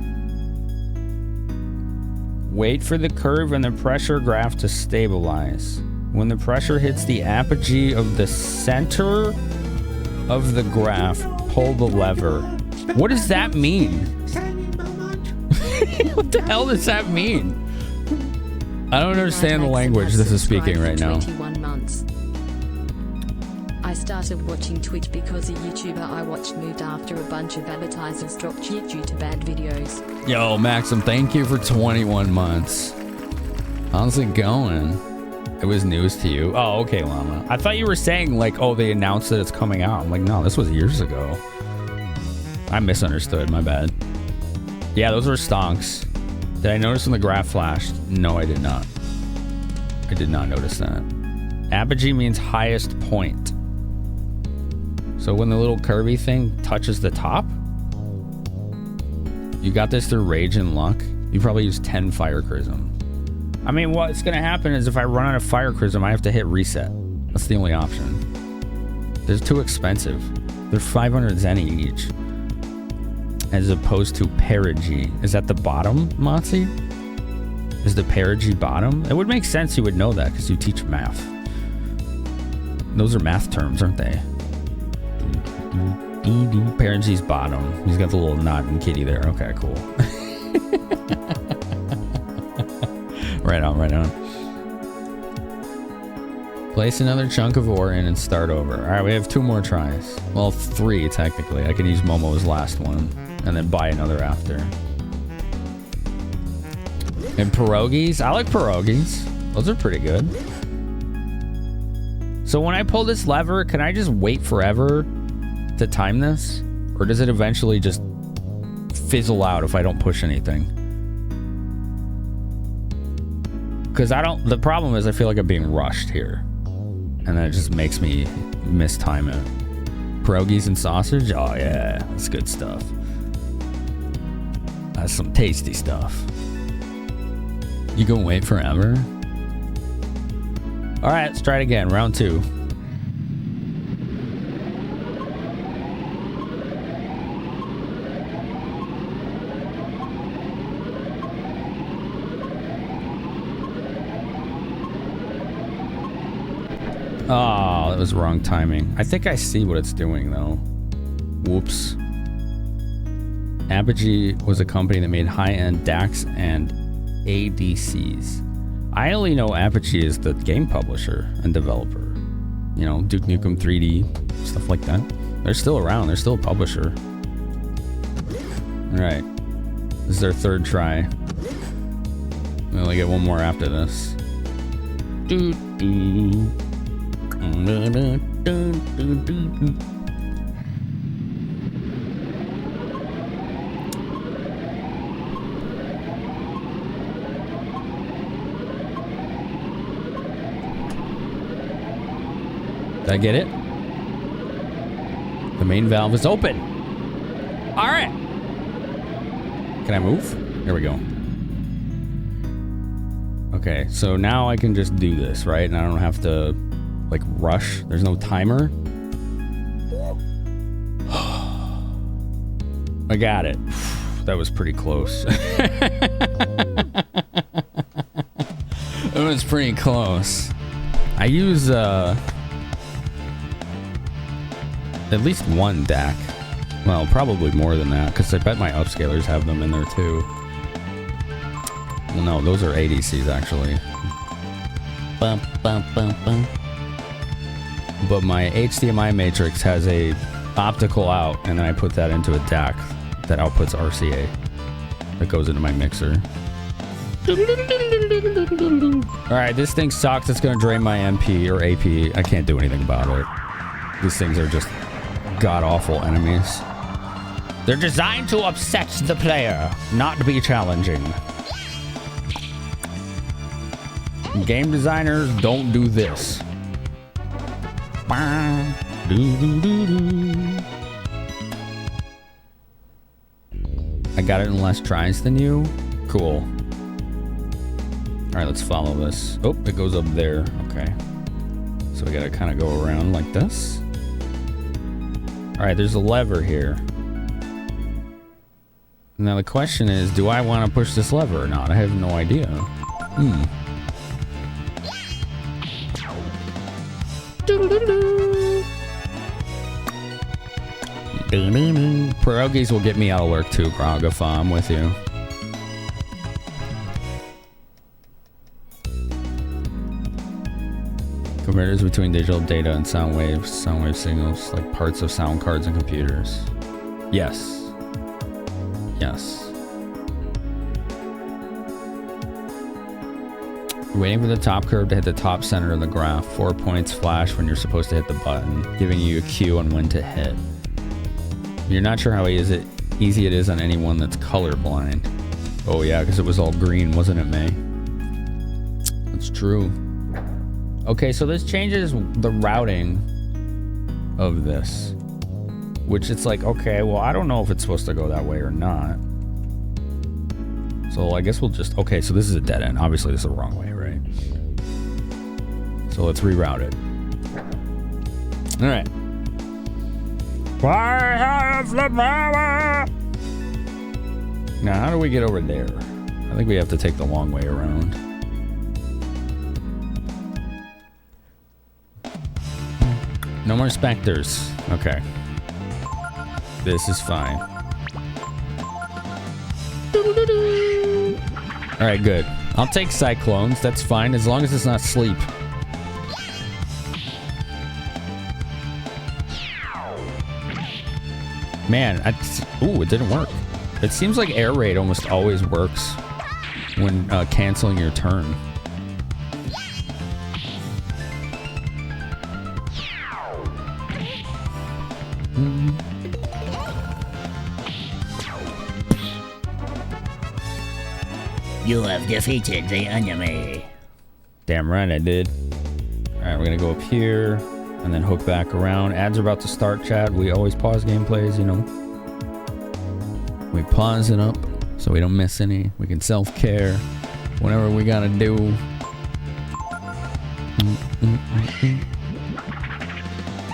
Wait for the curve and the pressure graph to stabilize. When the pressure hits the apogee of the center of the graph, pull the lever. What does that mean? What the hell does that mean? I don't understand the language this is speaking right now. 21 months. I started watching Twitch because a YouTuber I watched moved after a bunch of advertisers dropped shit due to bad videos. Yo, Maxim, thank you for 21 months. How's it going? It was news to you. Oh, okay, Llama. I thought you were saying, like, oh, they announced that it's coming out. I'm like, no, this was years ago. I misunderstood. My bad. Yeah, those were stonks. Did I notice when the graph flashed? No, I did not. I did not notice that. Apogee means highest point. So when the little curvy thing touches the top? You got this through Rage and Luck? You probably used 10 Fire Chrism. I mean, what's going to happen is if I run out of Fire Chrism, I have to hit reset. That's the only option. They're too expensive. They're 500 zenny each. As opposed to perigee. Is that the bottom, Motzi? Is the perigee bottom? It would make sense you would know that because you teach math. Those are math terms, aren't they? Perigee's bottom. He's got the little knot and kitty there. Okay, cool. Right on, right on. Place another chunk of ore in and start over. All right, we have 2 more tries. Well, 3 technically. I can use Momo's last one and then buy another after. And pierogies. I like pierogies. Those are pretty good. So when I pull this lever, can I just wait forever to time this? Or does it eventually just fizzle out if I don't push anything? Because the problem is I feel like I'm being rushed here. And that just makes me mistime it. Pierogies and sausage? Oh yeah, that's good stuff. That's some tasty stuff. You can wait forever? All right, let's try it again. Round 2. Oh, that was wrong timing. I think I see what it's doing though. Whoops. Apogee was a company that made high-end DACs and ADCs. I only know Apogee is the game publisher and developer. You know, Duke Nukem 3D, stuff like that. They're still around. They're still a publisher. All right. This is their 3rd try. We only get one more after this. Did I get it? The main valve is open. All right. Can I move? Here we go. Okay, so now I can just do this, right? And I don't have to, like, rush. There's no timer. I got it. That was pretty close. It was pretty close. I use, at least one DAC. Well, probably more than that, because I bet my upscalers have them in there too. Well, no, those are ADCs actually. Bum, bum, bum, bum. But my HDMI matrix has a optical out, and then I put that into a DAC that outputs RCA. That goes into my mixer. Alright, this thing sucks. It's gonna drain my MP or AP. I can't do anything about it. These things are just god-awful enemies. They're designed to upset the player, not be challenging. Game designers don't do this. I got it in less tries than you. Cool. All right, let's follow this. Oh, it goes up there. Okay. So we gotta kind of go around like this. All right, there's a lever here. Now the question is, do I want to push this lever or not? I have no idea. Pierogies will get me out of work too, Groggafa. I'm with you. Converters between digital data and sound wave signals, like parts of sound cards and computers. Yes. Yes. You're waiting for the top curve to hit the top center of the graph. 4 points flash when you're supposed to hit the button, giving you a cue on when to hit. You're not sure how easy it is on anyone that's colorblind. Oh yeah, because it was all green, wasn't it, May? That's true. Okay, so this changes the routing of this. Which it's like, okay, well, I don't know if it's supposed to go that way or not. So I guess we'll just... Okay, so this is a dead end. Obviously, this is the wrong way, right? So let's reroute it. All right. Now, how do we get over there? I think we have to take the long way around. No more specters. Okay. This is fine. Alright, good. I'll take cyclones. That's fine, as long as it's not sleep. Man, ooh, it didn't work. It seems like air raid almost always works when canceling your turn. You have defeated the enemy. Damn right I did. Alright, we're gonna go up here and then hook back around. Ads are about to start, chat. We always pause gameplays, you know. We pause it up so we don't miss any. We can self-care whenever we gotta do.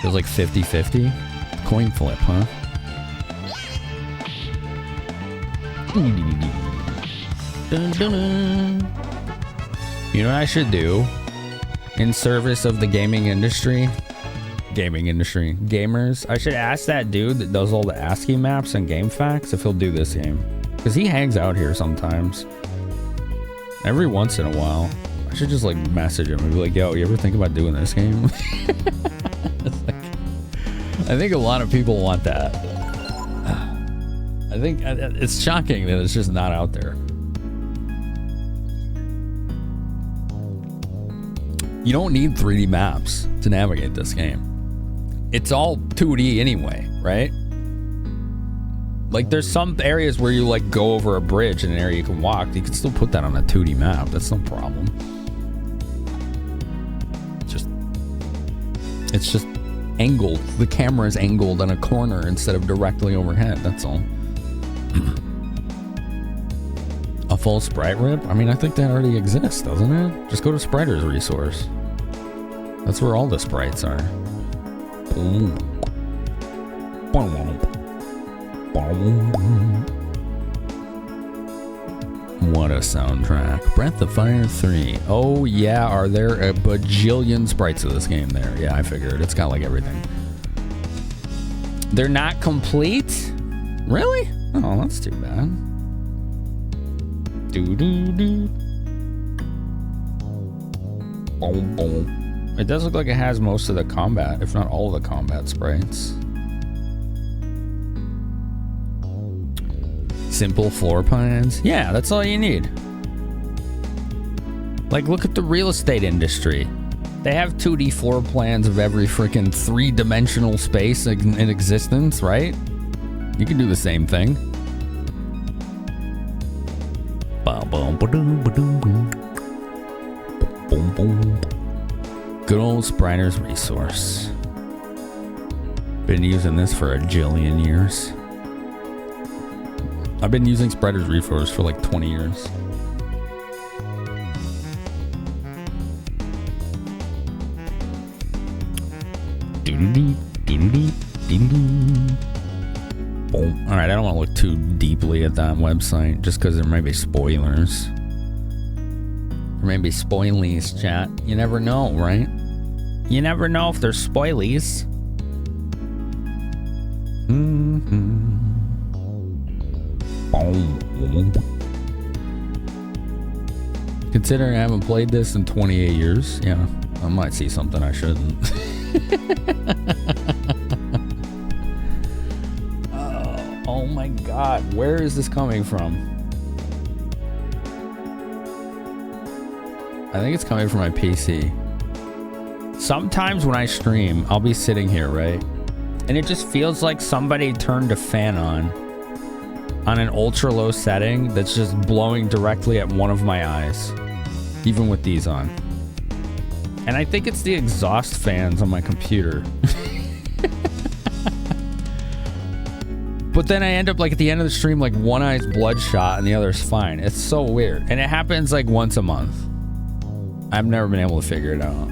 Feels like 50-50. Coin flip, huh? Dun, dun, dun. You know what I should do? In service of the gaming industry, gamers, I should ask that dude that does all the ASCII maps and game facts if he'll do this game. Because he hangs out here sometimes. Every once in a while. I should just like message him and be like, yo, you ever think about doing this game? I think a lot of people want that. I think it's shocking that it's just not out there. You don't need 3D maps to navigate this game. It's all 2D anyway, right? Like there's some areas where you like go over a bridge in an area you can walk. You can still put that on a 2D map. That's no problem. It's just angled. The camera is angled on a corner instead of directly overhead. That's all. A full sprite rip? I mean, I think that already exists, doesn't it? Just go to Spriter's resource. That's where all the sprites are. What a soundtrack. Breath of Fire 3. Oh yeah, are there a bajillion sprites of this game there? Yeah, I figured. It's got like everything. They're not complete? Really? Oh, that's too bad. Do-do-do. Boom, boom. It does look like it has most of the combat, if not all of the combat sprites. Simple floor plans. Yeah, that's all you need. Like, look at the real estate industry. They have 2D floor plans of every freaking 3-dimensional space in existence, right? You can do the same thing. Good old Spriter's resource. Been using this for a jillion years. I've been using Spriter's resource for like 20 years. Alright, I don't want to look too deeply at that website just because there may be spoilers. There may be spoilies, chat. You never know, right? You never know if there's spoilies. Considering I haven't played this in 28 years, yeah, I might see something I shouldn't. Oh my god, where is this coming from? I think it's coming from my PC. Sometimes when I stream, I'll be sitting here, right? And it just feels like somebody turned a fan on an ultra low setting that's just blowing directly at one of my eyes, even with these on. And I think it's the exhaust fans on my computer. But then I end up like at the end of the stream, like one eye's bloodshot and the other's fine. It's so weird. And it happens like once a month. I've never been able to figure it out.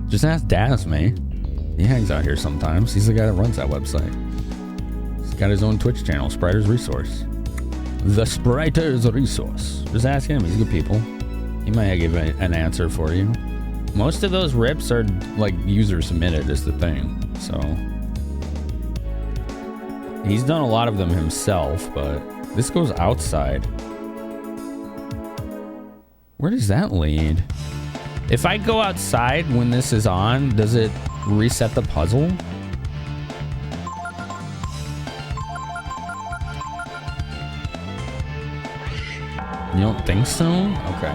Just ask Daz, man. He hangs out here sometimes. He's the guy that runs that website. He's got his own Twitch channel, Spriter's Resource. The Spriter's Resource. Just ask him. He's good people. He might give an answer for you. Most of those rips are like user submitted is the thing. So he's done a lot of them himself, but this goes outside. Where does that lead? If I go outside when this is on, does it reset the puzzle? You don't think so? Okay.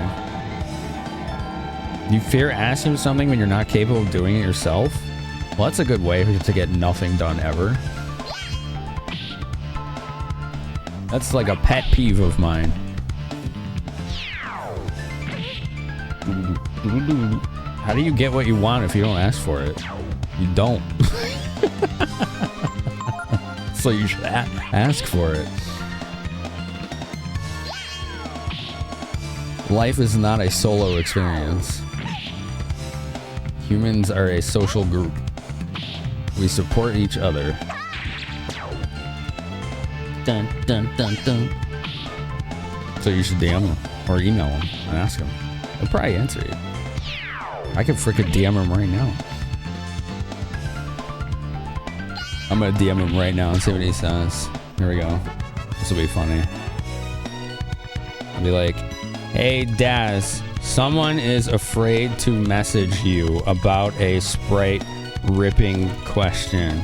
You fear asking something when you're not capable of doing it yourself? Well, that's a good way to get nothing done ever. That's like a pet peeve of mine. How do you get what you want if you don't ask for it? You don't. So you should ask for it. Life is not a solo experience. Humans are a social group. We support each other. Dun, dun, dun, dun. So you should DM him or email him and ask him. He'll probably answer you. I could freaking DM him right now. I'm gonna DM him right now and see what he says. Here we go. This will be funny. I'll be like, hey Daz, someone is afraid to message you about a Sprite ripping question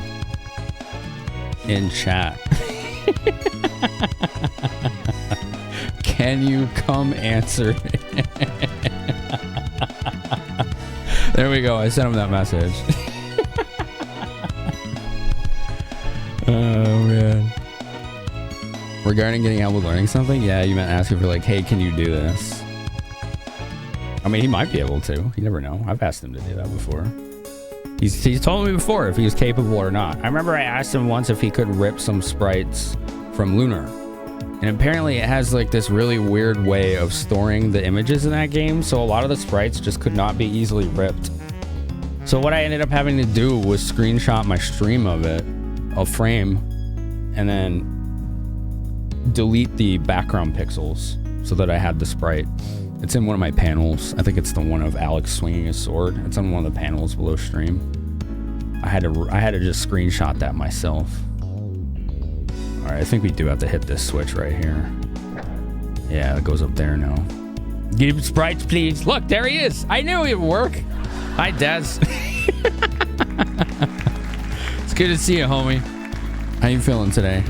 in chat. Can you come answer it? There we go. I sent him that message. Oh man. Regarding getting help with learning something, yeah, you meant asking for like, hey, can you do this? I mean, he might be able to. You never know. I've asked him to do that before. He's told me before if he was capable or not. I remember I asked him once if he could rip some sprites from Lunar. And apparently it has like this really weird way of storing the images in that game, so a lot of the sprites just could not be easily ripped. So what I ended up having to do was screenshot my stream of it, a frame, and then delete the background pixels so that I had the sprite. It's in one of my panels. I think it's the one of Alex swinging his sword. It's on one of the panels below stream. I had to just screenshot that myself. All right, I think we do have to hit this switch right here. Yeah, it goes up there now. Give sprites, please. Look, there he is. I knew it would work. Hi, Daz. It's good to see you, homie. How you feeling today?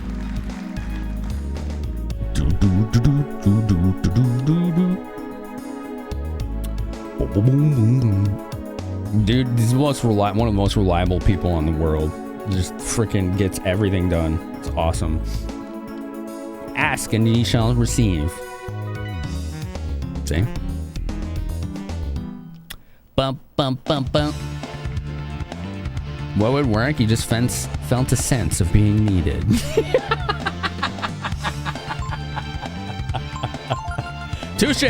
Dude, he's one of the most reliable people in the world. Just freaking gets everything done. It's awesome. Ask and ye shall receive. See? Bump, bump, bump, bump. What would work? You just felt a sense of being needed. Touche!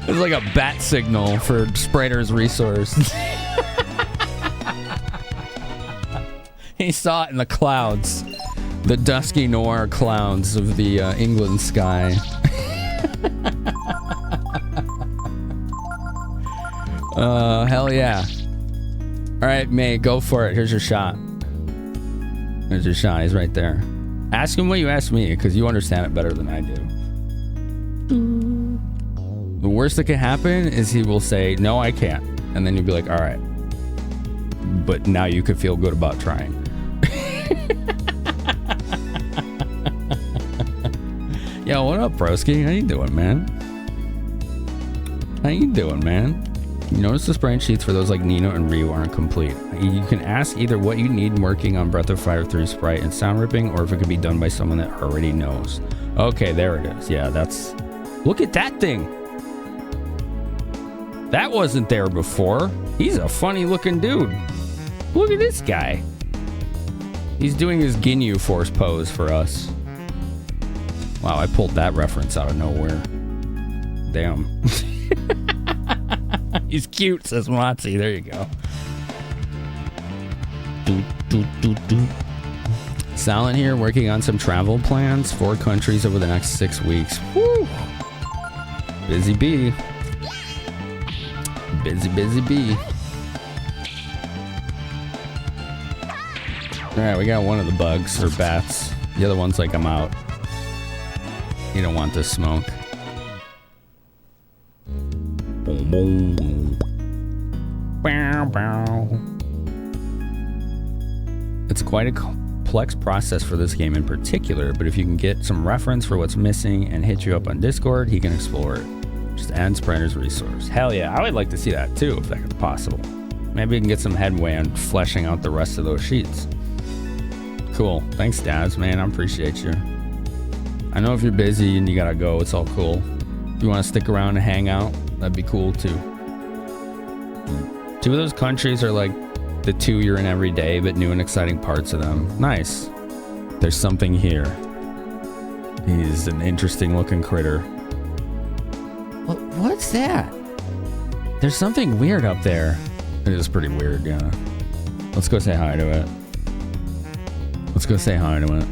It's like a bat signal for Spriter's resource. He saw it in the clouds. The dusky noir clouds of the England sky. Hell yeah. Alright, May, go for it. Here's your shot. Here's your shot. He's right there. Ask him what you asked me, because you understand it better than I do. The worst that can happen is he will say, no, I can't. And then you'll be like, all right. But now you could feel good about trying. Yo, what up, broski? How you doing, man? How you doing, man? You notice the spreadsheets for those like Nino and Ryu aren't complete. You can ask either what you need working on Breath of Fire 3 sprite and sound ripping, or if it could be done by someone that already knows. Okay, there it is. Yeah, that's... Look at that thing! That wasn't there before. He's a funny looking dude. Look at this guy. He's doing his Ginyu Force pose for us. Wow, I pulled that reference out of nowhere. Damn. He's cute, says Matzi. There you go. Silent here, working on some travel plans. 4 countries over the next 6 weeks. Woo! Busy bee. Busy, busy bee. Alright, we got one of the bugs, or bats. The other one's like, I'm out. You don't want this smoke. Boom, boom, boom. Bow, bow. It's quite a complex process for this game in particular, but if you can get some reference for what's missing and hit you up on Discord, he can explore it. Just add Sprinter's resource. Hell yeah, I would like to see that too, if that's possible. Maybe we can get some headway on fleshing out the rest of those sheets. Cool. Thanks, Daz, man. I appreciate you. I know if you're busy and you gotta go, it's all cool. If you want to stick around and hang out, that'd be cool too. 2 of those countries are like the 2 you're in every day, but new and exciting parts of them. Nice. There's something here. He's an interesting looking critter. What's that? There's something weird up there. It is pretty weird, yeah. Let's go say hi to it. Let's go say hi to it.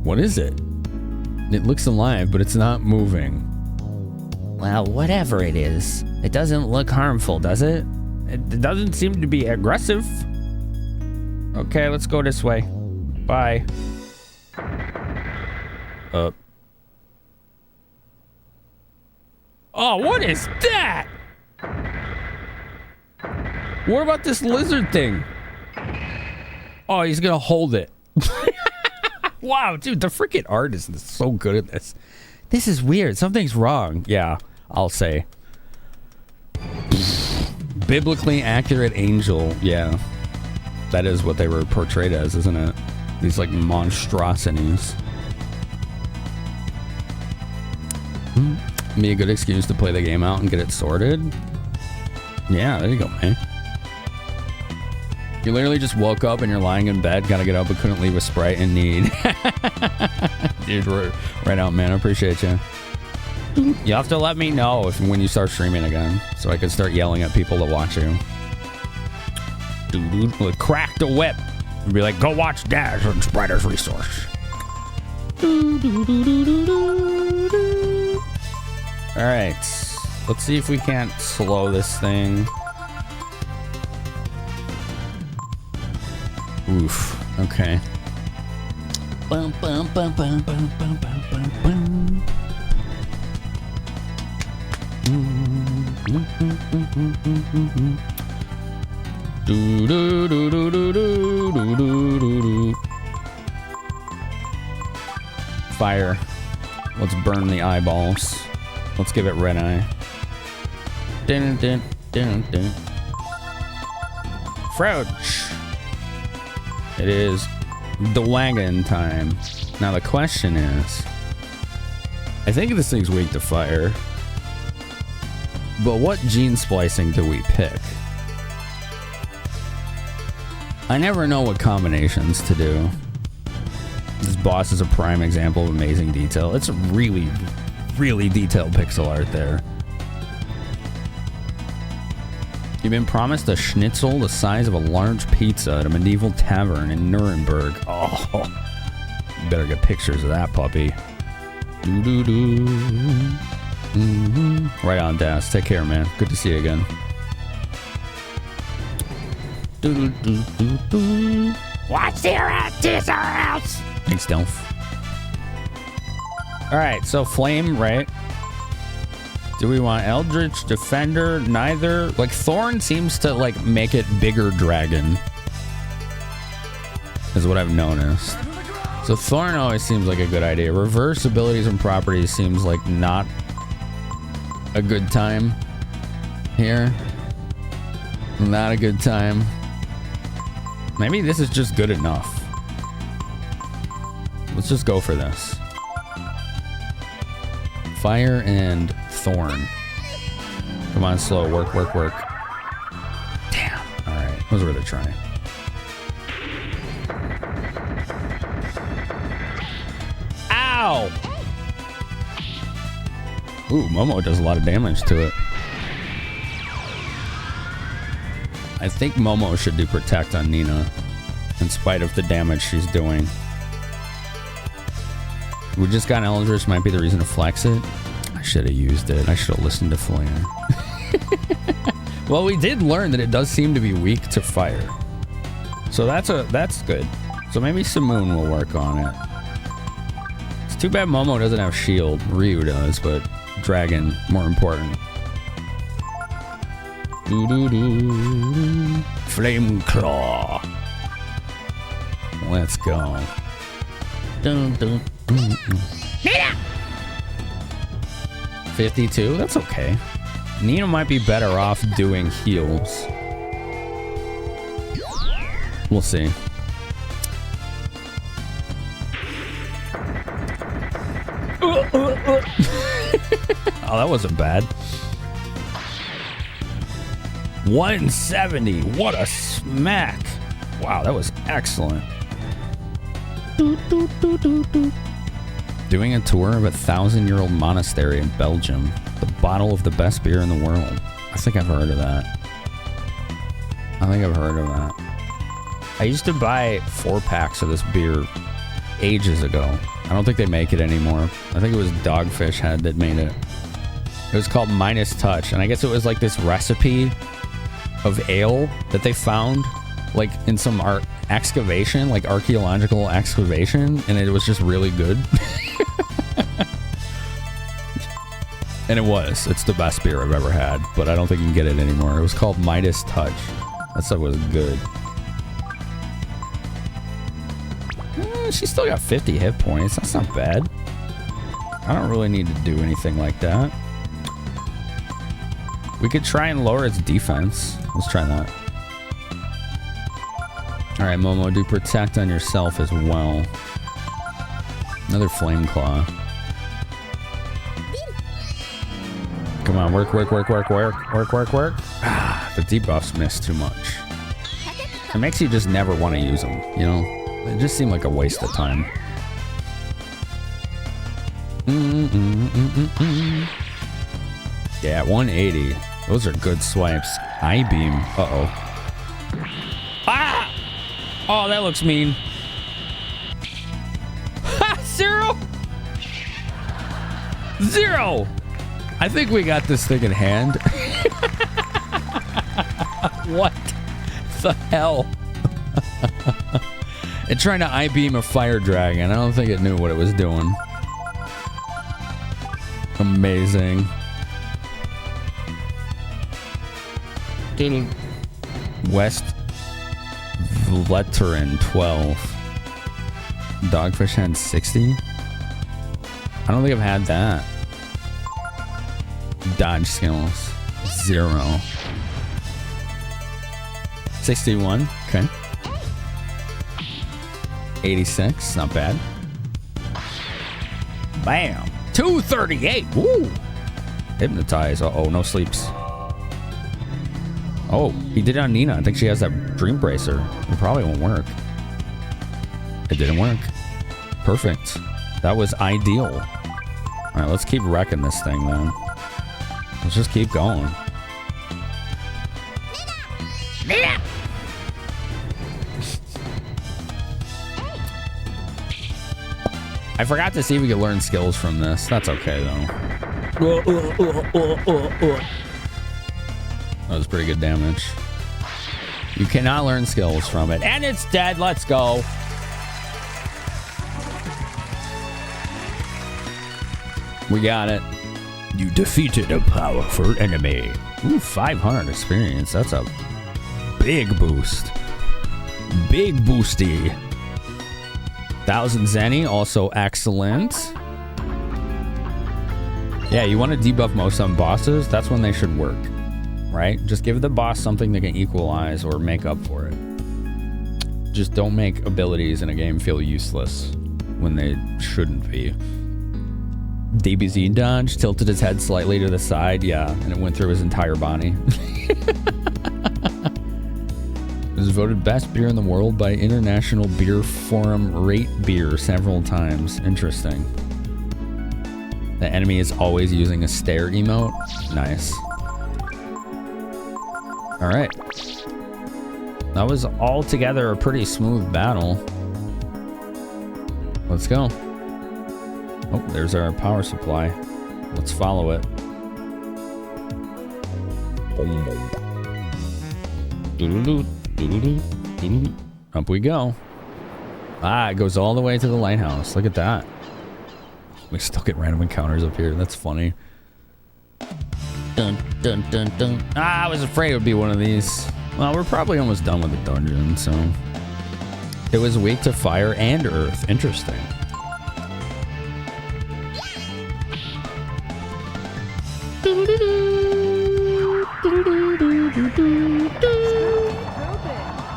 What is it? It looks alive, but it's not moving. Well, whatever it is, it doesn't look harmful, does it? It doesn't seem to be aggressive. Okay, let's go this way. Bye. Oh, what is that? What about this lizard thing? Oh, he's gonna hold it. Wow, dude, the freaking artist is so good at this. This is weird. Something's wrong. Yeah, I'll say. Biblically accurate angel. Yeah. That is what they were portrayed as, isn't it? These, like, monstrosities. Be a good excuse to play the game out and get it sorted. Yeah, there you go, man. You literally just woke up and you're lying in bed, gotta get up but couldn't leave a Sprite in need. Dude, right out, man. I appreciate you. You have to let me know when you start streaming again, so I can start yelling at people to watch you. Dude, crack the whip and be like, go watch Dash on Spriter's resource. All right, let's see if we can't slow this thing. Oof. Okay. Bum, bum, bum, bum, bum, bum, bum, bum, bum. Do do do do do do do do do. Fire. Let's burn the eyeballs. Let's give it red eye. Dun dun dun dun. Frouch. It is the wagon time. Now the question is, I think this thing's weak to fire, but what gene splicing do we pick? I never know what combinations to do. This boss is a prime example of amazing detail. It's really, really detailed pixel art there. You've been promised a schnitzel the size of a large pizza at a medieval tavern in Nuremberg. Oh, you better get pictures of that puppy. Doo-doo-doo. Mm-hmm. Right on, Das. Take care, man. Good to see you again. Doo-doo-doo-doo-doo. What's here at this house? Thanks, Delph. Alright, so flame, right? Do we want Eldritch, Defender, neither? Like, Thorn seems to, like, make it bigger dragon. Is what I've noticed. So Thorn always seems like a good idea. Reverse abilities and properties seems like not a good time here. Not a good time. Maybe this is just good enough. Let's just go for this. Fire and Thorn. Come on, slow. Work, work, work. Damn. Alright. That was worth a try. Ow! Ooh, Momo does a lot of damage to it. I think Momo should do Protect on Nina, in spite of the damage she's doing. We just got Eldritch, might be the reason to flex it. I should have used it. I should have listened to Flare. Well, we did learn that it does seem to be weak to fire. So that's good. So maybe Simoon will work on it. It's too bad Momo doesn't have shield. Ryu does, but Dragon, more important. Doo-doo-doo. Flame Claw. Let's go. Dun, dun, dun, dun. 52? That's okay. Nina might be better off doing heals. We'll see. Oh, that wasn't bad. 170. What a smack. Wow, that was excellent. Doing a tour of a 1,000-year-old monastery in Belgium. The bottle of the best beer in the world. I think I've heard of that. I used to buy 4 packs of this beer ages ago. I don't think they make it anymore. I think it was Dogfish Head that made it. It was called Minus Touch, and I guess it was like this recipe of ale that they found like in some excavation, like archaeological excavation, and it was just really good. And it's the best beer I've ever had, but I don't think you can get it anymore. It was called Midas Touch. That stuff was good. She's still got 50 hit points. That's not bad. I don't really need to do anything like that. We could try and lower its defense. Let's try that. Alright, Momo, do protect on yourself as well. Another Flame Claw. Come on, work. Ah, the debuffs miss too much. It makes you just never want to use them, you know? It just seemed like a waste of time. Yeah, 180. Those are good swipes. I-beam. Uh-oh. Ah! Oh, that looks mean. Ha! 0! I think we got this thing in hand. What the hell? It trying to I-beam a fire dragon. I don't think it knew what it was doing. Amazing. West Veteran 12. Dogfish Head 60. I don't think I've had that. Dodge skills 0. 61. Okay. 86. Not bad. Bam. 238. Woo. Hypnotize. Uh-oh. No sleeps. Oh, he did it on Nina. I think she has that Dream Bracer. It probably won't work. It didn't work. Perfect. That was ideal. All right, let's keep wrecking this thing then. Let's just keep going. Nina! I forgot to see if we could learn skills from this. That's okay, though. That was pretty good damage. You cannot learn skills from it. And it's dead. Let's go. We got it. You defeated a powerful enemy. Ooh, 500 experience. That's a big boost. Big boosty. 1,000 Zenny, also excellent. Yeah, you want to debuff most on bosses? That's when they should work, right? Just give the boss something that can equalize or make up for it. Just don't make abilities in a game feel useless when they shouldn't be. DBZ dodge, tilted his head slightly to the side, yeah, and it went through his entire body. It was voted best beer in the world by International Beer Forum Rate Beer several times. Interesting. The enemy is always using a stare emote. Nice. All right. That was altogether a pretty smooth battle. Let's go. Oh, there's our power supply. Let's follow it. Up we go. Ah, it goes all the way to the lighthouse. Look at that. We still get random encounters up here. That's funny. Dun. Dun dun dun. Ah, I was afraid it would be one of these. Well, we're probably almost done with the dungeon, so. It was weak to fire and earth. Interesting.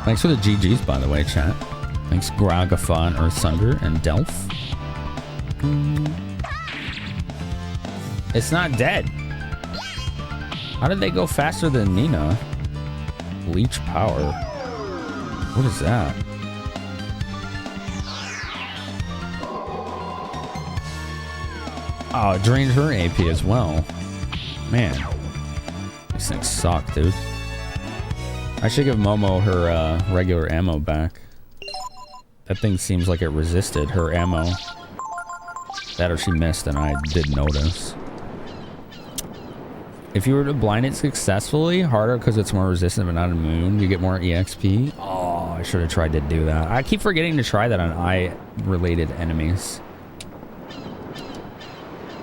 Thanks for the GGs, by the way, chat. Thanks, Grogafon, Earth Thunder, and Delph. It's not dead. How did they go faster than Nina? Leech power. What is that? Oh, it drained her AP as well. Man. These things suck, dude. I should give Momo her regular ammo back. That thing seems like it resisted her ammo. That or she missed and I did notice. If you were to blind it successfully, harder because it's more resistant but not immune, you get more EXP. Oh, I should have tried to do that. I keep forgetting to try that on eye-related enemies.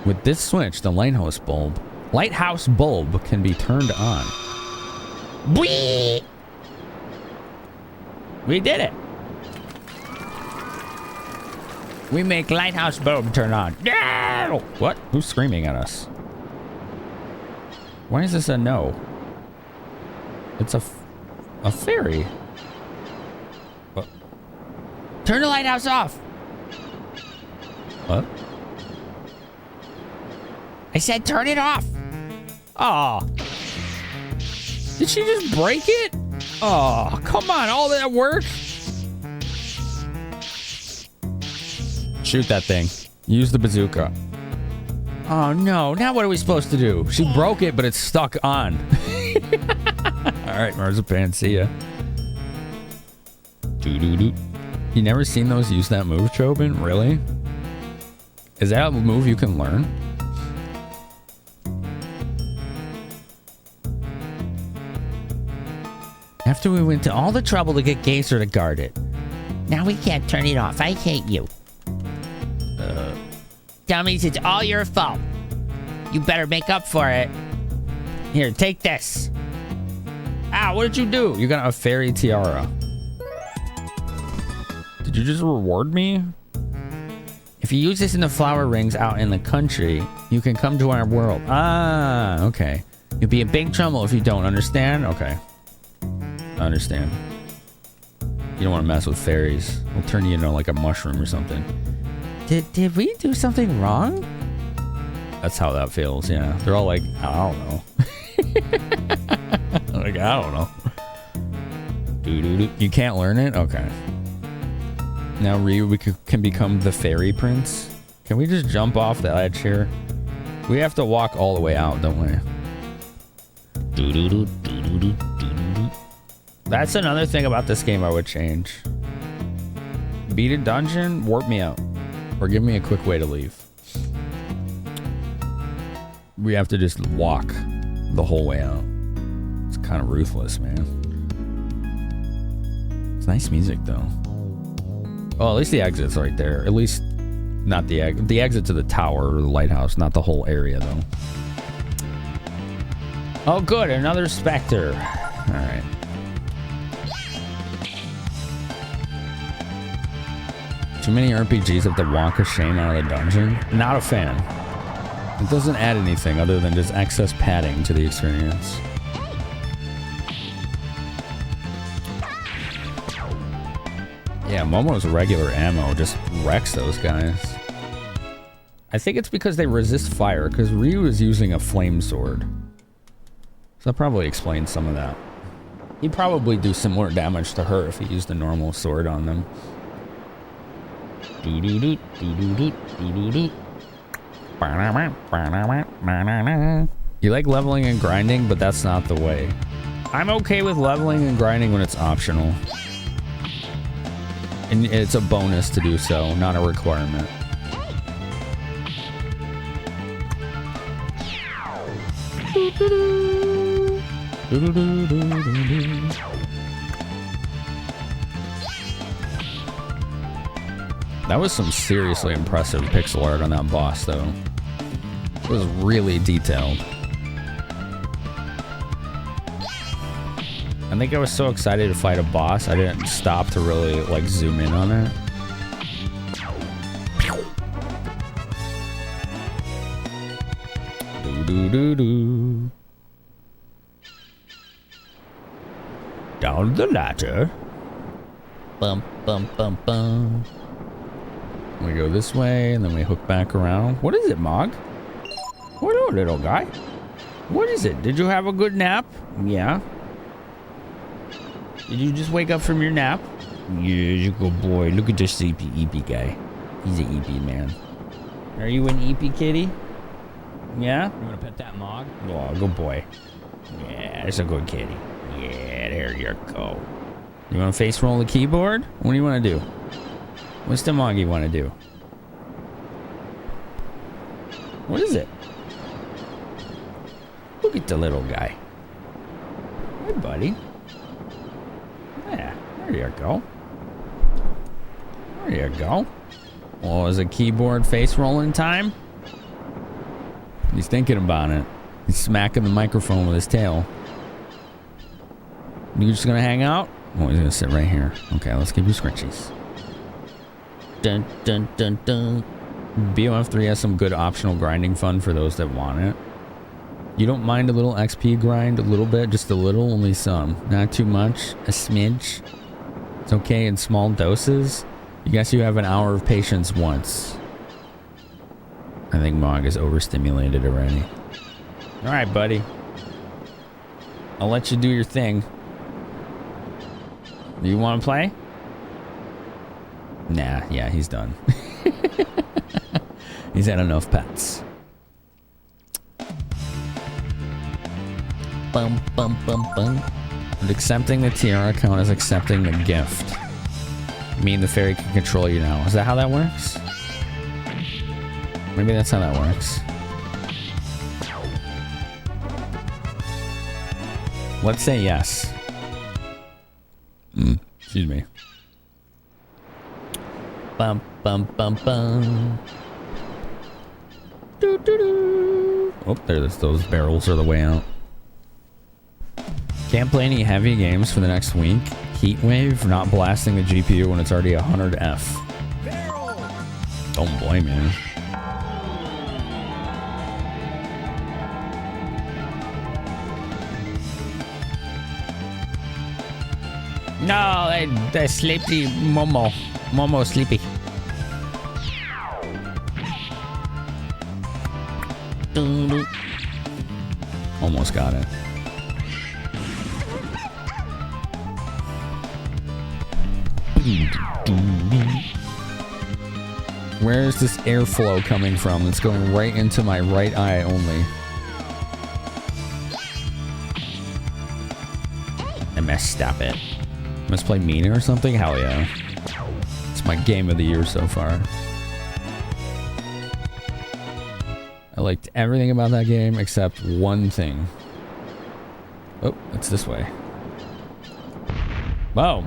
With this switch, the lighthouse bulb can be turned on. Whee! We did it. We make lighthouse bulb turn on. No! What? Who's screaming at us? Why is this a no? It's a fairy. What? Turn the lighthouse off. What? I said turn it off. Oh. Did she just break it? Oh, come on. All that work? Shoot that thing. Use the bazooka. Oh, no. Now what are we supposed to do? She broke it, but it's stuck on. All right, Marzipan. See ya. Doo-doo-doo. You never seen those use that move, Chobin? Really? Is that a move you can learn? After we went to all the trouble to get Gazer to guard it. Now we can't turn it off. I hate you. Dummies, it's all your fault. You better make up for it. Here, take this. Ah, what did you do? You got a fairy tiara. Did you just reward me? If you use this in the flower rings out in the country, you can come to our world. Ah, okay. You'll be in big trouble if you don't understand. Okay. I understand. You don't want to mess with fairies. We'll turn you into like a mushroom or something. Did we do something wrong? That's how that feels, yeah. They're all like, I don't know. Like, I don't know. Doo-doo-doo. You can't learn it? Okay. Now Ryu can become the fairy prince. Can we just jump off the edge here? We have to walk all the way out, don't we? Doo-doo-doo, doo-doo-doo, doo-doo-doo. That's another thing about this game I would change. Beat a dungeon, warp me out. Or give me a quick way to leave. We have to just walk the whole way out. It's kind of ruthless, man. It's nice music, though. Well, at least the exit's right there. At least not the exit to the tower or the lighthouse, not the whole area, though. Oh, good. Another Spectre. All right. Too many RPGs have to walk a shame out of the dungeon. Not a fan. It doesn't add anything other than just excess padding to the experience. Yeah, Momo's regular ammo just wrecks those guys. I think it's because they resist fire, because Ryu is using a flame sword. So that probably explains some of that. He'd probably do similar damage to her if he used a normal sword on them. You like leveling and grinding, but that's not the way. I'm okay with leveling and grinding when it's optional. And it's a bonus to do so, not a requirement. That was some seriously impressive pixel art on that boss, though. It was really detailed. I think I was so excited to fight a boss, I didn't stop to really like zoom in on it. Do do do. Down the ladder. Bum bum bum bum. We go this way and then we hook back around. What is it, Mog? Hello, little guy. What is it? Did you have a good nap? Yeah. Did you just wake up from your nap? Yeah, good boy. Look at this EP guy. He's an EP man. Are you an EP kitty? Yeah? You want to pet that Mog? Oh, good boy. Yeah, that's a good kitty. Yeah, there you go. You want to face roll the keyboard? What do you want to do? What's the Mog you want to do? What is it? Look at the little guy. Hey, buddy. Yeah, there you go. There you go. Oh, is it keyboard face rolling time? He's thinking about it. He's smacking the microphone with his tail. You just gonna hang out? Oh, he's gonna sit right here. Okay, let's give you scrunchies. Dun dun dun dun. BOF3 has some good optional grinding fun for those that want it. You don't mind a little XP grind, a little bit, just a little, only some. Not too much, a smidge. It's okay in small doses. You guess you have an hour of patience once. I think Mog is overstimulated already. Alright, buddy. I'll let you do your thing. Do you want to play? Nah, yeah, he's done. He's had enough pets. Bum, bum, bum, bum. And accepting the tiara count as accepting the gift. Me and the fairy can control you now. Is that how that works? Maybe that's how that works. Let's say yes. Excuse me. Bum, bum, bum, bum. Doo, doo, doo. Oh, there's those barrels are the way out. Can't play any heavy games for the next week. Heatwave, not blasting the GPU when it's already 100 F. Don't blame me. No, they're sleepy. Momo sleepy. Almost got it. Where is this airflow coming from? It's going right into my right eye only. Stop it. Must play Mina or something? Hell yeah. It's my game of the year so far. I liked everything about that game except one thing. Oh, it's this way. Whoa.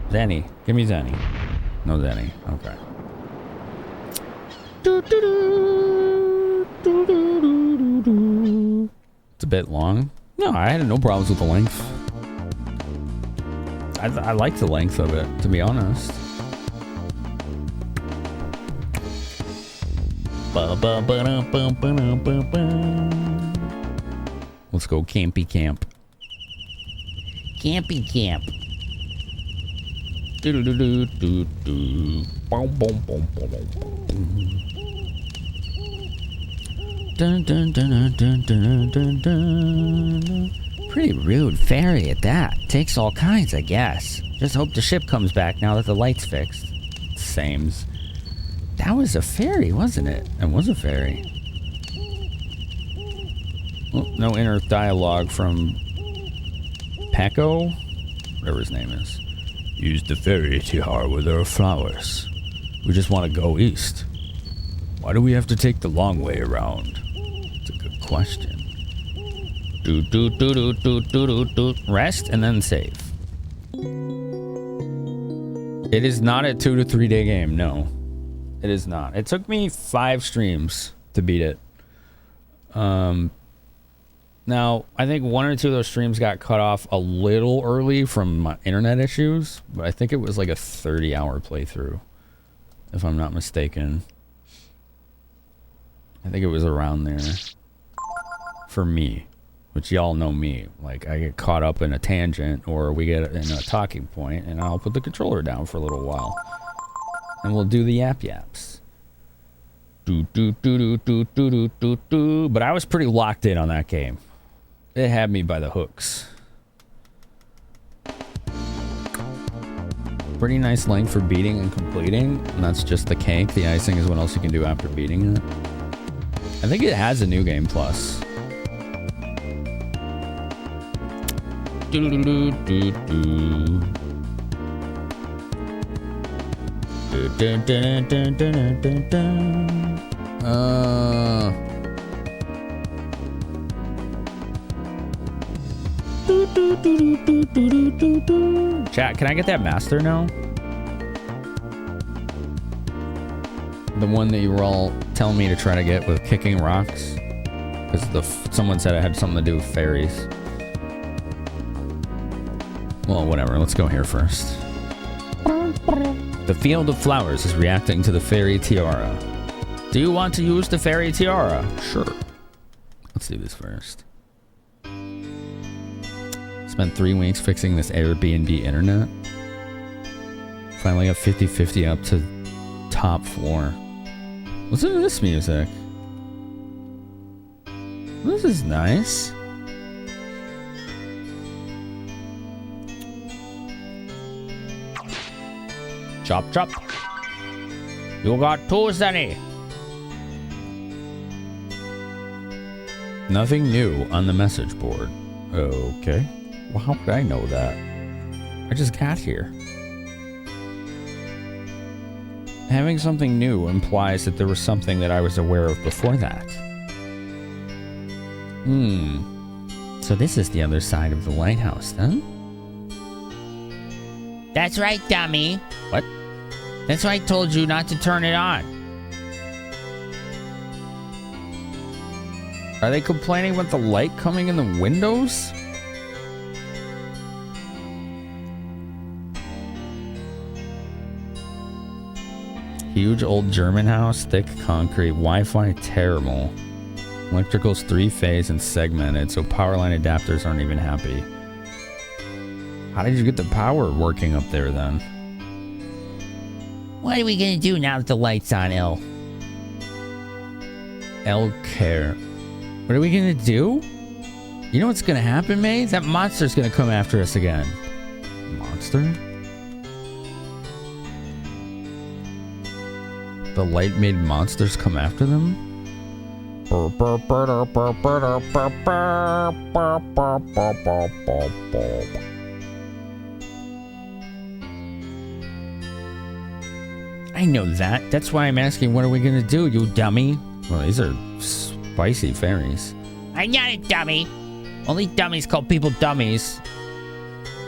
Zenny. Give me Zenny. No Zenny. Okay. It's a bit long. No, I had no problems with the length. I like the length of it, to be honest. Let's go campy camp. Campy camp. Dun, dun, dun, dun, dun, dun, dun. Pretty rude fairy at that. Takes all kinds, I guess. Just hope the ship comes back now that the light's fixed. Sames. That was a fairy, wasn't it? It was a fairy. Well, no inner dialogue from Pecco? Whatever his name is. Use the fairy tiara with our flowers. We just want to go east. Why do we have to take the long way around? It's a good question. Rest and then save. It is not a 2 to 3 day game. No, it is not. It took me 5 streams to beat it. Now, I think one or two of those streams got cut off a little early from my internet issues, but I think it was like a 30-hour playthrough, if I'm not mistaken. I think it was around there for me, which y'all know me. Like, I get caught up in a tangent or we get in a talking point, and I'll put the controller down for a little while, and we'll do the yap yaps. Do do do do do do do do do. But I was pretty locked in on that game. It had me by the hooks. Pretty nice length for beating and completing. And that's just the cake. The icing is what else you can do after beating it. I think it has a new game plus. Do do do do do. Dun, dun, dun, dun, dun, dun. Chat, can I get that master now? The one that you were all telling me to try to get with kicking rocks? Because someone said it had something to do with fairies. Well, whatever. Let's go here first. The field of flowers is reacting to the fairy tiara. Do you want to use the fairy tiara? Sure. Let's do this first. Spent 3 weeks fixing this Airbnb internet. Finally got 50-50 up to top floor. Listen to this music. This is nice. Chop chop. You got two, Zenny. Nothing new on the message board. Okay. Well, how would I know that? I just got here. Having something new implies that there was something that I was aware of before that. So this is the other side of the lighthouse, then? That's right, dummy. What? That's why I told you not to turn it on. Are they complaining about the light coming in the windows? Huge old German house, thick concrete, Wi-Fi terrible. Electrical's 3-phase and segmented, so power line adapters aren't even happy. How did you get the power working up there then? What are we gonna do now that the light's on, L? L care. What are we gonna do? You know what's gonna happen, May? That monster's gonna come after us again. Monster? The light made monsters come after them? I know that. That's why I'm asking, what are we gonna do, you dummy? Well, these are spicy fairies. I'm not a dummy. Only dummies call people dummies.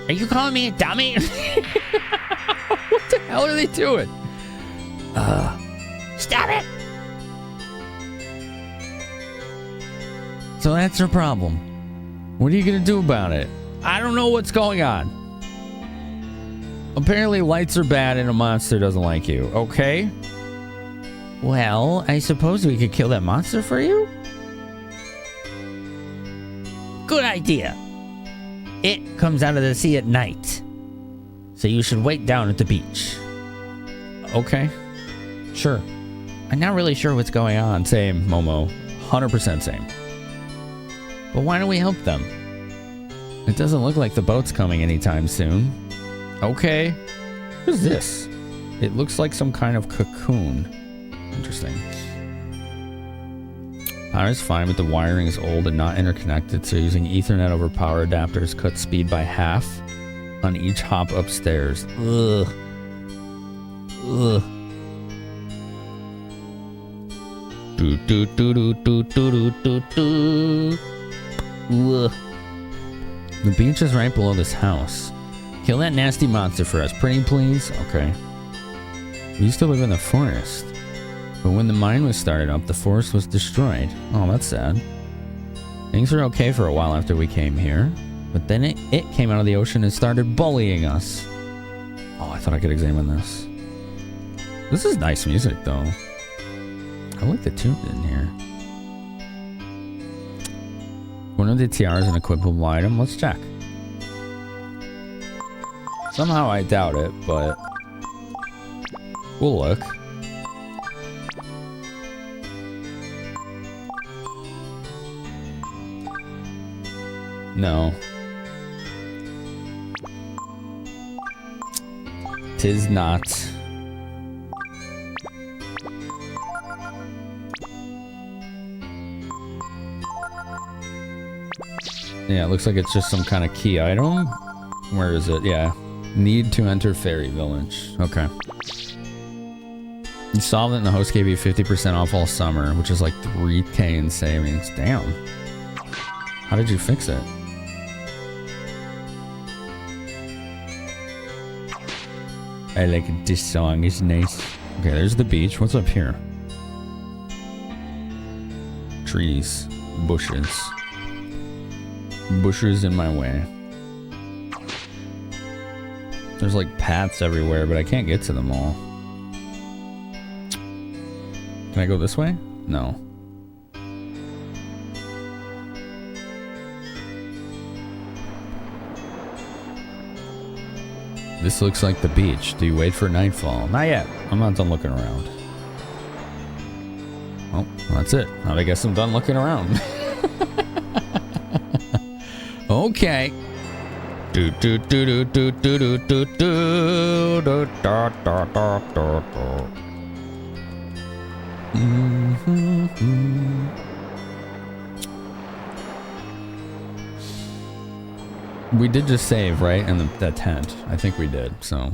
Are you calling me a dummy? What the hell are they doing? Stop it! So that's your problem. What are you gonna do about it? I don't know what's going on. Apparently lights are bad and a monster doesn't like you, okay? Well, I suppose we could kill that monster for you? Good idea. It comes out of the sea at night. So you should wait down at the beach. Okay. Sure. I'm not really sure what's going on. Same, Momo. 100% same. But why don't we help them? It doesn't look like the boat's coming anytime soon. Okay. What is this? It looks like some kind of cocoon. Interesting. Power's fine, but the wiring is old and not interconnected, so using Ethernet over power adapters cuts speed by half on each hop upstairs. Ugh. Ugh. Do do do do do do do do. Ugh. The beach is right below this house. Kill that nasty monster for us, pretty please. Okay. We used to live in the forest, but when the mine was started up, the forest was destroyed. Oh, that's sad. Things were okay for a while after we came here, but then it came out of the ocean and started bullying us. Oh, I thought I could examine this. This is nice music, though. I like the tune in here. One of the tiaras is an equipable item. Let's check. Somehow I doubt it, but we'll look. No. Tis not. Yeah, it looks like it's just some kind of key item. Where is it? Yeah. Need to enter Fairy Village. Okay. You solved it and the host gave you 50% off all summer, which is like 3K in savings. Damn. How did you fix it? I like this song. It's nice. Okay, there's the beach. What's up here? Trees. Bushes. Bushes in my way. There's like paths everywhere, but I can't get to them all. Can I go this way? No. This looks like the beach. Do you wait for nightfall? Not yet. I'm not done looking around. Oh, that's it. I guess I'm done looking around. Okay. Do do do do do do do do do da da da da da. We did just save, right? In the tent. I think we did, so.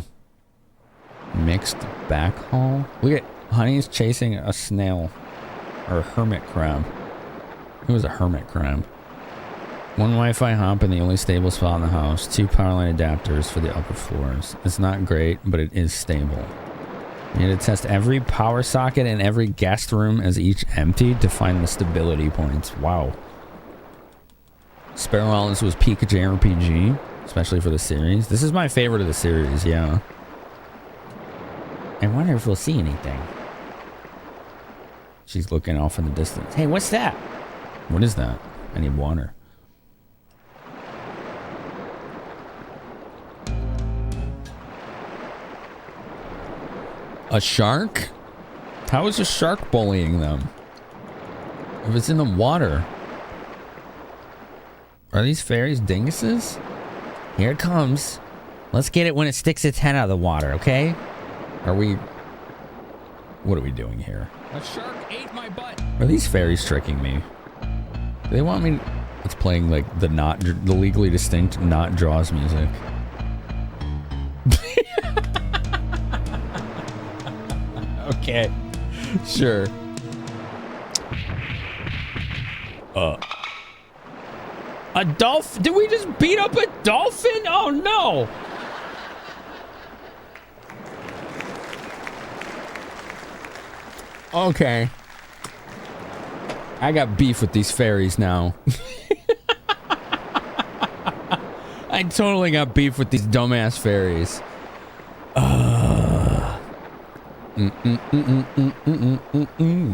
Mixed backhaul. Look at Honey's chasing a snail. Or a hermit crab. It was a hermit crab. One Wi-Fi hop in the only stable spot in the house. 2 power line adapters for the upper floors. It's not great, but it is stable. You need to test every power socket in every guest room as each emptied to find the stability points. Wow. Sparrow Islands was peak JRPG, especially for the series. This is my favorite of the series, yeah. I wonder if we'll see anything. She's looking off in the distance. Hey, what's that? What is that? I need water. A shark? How is a shark bullying them? If it's in the water. Are these fairies dinguses? Here it comes. Let's get it when it sticks its head out of the water, okay? Are we... What are we doing here? A shark ate my butt. Are these fairies tricking me? Do they want me... It's playing like the legally distinct not Jaws music. Okay. Sure. A dolphin? Did we just beat up a dolphin? Oh no! Okay. I got beef with these fairies now. I totally got beef with these dumbass fairies.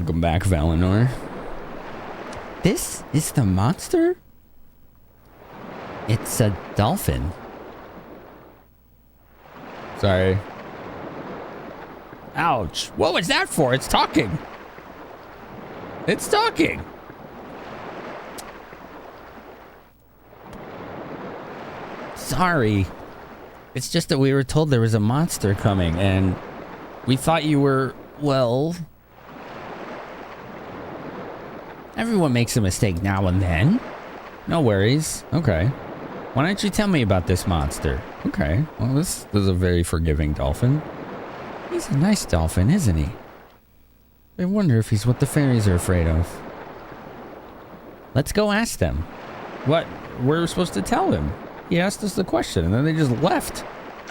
Come back, Valinor. This is the monster? It's a dolphin. Sorry. Ouch. What was that for? It's talking. It's talking. Sorry. It's just that we were told there was a monster coming and we thought you were, well... Everyone makes a mistake now and then. No worries. Okay. Why don't you tell me about this monster? Okay. Well, this is a very forgiving dolphin. He's a nice dolphin, isn't he? I wonder if he's what the fairies are afraid of. Let's go ask them. What? We're supposed to tell him. He asked us the question and then they just left.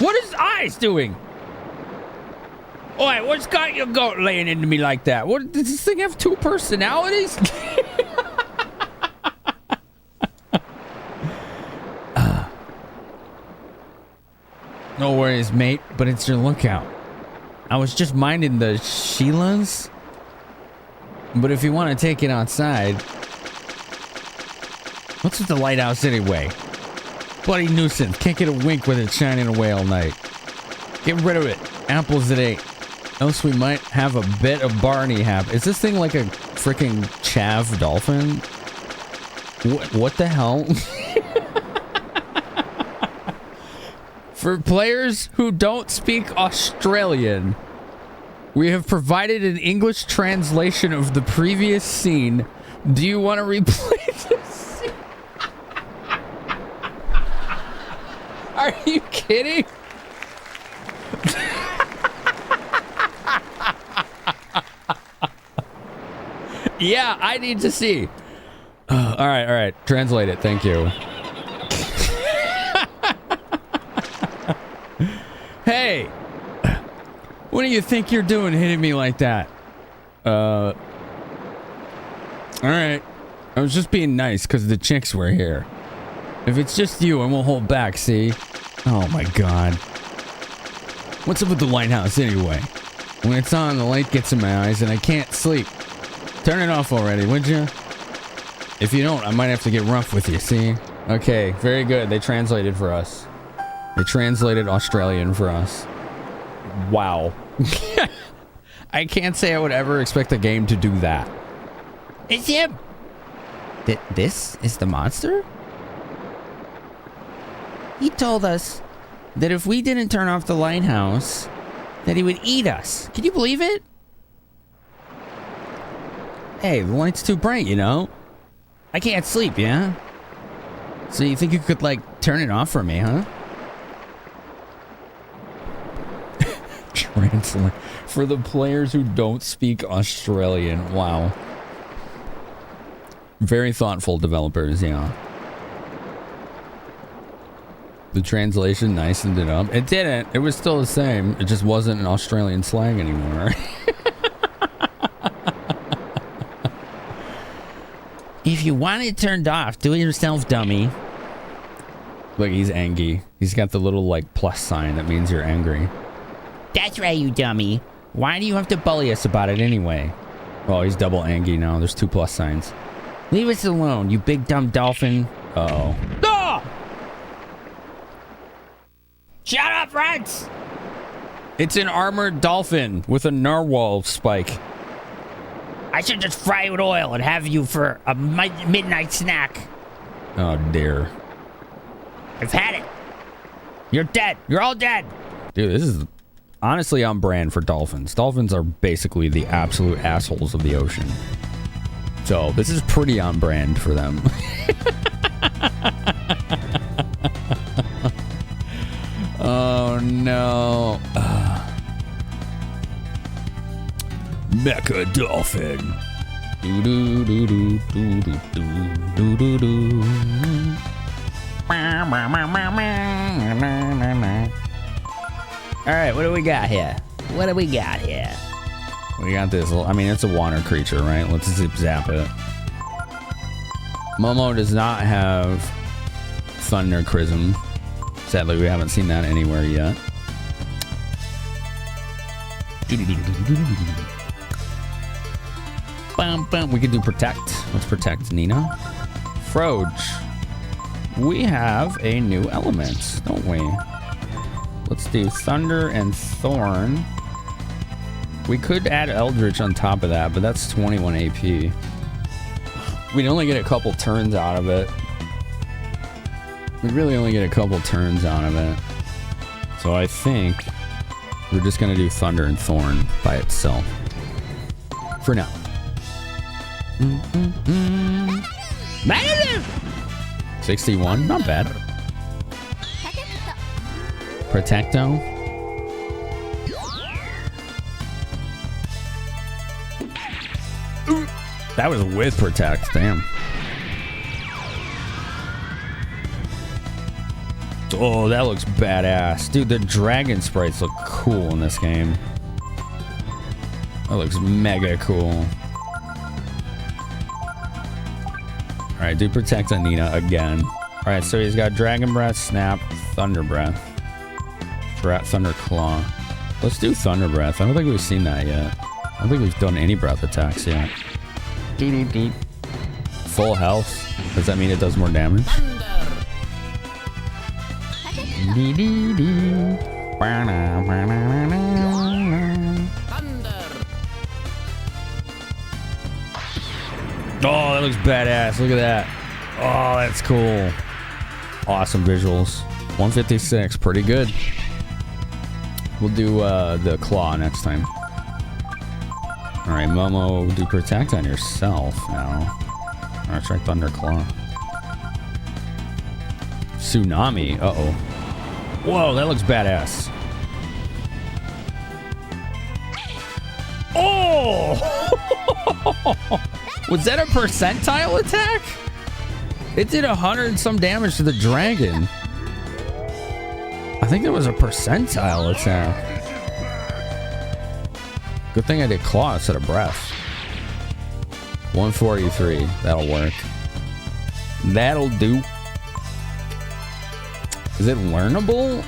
What is Eyes doing? Oi, what's got your goat laying into me like that? What, does this thing have 2 personalities? No worries, mate, but it's your lookout. I was just minding the Sheilas. But if you want to take it outside... What's with the lighthouse anyway? Bloody nuisance. Can't get a wink with it shining away all night. Get rid of it. Apples at 8. Else we might have a bit of Barney happen. Is this thing like a freaking chav dolphin? What the hell? For players who don't speak Australian, we have provided an English translation of the previous scene. Do you want to replay this scene? Are you kidding? Yeah, I need to see. All right. Translate it. Thank you. Hey, what do you think you're doing hitting me like that? All right. I was just being nice because the chicks were here. If it's just you, I won't hold back, see? Oh my God. What's up with the lighthouse anyway? When it's on, the light gets in my eyes and I can't sleep. Turn it off already, would you? If you don't, I might have to get rough with you, see? Okay, very good. They translated for us. They translated Australian for us. Wow. I can't say I would ever expect a game to do that. It's him! This is the monster? He told us that if we didn't turn off the lighthouse, that he would eat us. Can you believe it? Hey, the light's too bright, you know? I can't sleep, yeah? So you think you could, like, turn it off for me, huh? Translate. For the players who don't speak Australian. Wow. Very thoughtful developers, yeah. The translation nicened it up. It didn't. It was still the same. It just wasn't an Australian slang anymore. If you want it turned off, do it yourself, dummy. Look, he's angry. He's got the little, like, plus sign that means you're angry. That's right, you dummy. Why do you have to bully us about it anyway? Oh, he's double angry now. There's 2 plus signs. Leave us alone, you big dumb dolphin. Uh-oh. Ah! Shut up, Rex! It's an armored dolphin with a narwhal spike. I should just fry you with oil and have you for a midnight snack. Oh, dear. I've had it. You're dead. You're all dead. Dude, this is honestly on brand for dolphins. Dolphins are basically the absolute assholes of the ocean. So this is pretty on brand for them. Oh, no. Mecha Dolphin. Do do do do do do do do do. All right, what do we got here? What do we got here? We got this. I mean, it's a water creature, right? Let's zip zap it. Momo does not have Thunder Chrism. Sadly, we haven't seen that anywhere yet. We can do Protect. Let's protect Nina. Froge. We have a new element, don't we? Let's do Thunder and Thorn. We could add Eldritch on top of that, but that's 21 AP. We'd only get a couple turns out of it. We really only get a couple turns out of it. So I think we're just going to do Thunder and Thorn by itself. For now. 61, not bad. Protecto. That was with Protect, damn. Oh, that looks badass. Dude, the dragon sprites look cool in this game. That looks mega cool. Alright, do Protect on Nina again. Alright, so he's got Dragon Breath, Snap, Thunder Breath. Thunder Claw. Let's do Thunder Breath. I don't think we've seen that yet. I don't think we've done any breath attacks yet. Full health. Does that mean it does more damage? Oh, that looks badass. Look at that. Oh, that's cool. Awesome visuals. 156. Pretty good. We'll do the claw next time. Alright, Momo, do protect on yourself now. Alright, try Thunder Claw. Tsunami. Uh-oh. Whoa, that looks badass. Oh! Was that a percentile attack? It did 100 some damage to the dragon. I think it was a percentile attack. Good thing I did claw instead of breath. 143. That'll work. That'll do. Is it learnable?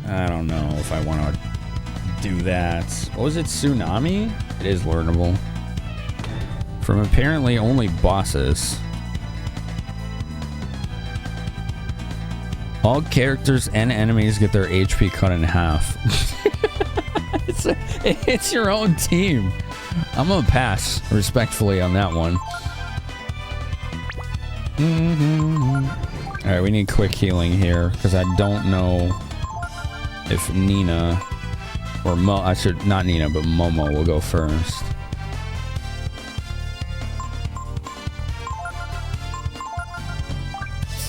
I don't know if I want to do that. What was it? Tsunami? It is learnable. From apparently only bosses. All characters and enemies get their HP cut in half. It's your own team. I'm gonna pass respectfully on that one. Alright, we need quick healing here because I don't know if Nina or not Nina, but Momo will go first.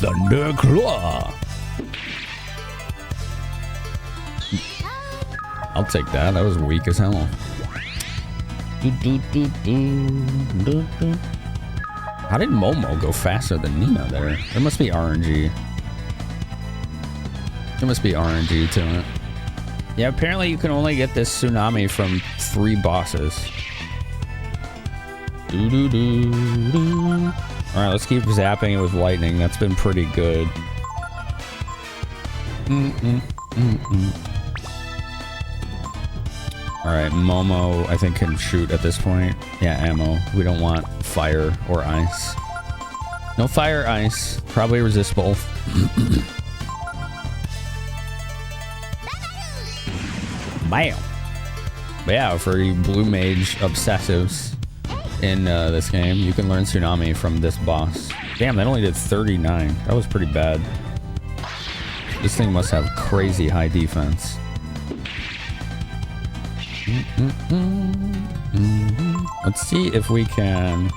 Thunder Claw. I'll take that. That was weak as hell. How did Momo go faster than Nina there? There must be RNG. There must be RNG to it. Yeah, apparently you can only get this tsunami from 3 bosses. Alright, let's keep zapping it with lightning. That's been pretty good. Alright, Momo, I think, can shoot at this point. Yeah, ammo. We don't want fire or ice. No fire, ice. Probably resist both. Bam! But yeah, for you blue mage obsessives in this game, you can learn Tsunami from this boss. Damn, that only did 39. That was pretty bad. This thing must have crazy high defense. Let's see if we can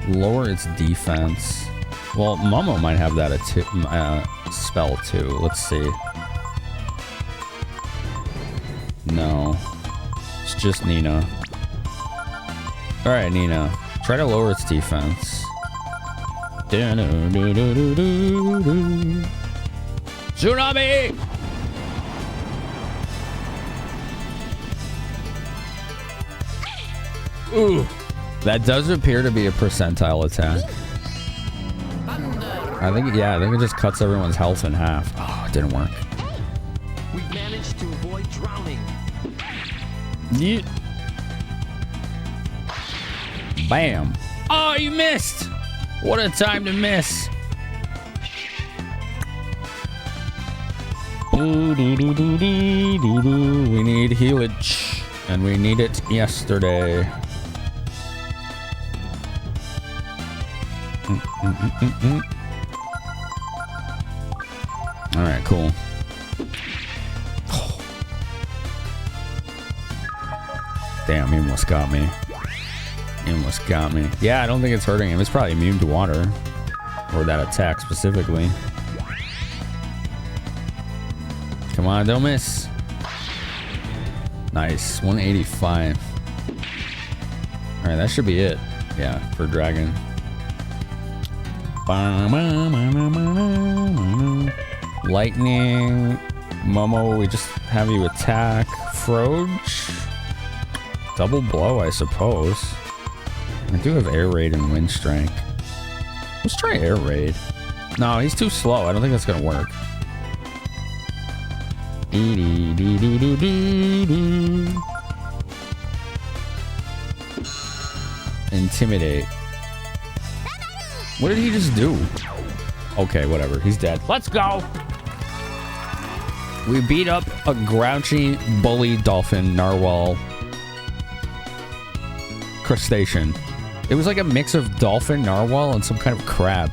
lower its defense. Well, Momo might have that spell too. Let's see. No, it's just Nina. All right, Nina, try to lower its defense. Tsunami! Ooh, that does appear to be a percentile attack. I think it just cuts everyone's health in half. Oh, it didn't work. We managed to avoid drowning. Yeah. Bam. Oh, you missed. What a time to miss. We need healage, and we need it yesterday. All right, cool. Oh. Damn, he almost got me. He almost got me. Yeah, I don't think it's hurting him. It's probably immune to water, or that attack specifically. Come on, don't miss. Nice, 185. All right, that should be it. Yeah, for dragon. Lightning. Momo, we just have you attack. Froge. Double blow, I suppose. I do have air raid and wind strike. Let's try air raid. No, he's too slow. I don't think that's gonna work. Intimidate. What did he just do? Okay, whatever. He's dead. Let's go. We beat up a grouchy bully dolphin narwhal crustacean. It was like a mix of dolphin, narwhal, and some kind of crab.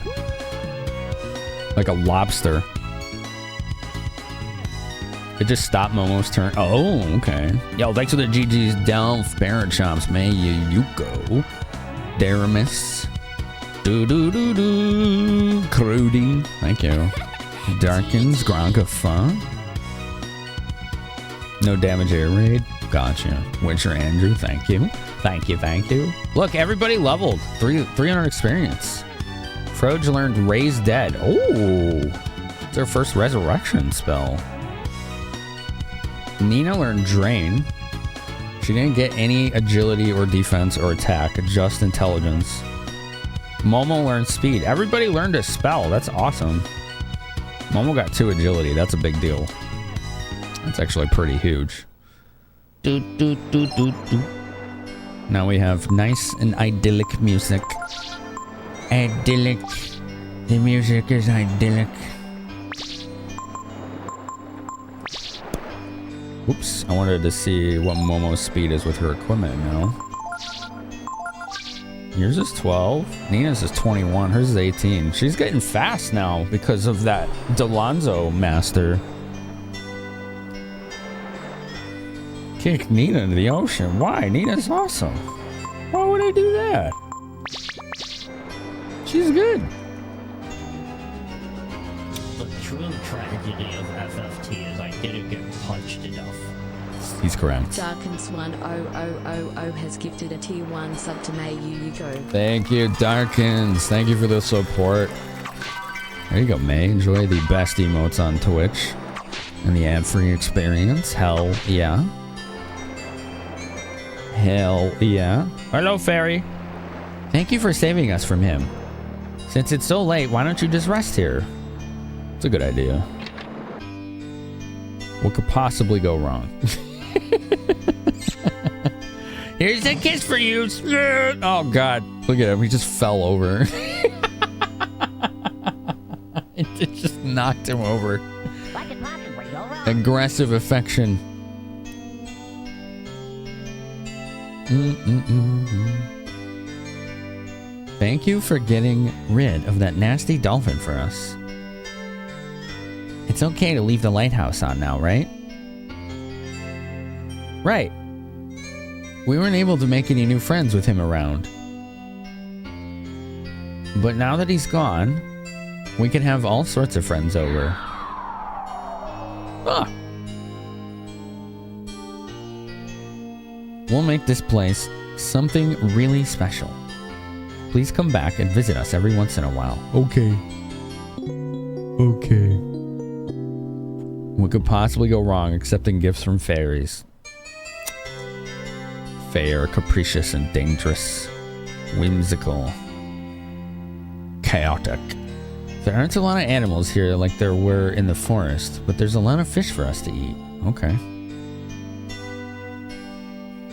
Like a lobster. It just stopped Momo's turn. Oh, okay. Yo, thanks for the GG's Delph Parent Chops, man. You go. Daramus. Do. Crudy. Thank you. Darkins. Gronkafa. No damage air raid. Gotcha. Witcher Andrew. Thank you. Thank you. Look, everybody leveled. 300 experience. Froge learned Raise Dead. Oh. It's their first resurrection spell. Nina learned Drain. She didn't get any agility or defense or attack, just intelligence. Momo learned Speed. Everybody learned a spell. That's awesome. Momo got 2 agility. That's a big deal. That's actually pretty huge. Now we have nice and idyllic music. Idyllic. The music is idyllic. Oops, I wanted to see what Momo's speed is with her equipment now. Yours is 12. Nina's is 21. Hers is 18. She's getting fast now because of that Delonzo master. Kick Nina into the ocean. Why? Nina's awesome. Why would I do that? She's good. The true tragedy of FFT is I didn't get punched enough. He's correct. Darkins 1000 has gifted a tier 1 sub to May you go. Thank you, Darkins. Thank you for the support. There you go, May. Enjoy the best emotes on Twitch and the ad-free experience. Hell yeah. Hell yeah. Hello, Fairy. Thank you for saving us from him. Since it's so late, why don't you just rest here? It's a good idea. What could possibly go wrong? Here's a kiss for you. Oh, God. Look at him. He just fell over. It just knocked him over. Aggressive affection. Thank you for getting rid of that nasty dolphin for us. It's okay to leave the lighthouse on now, right? Right. We weren't able to make any new friends with him around. But now that he's gone, we can have all sorts of friends over. Ah! We'll make this place something really special. Please come back and visit us every once in a while. Okay. Okay. What could possibly go wrong accepting gifts from fairies? Fair, capricious, and dangerous. Whimsical. Chaotic. There aren't a lot of animals here like there were in the forest, but there's a lot of fish for us to eat. Okay.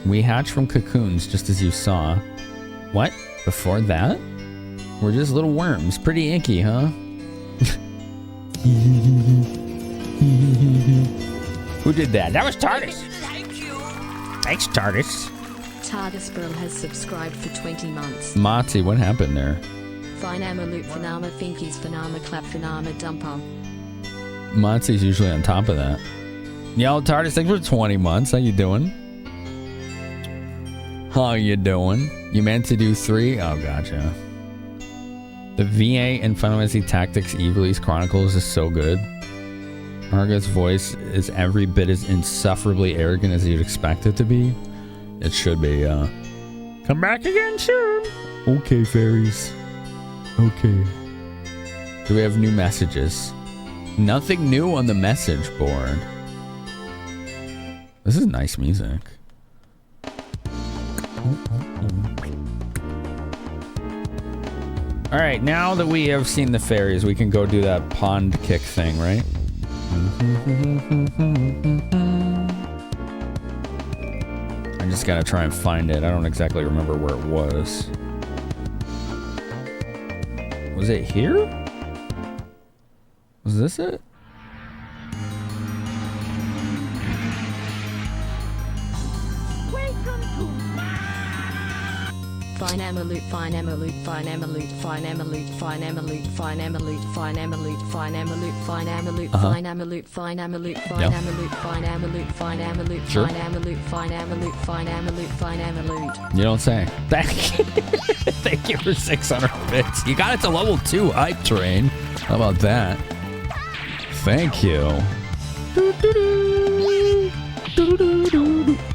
We hatch from cocoons just as you saw. What? Before that? We're just little worms. Pretty icky, huh? Who did that? That was TARDIS. Thanks, TARDIS. TARDIS Girl has subscribed for 20 months. Mati, what happened there? Finama loop finama finkies finama clap finama dumper. Mati's usually on top of that. Yo, TARDIS, thanks for 20 months. How you doing? How you doing? You meant to do 3? Oh, gotcha. The VA and Final Fantasy Tactics E-Release Chronicles is so good. Margaret's voice is every bit as insufferably arrogant as you'd expect it to be. It should be, Come back again soon. Okay, fairies. Okay. Do we have new messages? Nothing new on the message board. This is nice music. Alright, now that we have seen the fairies, we can go do that pond kick thing, right? I just gotta try and find it. I don't exactly remember where it was. Was it here? Was this it? Fine Amalute, fine Amalute, fine Amalute, fine Amalute, fine Amalute, fine Amalute, fine Amalute, fine Amalute, fine Amalute, fine Amalute, fine Amalute, fine Amalute, fine Amalute, fine Amalute, fine Amalute, fine Amalute, fine Amalute, fine Amalute. You don't say. Thank you. Thank you for 600 bits. You got it to level 2 hype train. How about that? Thank you.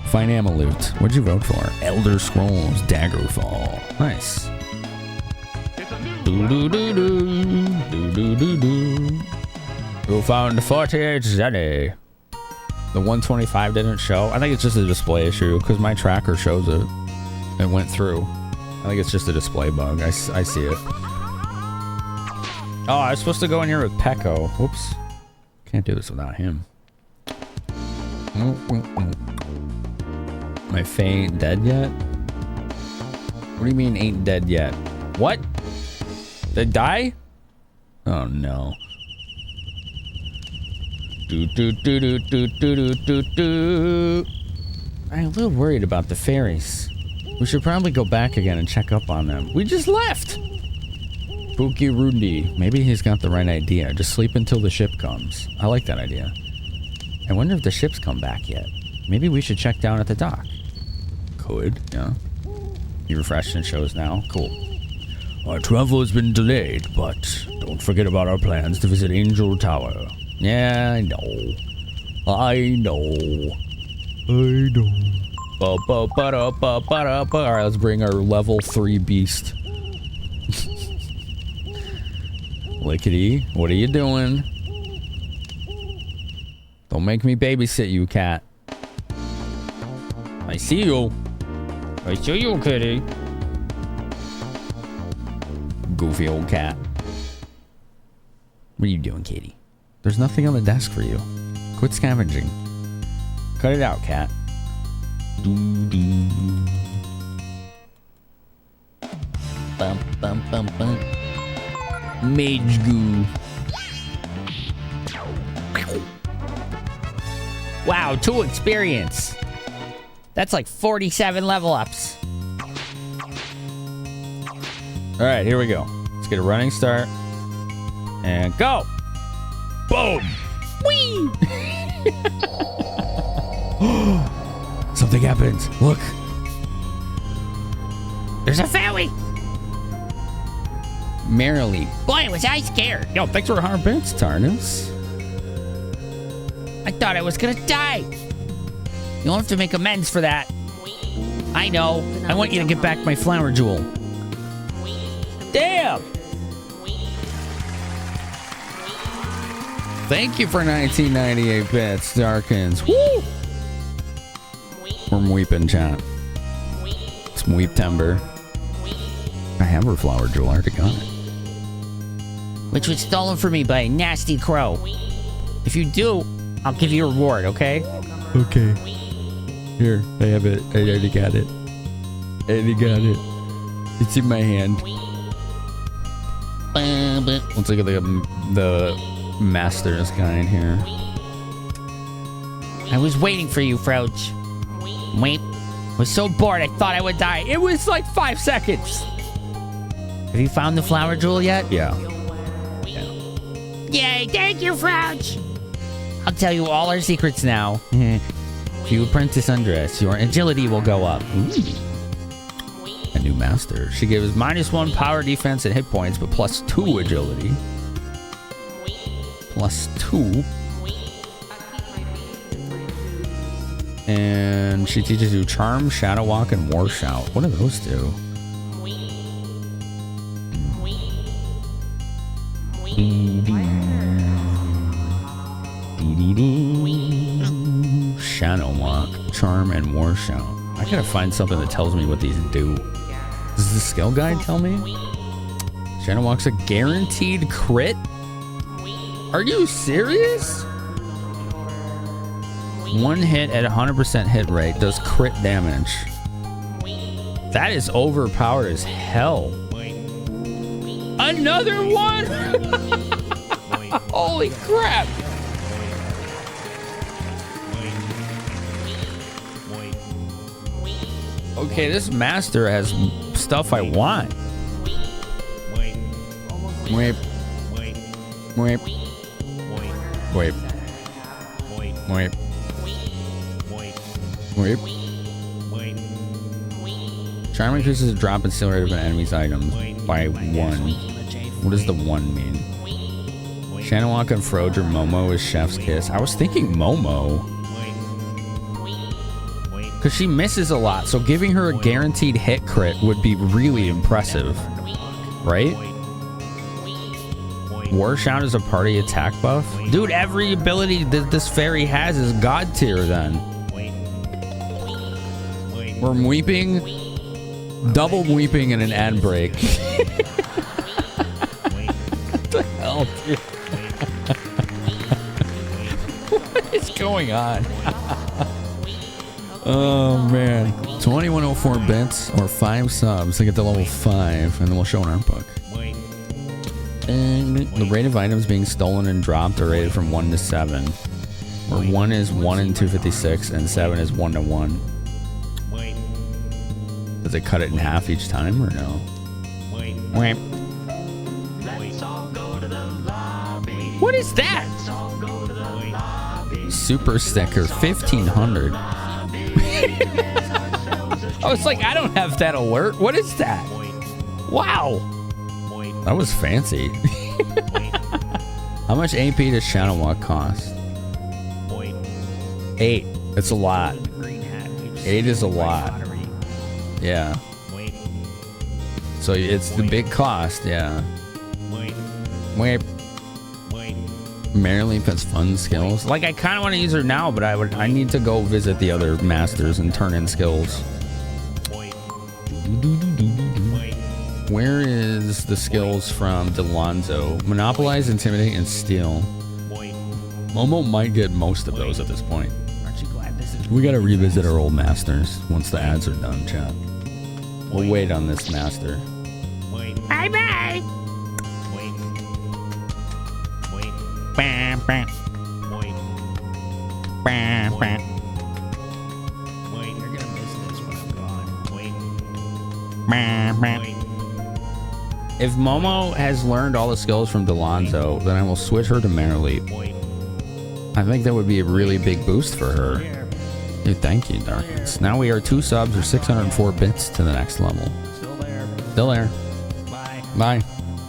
Fine Amalute. What'd you vote for? Elder Scrolls Daggerfall. Nice. Who found 48 Zenny? The 125 didn't show. I think it's just a display issue because my tracker shows it. It went through. I think it's just a display bug. I see it. Oh, I was supposed to go in here with Pecco. Whoops. Can't do this without him. My Fae ain't dead yet? What do you mean ain't dead yet? What? Did die? Oh no. I'm a little worried about the fairies. We should probably go back again and check up on them. We just left! Pookie Rundi. Maybe he's got the right idea. Just sleep until the ship comes. I like that idea. I wonder if the ship's come back yet. Maybe we should check down at the dock. Could, yeah. You refreshed and shows now. Cool. Our travel has been delayed, but don't forget about our plans to visit Angel Tower. Yeah, I know. I know. Alright, let's bring our level 3 beast. Lickety, what are you doing? Don't make me babysit you, cat. I see you. I see you, kitty. Goofy old cat. What are you doing, Katie? There's nothing on the desk for you. Quit scavenging. Cut it out, cat. Doo-doo. Bum, bum, bum, bum. Mage goo. Wow, 2 experience. That's like 47 level ups. All right, here we go. Let's get a running start. And go. Boom. Whee! Something happens. Look. There's a fairy. Merrily. Boy, was I scared. Yo, thanks for 100 bits, Tarnus. I thought I was gonna die. You'll have to make amends for that. I know. I want you to get back my flower jewel. Damn. Thank you for 1998 bits, Darkins. Woo! We're weeping, chat. It's Weep Timber. I have her flower jewel. I already got it. Which was stolen from me by a nasty crow. If you do, I'll give you a reward, okay? Okay. Here, I have it. I already got it. I already got it. It's in my hand. Let's look at the master's guide here. I was waiting for you, Frouch. Wait. I was so bored I thought I would die. It was like 5 seconds. Have you found the flower jewel yet? Yeah. Yay, thank you, Frouch. I'll tell you all our secrets now. If you apprentice undress, your agility will go up. Ooh. A new master. She gives -1 power defense and hit points, but +2 agility. +2. And she teaches you Charm, Shadow Walk, and War Shout. What do those do? Shadow Walk, Charm, and War Shout. I gotta find something that tells me what these do. Does the skill guide tell me? Shadow Walk's a guaranteed crit? Are you serious? One hit at 100% hit rate does crit damage. That is overpowered as hell. Another one? Holy crap. Okay, this master has stuff I want. Wait. Wait. Wait. Wait. Wait. Charm increases the drop and steal rate of an enemy's items by 1. What does the 1 mean? Shanawaka and Froge or Momo is Chef's Kiss. I was thinking Momo. Because she misses a lot, so giving her a guaranteed hit crit would be really impressive. Right? War Shout is a party attack buff? Dude, every ability that this fairy has is god tier then. We're weeping, double weeping, and an ad break. What the hell, dude? What is going on? Oh man. 2104 bits or 5 subs to get to level 5, and then we'll show an art book. And the rate of items being stolen and dropped are rated from 1 to 7. Where 1 is 1 in 256 and 7 is 1 to 1. Does it cut it in half each time or no? Wait. What is that? Super sticker 1500. I was like, I don't have that alert. What is that? Wow. That was fancy. How much AP does Shadowwalk cost? 8. It's a lot. 8 is a lot. Yeah. So it's the big cost, yeah. Wait. Merrily has fun skills. Like, I kind of want to use her now, but I need to go visit the other masters and turn in skills. Where is the skills from Delonzo? Monopolize, Intimidate, and Steal. Momo might get most of those at this point. We gotta revisit our old masters once the ads are done, chat. We'll wait on this master. Bye-bye! Bam, bam. Bam, bam. You're gonna miss this when I'm gone. Bam, bam. If Momo has learned all the skills from Delonzo, then I will switch her to Marileap. I think that would be a really big boost for her. Dude, thank you, Darkness. Now we are 2 subs or 604 bits to the next level. Still there. Still there. Bye. Bye.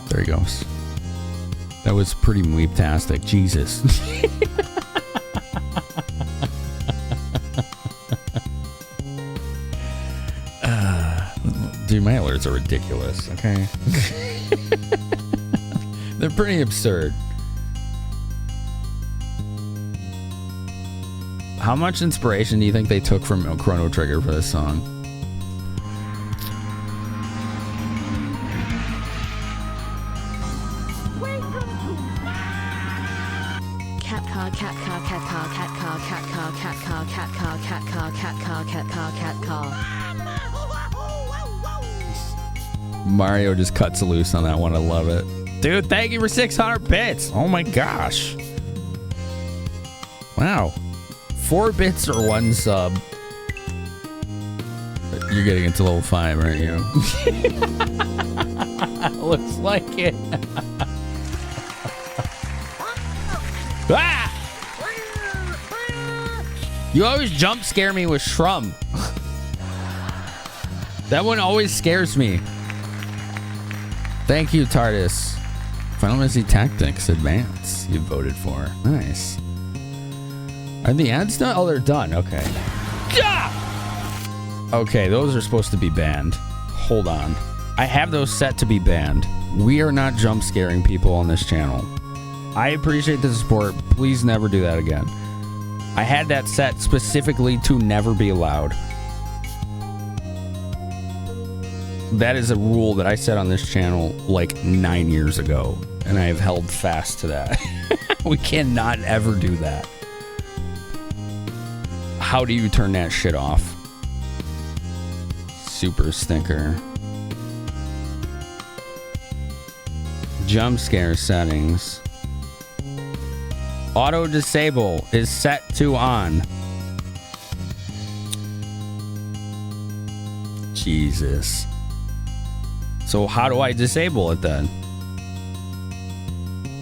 There he goes. That was pretty weep-tastic. Jesus. Dude, my alerts are ridiculous, okay? They're pretty absurd. How much inspiration do you think they took from Chrono Trigger for this song? Mario just cuts loose on that one. I love it. Dude, thank you for 600 bits. Oh my gosh. Wow. 4 bits or 1 sub. You're getting into level 5, aren't you? Looks like it. Ah! You always jump scare me with Shrum. That one always scares me. Thank you, TARDIS. Final Fantasy Tactics Advance you voted for. Nice. Are the ads done? Oh, they're done. Okay. Yeah! Okay, those are supposed to be banned. Hold on. I have those set to be banned. We are not jump scaring people on this channel. I appreciate the support. Please never do that again. I had that set specifically to never be allowed. That is a rule that I set on this channel like 9 years ago, and I have held fast to that. We cannot ever do that. How do you turn that shit off? Super sticker. Jump scare settings. Auto disable is set to on. Jesus. So how do I disable it then?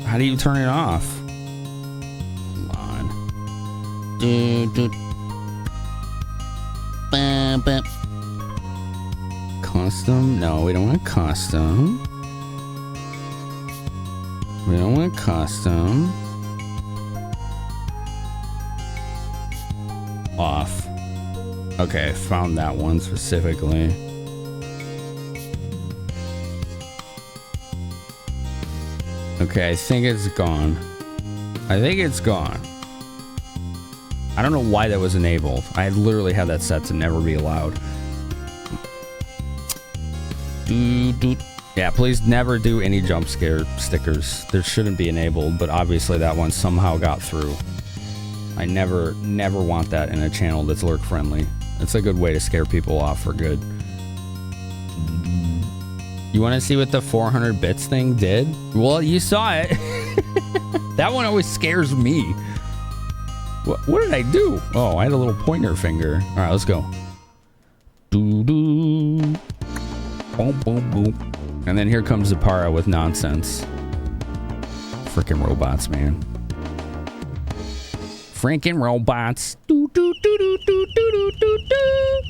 How do you turn it off? Hold on. Custom? No, we don't want custom. We don't want custom. Off. Okay, found that one specifically. Okay, I think it's gone. I think it's gone. I don't know why that was enabled. I literally had that set to never be allowed. Yeah, please never do any jump scare stickers. There shouldn't be enabled, but obviously that one somehow got through. I never want that in a channel that's lurk friendly. It's a good way to scare people off for good. You want to see what the 400 bits thing did? Well, you saw it. That one always scares me. What did I do? Oh, I had a little pointer finger. All right, let's go. Doo-doo. Boom, boom, boom. And then here comes Zapara with nonsense. Freaking robots, man. Freaking robots. Doo, doo, doo, doo, doo, doo, doo, doo.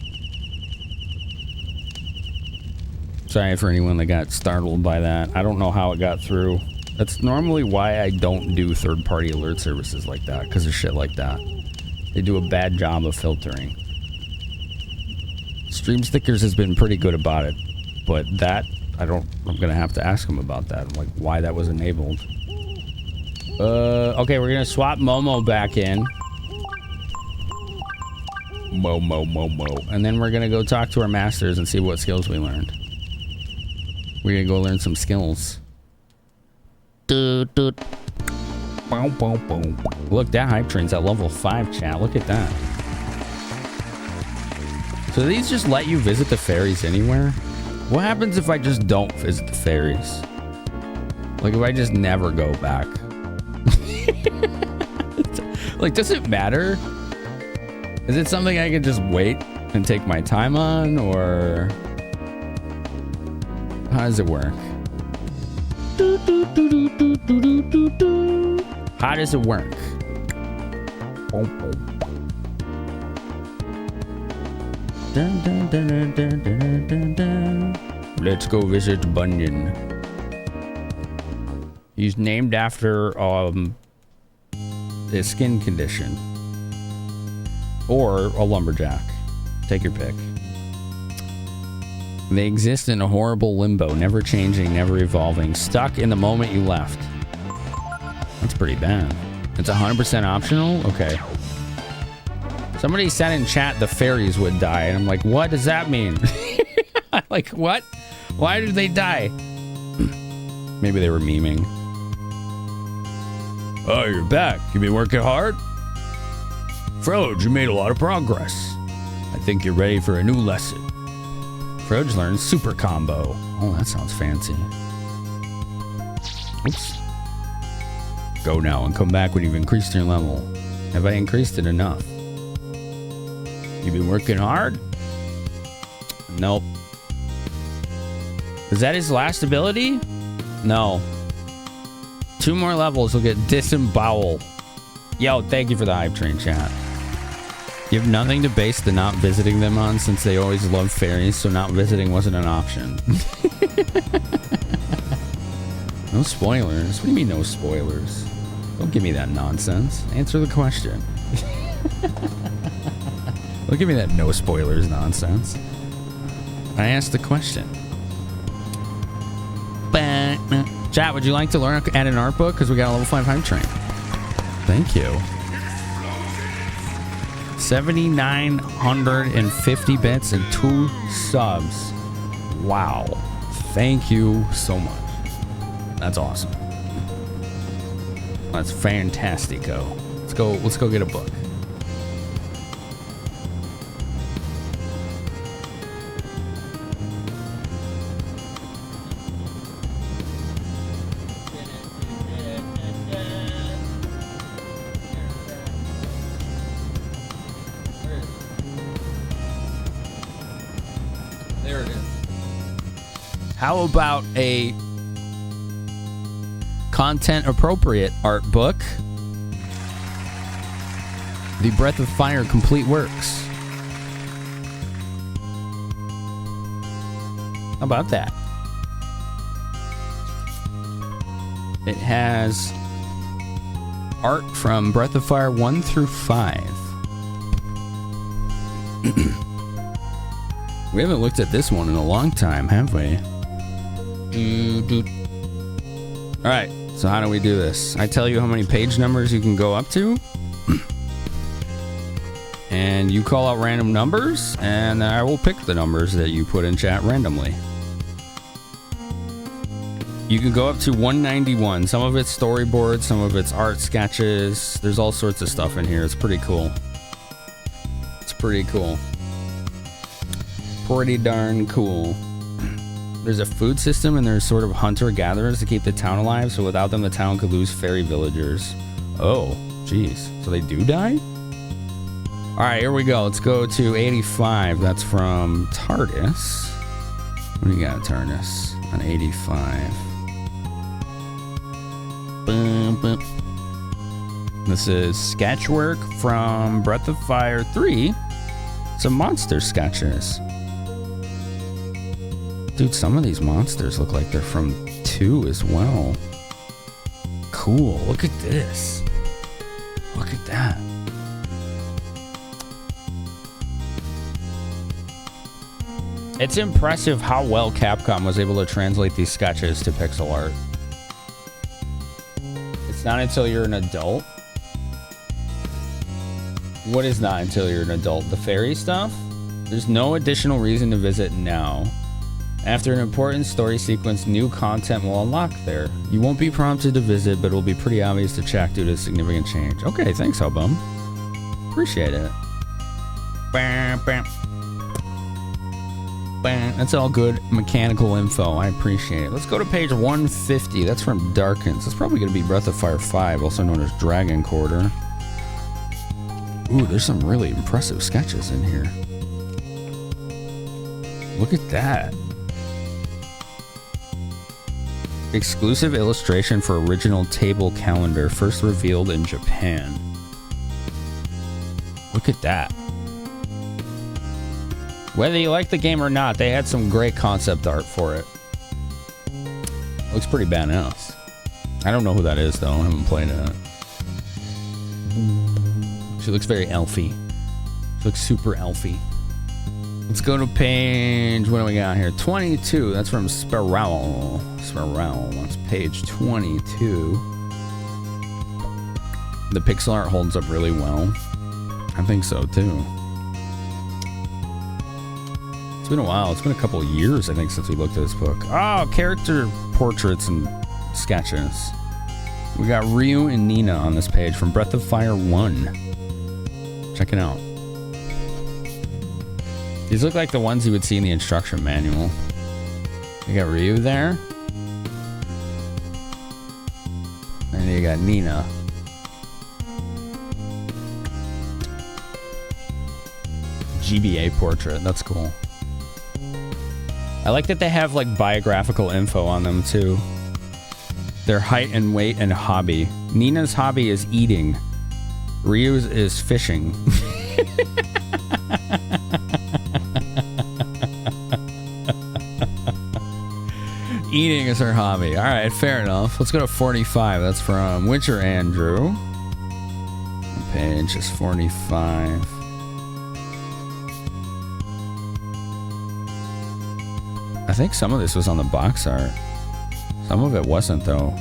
Sorry for anyone that got startled by that. I don't know how it got through. That's normally why I don't do third-party alert services like that, because of shit like that. They do a bad job of filtering. Stream Stickers has been pretty good about it, but that, I'm gonna have to ask them about that, like why that was enabled. Okay, we're gonna swap Momo back in. Momo. And then we're gonna go talk to our masters and see what skills we learned. We're gonna go learn some skills. Look, that hype train's at level 5, chat. Look at that. So do these just let you visit the fairies anywhere? What happens if I just don't visit the fairies? Like if I just never go back? Like, does it matter? Is it something I can just wait and take my time on, or how does it work? How does it work? Let's go visit Bunyan. He's named after his skin condition. Or a lumberjack. Take your pick. They exist in a horrible limbo, never changing, never evolving, stuck in the moment you left. That's pretty bad. It's 100% optional? Okay. Somebody said in chat the fairies would die, and I'm like, what does that mean? Like, what? Why did they die? Maybe they were memeing. Oh, you're back. You been working hard? Froge, you made a lot of progress. I think you're ready for a new lesson. Froge learns super combo. Oh, that sounds fancy. Oops. Go now and come back when you've increased your level. Have I increased it enough? You been working hard? Nope. Is that his last ability? No. 2 more levels will get disembowel. Yo, thank you for the hype train, chat. You have nothing to base the not visiting them on, since they always love fairies, so not visiting wasn't an option. No spoilers? What do you mean no spoilers? Don't give me that nonsense. Answer the question. Don't give me that no spoilers nonsense. I asked the question. Chat, would you like to learn add an art book? Because we got a level 5 hype train. Thank you. 7,950 bits and 2 subs. Wow. Thank you so much. That's awesome. That's fantastico. Let's go get a book. How about a content appropriate art book? The Breath of Fire Complete Works. How about that? It has art from Breath of Fire 1 through 5. We haven't looked at this one in a long time, have we? Alright, so how do we do this? I tell you how many page numbers you can go up to. And you call out random numbers, and I will pick the numbers that you put in chat randomly. You can go up to 191. Some of it's storyboards, some of it's art sketches. There's all sorts of stuff in here. It's pretty cool. It's pretty cool. Pretty darn cool. There's a food system, and there's sort of hunter-gatherers to keep the town alive, so without them the town could lose fairy villagers. Oh, jeez. So they do die? Alright, here we go. Let's go to 85. That's from TARDIS. What do you got, TARDIS? On 85. Boom, boom. This is sketchwork from Breath of Fire 3. Some monster sketches. Dude, some of these monsters look like they're from 2 as well. Cool. Look at this. Look at that. It's impressive how well Capcom was able to translate these sketches to pixel art. It's not until you're an adult. What is not until you're an adult? The fairy stuff? There's no additional reason to visit now. After an important story sequence, new content will unlock there. You won't be prompted to visit, but it will be pretty obvious to check due to significant change. Okay, thanks, Hubum. Appreciate it. Bam, bam. That's all good mechanical info. I appreciate it. Let's go to page 150. That's from Darkins. That's probably going to be Breath of Fire 5, also known as Dragon Quarter. Ooh, there's some really impressive sketches in here. Look at that. Exclusive illustration for original table calendar, first revealed in Japan. Look at that. Whether you like the game or not, they had some great concept art for it. Looks pretty badass. I don't know who that is, though. I haven't played it. She looks very elfy. She looks super elfy. Let's go to page... What do we got here? 22. That's from Spiral. Spiral. That's page 22. The pixel art holds up really well. I think so, too. It's been a while. It's been a couple of years, I think, since we looked at this book. Oh, character portraits and sketches. We got Ryu and Nina on this page from Breath of Fire 1. Check it out. These look like the ones you would see in the instruction manual. You got Ryu there. And you got Nina. GBA portrait. That's cool. I like that they have like biographical info on them too. Their height and weight and hobby. Nina's hobby is eating. Ryu's is fishing. Eating is her hobby. All right, fair enough. Let's go to 45. That's from Witcher Andrew. Page is 45. I think some of this was on the box art. Some of it wasn't, though.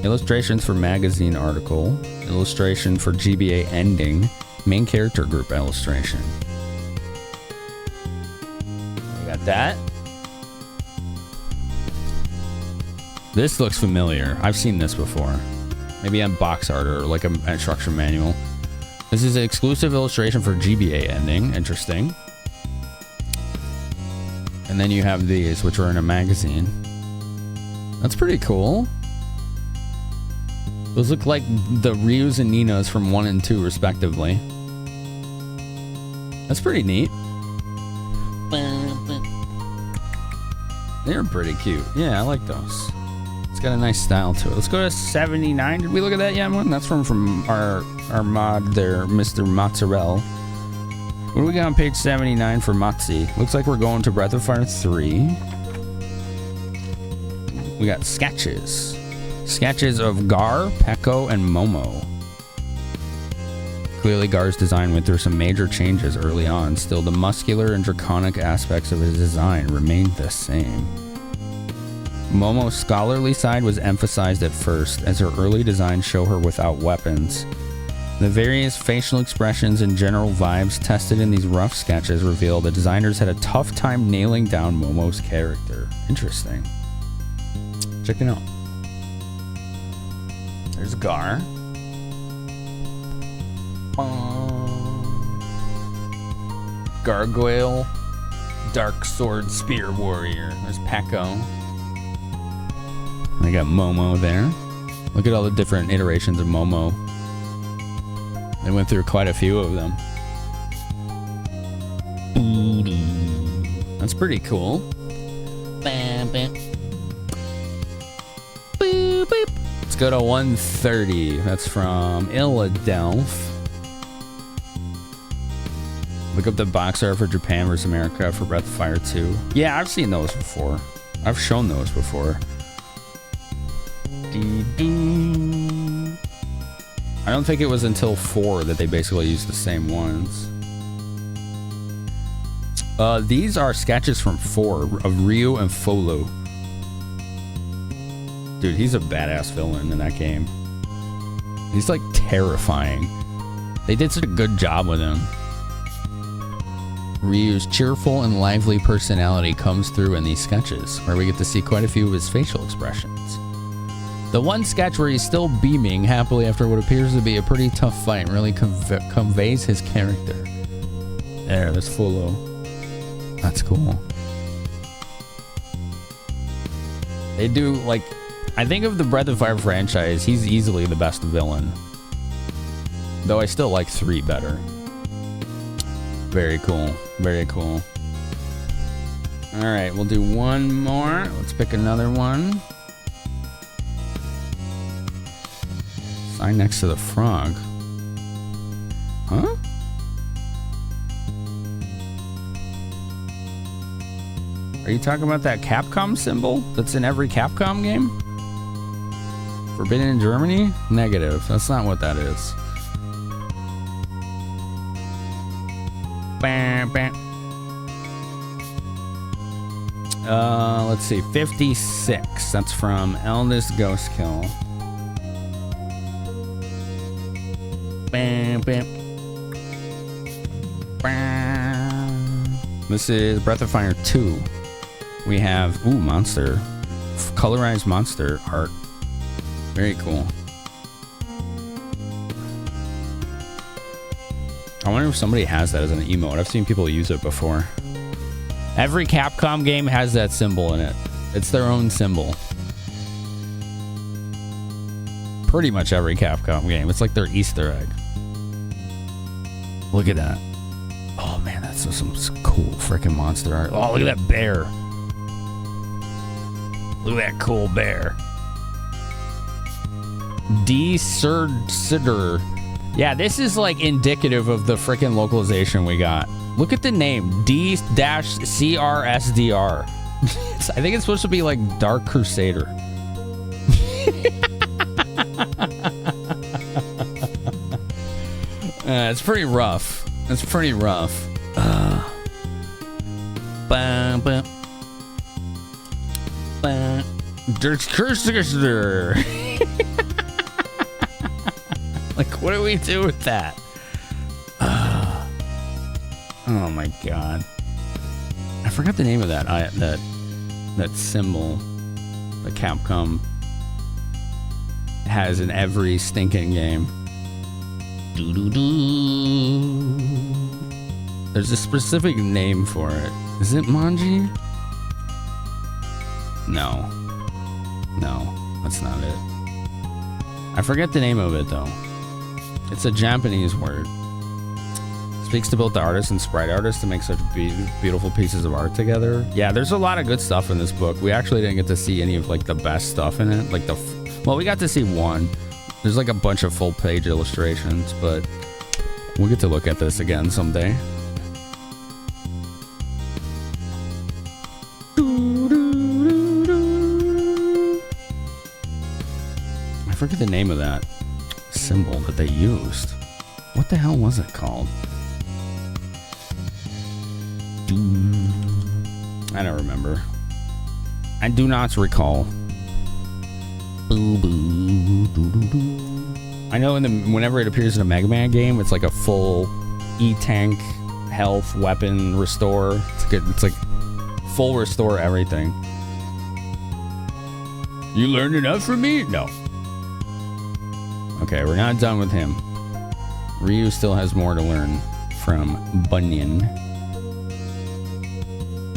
Illustrations for magazine article. Illustration for GBA ending. Main character group illustration. We got that. This looks familiar. I've seen this before. Maybe on box art or like an instruction manual. This is an exclusive illustration for GBA ending. Interesting. And then you have these, which are in a magazine. That's pretty cool. Those look like the Ryus and Ninas from 1 and 2, respectively. That's pretty neat. They're pretty cute. Yeah, I like those. It's got a nice style to it. Let's go to 79. Did we look at that yet? One? That's from our mod there, Mr. Mozzarella. What do we got on page 79 for Motzi? Looks like we're going to Breath of Fire 3. We got sketches. Sketches of Gar, Peko, and Momo. Clearly Gar's design went through some major changes early on. Still, the muscular and draconic aspects of his design remained the same. Momo's scholarly side was emphasized at first, as her early designs show her without weapons. The various facial expressions and general vibes tested in these rough sketches reveal the designers had a tough time nailing down Momo's character. Interesting. Check it out. There's Gar. Gargoyle. Dark Sword Spear Warrior. There's Peko. I got Momo there. Look at all the different iterations of Momo. They went through quite a few of them. That's pretty cool. Let's go to 130. That's from Illadelph. Look up the box art for Japan vs. America for Breath of Fire 2. Yeah, I've seen those before. I've shown those before. I don't think it was until 4 that they basically used the same ones. These are sketches from 4 of Ryu and Folo. Dude, he's a badass villain in that game. He's like terrifying. They did such a good job with him. Ryu's cheerful and lively personality comes through in these sketches, where we get to see quite a few of his facial expressions. The one sketch where he's still beaming happily after what appears to be a pretty tough fight really conveys his character. There's Folo. That's cool. They do, like, I think of the Breath of Fire franchise, he's easily the best villain. Though I still like 3 better. Very cool. Very cool. Alright, we'll do one more. Let's pick another one. Sign next to the frog. Huh? Are you talking about that Capcom symbol that's in every Capcom game? Forbidden in Germany? Negative. That's not what that is. Bam, bam. Let's see. 56. That's from Eldest Ghost Kill. Bam, bam. Bam. This is Breath of Fire 2. We have, monster. Colorized monster art. Very cool. I wonder if somebody has that as an emote. I've seen people use it before. Every Capcom game has that symbol in it. It's their own symbol. Pretty much every Capcom game. It's like their Easter egg. Look at that. Oh man, that's some cool freaking monster art. Oh, look at that bear. Look at that cool bear. D-Sursider. Yeah, this is like indicative of the freaking localization we got. Look at the name. D-CRSDR. I think it's supposed to be like Dark Crusader. It's pretty rough. It's pretty rough. Like, what do we do with that? Oh my god! I forgot the name of that that symbol that Capcom has in every stinking game. There's a specific name for it. Is it Manji? No, that's not it. I forget the name of it though. It's a Japanese word. Speaks to both the artist and sprite artist to make such beautiful pieces of art together. Yeah, there's a lot of good stuff in this book. We actually didn't get to see any of like the best stuff in it. Like well, we got to see one. There's like a bunch of full page illustrations, but we'll get to look at this again someday. I forget the name of that symbol that they used. What the hell was it called? I don't remember. I do not recall. I know whenever it appears in a Mega Man game, it's like a full E-tank health weapon restore. It's good. It's like full restore everything. You learned enough from me? No. Okay, we're not done with him. Ryu still has more to learn from Bunyan.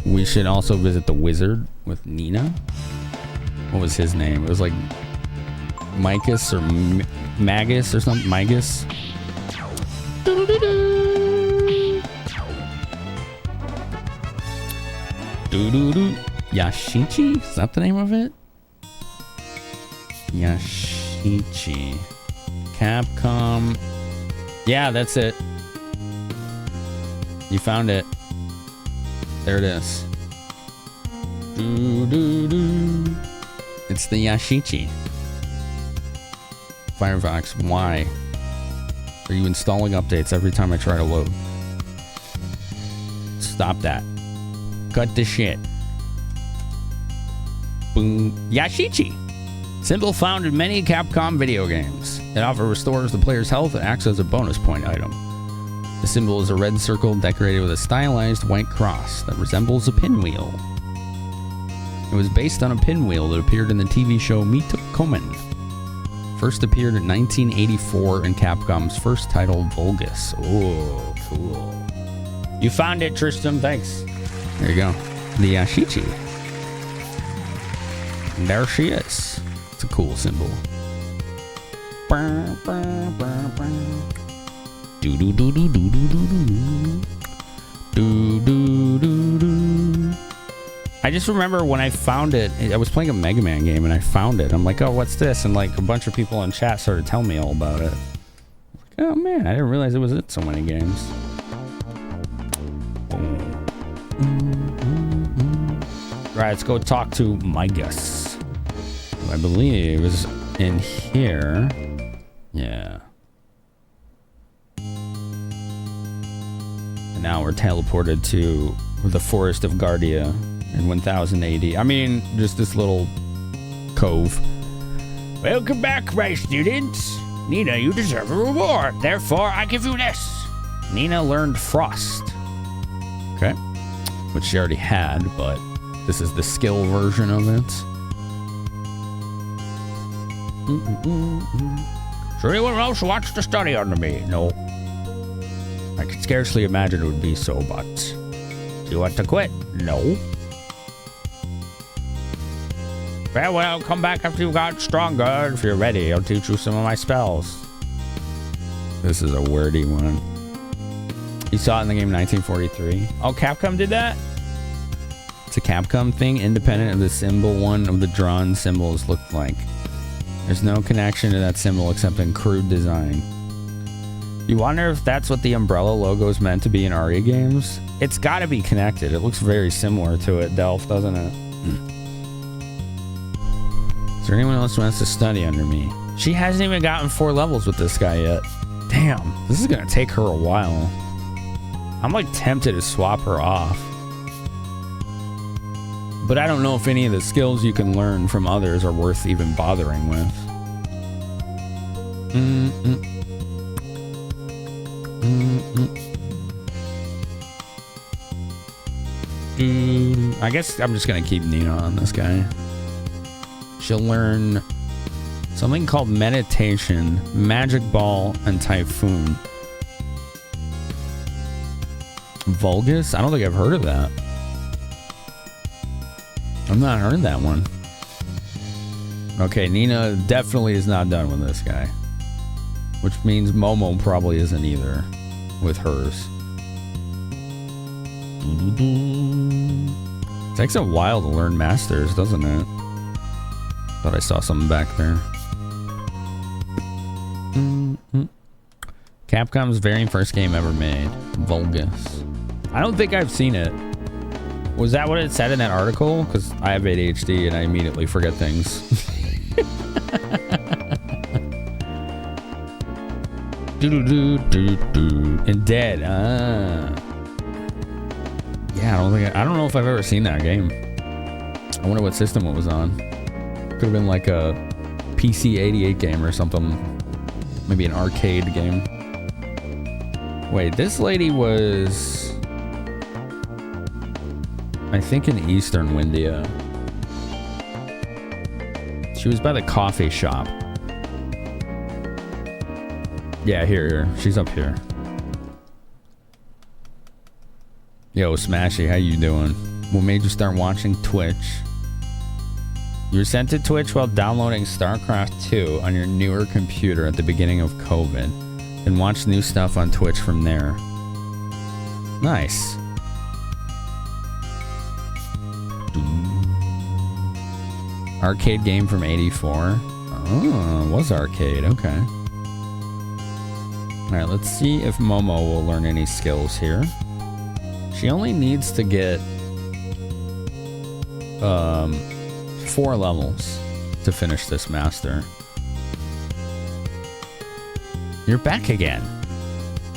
We should also visit the wizard with Nina. What was his name? It was like Micus or Magus or something. Migus. Yashichi? Is that the name of it? Yashichi. Capcom. Yeah, that's it. You found it. There it is. It's the Yashichi. Firefox, why are you installing updates every time I try to load? Stop that. Cut the shit. Boom. Yashichi. Symbol found in many Capcom video games. It often restores the player's health and acts as a bonus point item. The symbol is a red circle decorated with a stylized white cross that resembles a pinwheel. It was based on a pinwheel that appeared in the TV show Mito Komen. First appeared in 1984 in Capcom's first title, Vulgus. Oh, cool. You found it, Tristan. Thanks. There you go. The Yashichi. And there she is. It's a cool symbol. Do do do do do do do do do do. I just remember when I found it, I was playing a Mega Man game and I found it. I'm like, oh, what's this? And like a bunch of people in chat started telling me all about it. Like, oh man, I didn't realize it was in so many games. Right, let's go talk to Migus. I believe it was in here. Yeah. And now we're teleported to the Forest of Guardia in 1000 AD. I mean, just this little cove. Welcome back, my students. Nina, you deserve a reward. Therefore, I give you this. Nina learned Frost. Okay. Which she already had, but this is the skill version of it. So anyone else wants to study under me? No. I could scarcely imagine it would be so, but... Do you want to quit? No. Farewell, come back after you got stronger. If you're ready, I'll teach you some of my spells. This is a wordy one. You saw it in the game 1943. Oh, Capcom did that? It's a Capcom thing, independent of the symbol one of the drawn symbols looked like. There's no connection to that symbol except in crude design. You wonder if that's what the umbrella logo is meant to be in RE games? It's got to be connected. It looks very similar to it, Delph, doesn't it? Is there anyone else who wants to study under me? She hasn't even gotten 4 levels with this guy yet. Damn, this is going to take her a while. I'm like tempted to swap her off. But I don't know if any of the skills you can learn from others are worth even bothering with. I guess I'm just gonna keep Nina on this guy. She'll learn something called Meditation, Magic Ball, and Typhoon. Vulgus? I don't think I've heard of that. I've not heard that one. Okay, Nina definitely is not done with this guy. Which means Momo probably isn't either with hers. It takes a while to learn masters, doesn't it? Thought I saw something back there. Capcom's very first game ever made. Vulgus. I don't think I've seen it. Was that what it said in that article? Because I have ADHD and I immediately forget things. And Dead. Yeah, I don't know if I've ever seen that game. I wonder what system it was on. Could have been like a PC 88 game or something. Maybe an arcade game. Wait, this lady was, I think, in Eastern Windia. She was by the coffee shop. Yeah, here. She's up here. Yo, Smashy, how you doing? What made you start watching Twitch? You were sent to Twitch while downloading StarCraft 2 on your newer computer at the beginning of COVID. And watched new stuff on Twitch from there. Nice. Arcade game from 84. Oh, it was arcade. Okay. Alright, let's see if Momo will learn any skills here. She only needs to get 4 levels to finish this master. You're back again.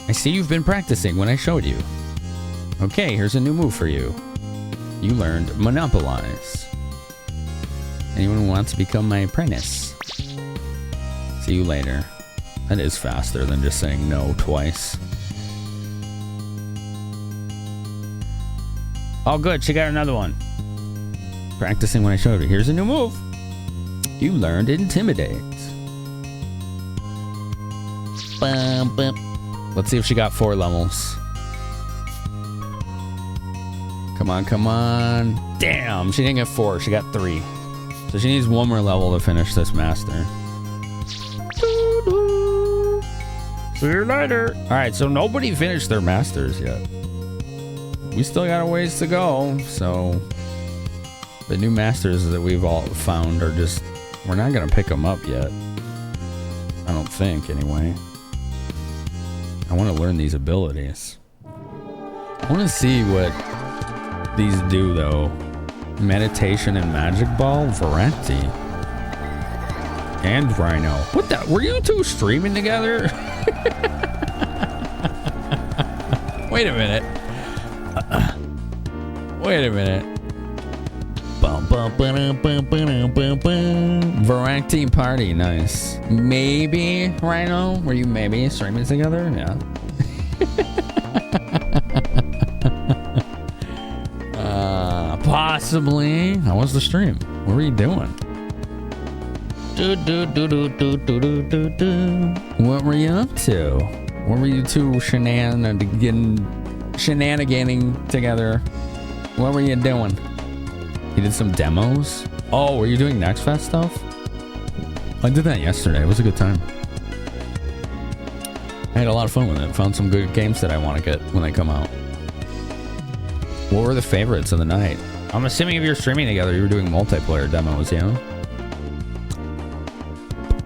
I see you've been practicing when I showed you. Okay, here's a new move for you. You learned Monopolize. Anyone who wants to become my apprentice? See you later. That is faster than just saying no twice. Oh good, she got another one. Practicing when I showed her. Here's a new move. You learned Intimidate. Let's see if she got 4 levels. Come on, come on. Damn, she didn't get 4. She got 3. So she needs 1 more level to finish this master. See you later. Alright, so nobody finished their masters yet. We still got a ways to go, so the new masters that we've all found are just, we're not gonna pick them up yet. I don't think, anyway. I want to learn these abilities. I want to see what these do, though. Meditation and Magic Ball, Variety, and Rhino. What the? Were you two streaming together? Wait a minute. Wait a minute. Variety Party, nice. Maybe, Rhino? Were you maybe streaming together? Yeah. Possibly. How was the stream? What were you doing? What were you up to? What were you two shenaniganing together? What were you doing? You did some demos? Oh, were you doing Next Fest stuff? I did that yesterday. It was a good time. I had a lot of fun with it. Found some good games that I want to get when they come out. What were the favorites of the night? I'm assuming if you're streaming together, you were doing multiplayer demos, yeah?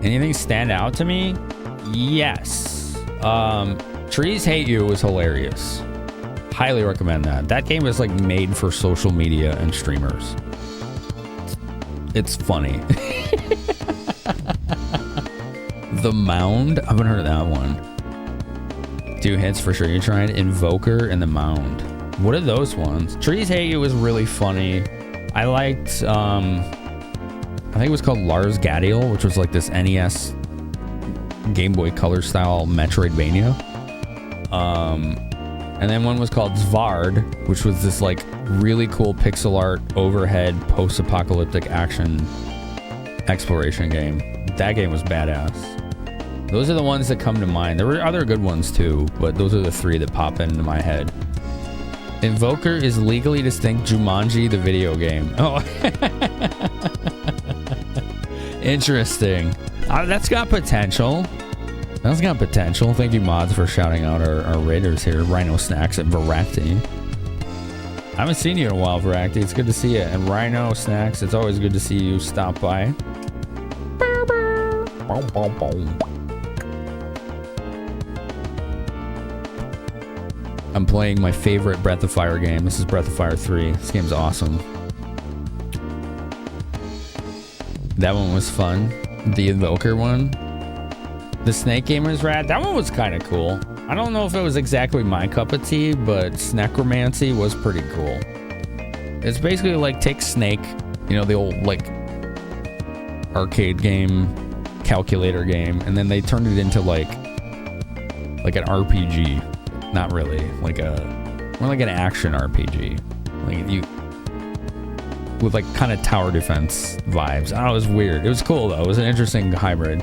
Anything stand out to me? Yes. Trees Hate You was hilarious. Highly recommend that. That game is like made for social media and streamers. It's funny. The Mound? I haven't heard of that one. 2 hits for sure. You tried Invoker and The Mound. What are those ones? Trees Hate You was really funny. I liked, I think it was called Lars Gadiel, which was like this NES Game Boy Color style Metroidvania. And then one was called Zvard, which was this like really cool pixel art overhead post-apocalyptic action exploration game. That game was badass. Those are the ones that come to mind. There were other good ones too, but those are the 3 that pop into my head. Invoker is legally distinct Jumanji, the video game. Oh. Interesting. That's got potential. That's got potential. Thank you, mods, for shouting out our raiders here. Rhino Snacks at Variety. I haven't seen you in a while, Varacti. It's good to see you. And Rhino Snacks, it's always good to see you stop by. I'm playing my favorite Breath of Fire game. This is Breath of Fire 3. This game's awesome. That one was fun. The Invoker one. The Snake game was rad. That one was kind of cool. I don't know if it was exactly my cup of tea, but Snecromancy was pretty cool. It's basically like take Snake, you know, the old like arcade game, calculator game, and then they turned it into like an RPG. Not really, like more like an action RPG. Like you with like kind of tower defense vibes. I don't know, it was weird. It was cool though. It was an interesting hybrid.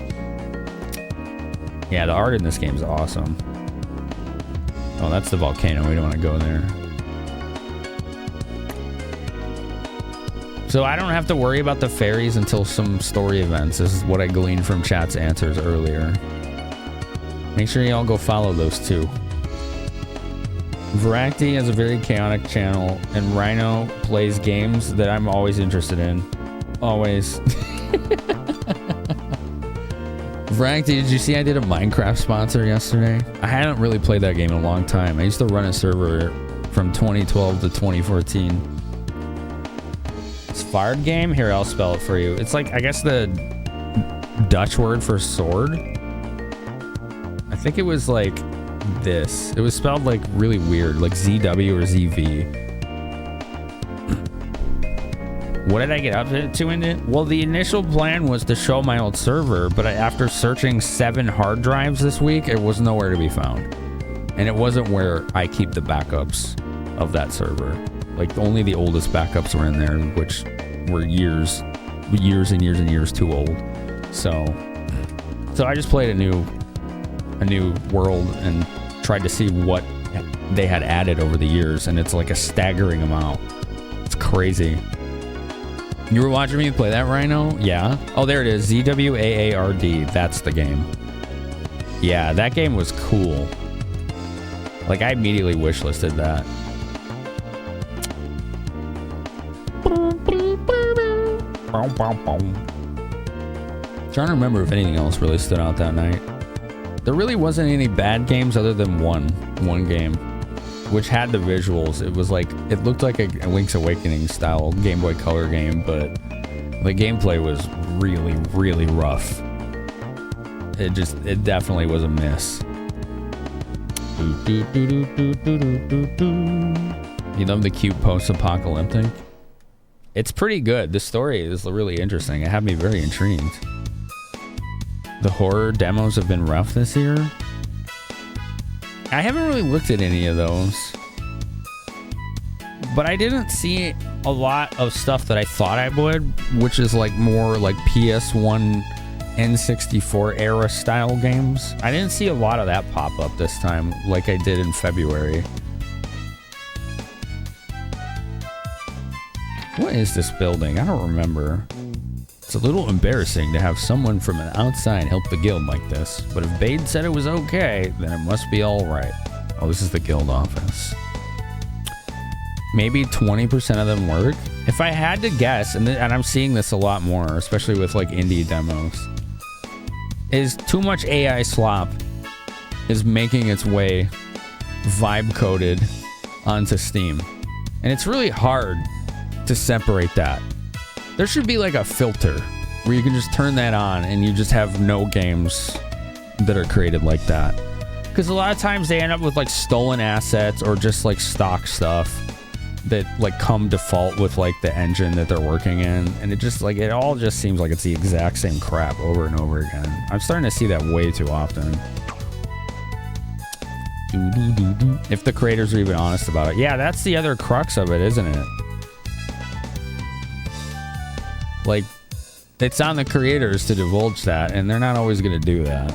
Yeah, the art in this game is awesome. Oh, that's the volcano. We don't want to go there. So I don't have to worry about the fairies until some story events. This is what I gleaned from chat's answers earlier. Make sure y'all go follow those two. Varacti has a very chaotic channel, and Rhino plays games that I'm always interested in. Always. Varacti, did you see I did a Minecraft sponsor yesterday? I hadn't really played that game in a long time. I used to run a server from 2012 to 2014. Svard game? Here, I'll spell it for you. It's like, I guess the Dutch word for sword. I think it was like this. It was spelled like really weird, like ZW or ZV. What did I get up to in it? Well, the initial plan was to show my old server, but after searching 7 hard drives this week, it was nowhere to be found. And it wasn't where I keep the backups of that server. Like, only the oldest backups were in there, which were years and years and years too old. So I just played a new world and tried to see what they had added over the years, and it's like a staggering amount. It's crazy. You were watching me play that, Rhino? Yeah. Oh, there it is. ZWAARD. That's the game. Yeah, that game was cool. Like, I immediately wishlisted that. Trying to remember if anything else really stood out that night. There really wasn't any bad games other than one game, which had the visuals. It was like, it looked like a Link's Awakening style Game Boy Color game, but the gameplay was really, really rough. It definitely was a miss. You love the cute post-apocalyptic? It's pretty good. The story is really interesting. It had me very intrigued. The horror demos have been rough this year. I haven't really looked at any of those, but I didn't see a lot of stuff that I thought I would, which is like more like PS1 N64 era style games. I didn't see a lot of that pop up this time like I did in February. What is this building? I don't remember. It's a little embarrassing to have someone from an outside help the guild like this, but if Bade said it was okay, then it must be all right. Oh, this is the guild office. Maybe 20% of them work. If I had to guess, and I'm seeing this a lot more, especially with like indie demos, is too much AI slop is making its way vibe coded onto Steam. And it's really hard to separate that. There should be like a filter where you can just turn that on and you just have no games that are created like that. Because a lot of times they end up with like stolen assets or just like stock stuff that like come default with like the engine that they're working in. And it just like, it all just seems like it's the exact same crap over and over again. I'm starting to see that way too often. If the creators are even honest about it. Yeah, that's the other crux of it, isn't it? Like, it's on the creators to divulge that, and they're not always going to do that,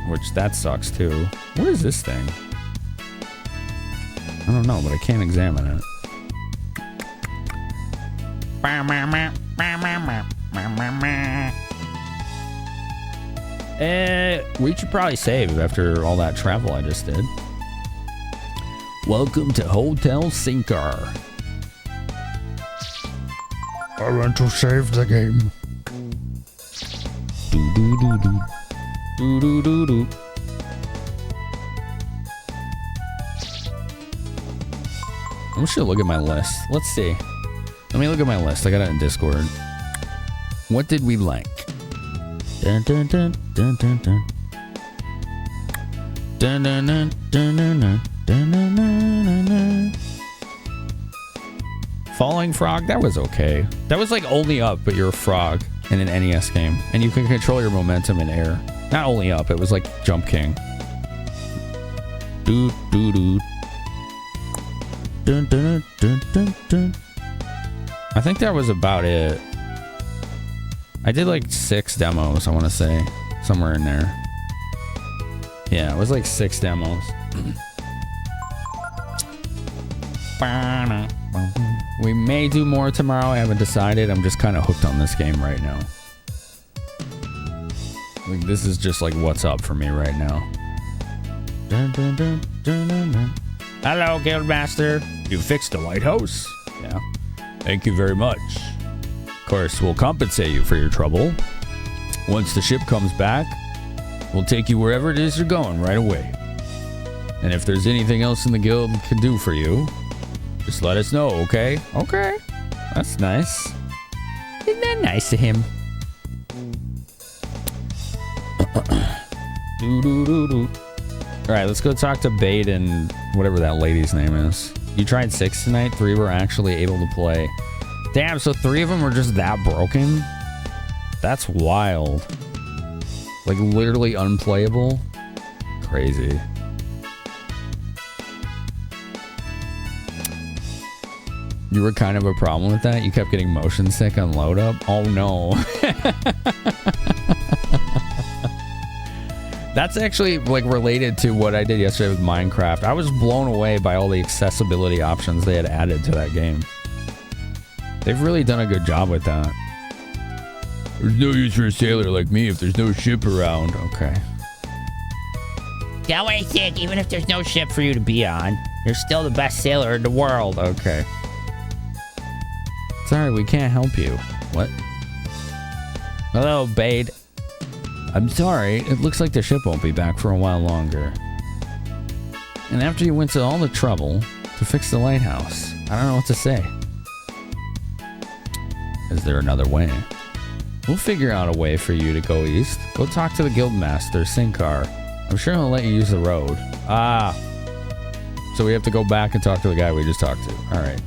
which that sucks too. What is this thing? I don't know, but I can't examine it. We should probably save after all that travel I just did. Welcome to Hotel Sinkar. I want to save the game. Do do do do. Do do do do. I'm just gonna look at my list. Let's see. Let me look at my list. I got it in Discord. What did we like? Dun dun dun dun dun dun. Dun dun dun dun dun dun dun dun dun dun. Falling Frog, that was okay. That was like only up, but you're a frog in an NES game, and you can control your momentum in air. Not only up, it was like Jump King. Doo doo doo. Dun dun dun dun dun. I think that was about it. I did like 6 demos, I want to say, somewhere in there. Yeah, it was like 6 demos. We may do more tomorrow. I haven't decided. I'm just kind of hooked on this game right now. Like, this is just like what's up for me right now. Dun, dun, dun, dun, dun, dun. Hello, Guildmaster. You fixed the lighthouse. Yeah. Thank you very much. Of course, we'll compensate you for your trouble. Once the ship comes back, we'll take you wherever it is you're going right away. And if there's anything else in the guild can do for you, just let us know, okay? Okay. That's nice. Isn't that nice of him? Alright, let's go talk to Bade and whatever that lady's name is. You tried 6 tonight? 3 were actually able to play. Damn, so 3 of them were just that broken? That's wild. Like, literally unplayable? Crazy. You were kind of a problem with that? You kept getting motion sick on load up? Oh no. That's actually like related to what I did yesterday with Minecraft. I was blown away by all the accessibility options they had added to that game. They've really done a good job with that. There's no use for a sailor like me if there's no ship around. Okay. Don't worry, Sick. Even if there's no ship for you to be on, you're still the best sailor in the world. Okay. Sorry, we can't help you. What? Hello, Bade. I'm sorry. It looks like the ship won't be back for a while longer. And after you went to all the trouble to fix the lighthouse, I don't know what to say. Is there another way? We'll figure out a way for you to go east. Go talk to the Guildmaster, Sinkar. I'm sure he'll let you use the road. Ah. So we have to go back and talk to the guy we just talked to. All right.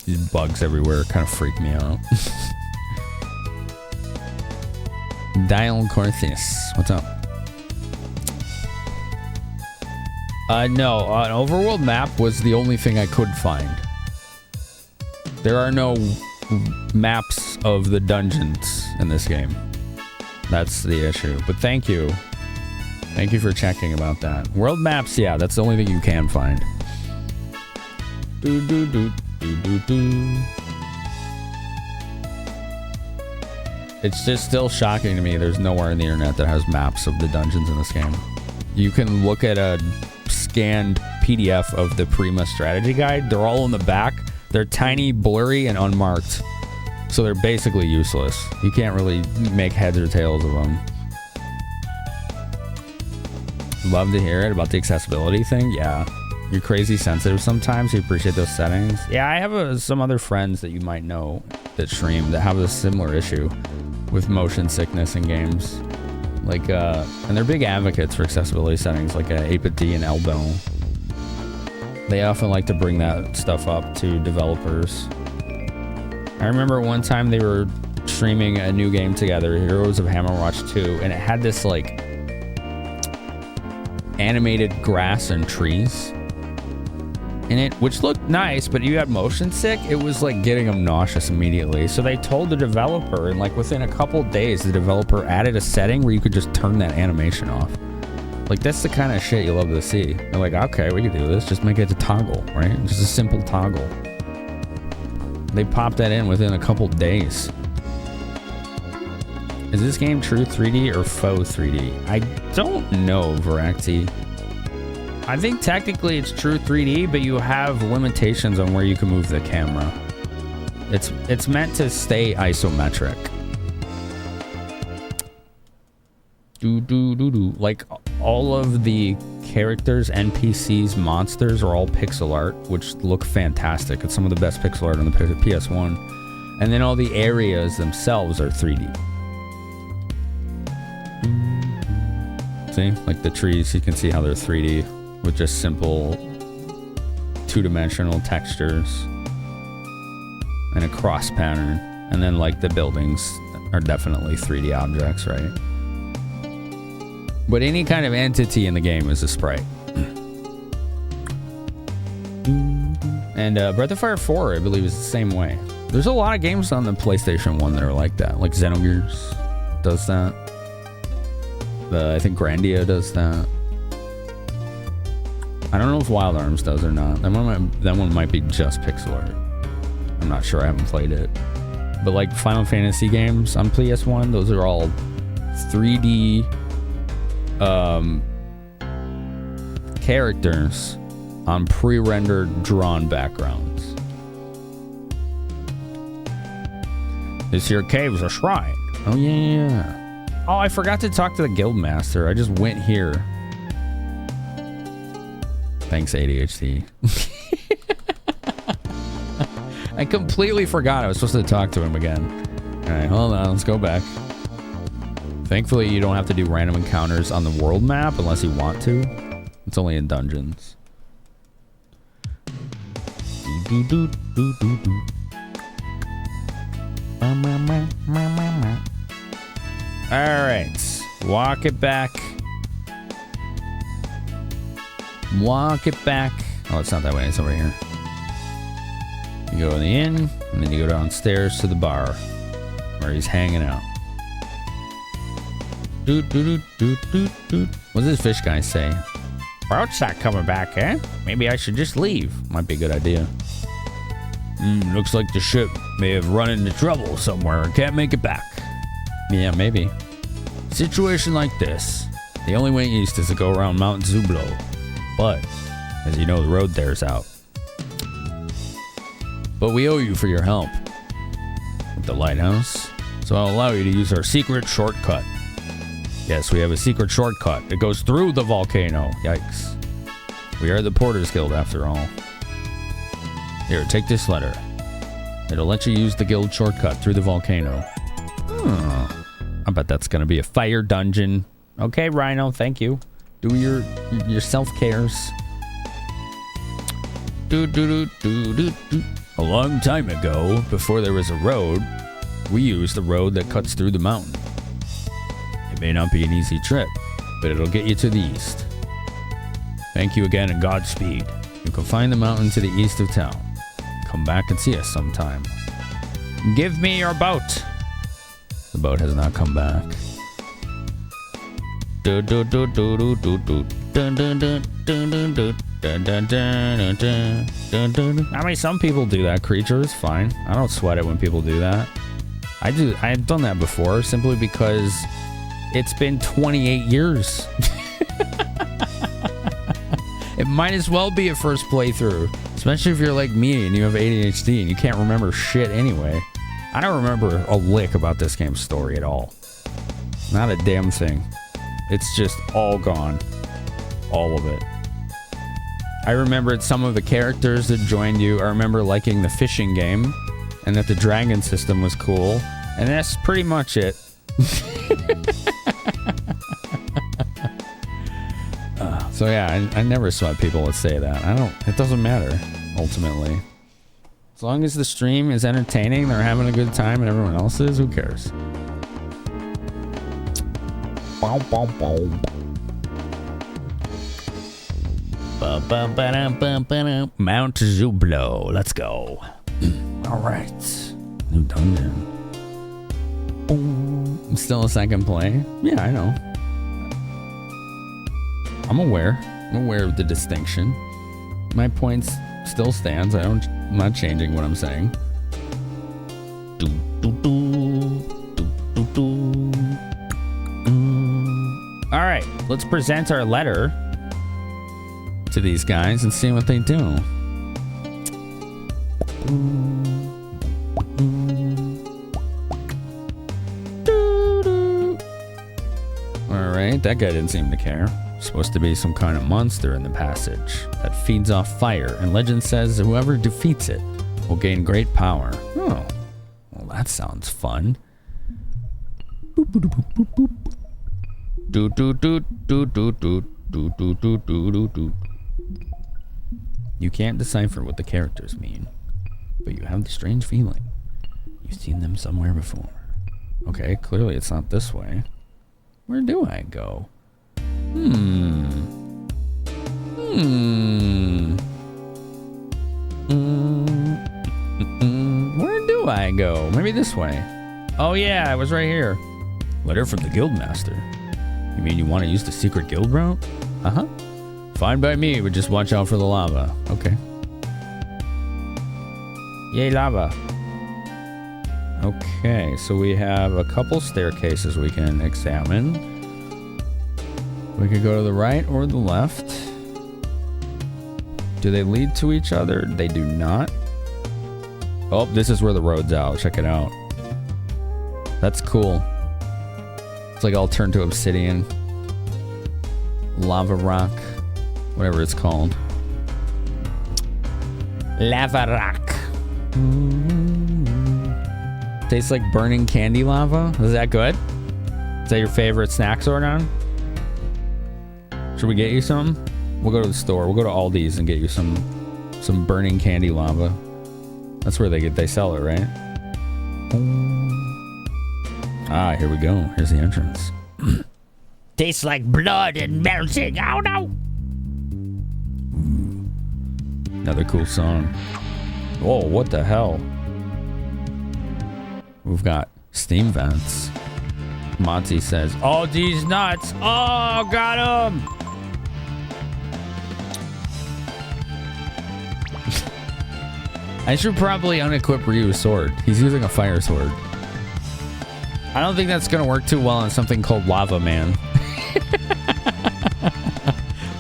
These bugs everywhere kind of freak me out. Dial Corthis. What's up? No, an overworld map was the only thing I could find. There are no maps of the dungeons in this game. That's the issue. But thank you. Thank you for checking about that. World maps, yeah, that's the only thing you can find. It's just still shocking to me there's nowhere on the internet that has maps of the dungeons in this game. You can look at a scanned PDF of the Prima strategy guide. They're all in the back. They're tiny, blurry, and unmarked. So they're basically useless. You can't really make heads or tails of them. Love to hear it about the accessibility thing. Yeah. You're crazy sensitive sometimes. You appreciate those settings. Yeah, I have some other friends that you might know that stream that have a similar issue with motion sickness in games. Like, and they're big advocates for accessibility settings, like 8BitD and Elbow. They often like to bring that stuff up to developers. I remember one time they were streaming a new game together, Heroes of Hammerwatch 2, and it had this, like, animated grass and trees in it, which looked nice, but you had motion sick, it was like getting them nauseous immediately. So they told the developer, and like within a couple days, the developer added a setting where you could just turn that animation off. Like, that's the kind of shit you love to see. They're like, okay, we can do this. Just make it a toggle, right? Just a simple toggle. They popped that in within a couple days. Is this game true 3D or faux 3D? I don't know, Varakti. I think technically it's true 3D, but you have limitations on where you can move the camera. It's meant to stay isometric. Like all of the characters, NPCs, monsters are all pixel art, which look fantastic. It's some of the best pixel art on the PS1. And then all the areas themselves are 3D. See, like the trees, you can see how they're 3D with just simple two-dimensional textures and a cross pattern. And then like the buildings are definitely 3D objects, right? But any kind of entity in the game is a sprite. And Breath of Fire 4, I believe, is the same way. There's a lot of games on the PlayStation 1 that are like that. Like Xenogears does that. I think Grandia does that. I don't know if Wild Arms does or not. That one might be just pixel art. I'm not sure. I haven't played it. But like Final Fantasy games on PS1, those are all 3D characters on pre-rendered drawn backgrounds. This here cave's a shrine. Oh yeah. Oh, I forgot to talk to the guild master. I just went here. Thanks, ADHD. I completely forgot I was supposed to talk to him again. All right, hold on. Let's go back. Thankfully, you don't have to do random encounters on the world map unless you want to. It's only in dungeons. All right, walk it back. Walk it back. Oh, it's not that way. It's over here. You go in the inn, and then you go downstairs to the bar where he's hanging out. What's this fish guy say? Boat's not coming back, eh? Maybe I should just leave. Might be a good idea. Looks like the ship may have run into trouble somewhere and can't make it back. Yeah, maybe. Situation like this, the only way east is to go around Mount Zublo. But, as you know, the road there's out. But we owe you for your help with the lighthouse, so I'll allow you to use our secret shortcut. Yes, we have a secret shortcut. It goes through the volcano. Yikes. We are the Porters Guild after all. Here, take this letter. It'll let you use the guild shortcut through the volcano. I bet that's going to be a fire dungeon. Okay, Rhino, thank you. Do your self-cares. A long time ago, before there was a road, we used the road that cuts through the mountain. It may not be an easy trip, but it'll get you to the east. Thank you again and Godspeed. You can find the mountain to the east of town. Come back and see us sometime. Give me your boat. The boat has not come back. I mean, some people do that, creature. It's fine. I don't sweat it when people do that. I've done that before simply because it's been 28 years. It might as well be a first playthrough, especially if you're like me and you have ADHD and you can't remember shit anyway. I don't remember a lick about this game's story at all. Not a damn thing. It's just all gone. All of it. I remembered some of the characters that joined you. I remember liking the fishing game and that the dragon system was cool. And that's pretty much it. So yeah, I never sweat people that say that. It doesn't matter, ultimately. As long as the stream is entertaining, they're having a good time, and everyone else is, who cares? Mount Zublo. Let's go. Alright. New dungeon. I'm still a second play. Yeah, I know. I'm aware of the distinction. My point still stands. I'm not changing what I'm saying. All right, let's present our letter to these guys and see what they do. Alright, that guy didn't seem to care. Supposed to be some kind of monster in the passage that feeds off fire, and legend says whoever defeats it will gain great power. Oh, well, that sounds fun. Boop, boop, boop, boop, boop. Do do do do do do do do do do do. You can't decipher what the characters mean, but you have the strange feeling you've seen them somewhere before. Okay, clearly it's not this way. Where do I go? Where do I go? Maybe this way. Oh yeah, I was right here. Letter from the Guildmaster. You mean you want to use the secret guild route? Uh-huh. Fine by me, but just watch out for the lava. Okay. Yay, lava. Okay, so we have a couple staircases we can examine. We could go to the right or the left. Do they lead to each other? They do not. Oh, this is where the road's out. Check it out. That's cool. It's like all turned to obsidian. Lava rock. Whatever it's called. Lava rock. Tastes like burning candy lava. Is that good? Is that your favorite snack, Zordon? Should we get you some? We'll go to the store. We'll go to Aldi's and get you some burning candy lava. That's where they sell it, right? Ah, here we go. Here's the entrance. Tastes like blood and melting. Oh no! Another cool song. Whoa, what the hell? We've got steam vents. Monty says, "Oh, these nuts! Oh, got him!" I should probably unequip Ryu's sword. He's using a fire sword. I don't think that's gonna work too well on something called Lava Man.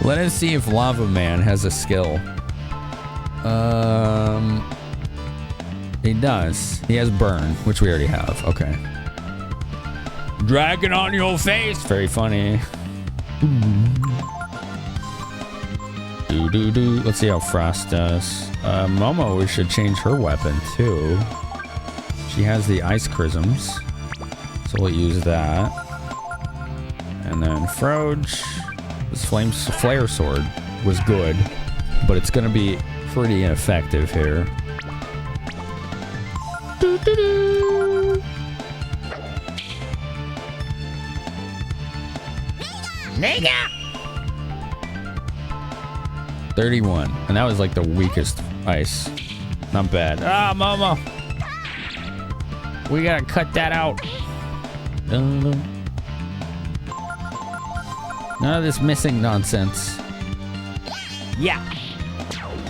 Let us see if Lava Man has a skill. He does. He has burn, which we already have. Okay. Dragon on your face. Very funny. Do do do. Let's see how Frost does. Momo, we should change her weapon too. She has the ice chrisms, so we'll use that. And then Froge, this flare sword was good, but it's gonna be pretty ineffective here. Do, do, do. Nigga! 31, and that was like the weakest ice. Not bad. Ah, Momo! We gotta cut that out. None of this missing nonsense. Yeah.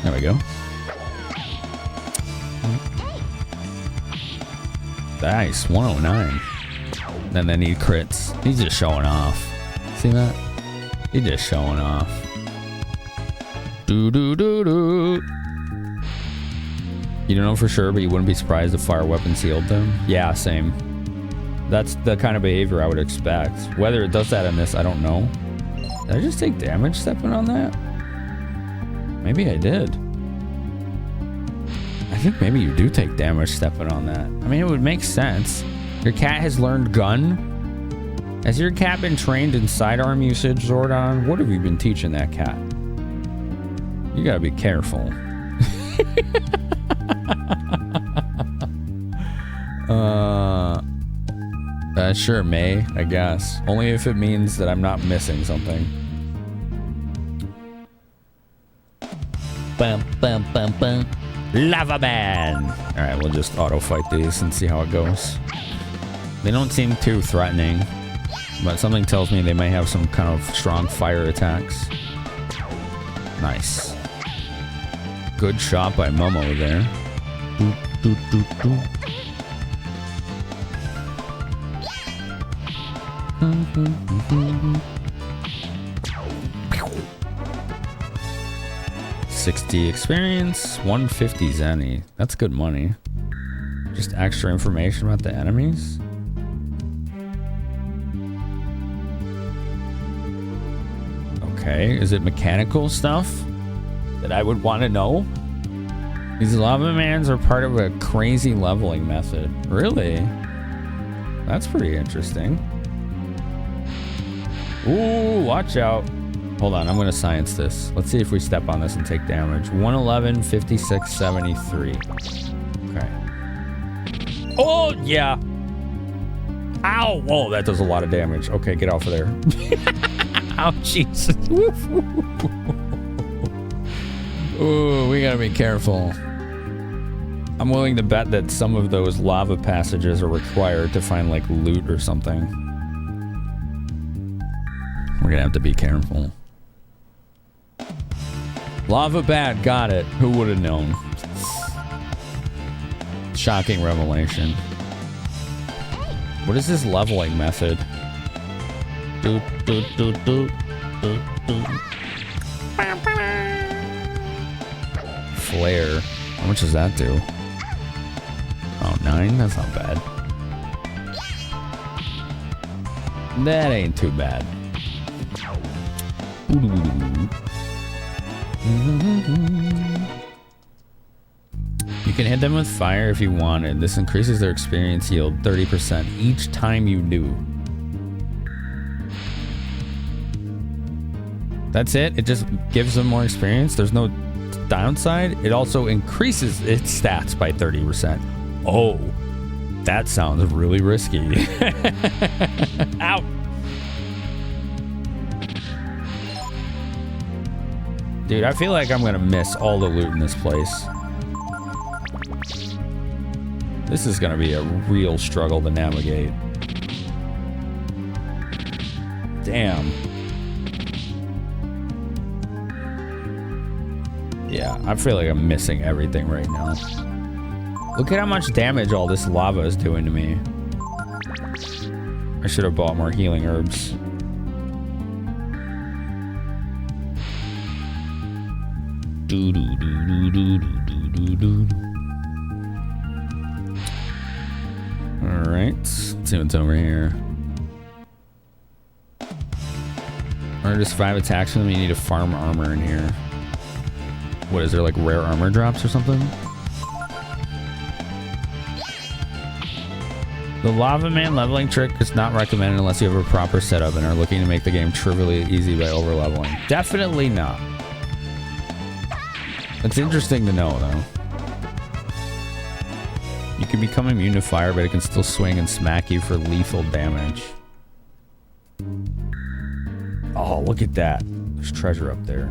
There we go. Nice, 109. Then they need crits. He's just showing off. See that? He's just showing off. Do do do do. You don't know for sure, but you wouldn't be surprised if fire weapons healed them. Yeah, same. That's the kind of behavior I would expect. Whether it does that in this, I don't know. Did I just take damage stepping on that? Maybe I did. I think maybe you do take damage stepping on that. I mean, it would make sense. Your cat has learned gun. Has your cat been trained in sidearm usage, Zordon? What have you been teaching that cat? You gotta be careful. Sure, May, I guess. Only if it means that I'm not missing something. Bum, bum, bum, bum. Lava Man! Alright, we'll just auto-fight these and see how it goes. They don't seem too threatening, but something tells me they may have some kind of strong fire attacks. Nice. Good shot by Momo there. Doot, doot, doot, doot. 60 experience, 150 zenny. That's good money. Just extra information about the enemies. Okay, is it mechanical stuff that I would want to know? These lava mans are part of a crazy leveling method. Really? That's pretty interesting. Ooh, watch out. Hold on, I'm going to science this. Let's see if we step on this and take damage. 111, 56, 73. Okay. Oh, yeah. Ow. Whoa, that does a lot of damage. Okay, get off of there. Ow, Jesus. Ooh, we got to be careful. I'm willing to bet that some of those lava passages are required to find, like, loot or something. We're going to have to be careful. Lava bad, got it. Who would have known? Shocking revelation. What is this leveling method? Flare. How much does that do? Oh, 9? That's not bad. That ain't too bad. You can hit them with fire if you wanted. This increases their experience yield 30% each time you do. That's it? It just gives them more experience? There's no downside? It also increases its stats by 30%. Oh, that sounds really risky. Ow! Dude, I feel like I'm gonna miss all the loot in this place. This is gonna be a real struggle to navigate. Damn. Yeah, I feel like I'm missing everything right now. Look at how much damage all this lava is doing to me. I should have bought more healing herbs. Alright, let's see what's over here. Or just 5 attacks with them, you need to farm armor in here. What is there, like rare armor drops or something? The Lava Man leveling trick is not recommended unless you have a proper setup and are looking to make the game trivially easy by over leveling. Definitely not. It's interesting to know, though. You can become immune to fire, but it can still swing and smack you for lethal damage. Oh, look at that. There's treasure up there.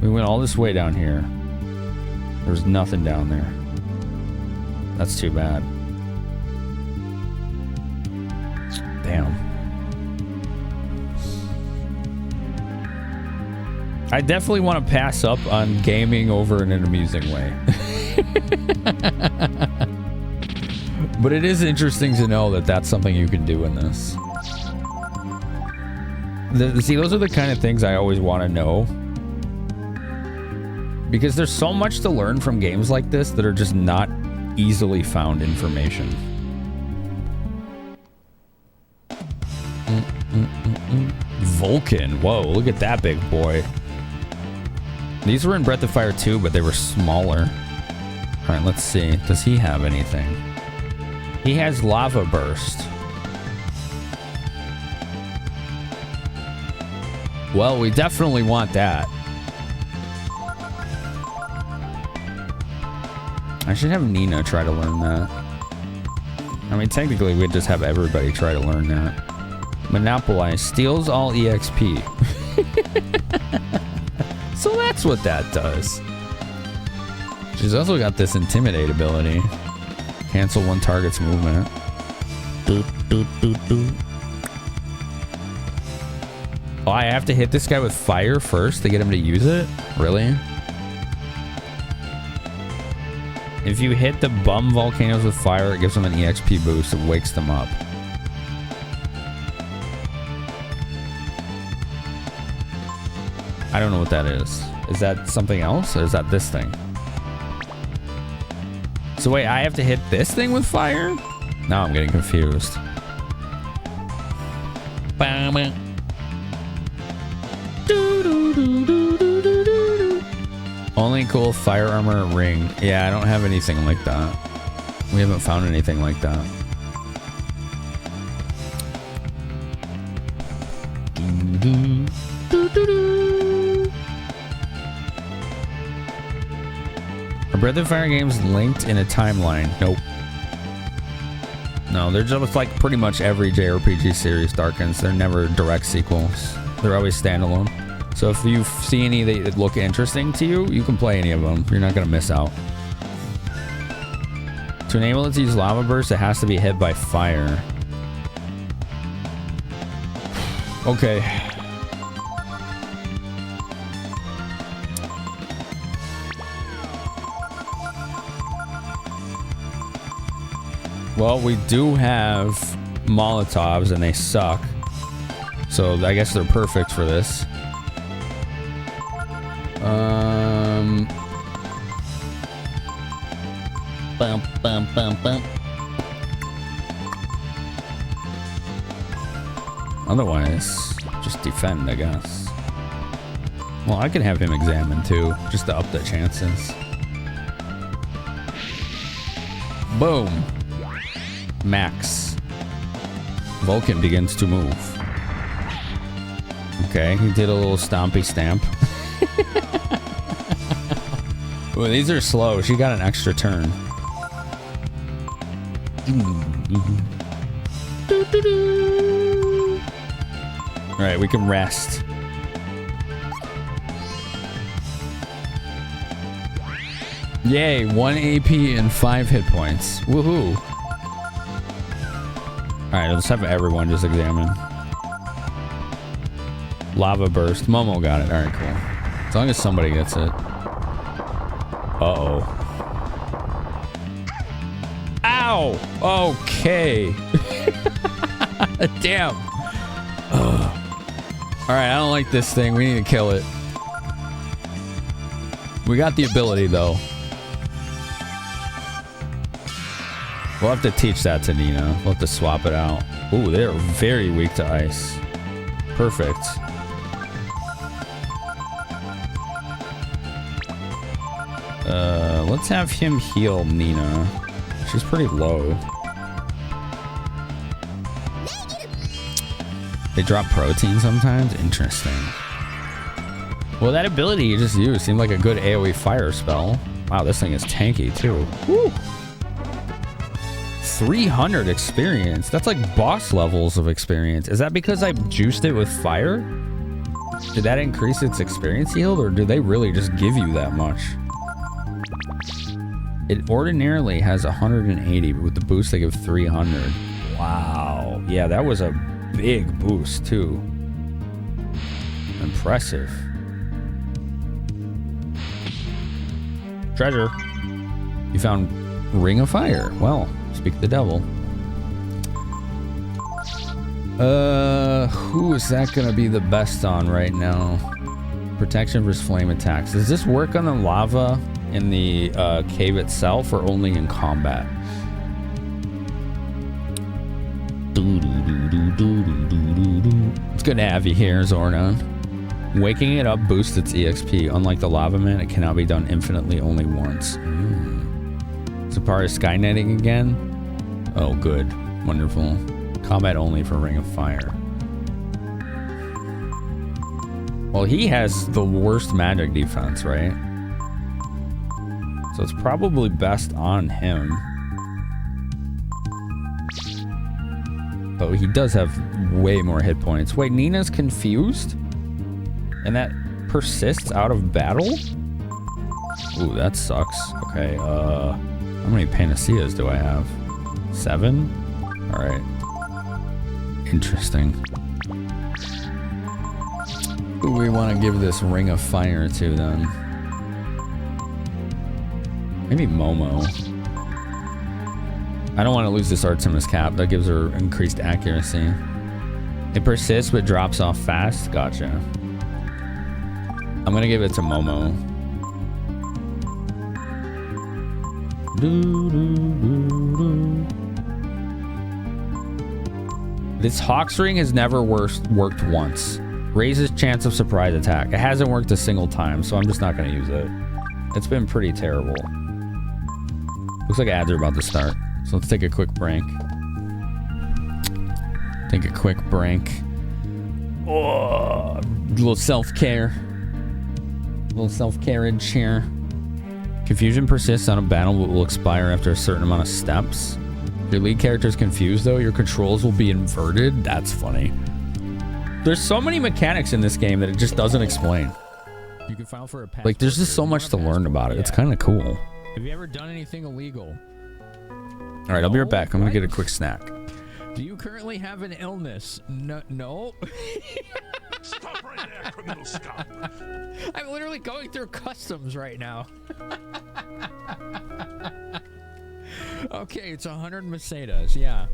We went all this way down here. There's nothing down there. That's too bad. Damn. I definitely want to pass up on gaming over in an amusing way. But it is interesting to know that that's something you can do in this. See, those are the kind of things I always want to know. Because there's so much to learn from games like this that are just not easily found information. Vulcan. Whoa, look at that big boy. These were in Breath of Fire 2, but they were smaller. All right, let's see. Does he have anything? He has Lava Burst. Well, we definitely want that. I should have Nina try to learn that. I mean, technically, we'd just have everybody try to learn that. Monopolize. Steals all EXP. So that's what that does. She's also got this Intimidate ability. Cancel one target's movement. Oh, I have to hit this guy with fire first to get him to use it? Really? If you hit the bum volcanoes with fire, it gives them an EXP boost and wakes them up. I don't know what that is. Is that something else? Or is that this thing? So wait, I have to hit this thing with fire? Now I'm getting confused. Only cool fire armor ring. Yeah, I don't have anything like that. We haven't found anything like that. Are Breath of Fire games linked in a timeline? Nope. No, they're just like pretty much every JRPG series, Darkens. They're never direct sequels. They're always standalone. So if you see any that look interesting to you, you can play any of them. You're not going to miss out. To enable it to use Lava Burst, it has to be hit by fire. Okay. Well, we do have Molotovs and they suck. So I guess they're perfect for this. Bum, bum, bum, bum. Otherwise, just defend, I guess. Well, I can have him examine too, just to up the chances. Boom. Max. Vulcan begins to move. Okay, he did a little stompy stamp. Well, these are slow. She got an extra turn. Alright, we can rest. Yay, 1 AP and 5 hit points. Woohoo. Alright, let's have everyone just examine. Lava Burst. Momo got it. Alright, cool. As long as somebody gets it. Uh-oh. Ow! Okay. Damn. Alright, I don't like this thing. We need to kill it. We got the ability, though. We'll have to teach that to Nina. We'll have to swap it out. Ooh, they're very weak to ice. Perfect. Let's have him heal Nina. She's pretty low. They drop protein sometimes? Interesting. Well, that ability you just used seemed like a good AoE fire spell. Wow, this thing is tanky too. Woo! 300 experience. That's like boss levels of experience. Is that because I juiced it with fire? Did that increase its experience yield, or do they really just give you that much? It ordinarily has 180, but with the boost they give 300. Wow. Yeah, that was a big boost too. Impressive. Treasure. You found Ring of Fire. Well, speak the devil. Who is that gonna be the best on right now? Protection versus flame attacks. Does this work on the lava in the cave itself or only in combat? It's good to have you here, Zordon. Waking it up boosts its EXP. Unlike the Lava Man, it cannot be done infinitely, only once. Zapara Skynetting again? Oh, good. Wonderful. Combat only for Ring of Fire. Well, he has the worst magic defense, right? So it's probably best on him. But he does have way more hit points. Wait, Nina's confused? And that persists out of battle? Ooh, that sucks. Okay, how many Panaceas do I have? 7? Alright. Interesting. Who do we want to give this Ring of Fire to then? Maybe Momo. I don't want to lose this Artemis cap. That gives her increased accuracy. It persists but drops off fast. Gotcha. I'm gonna give it to Momo. This Hawk's Ring has never worked once. Raises chance of surprise attack. It hasn't worked a single time, so I'm just not gonna use it. It's been pretty terrible. Looks like ads are about to start. So let's take a quick break. Take a quick break. Oh, a little self-care. A little self-carriage here. Confusion persists on a battle but will expire after a certain amount of steps. If your lead character is confused though, your controls will be inverted. That's funny. There's so many mechanics in this game that it just doesn't explain. You can file for a passport. Like, there's just so much to learn about it. It's kind of cool. Have you ever done anything illegal? All right, I'll be right back. I'm gonna get a quick snack. Do you currently have an illness? No. Stop right there, criminal scum. I'm literally going through customs right now. Okay, it's 100 Mercedes. Yeah,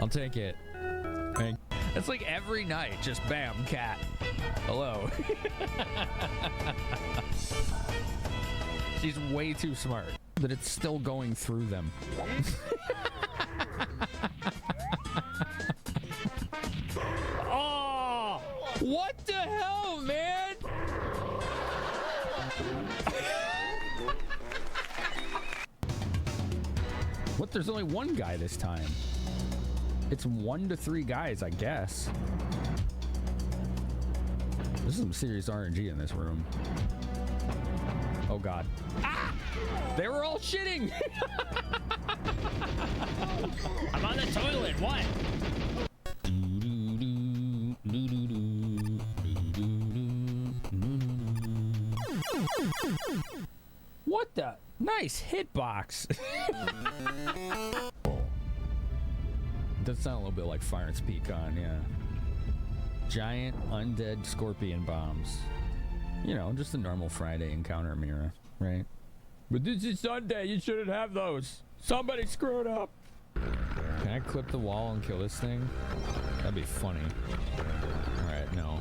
I'll take it. That's like every night. Just bam, cat. Hello. She's way too smart that it's still going through them. Oh, what the hell, man? What? There's only one guy this time. It's 1 to 3 guys, I guess. There's some serious RNG in this room. Oh God. Ah! They were all shitting. I'm on the toilet. What? What the? Nice hitbox. Does sound a little bit like Fire and Pecan, yeah. Giant undead scorpion bombs. You know, just a normal Friday encounter, Mira, right? But this is Sunday. You shouldn't have those. Somebody screwed up. Can I clip the wall and kill this thing? That'd be funny. All right, no.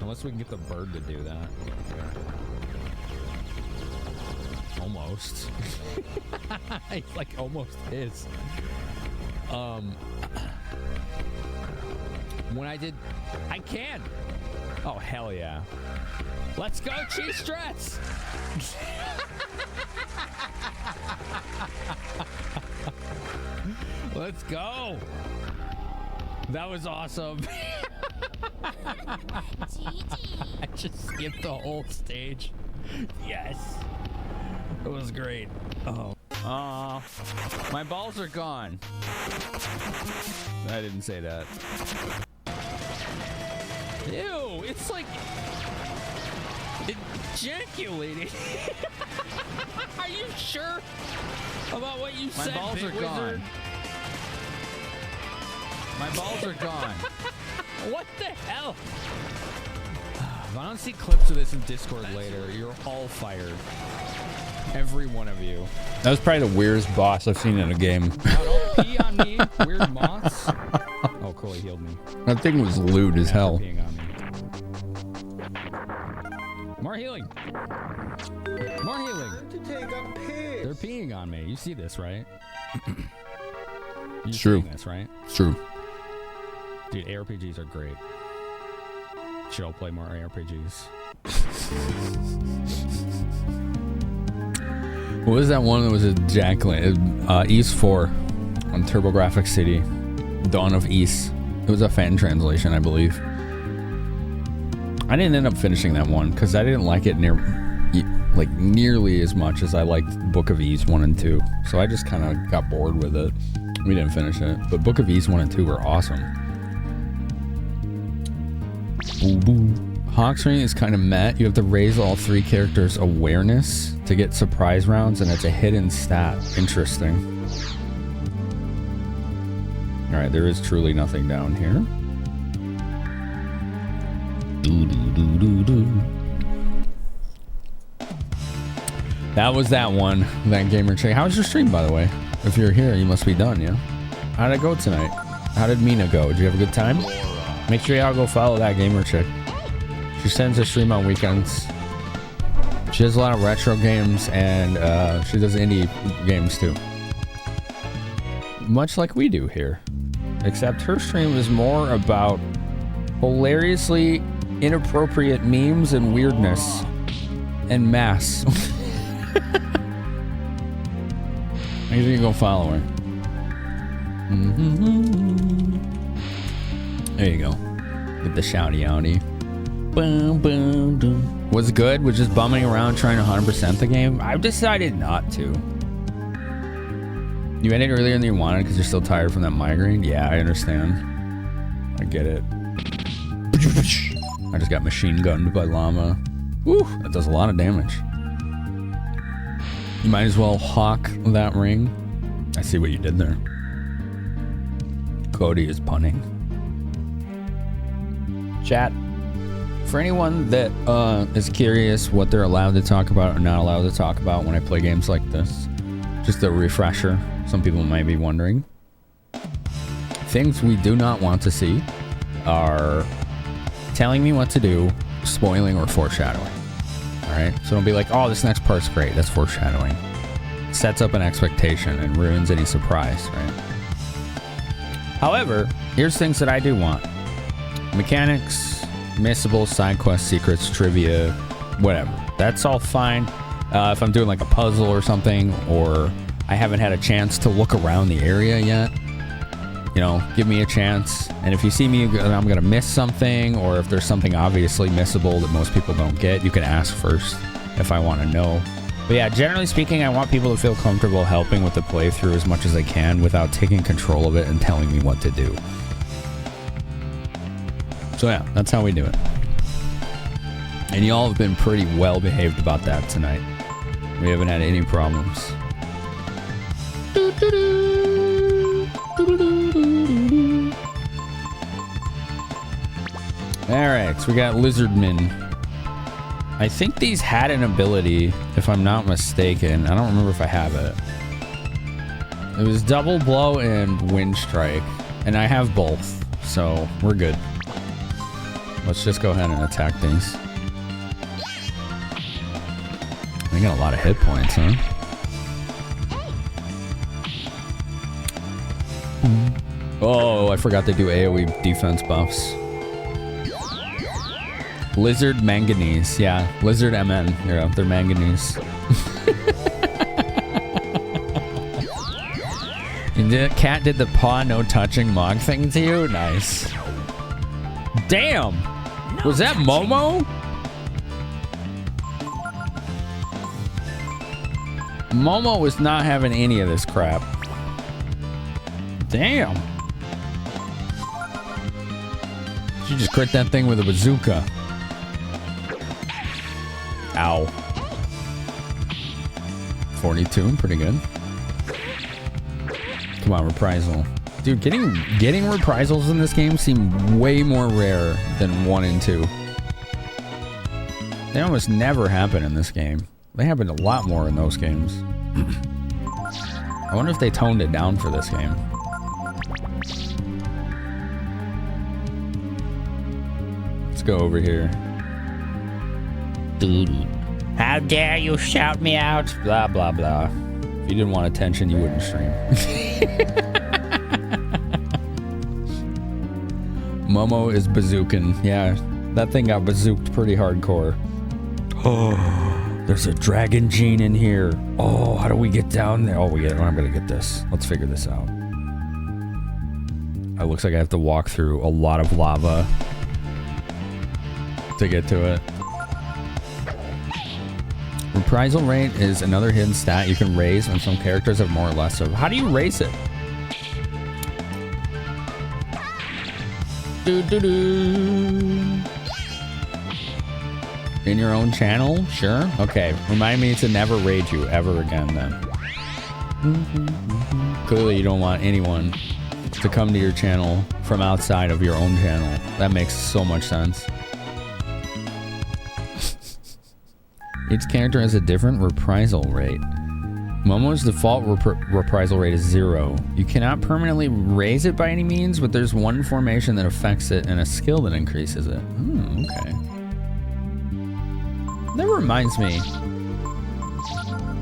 Unless we can get the bird to do that. Almost. It like almost is. When I did, I can. Oh hell yeah! Let's go, Cheese Strats. Let's go. That was awesome. I just skipped the whole stage. Yes. It was great. Oh. My balls are gone. I didn't say that. Ew, it's like ejaculating. Are you sure about what you said? My balls are gone. My balls are gone. What the hell? If I don't see clips of this in Discord later, you're all fired. Every one of you. That was probably the weirdest boss I've seen in a game. Oh, don't pee on me, weird moths. Oh, cool, he healed me. That thing was lewd as hell. Peeing on me. More healing. More healing. To take a piss. They're peeing on me. You see this, right? It's true. This, right? It's true. Dude, ARPGs are great. Should all play more ARPGs. What was that one that was a Jacqueline? East 4 on TurboGrafx City. Dawn of East. It was a fan translation, I believe. I didn't end up finishing that one because I didn't like it nearly as much as I liked Book of East 1 and 2. So I just kind of got bored with it. We didn't finish it. But Book of East 1 and 2 were awesome. Boo boo. Hawk's Ring is kind of meh. You have to raise all 3 characters' awareness to get surprise rounds, and it's a hidden stat. Interesting. Alright, there is truly nothing down here. That was that one. That gamer chick. How was your stream, by the way? If you're here, you must be done, yeah? How did it go tonight? How did Mina go? Did you have a good time? Make sure y'all go follow that gamer chick. She sends a stream on weekends. She does a lot of retro games, and she does indie games too. Much like we do here. Except her stream is more about hilariously inappropriate memes and weirdness. And mass. Maybe you can go follow her. There you go. With the shouty outy. Boom, boom, boom. Was good? Was just bumming around trying to 100% the game? I've decided not to. You ended earlier than you wanted because you're still tired from that migraine? Yeah, I understand. I get it. I just got machine gunned by llama. Woo, that does a lot of damage. You might as well hawk that ring. I see what you did there. Cody is punning. Chat. For anyone that is curious what they're allowed to talk about or not allowed to talk about when I play games like this, just a refresher. Some people might be wondering. Things we do not want to see are telling me what to do, spoiling, or foreshadowing. Alright? So don't be like, oh, this next part's great. That's foreshadowing. Sets up an expectation and ruins any surprise, right? However, here's things that I do want. Mechanics, missables, side quests, secrets, trivia, whatever. That's all fine. If I'm doing like a puzzle or something, or I haven't had a chance to look around the area yet, you know, give me a chance. And if you see me, I'm gonna miss something, or if there's something obviously missable that most people don't get, you can ask first if I want to know. But yeah, generally speaking, I want people to feel comfortable helping with the playthrough as much as they can without taking control of it and telling me what to do. So yeah, that's how we do it. And y'all have been pretty well behaved about that tonight. We haven't had any problems. Alright, so we got Lizardmen. I think these had an ability, if I'm not mistaken. I don't remember if I have it. It was Double Blow and Wind Strike. And I have both, so we're good. Let's just go ahead and attack these. They got a lot of hit points, huh? Oh, I forgot to do AoE defense buffs. Lizard Manganese. Yeah, Lizard MN. Yeah, they're manganese. The cat did the paw no touching mog thing to you? Nice. Damn! Was that Momo? Momo was not having any of this crap. Damn. She just crit that thing with a bazooka. Ow. 42, pretty good. Come on, reprisal. Dude, getting reprisals in this game seem way more rare than 1 and 2. They almost never happen in this game. They happen a lot more in those games. I wonder if they toned it down for this game. Let's go over here. Dude. How dare you shout me out? Blah, blah, blah. If you didn't want attention, you wouldn't stream. Momo is bazookin'. Yeah, that thing got bazooked pretty hardcore. Oh, there's a dragon gene in here. Oh, how do we get down there? Oh, I'm gonna get this. Let's figure this out. It looks like I have to walk through a lot of lava to get to it. Reprisal rate is another hidden stat you can raise when some characters have more or less of. How do you raise it? In your own channel? Sure. Okay. Remind me to never raid you ever again then. Clearly you don't want anyone to come to your channel from outside of your own channel. That makes so much sense. Each character has a different reprisal rate. Momo's default reprisal rate is 0. You cannot permanently raise it by any means, but there's one formation that affects it and a skill that increases it. Okay. That reminds me.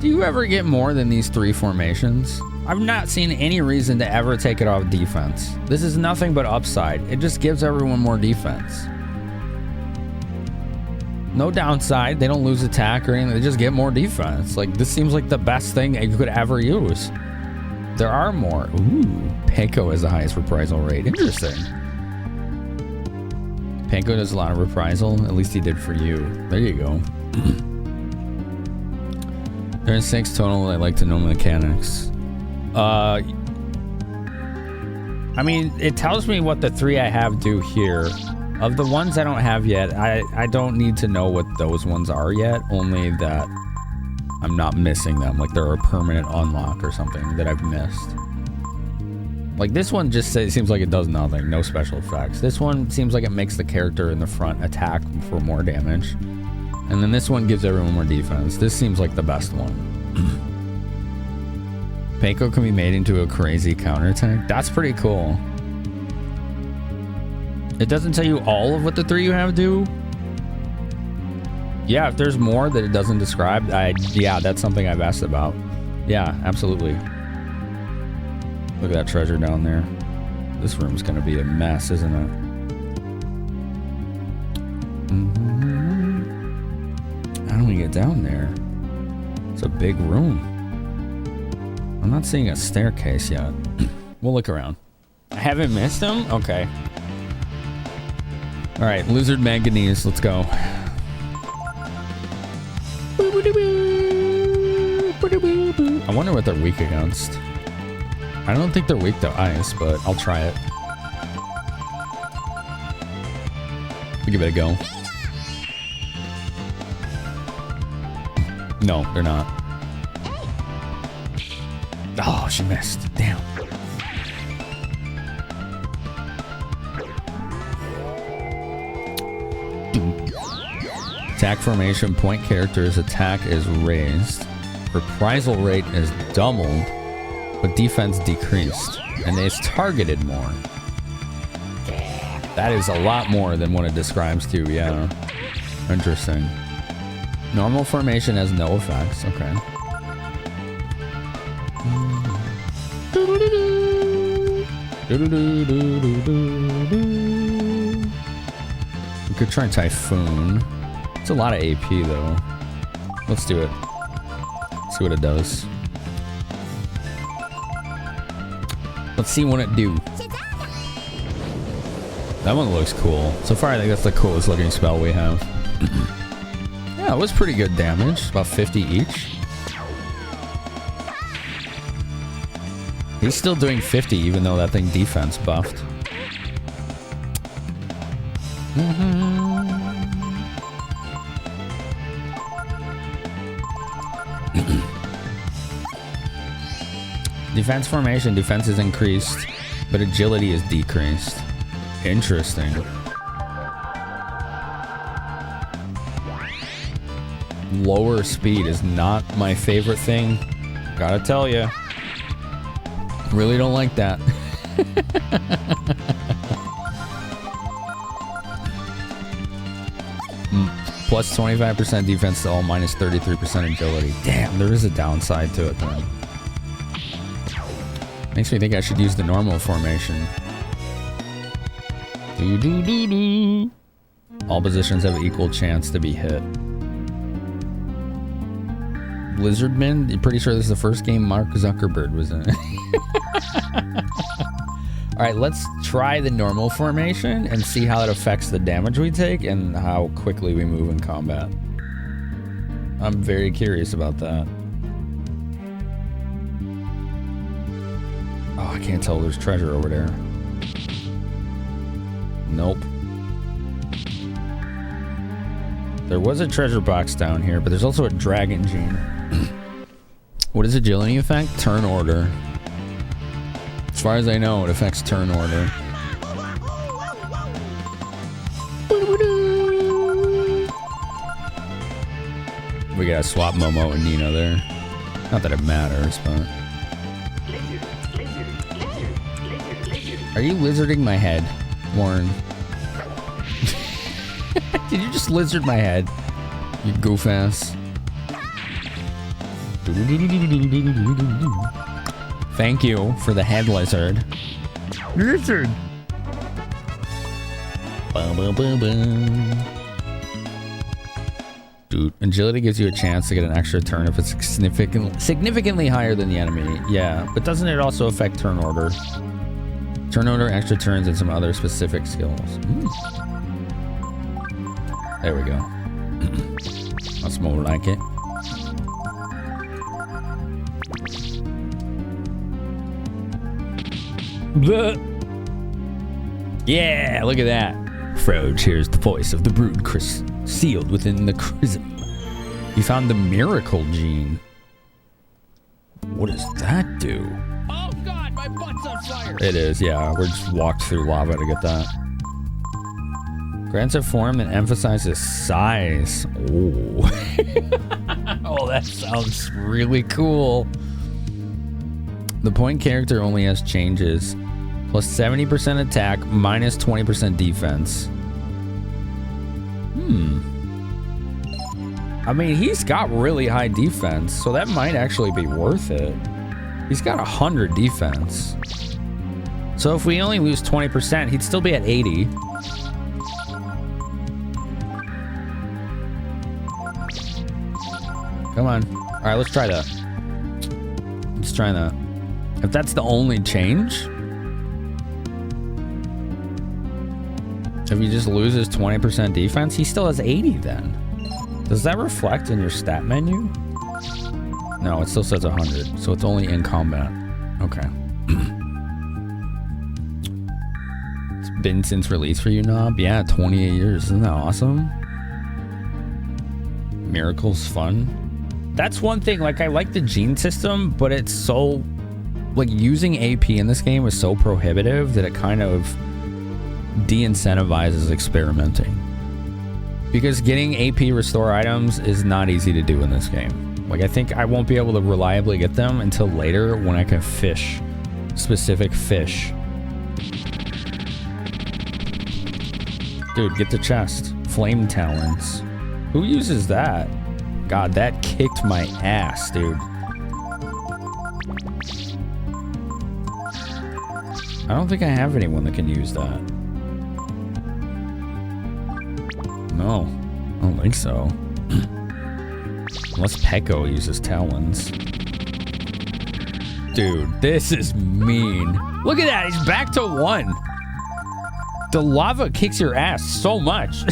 Do you ever get more than these 3 formations? I've not seen any reason to ever take it off defense. This is nothing but upside. It just gives everyone more defense. No downside. They don't lose attack or anything. They just get more defense. Like, this seems like the best thing you could ever use. There are more. Ooh, Panko has the highest reprisal rate. Interesting. Panko does a lot of reprisal. At least he did for you. There you go. There's 6 total. I like to know mechanics. I mean, it tells me what the 3 I have do here. Of the ones I don't have yet, I don't need to know what those ones are yet. Only that I'm not missing them. Like they're a permanent unlock or something that I've missed. Like this one just seems like it does nothing. No special effects. This one seems like it makes the character in the front attack for more damage. And then this one gives everyone more defense. This seems like the best one. Panko can be made into a crazy counterattack. That's pretty cool. It doesn't tell you all of what the 3 you have do. Yeah, if there's more that it doesn't describe, yeah, that's something I've asked about. Yeah, absolutely. Look at that treasure down there. This room's gonna be a mess, isn't it? How do we get down there? It's a big room. I'm not seeing a staircase yet. We'll look around. I haven't missed them? Okay. All right, Lizard Manganese, let's go. I wonder what they're weak against. I don't think they're weak to ice, but I'll try it. We'll give it a go. No, they're not. Oh, she missed. Damn. Attack formation, point character's attack is raised. Reprisal rate is doubled, but defense decreased. And it's targeted more. That is a lot more than what it describes too, yeah. Interesting. Normal formation has no effects, okay. We could try Typhoon. It's a lot of AP though. Let's do it. See what it does. Let's see what it do. That one looks cool. So far, I think that's the coolest looking spell we have. Yeah, it was pretty good damage. About 50 each. He's still doing 50 even though that thing defense buffed. Defense formation, defense is increased, but agility is decreased. Interesting. Lower speed is not my favorite thing. Gotta tell you. Really don't like that. Plus 25% defense to all, minus 33% agility. Damn, there is a downside to it then. Makes me think I should use the normal formation. All positions have an equal chance to be hit. Blizzardman, you're pretty sure this is the first game Mark Zuckerberg was in. Alright, let's try the normal formation and see how it affects the damage we take and how quickly we move in combat. I'm very curious about that. Oh, I can't tell. There's treasure over there. Nope. There was a treasure box down here, but there's also a dragon gene. What is agility effect? Turn order. As far as I know, it affects turn order. We gotta swap Momo and Nina there. Not that it matters, but... Are you lizarding my head, Warren? Did you just lizard my head? You goof ass. Thank you for the head lizard. Lizard. Dude, agility gives you a chance to get an extra turn if it's significantly higher than the enemy. Yeah, but doesn't it also affect turn order? Turn order, extra turns, and some other specific skills. There we go. That's more like it. Yeah, look at that. Froge hears the voice of the brood sealed within the chrism. You found the miracle gene. What does that do? Oh god, my butt's on fire! It is, yeah. We're just walked through lava to get that. Grants a form that emphasizes size. Oh. Oh, that sounds really cool. The point character only has changes. Plus 70% attack, minus 20% defense. I mean, he's got really high defense, so that might actually be worth it. He's got 100 defense. So if we only lose 20%, he'd still be at 80. Come on. All right, let's try that. Let's try that. If that's the only change, if he just loses 20% defense, he still has 80 then. Does that reflect in your stat menu? No, it still says 100, so it's only in combat. Okay. It's been since release for you, Knob? Yeah, 28 years. Isn't that awesome? Miracle's fun. That's one thing, like, I like the gene system, but it's so, like, using AP in this game is so prohibitive that it kind of de-incentivizes experimenting. Because getting AP restore items is not easy to do in this game. Like, I think I won't be able to reliably get them until later when I can fish specific fish. Dude, get the chest. Flame talons. Who uses that? God, that kicked my ass, dude. I don't think I have anyone that can use that. No, I don't think so. Unless Peko uses talons. Dude, this is mean. Look at that, he's back to 1. The lava kicks your ass so much.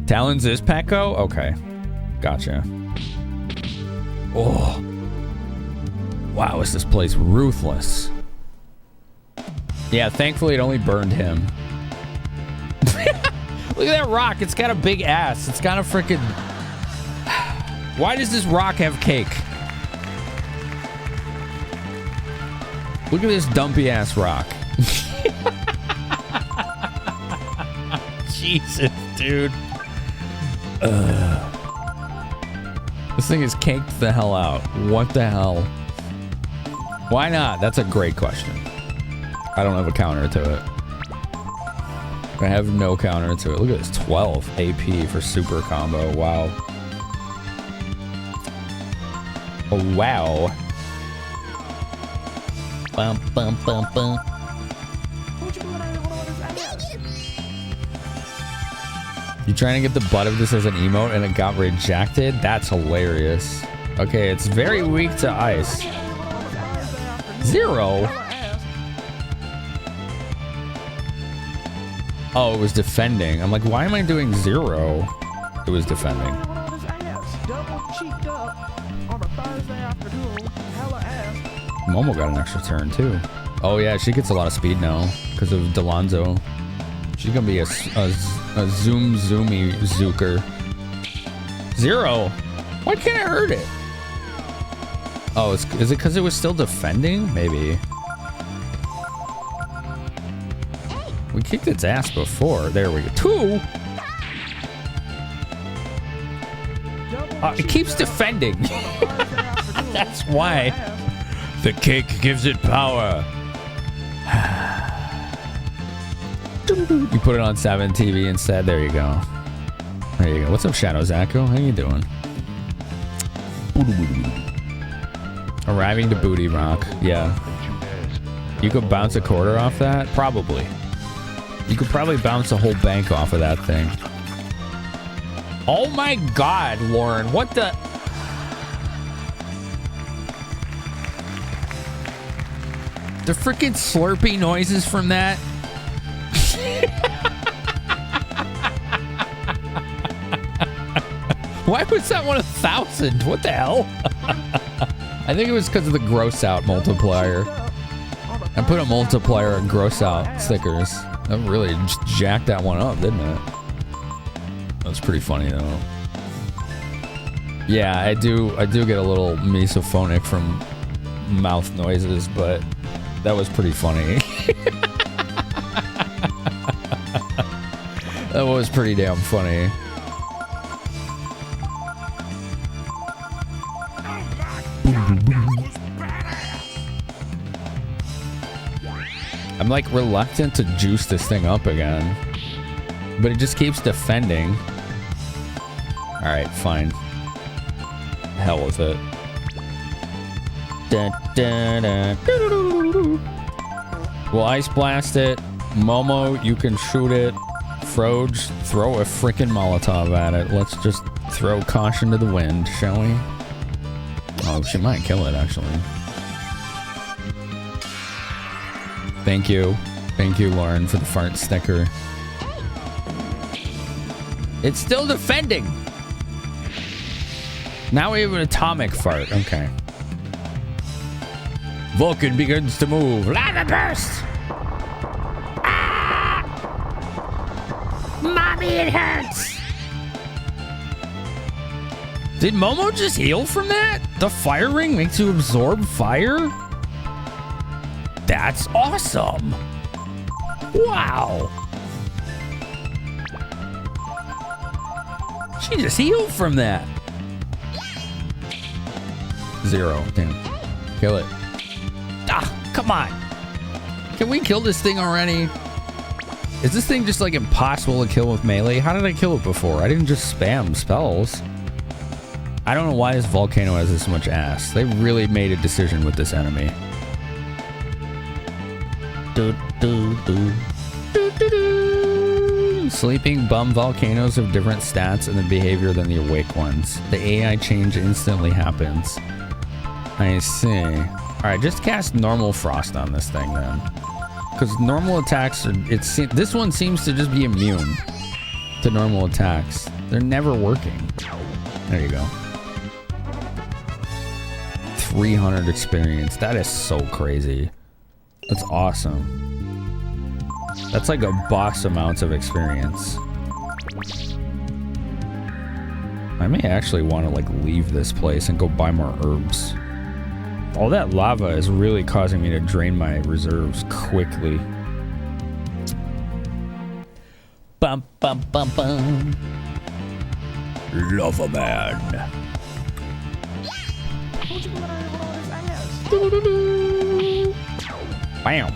Talons is Peko? Okay. Gotcha. Oh. Wow, is this place ruthless. Yeah, thankfully it only burned him. Look at that rock. It's got a big ass. It's got a freaking... Why does this rock have cake? Look at this dumpy ass rock. Jesus, dude. This thing is caked the hell out. What the hell? Why not? That's a great question. I don't have a counter to it. I have no counter to it. Look at this, 12 AP for super combo. Wow. Oh, wow. Bum, bum, bum, bum. You trying to get the butt of this as an emote and it got rejected? That's hilarious. Okay, it's very weak to ice. 0? Oh, it was defending. I'm like, why am I doing 0? It was defending. Momo got an extra turn too. Oh yeah, she gets a lot of speed now because of Delonzo. She's gonna be a zoomy zooker. 0? Why can't I hurt it? Oh, is it because it was still defending? Maybe. We kicked its ass before. There we go. 2? It keeps defending. That's why. The cake gives it power. You put it on 7 TV instead. There you go. There you go. What's up, Shadow Zacko? How you doing? Arriving to Booty Rock. Yeah. You could bounce a quarter off that? Probably. You could probably bounce a whole bank off of that thing. Oh my god, Lauren. What the... The freaking slurpy noises from that. Why was that 1,000? What the hell? I think it was because of the gross out multiplier. I put a multiplier on gross out stickers. That really jacked that one up, didn't it? That's pretty funny though. Yeah, I do get a little misophonic from mouth noises, but that was pretty funny. That was pretty damn funny. I'm like reluctant to juice this thing up again, but it just keeps defending. All right, fine. Hell with it. We'll ice blast it. Momo, you can shoot it. Froge, throw a freaking Molotov at it. Let's just throw caution to the wind, shall we? Oh, she might kill it, actually. Thank you. Thank you, Lauren, for the fart sticker. It's still defending. Now we have an atomic fart. Okay. Vulcan begins to move. Lava burst! Ah! Mommy, it hurts! Did Momo just heal from that? The fire ring makes you absorb fire? That's awesome! Wow! She just healed from that. 0. Damn. Kill it. Ah, come on. Can we kill this thing already? Is this thing just like impossible to kill with melee? How did I kill it before? I didn't just spam spells. I don't know why this volcano has this much ass. They really made a decision with this enemy. Sleeping bum volcanoes have different stats and the behavior than the awake ones. The AI change instantly happens. I see. Alright, just cast normal frost on this thing then. Because normal attacks are... this one seems to just be immune to normal attacks. They're never working. There you go. 300 experience. That is so crazy. That's awesome. That's like a boss amount of experience. I may actually want to like leave this place and go buy more herbs. All that lava is really causing me to drain my reserves quickly. Bum bum bum bum. Lava man. Bam.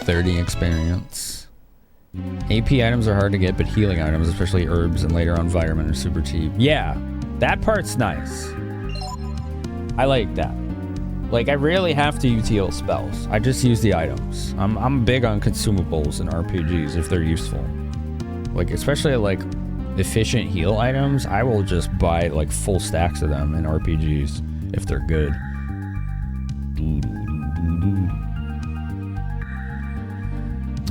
30 experience. AP items are hard to get, but healing items, especially herbs and later on environment, are super cheap. Yeah, that part's nice. I like that. Like, I rarely have to use heal spells. I just use the items. I'm big on consumables in RPGs if they're useful. Like, especially like efficient heal items, I will just buy like full stacks of them in RPGs if they're good.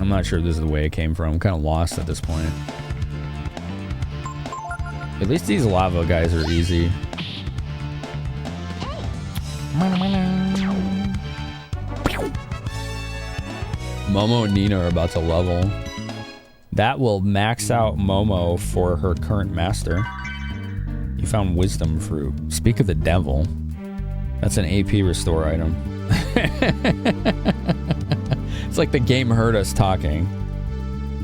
I'm not sure this is the way it came from. I'm kind of lost at this point. At least these lava guys are easy. Momo and Nina are about to level. That will max out Momo for her current master. You found wisdom fruit. Speak of the devil. That's an AP restore item. It's like the game heard us talking.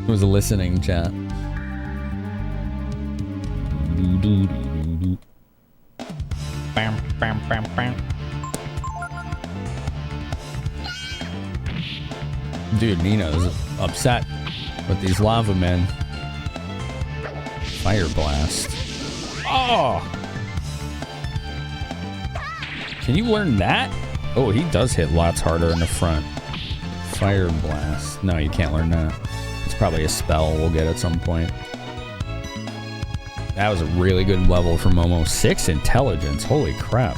It was a listening chat. Bam, bam, bam, bam. Dude, Nina's upset with these lava men. Fire blast. Oh! Can you learn that? Oh, he does hit lots harder in the front. Fire blast. No, you can't learn that. It's probably a spell we'll get at some point. That was a really good level for Momo. 6 intelligence. Holy crap.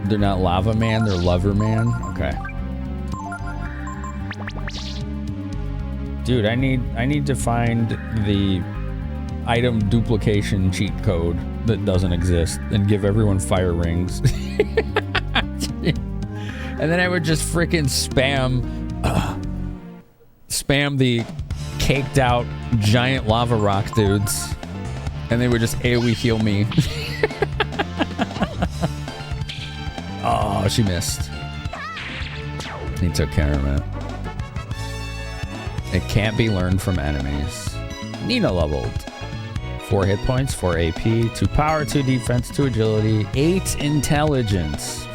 They're not lava man, they're lover man. Okay. Dude, I need to find the item duplication cheat code that doesn't exist and give everyone fire rings. And then I would just freaking spam the caked out giant lava rock dudes, and they would just AoE heal me. Oh, she missed. He took care of it. It can't be learned from enemies. Nina leveled. 4 hit points, 4 AP, 2 power, 2 defense, 2 agility, 8 intelligence.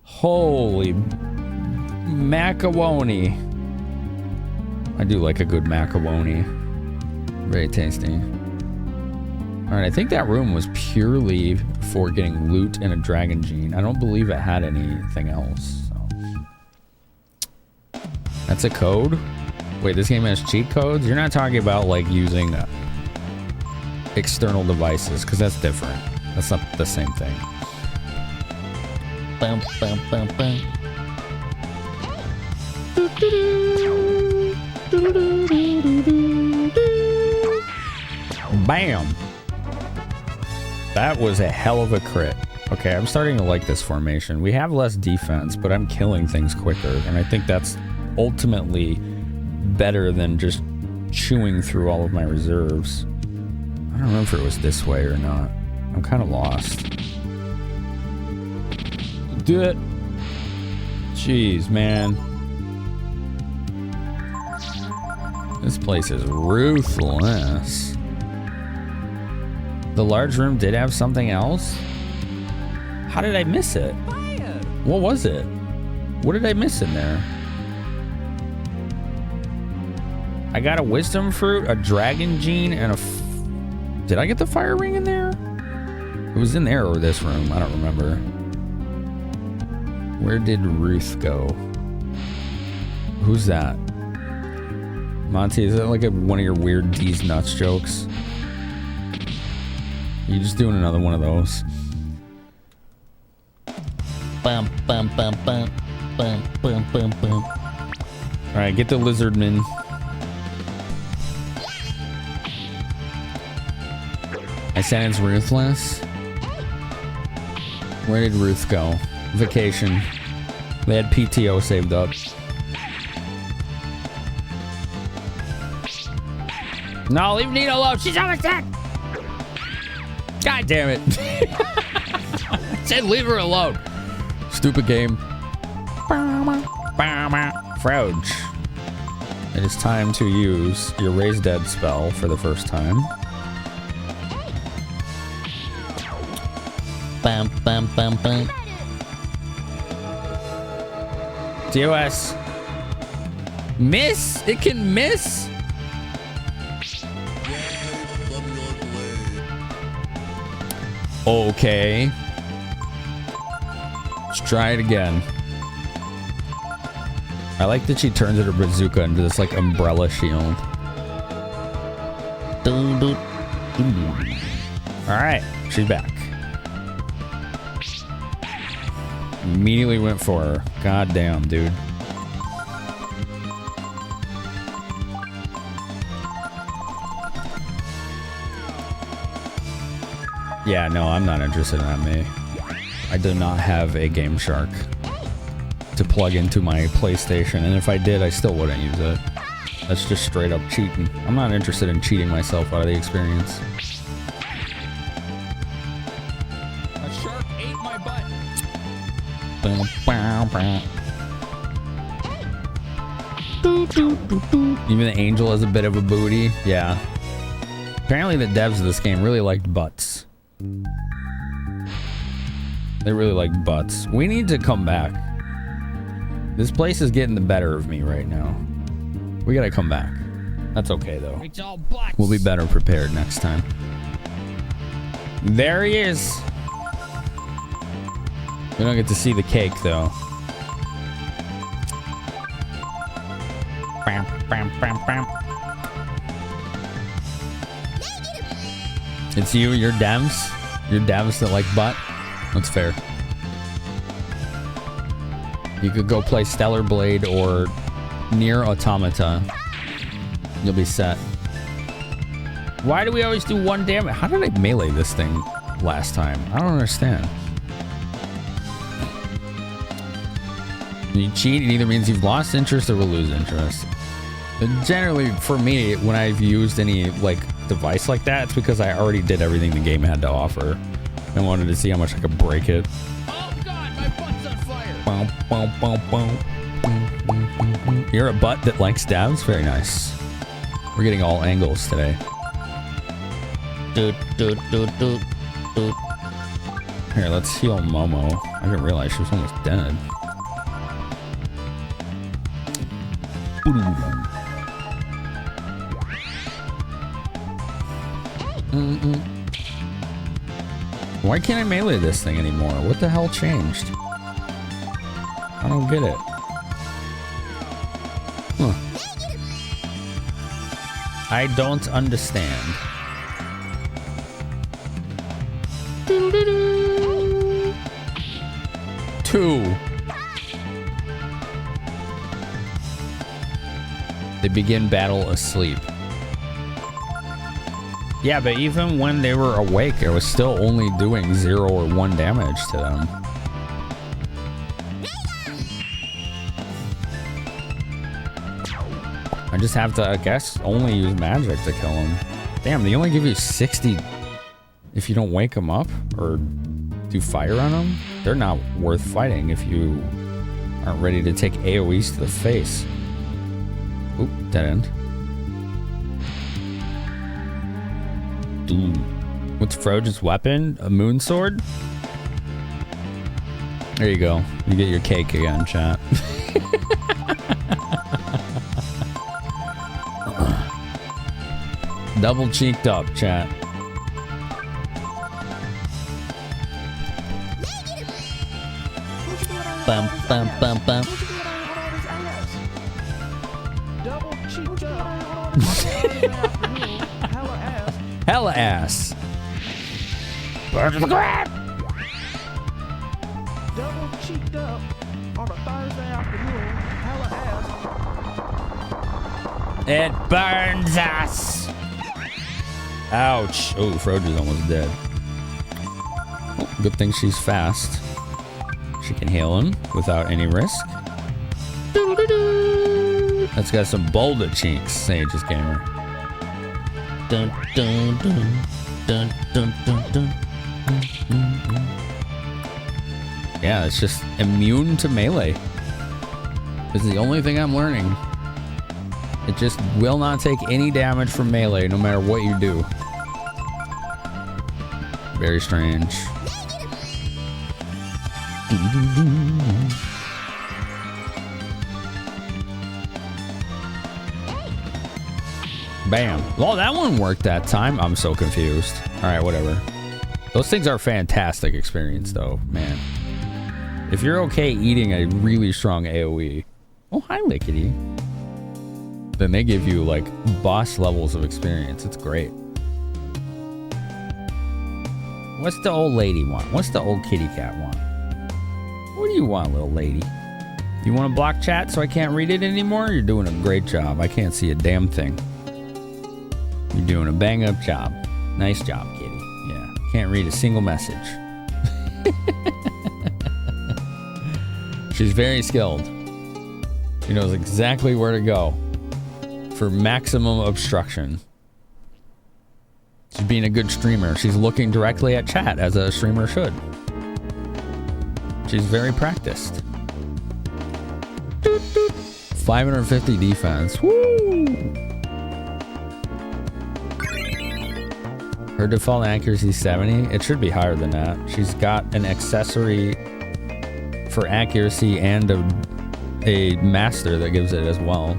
Holy macaroni. I do like a good macaroni. Very tasty. Alright, I think that room was purely for getting loot and a dragon gene. I don't believe it had anything else. So. That's a code? Wait, this game has cheat codes? You're not talking about like using external devices, because that's different. That's not the same thing. Bum, bum, bum, bum. Bam! That was a hell of a crit. Okay, I'm starting to like this formation. We have less defense, but I'm killing things quicker, and I think that's ultimately better than just chewing through all of my reserves. I don't know if it was this way or not. I'm kind of lost. Do it. Jeez, man. This place is ruthless. The large room did have something else? How did I miss it? What was it? What did I miss in there? I got a wisdom fruit, a dragon gene, and a... Did I get the fire ring in there? It was in there or this room. I don't remember. Where did Ruth go? Who's that? Monty, is that like one of your weird D's nuts jokes? You just doing another one of those? Bum, bum, bum, bum, bum, bum, bum, bum. All right, get the lizardman. I said it's ruthless. Where did Ruth go? Vacation. They had PTO saved up. No, leave Nina alone. She's on attack. God damn it. I said leave her alone. Stupid game. Frouge. It is time to use your Raise Dead spell for the first time. Bum, bum, bum, bum. DOS. Miss? It can miss? Okay. Let's try it again. I like that she turns her bazooka into this like umbrella shield. Alright, she's back. Immediately went for her. God damn, dude. Yeah, no, I'm not interested in that, me. I do not have a Game Shark to plug into my PlayStation, and if I did, I still wouldn't use it. That's just straight up cheating. I'm not interested in cheating myself out of the experience. A shark ate my butt. Even the angel has a bit of a booty. Yeah. Apparently the devs of this game really liked butts. They really like butts. We need to come back. This place is getting the better of me right now. We gotta come back. That's okay though. It's all butts. We'll be better prepared next time. There he is. We don't get to see the cake though. Bam, bam, bam, bam. It's you, you're devs. You're devs that like butt. That's fair. You could go play Stellar Blade or Nier Automata. You'll be set. Why do we always do 1 damage? How did I melee this thing last time? I don't understand. When you cheat, it either means you've lost interest or will lose interest. But generally, for me, when I've used any like device like that, it's because I already did everything the game had to offer. I wanted to see how much I could break it. Oh god, my butt's on fire. Boom, boom, boom, boom. You're a butt that likes dabs? Very nice. We're getting all angles today. Here, let's heal Momo. I didn't realize she was almost dead. Why can't I melee this thing anymore? What the hell changed? I don't get it. Huh. I don't understand. Two. They begin battle asleep. Yeah, but even when they were awake, I was still only doing 0 or 1 damage to them. I just have to, I guess, only use magic to kill them. Damn, they only give you 60 if you don't wake them up or do fire on them. They're not worth fighting if you aren't ready to take AoEs to the face. Oop, dead end. Ooh. What's Froge's weapon? A moon sword? There you go. You get your cake again, chat. Double cheeked up, chat. Bum, bum, bum, bum. Double cheeked up. Hella ass. Burn to the ground. Double cheeked up on a Thursday afternoon. Hella ass. It burns us. Ouch. Oh, Froge is almost dead. Oh, good thing she's fast. She can heal him without any risk. That's got some boulder cheeks, Sage's gamer. Dun, dun, dun, dun, dun, dun, dun. Yeah, it's just immune to melee. This is the only thing I'm learning. It just will not take any damage from melee no matter what you do. Very strange. Bam. Well, that one worked that time. I'm so confused. All right, whatever. Those things are fantastic experience, though, man. If you're okay eating a really strong AoE, oh, hi, Lickety. Then they give you, like, boss levels of experience. It's great. What's the old lady want? What's the old kitty cat want? What do you want, little lady? You want to block chat so I can't read it anymore? You're doing a great job. I can't see a damn thing. You're doing a bang-up job. Nice job, kitty. Yeah, can't read a single message. She's very skilled. She knows exactly where to go for maximum obstruction. She's being a good streamer. She's looking directly at chat as a streamer should. She's very practiced. 550 defense. Woo! Her default accuracy is 70. It should be higher than that. She's got an accessory for accuracy and a master that gives it as well.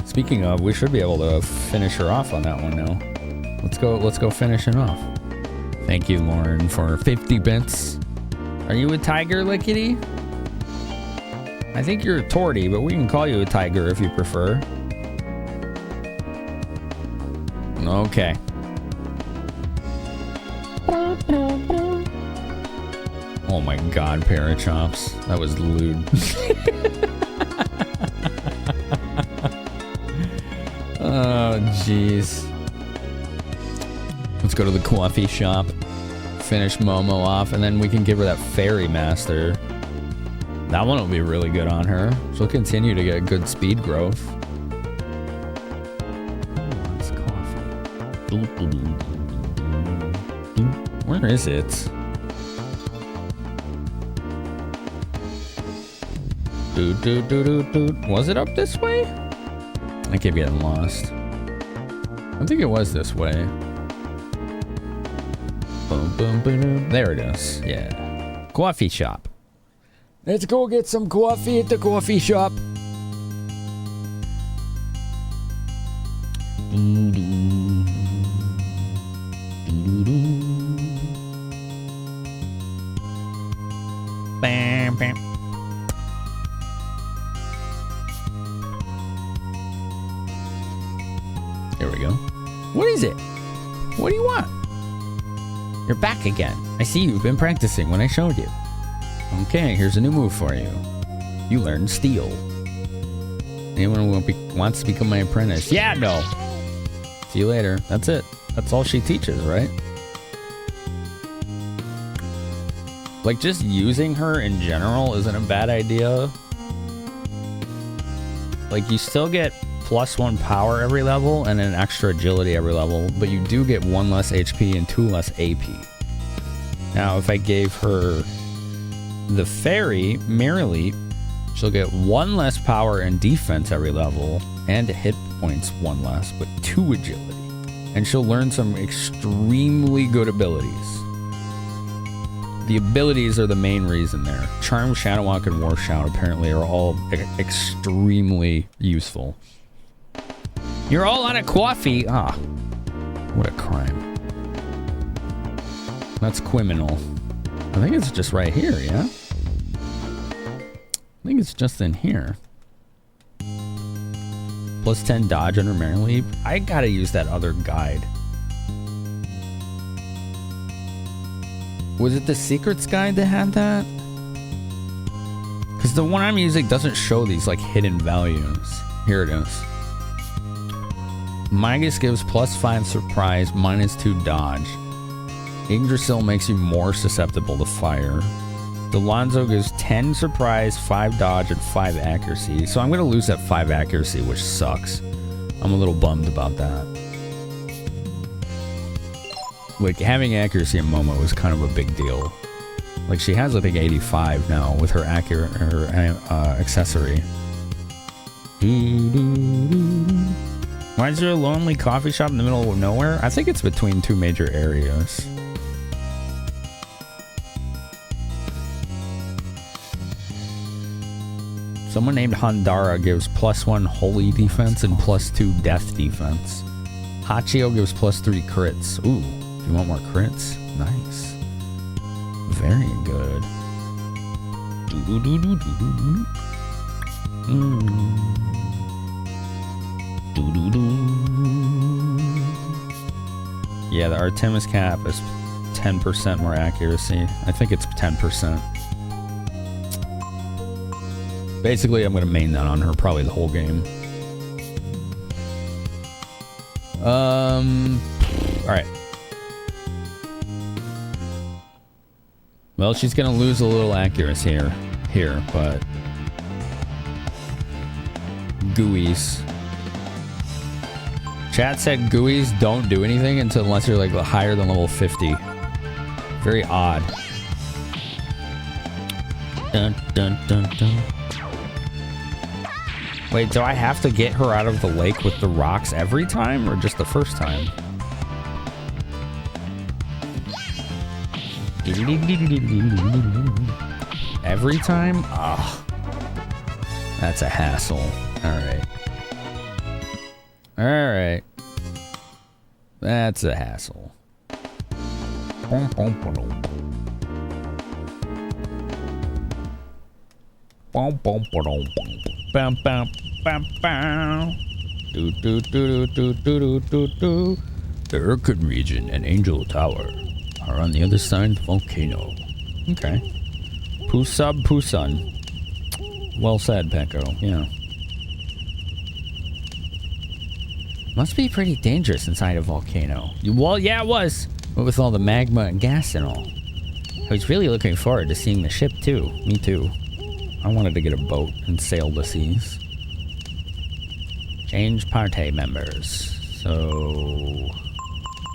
Speaking of, we should be able to finish her off on that one now. Let's go finish it off. Thank you, Lauren, for 50 bits. Are you a tiger, Lickety? I think you're a tortie, but we can call you a tiger if you prefer. Okay. Oh my god, Parachops. That was lewd. Oh, jeez. Let's go to the coffee shop. Finish Momo off, and then we can give her that fairy master. That one will be really good on her. She'll continue to get good speed growth. Where is it? Was it up this way? I keep getting lost. I think it was this way. Boom, boom, boom. There it is. Yeah. Coffee shop. Let's go get some coffee at the coffee shop. Bam, bam. There we go. What is it? What do you want? You're back again. I see you've been practicing when I showed you. Okay, here's a new move for you. You learned Steel. Anyone who wants to become my apprentice? Yeah, no. See you later. That's it. That's all she teaches, right? Like, just using her in general isn't a bad idea. Like, you still get +1 power every level and an extra agility every level, but you do get 1 less HP and 2 less AP. Now, if I gave her the fairy, Merrily, she'll get 1 less power and defense every level, and hit points 1 less, but 2 agility. And she'll learn some extremely good abilities. The abilities are the main reason there. Charm, Shadow Walk, and War Shout apparently are all extremely useful. You're all out of coffee. Ah, what a crime. That's criminal. I think it's just right here, yeah? I think it's just in here. +10 dodge under Merrily. I gotta use that other guide. Was it the Secrets guide that had that? Because the one I'm using doesn't show these like hidden values. Here it is. Migas gives +5 surprise, -2 dodge. Yggdrasil makes you more susceptible to fire. Delonzo gives 10 surprise, 5 dodge, and 5 accuracy. So I'm going to lose that 5 accuracy, which sucks. I'm a little bummed about that. Like, having accuracy in Momo is kind of a big deal. Like, she has, I think, 85 now with her accessory. Why is there a lonely coffee shop in the middle of nowhere? I think it's between 2 major areas. Someone named Handara gives +1 holy defense and +2 death defense. Hachio gives +3 crits. Ooh, if you want more crits, nice. Very good. Yeah, the Artemis cap is 10% more accuracy. I think it's 10%. Basically, I'm going to main that on her probably the whole game. Alright. Well, she's going to lose a little accuracy here, but... GUIs. Chat said GUIs don't do anything unless you're like higher than level 50. Very odd. Dun, dun, dun, dun. Wait, do I have to get her out of the lake with the rocks every time, or just the first time? Every time? Ah. That's a hassle. Alright. Alright. That's a hassle. The Urkut region and Angel Tower are on the other side of the volcano. Okay. Pusub Pusun. Well said, Pecco. Yeah. Must be pretty dangerous inside a volcano. Well, yeah, it was. But with all the magma and gas and all. I was really looking forward to seeing the ship, too. Me, too. I wanted to get a boat and sail the seas. Change party members. So...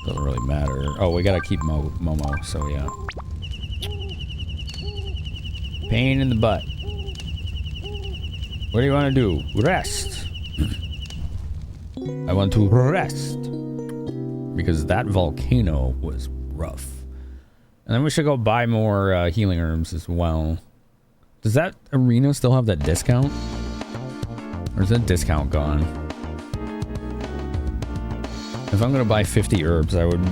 doesn't really matter. Oh, we gotta keep Momo, so yeah. Pain in the butt. What do you want to do? Rest. I want to rest. Because that volcano was rough. And then we should go buy more healing herbs as well. Does that arena still have that discount? Or is that discount gone? If I'm going to buy 50 herbs, I would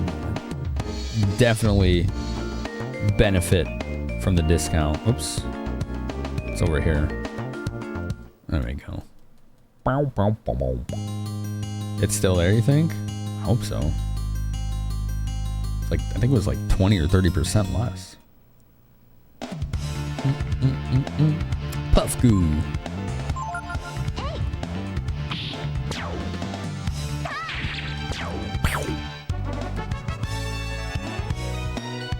definitely benefit from the discount. Oops. It's over here. There we go. It's still there, you think? I hope so. Like, I think it was like 20 or 30% less. Puff goo.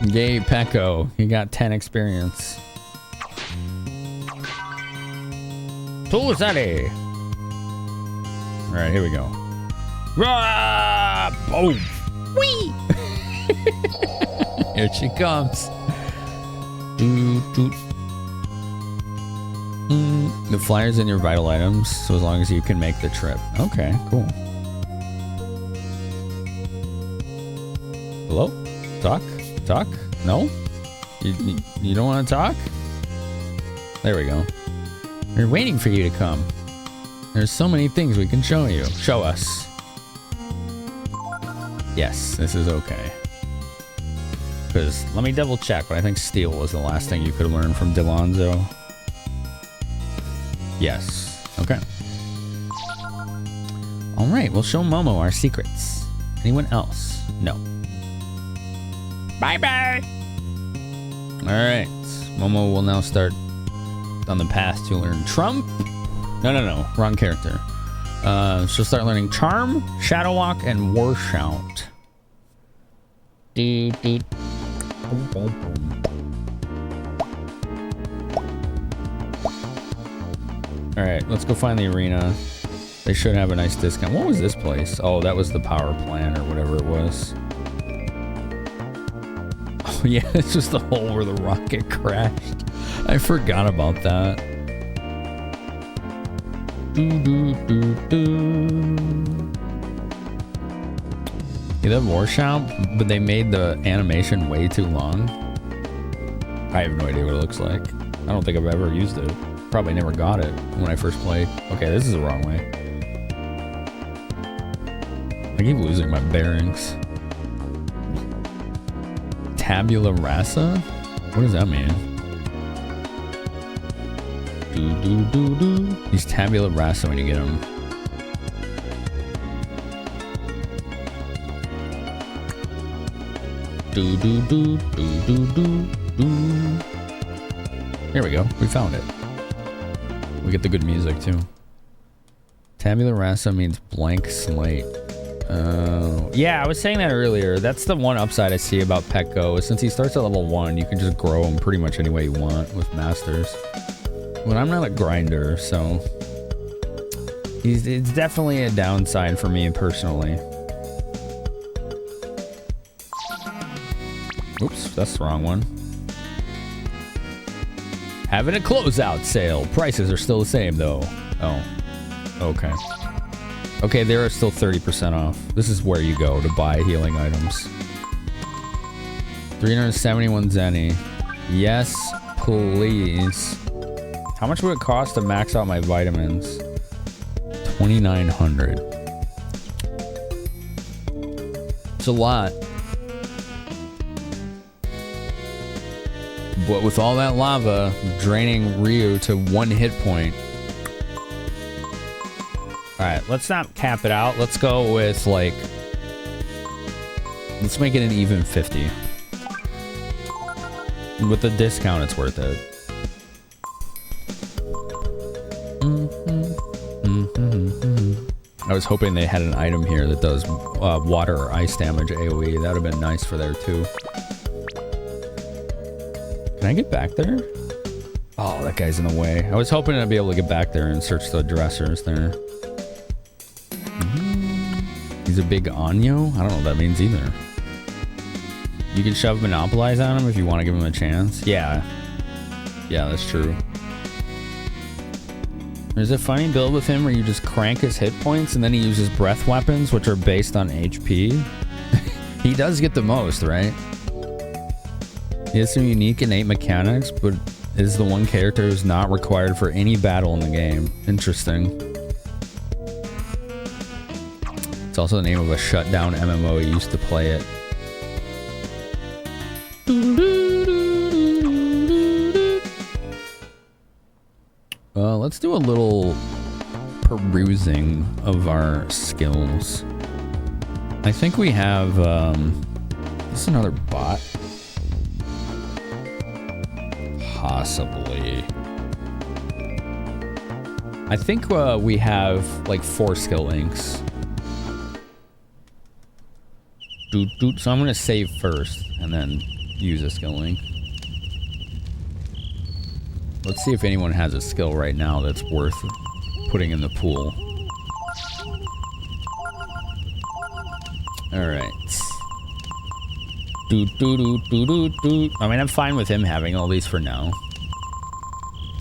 Yay, Pecco. He got 10 experience. Tulsati. Alright, here we go. Rah! Boom! Whee! Here she comes. The flyer's in your vital items, so as long as you can make the trip. Okay, cool. Hello? Talk? Talk? No? You don't want to talk? There we go. We're waiting for you to come. There's so many things we can show you. Show us. Yes, this is okay. Because, let me double check, but I think steel was the last thing you could learn from Delonzo. Yes. Okay. Alright, we'll show Momo our secrets. Anyone else? No. Bye-bye! Alright. Momo will now start on the path to learn Trump. No. Wrong character. She'll start learning Charm, Shadow Walk, and War Shout. Alright, let's go find the arena. They should have a nice discount. What was this place? Oh, that was the power plant or whatever it was. Oh yeah, it's just the hole where the rocket crashed. I forgot about that. You have War Shout, but they made the animation way too long. I have no idea what it looks like. I don't think I've ever used it. Probably never got it when I first played. Okay, this is the wrong way. I keep losing my bearings. Tabula rasa? What does that mean? He's tabula rasa when you get him. Here we go. We found it. We get the good music too. Tabula rasa means blank slate. Yeah, I was saying that earlier. That's the one upside I see about Pecco. Since he starts at level 1, you can just grow him pretty much any way you want with masters. But I'm not a grinder, so it's definitely a downside for me personally. Oops, that's the wrong one. Having a closeout sale. Prices are still the same though. Oh, okay. Okay, they are still 30% off. This is where you go to buy healing items. 371 zenny. Yes, please. How much would it cost to max out my vitamins? 2,900. It's a lot. But with all that lava draining Ryu to 1 hit point. Alright, let's not cap it out. Let's go with like... Let's make it an even 50. With the discount, it's worth it. I was hoping they had an item here that does water or ice damage AoE. That would have been nice for there too. Can I get back there? Oh, that guy's in the way. I was hoping I'd be able to get back there and search the dressers there. He's a big Anyo? I don't know what that means either. You can shove Monopolize on him if you want to give him a chance. Yeah. Yeah, that's true. There's a funny build with him where you just crank his hit points and then he uses breath weapons, which are based on HP. He does get the most, right? He has some unique innate mechanics, but is the one character who's not required for any battle in the game. Interesting. It's also the name of a shutdown MMO. He used to play it. Let's do a little perusing of our skills. I think we have, this is another bot. Possibly. I think we have like 4 skill inks. So I'm gonna save first and then use a skill link. Let's see if anyone has a skill right now that's worth putting in the pool. Alright. I mean, I'm fine with him having all these for now.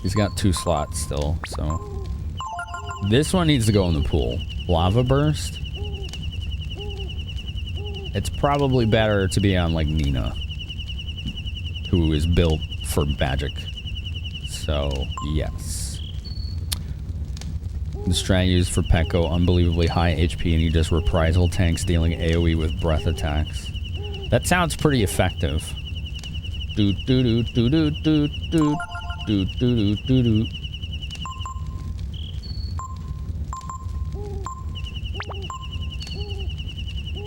He's got 2 slots still, so... This one needs to go in the pool. Lava Burst? It's probably better to be on, like, Nina. Who is built for magic. So, yes. The strat used for Pekko, unbelievably high HP, and he just reprisal tanks dealing AoE with breath attacks. That sounds pretty effective. You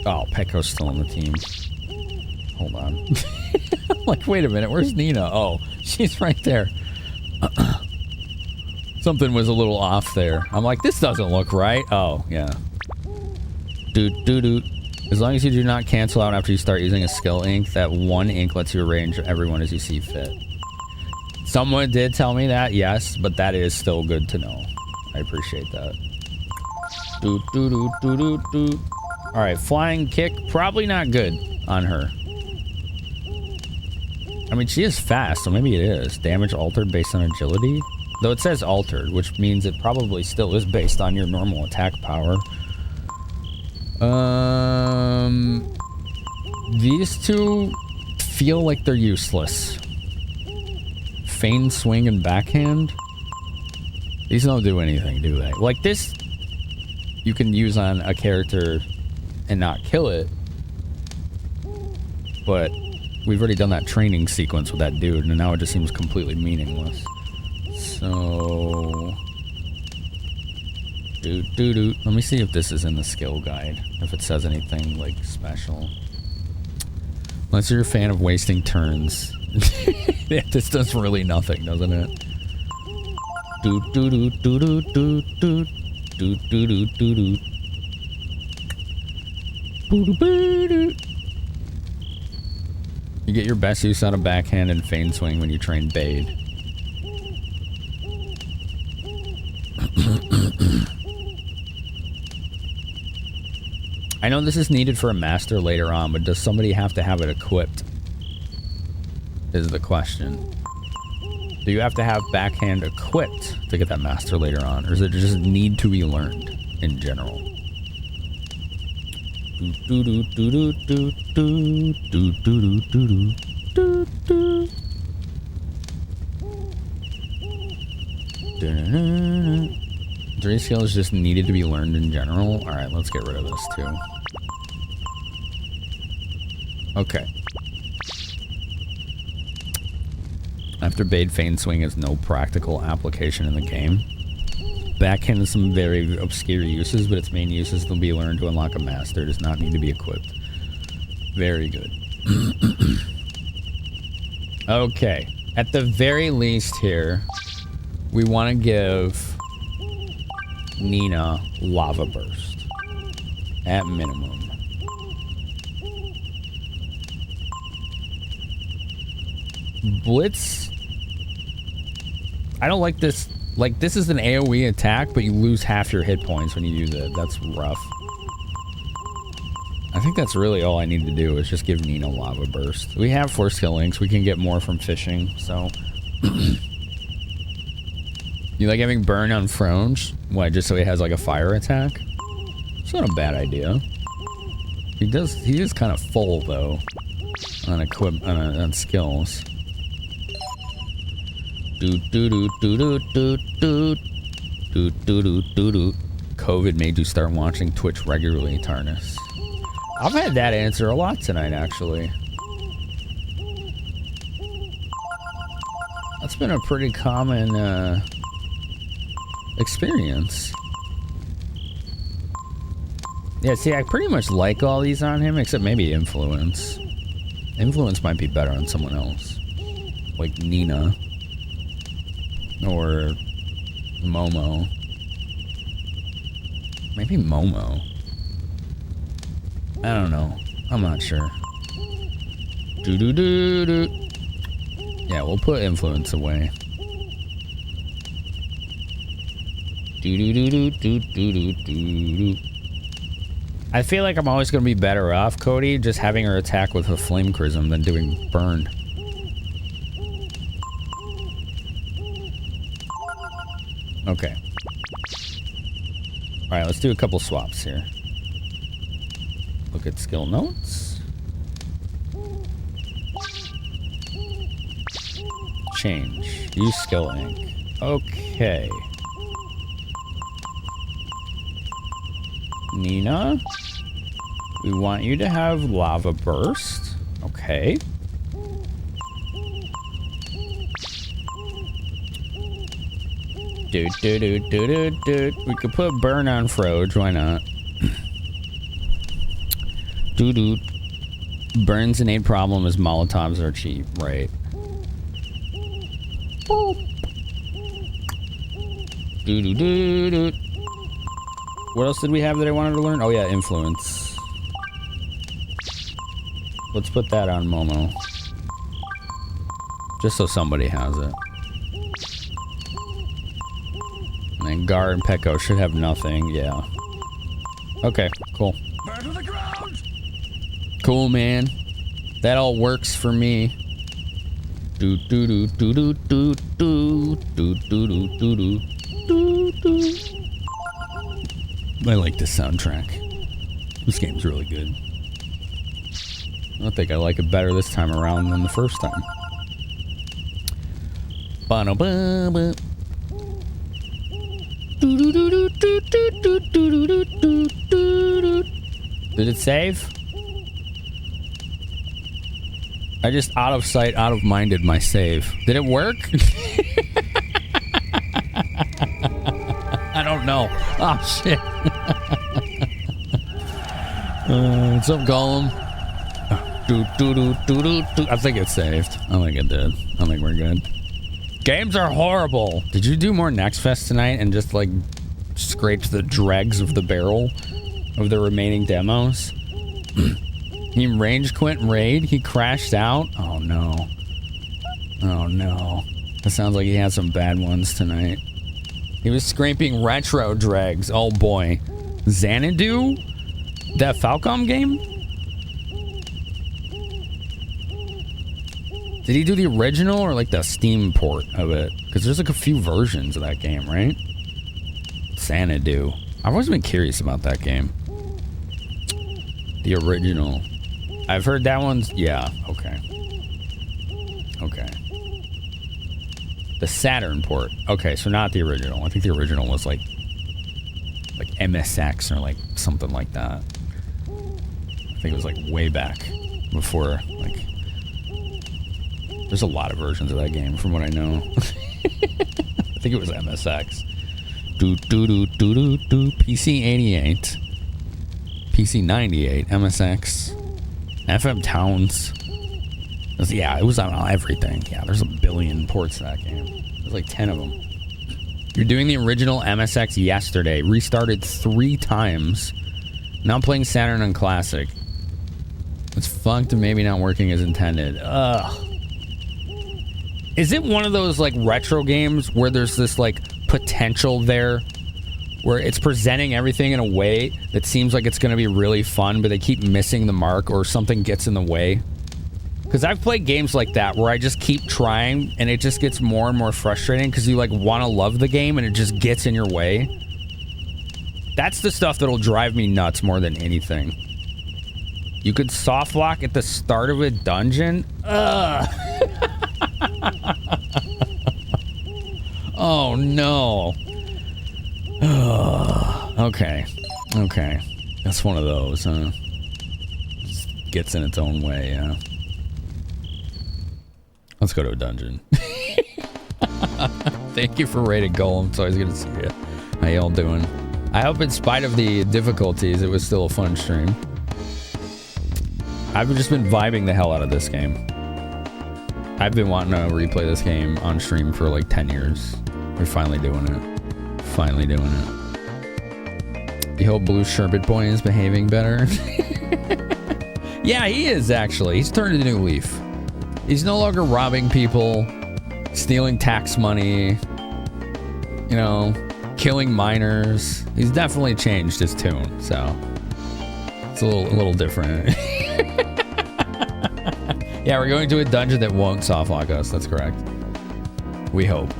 Oh, Pekko's still on the team. Hold on. I'm like, wait a minute, where's Nina? Oh, she's right there. Something was a little off there. I'm like, this doesn't look right. Oh, yeah. As long as you do not cancel out after you start using a skill ink, that 1 ink lets you arrange everyone as you see fit. Someone did tell me that, yes, but that is still good to know. I appreciate that. Alright, flying kick, probably not good on her. I mean, she is fast, so maybe it is. Damage altered based on agility? Though it says altered, which means it probably still is based on your normal attack power. These two feel like they're useless. Feign, swing, and backhand? These don't do anything, do they? Like this, you can use on a character and not kill it. But we've already done that training sequence with that dude, and now it just seems completely meaningless. So... Let me see if this is in the skill guide. If it says anything, like, special. Unless you're a fan of wasting turns. Yeah, this does really nothing, doesn't it? You get your best use out of backhand and feign swing when you train Bade. I know this is needed for a master later on, but does somebody have to have it equipped? Is the question. Do you have to have backhand equipped to get that master later on? Or does it just need to be learned in general? Do do do do do do do do do do do. Three skills just needed to be learned in general. All right, let's get rid of this too. Okay. After Bade Feign Swing has no practical application in the game. Backhand has some very obscure uses, but its main uses will be learned to unlock a master. It does not need to be equipped. Very good. Okay. At the very least here, we want to give Nina Lava Burst. At minimum. Blitz. I don't like this. Like, this is an AoE attack, but you lose half your hit points when you use it. That's rough. I think that's really all I need to do is just give Nina Lava Burst. We have 4 skill links. We can get more from fishing, so... You like having Burn on Fronge? Why, just so he has, like, a fire attack? It's not a bad idea. He is kind of full, though, on skills. COVID made you start watching Twitch regularly, Tarnus. I've had that answer a lot tonight, actually. That's been a pretty common experience. Yeah, see, I pretty much like all these on him, except maybe Influence. Influence might be better on someone else. Like Nina. Or Momo. Maybe Momo. I don't know. I'm not sure. Yeah, we'll put Influence away. I feel like I'm always going to be better off, Cody, just having her attack with a Flame Chrism than doing Burn. Okay. Alright, let's do a couple swaps here. Look at skill notes. Change. Use skill ink. Okay. Nina, we want you to have Lava Burst. Okay. We could put Burn on Froge, why not? Burn's innate problem is Molotovs are cheap, right? What else did we have that I wanted to learn? Oh yeah, Influence. Let's put that on Momo. Just so somebody has it. And then Gar and Pekko should have nothing, yeah. Okay, cool. Burn to the ground! Cool, man. That all works for me. I like this soundtrack. This game's really good. I think I like it better this time around than the first time. Did it save? I just out of sight, out of minded my save. Did it work? I don't know. Oh shit. What's up, Gollum? I think it saved. I think it did. I think we're good. Games are horrible. Did you do more Next Fest tonight and just like scraped the dregs of the barrel of the remaining demos? He range quit raid. He crashed out. Oh no. Oh no. That sounds like he had some bad ones tonight. He was scraping retro dregs. Oh boy. Xanadu? That Falcom game? Did he do the original or like the Steam port of it? Because there's like a few versions of that game, right? Xanadu. I've always been curious about that game. The original. I've heard that one's... Yeah, okay. Okay. The Saturn port. Okay, so not the original. I think the original was like MSX or like something like that. I think it was like way back before, like... There's a lot of versions of that game from what I know. I think it was MSX. PC 88. PC 98. MSX. FM Towns. Yeah, it was on everything. Yeah, there's a billion ports to that game. There's like 10 of them. You're doing the original MSX yesterday. Restarted 3 times. Now playing Saturn and Classic. It's fucked and maybe not working as intended. Ugh. Is it one of those like retro games where there's this like potential there where it's presenting everything in a way that seems like it's going to be really fun, but they keep missing the mark or something gets in the way? Because I've played games like that where I just keep trying and it just gets more and more frustrating because you like want to love the game and it just gets in your way. That's the stuff that'll drive me nuts more than anything. You could soft lock at the start of a dungeon? Ugh. Oh no. Okay. Okay. That's one of those, huh? Just gets in its own way, yeah. Let's go to a dungeon. Thank you for rating Golem. It's always good to see you. How y'all doing? I hope in spite of the difficulties, it was still a fun stream. I've just been vibing the hell out of this game. I've been wanting to replay this game on stream for like 10 years. We're finally doing it. Finally doing it. You hope Blue Sherbet Boy is behaving better? Yeah, he is actually. He's turned a new leaf. He's no longer robbing people, stealing tax money, you know, killing minors. He's definitely changed his tune, so it's a little different. Yeah, we're going to a dungeon that won't softlock us. That's correct. We hope.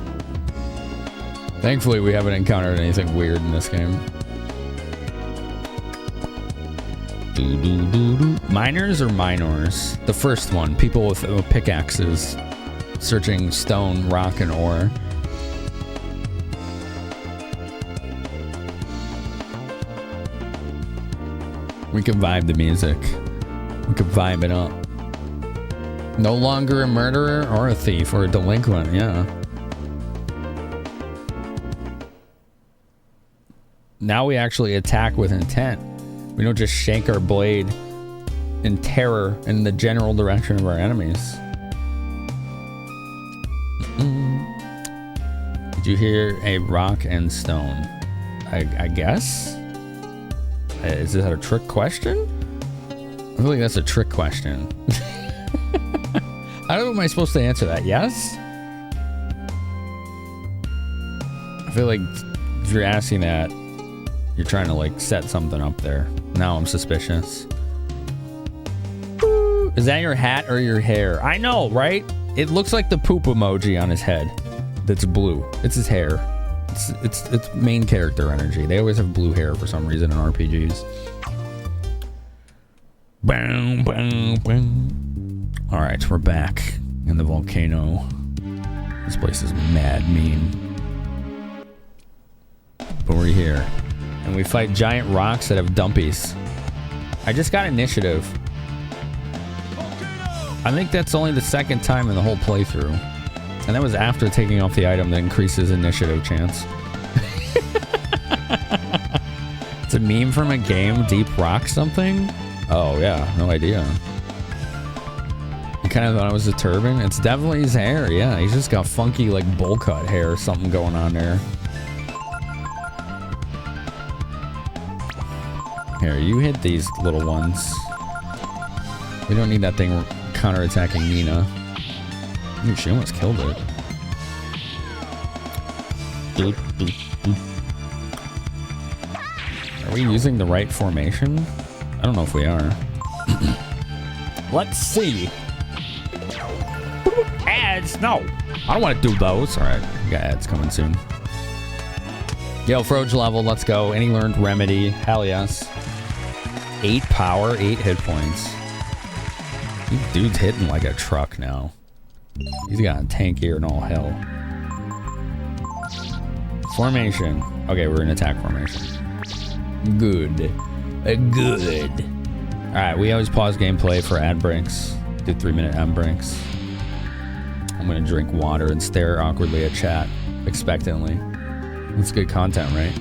Thankfully, we haven't encountered anything weird in this game. Miners or minors? The first one. People with pickaxes searching stone, rock, and ore. We can vibe the music. We can vibe it up. No longer a murderer or a thief or a delinquent, yeah. Now we actually attack with intent. We don't just shake our blade in terror in the general direction of our enemies. Did you hear a rock and stone? I guess? Is that a trick question? I feel like that's a trick question. How am I supposed to answer that? Yes? I feel like if you're asking that, you're trying to like set something up there. Now I'm suspicious. Is that your hat or your hair? I know, right? It looks like the poop emoji on his head. That's blue. It's his hair. It's main character energy. They always have blue hair for some reason in RPGs. Bang, bang, bang. All right, we're back in the volcano. This place is mad mean. But we're here. And we fight giant rocks that have dumpies. I just got initiative. I think that's only the second time in the whole playthrough. And that was after taking off the item that increases initiative chance. It's a meme from a game, Deep Rock something? Oh yeah, no idea. You kind of thought it was a turban? It's definitely his hair, yeah. He's just got funky like bowl cut hair or something going on there. Here, you hit these little ones. We don't need that thing counterattacking Nina. Ooh, she almost killed it. Are we using the right formation? I don't know if we are. Let's see. Ads? No. I don't want to do those. All right. We got ads coming soon. Yo, Froge level. Let's go. Any learned remedy? Hell yes. 8 power, 8 hit points. Dude's hitting like a truck now. He's got a tankier and all hell. Formation. Okay, we're in attack formation. Good. Good. Alright, we always pause gameplay for ad breaks. Do 3-minute ad breaks. I'm gonna drink water and stare awkwardly at chat, expectantly. That's good content, right?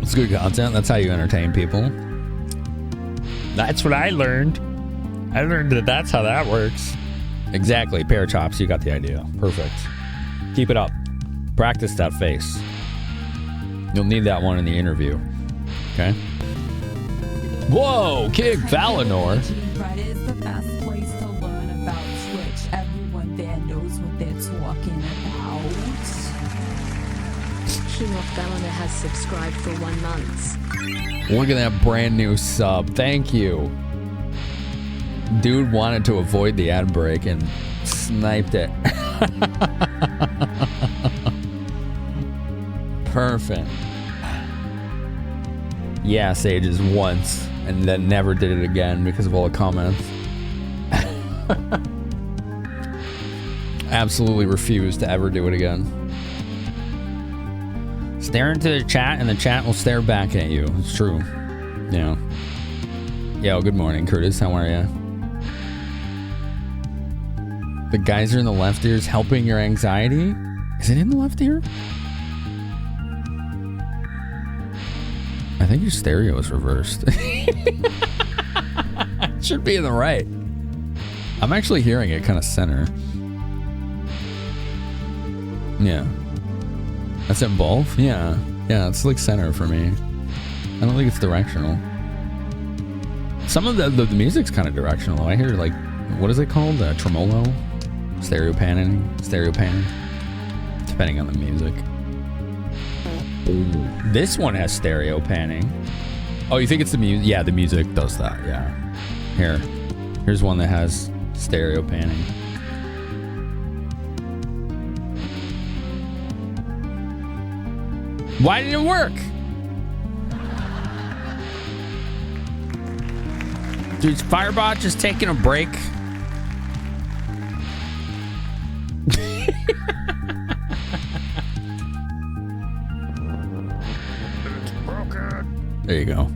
It's good content. That's how you entertain people. That's what I learned. I learned that that's how that works. Exactly. Pair of chops. You got the idea. Perfect. Keep it up. Practice that face. You'll need that one in the interview. Okay? Whoa! King Valinor. Reddit is the best place to learn about Twitch. Everyone there knows what they're talking about. King of Valinor has subscribed for 1 month. Look at that brand new sub. Thank you. Dude wanted to avoid the ad break and sniped it. Perfect. Yeah, Sages once and then never did it again because of all the comments. Absolutely refused to ever do it again. Stare into the chat and the chat will stare back at you. It's true. Yeah. Yo, good morning, Curtis. How are you? The geyser in the left ear is helping your anxiety? Is it in the left ear? I think your stereo is reversed. It should be in the right. I'm actually hearing it kind of center. Yeah. That's in both? Yeah. Yeah, it's like center for me. I don't think it's directional. Some of the music's kind of directional. I hear like, what is it called? Tremolo? Stereo panning? Stereo panning? Depending on the music. Ooh. This one has stereo panning. Oh, you think it's the music? Yeah, the music does that. Yeah. Here's one that has stereo panning. Why didn't it work? Dude, is Firebot just taking a break? There you go.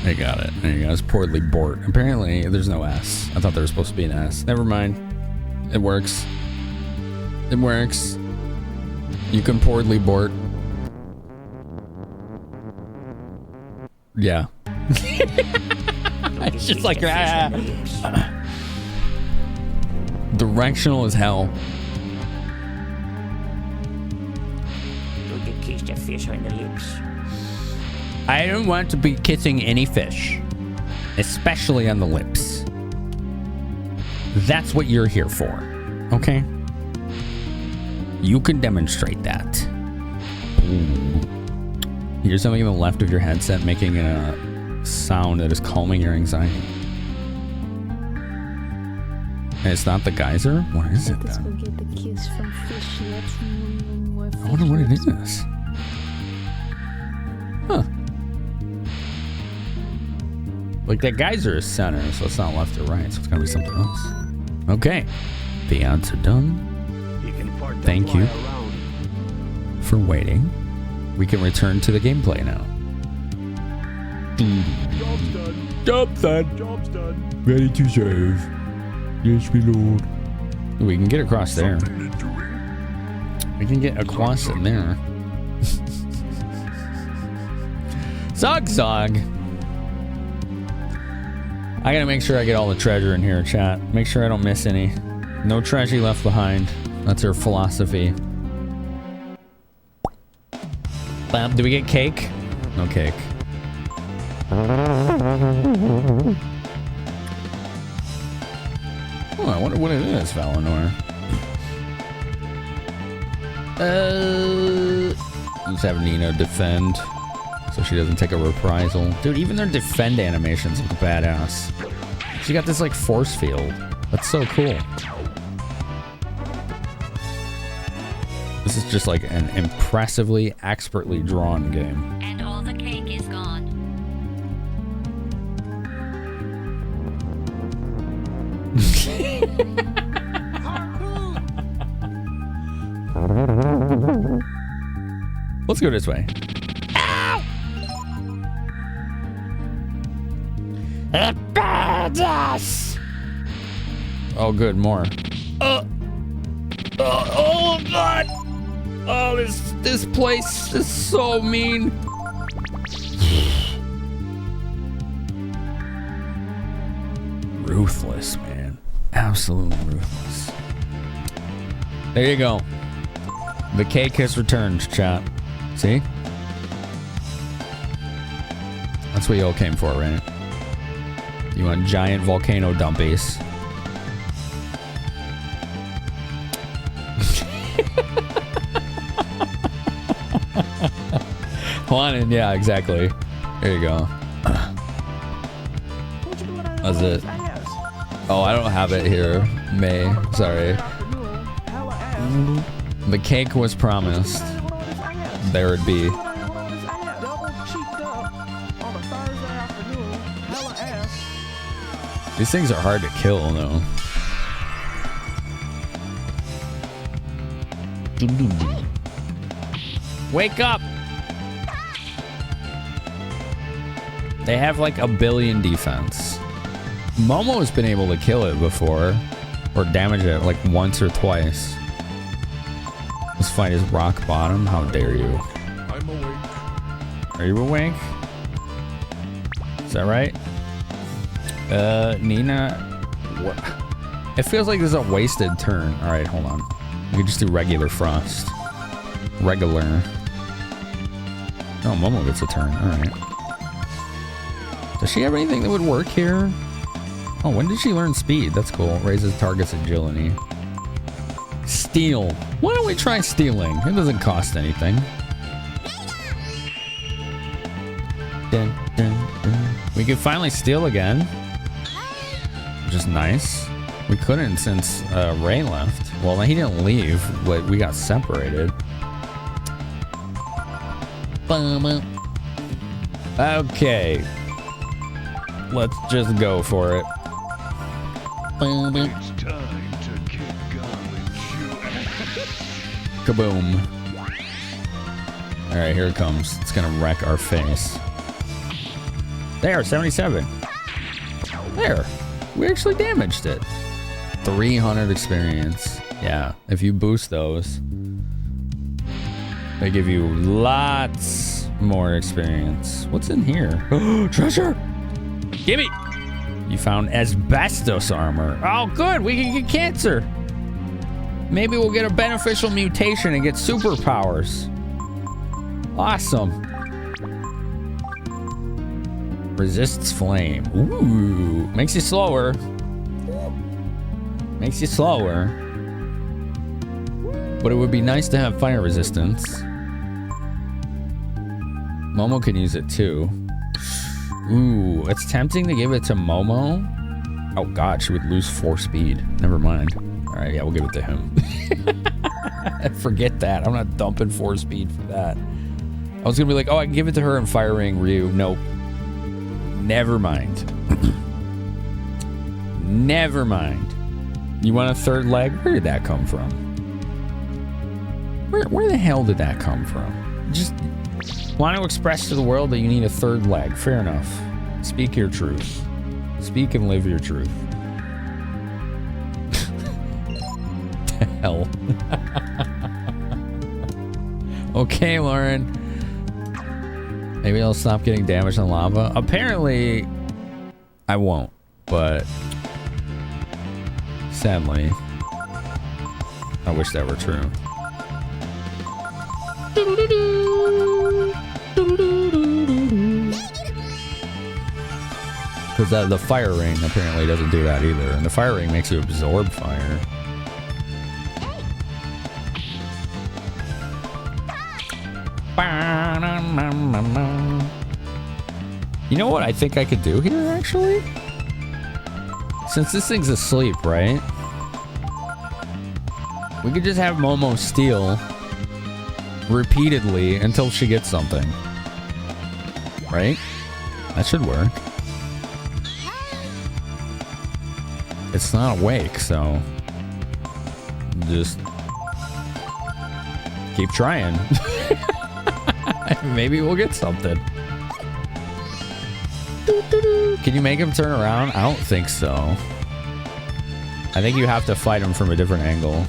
I got it. There you go. It's poorly bort. Apparently, there's no S. I thought there was supposed to be an S. Never mind. It works. It works. You can poorly bort. Yeah. It's just like directional as hell. Don't kiss the fish on the lips. I don't want to be kissing any fish, especially on the lips. That's what you're here for, okay? You can demonstrate that. Ooh. Here's something in the left of your headset making a sound that is calming your anxiety. And it's not the geyser? What is it then? I wonder what it is. Huh. Like that geyser is center, so it's not left or right, so it's gotta be something else. Okay. The ads are done. Thank you for waiting. We can return to the gameplay now. Job's done. Job's done. Job's done. Ready to serve. Yes, my lord. We can get across there. We can get across in there. Zog. I gotta make sure I get all the treasure in here, chat. Make sure I don't miss any. No treasure left behind. That's her philosophy. Do we get cake? No cake. Oh, I wonder what it is, Valinor. Let's have Nina defend so she doesn't take a reprisal. Dude, even their defend animations look badass. She got this like force field. That's so cool. This is just like an impressively, expertly drawn game. And all the cake is gone. Let's go this way. Oh, good, more. Oh God! Oh, this place is so mean. Ruthless, man. Absolutely ruthless. There you go. The cake has returned, chat. See? That's what you all came for, right? You want giant volcano dumpies. Juanin, yeah, exactly. There you go. That's it. Oh, I don't have it here. May, sorry. The cake was promised. There would be. These things are hard to kill, though. Wake up! They have like 1 billion defense. Momo's been able to kill it before, or damage it like once or twice. This fight is rock bottom. How dare you? I'm awake. Are you awake? Is that right? Nina, what? It feels like this is a wasted turn. All right, hold on. We can just do regular frost. Regular. Oh, Momo gets a turn. All right. Does she have anything that would work here? Oh, when did she learn speed? That's cool. Raises target's agility. Steal. Why don't we try stealing? It doesn't cost anything. Dun, dun, dun. We could finally steal again. Which is nice. We couldn't since Ray left. Well, he didn't leave, but we got separated. Okay. Let's just go for it. It's time to kick garbage. Kaboom. Alright, here it comes. It's gonna wreck our face. There, 77. There. We actually damaged it. 300 experience. Yeah, if you boost those, they give you lots more experience. What's in here? Treasure! Gimme! You found asbestos armor. Oh, good. We can get cancer. Maybe we'll get a beneficial mutation and get superpowers. Awesome. Resists flame. Ooh. Makes you slower. Makes you slower. But it would be nice to have fire resistance. Momo can use it too. Ooh, it's tempting to give it to Momo. Oh god, she would lose 4 speed. Never mind. All right, yeah, we'll give it to him. Forget that. I'm not dumping 4 speed for that. I was gonna be like, oh, I can give it to her and Fire Ring Ryu. Nope. Never mind. Never mind. You want a 3rd leg? Where did that come from? Where the hell did that come from? Just want to express to the world that you need a 3rd leg. Fair enough. Speak your truth. Speak and live your truth. The hell. Okay, Lauren. Maybe I'll stop getting damaged on lava. Apparently, I won't, but sadly, I wish that were true. Because the fire ring apparently doesn't do that either. And the fire ring makes you absorb fire. You know what I think I could do here, actually? Since this thing's asleep, right? We could just have Momo steal repeatedly until she gets something. Right? That should work. It's not awake, so just keep trying. Maybe we'll get something. Can you make him turn around? I don't think so. I think you have to fight him from a different angle.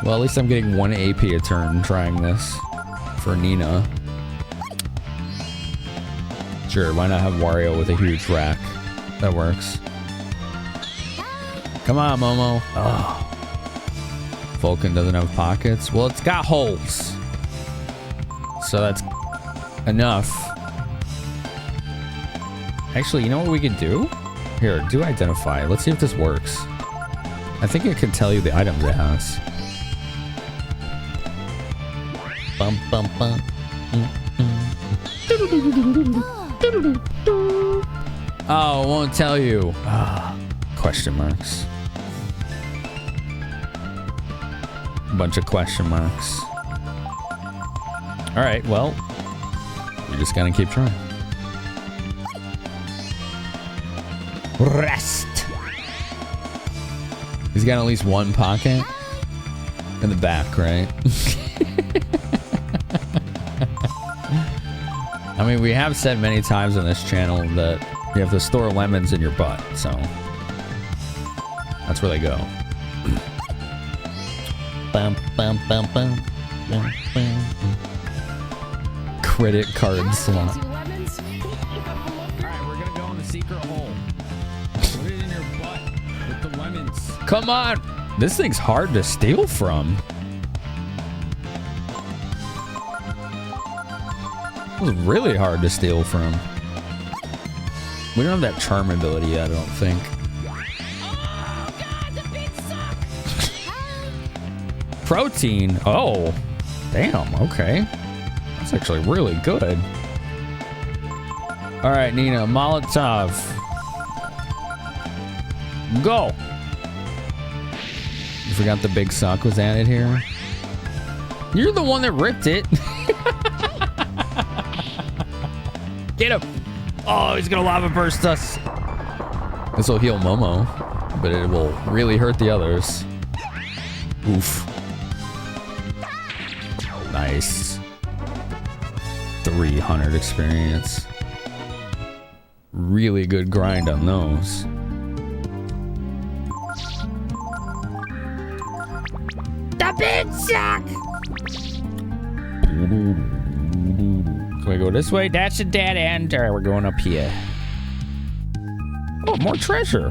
Well, at least I'm getting 1 AP a turn trying this for Nina. Sure, why not have Wario with a huge rack? That works. Come on, Momo. Oh. Vulcan doesn't have pockets. Well, it's got holes. So that's enough. Actually, you know what we could do? Here, do identify. Let's see if this works. I think it can tell you the items it has. Bum, bum, bum. Oh, it won't tell you. Question marks. Bunch of question marks. All right, well, we're just gonna keep trying. Rest. He's got at least 1 pocket in the back, right? I mean, we have said many times on this channel that you have to store lemons in your butt, so that's where they go. Bum, bum, bum, bum, bum, bum. Credit card slot. Alright, we're gonna go in the secret hole. Put it in your butt with the lemons. Come on! This thing's hard to steal from. It was really hard to steal from. We don't have that charm ability yet, I don't think. Protein. Oh, damn. Okay. That's actually really good. All right, Nina. Molotov. Go. You forgot the big sock was added here? You're the one that ripped it. Get him. Oh, he's going to lava burst us. This will heal Momo, but it will really hurt the others. Oof. Nice. 300 experience. Really good grind on those. The big sack! Can we go this way? That's a dead end. All right, we're going up here. Oh, more treasure.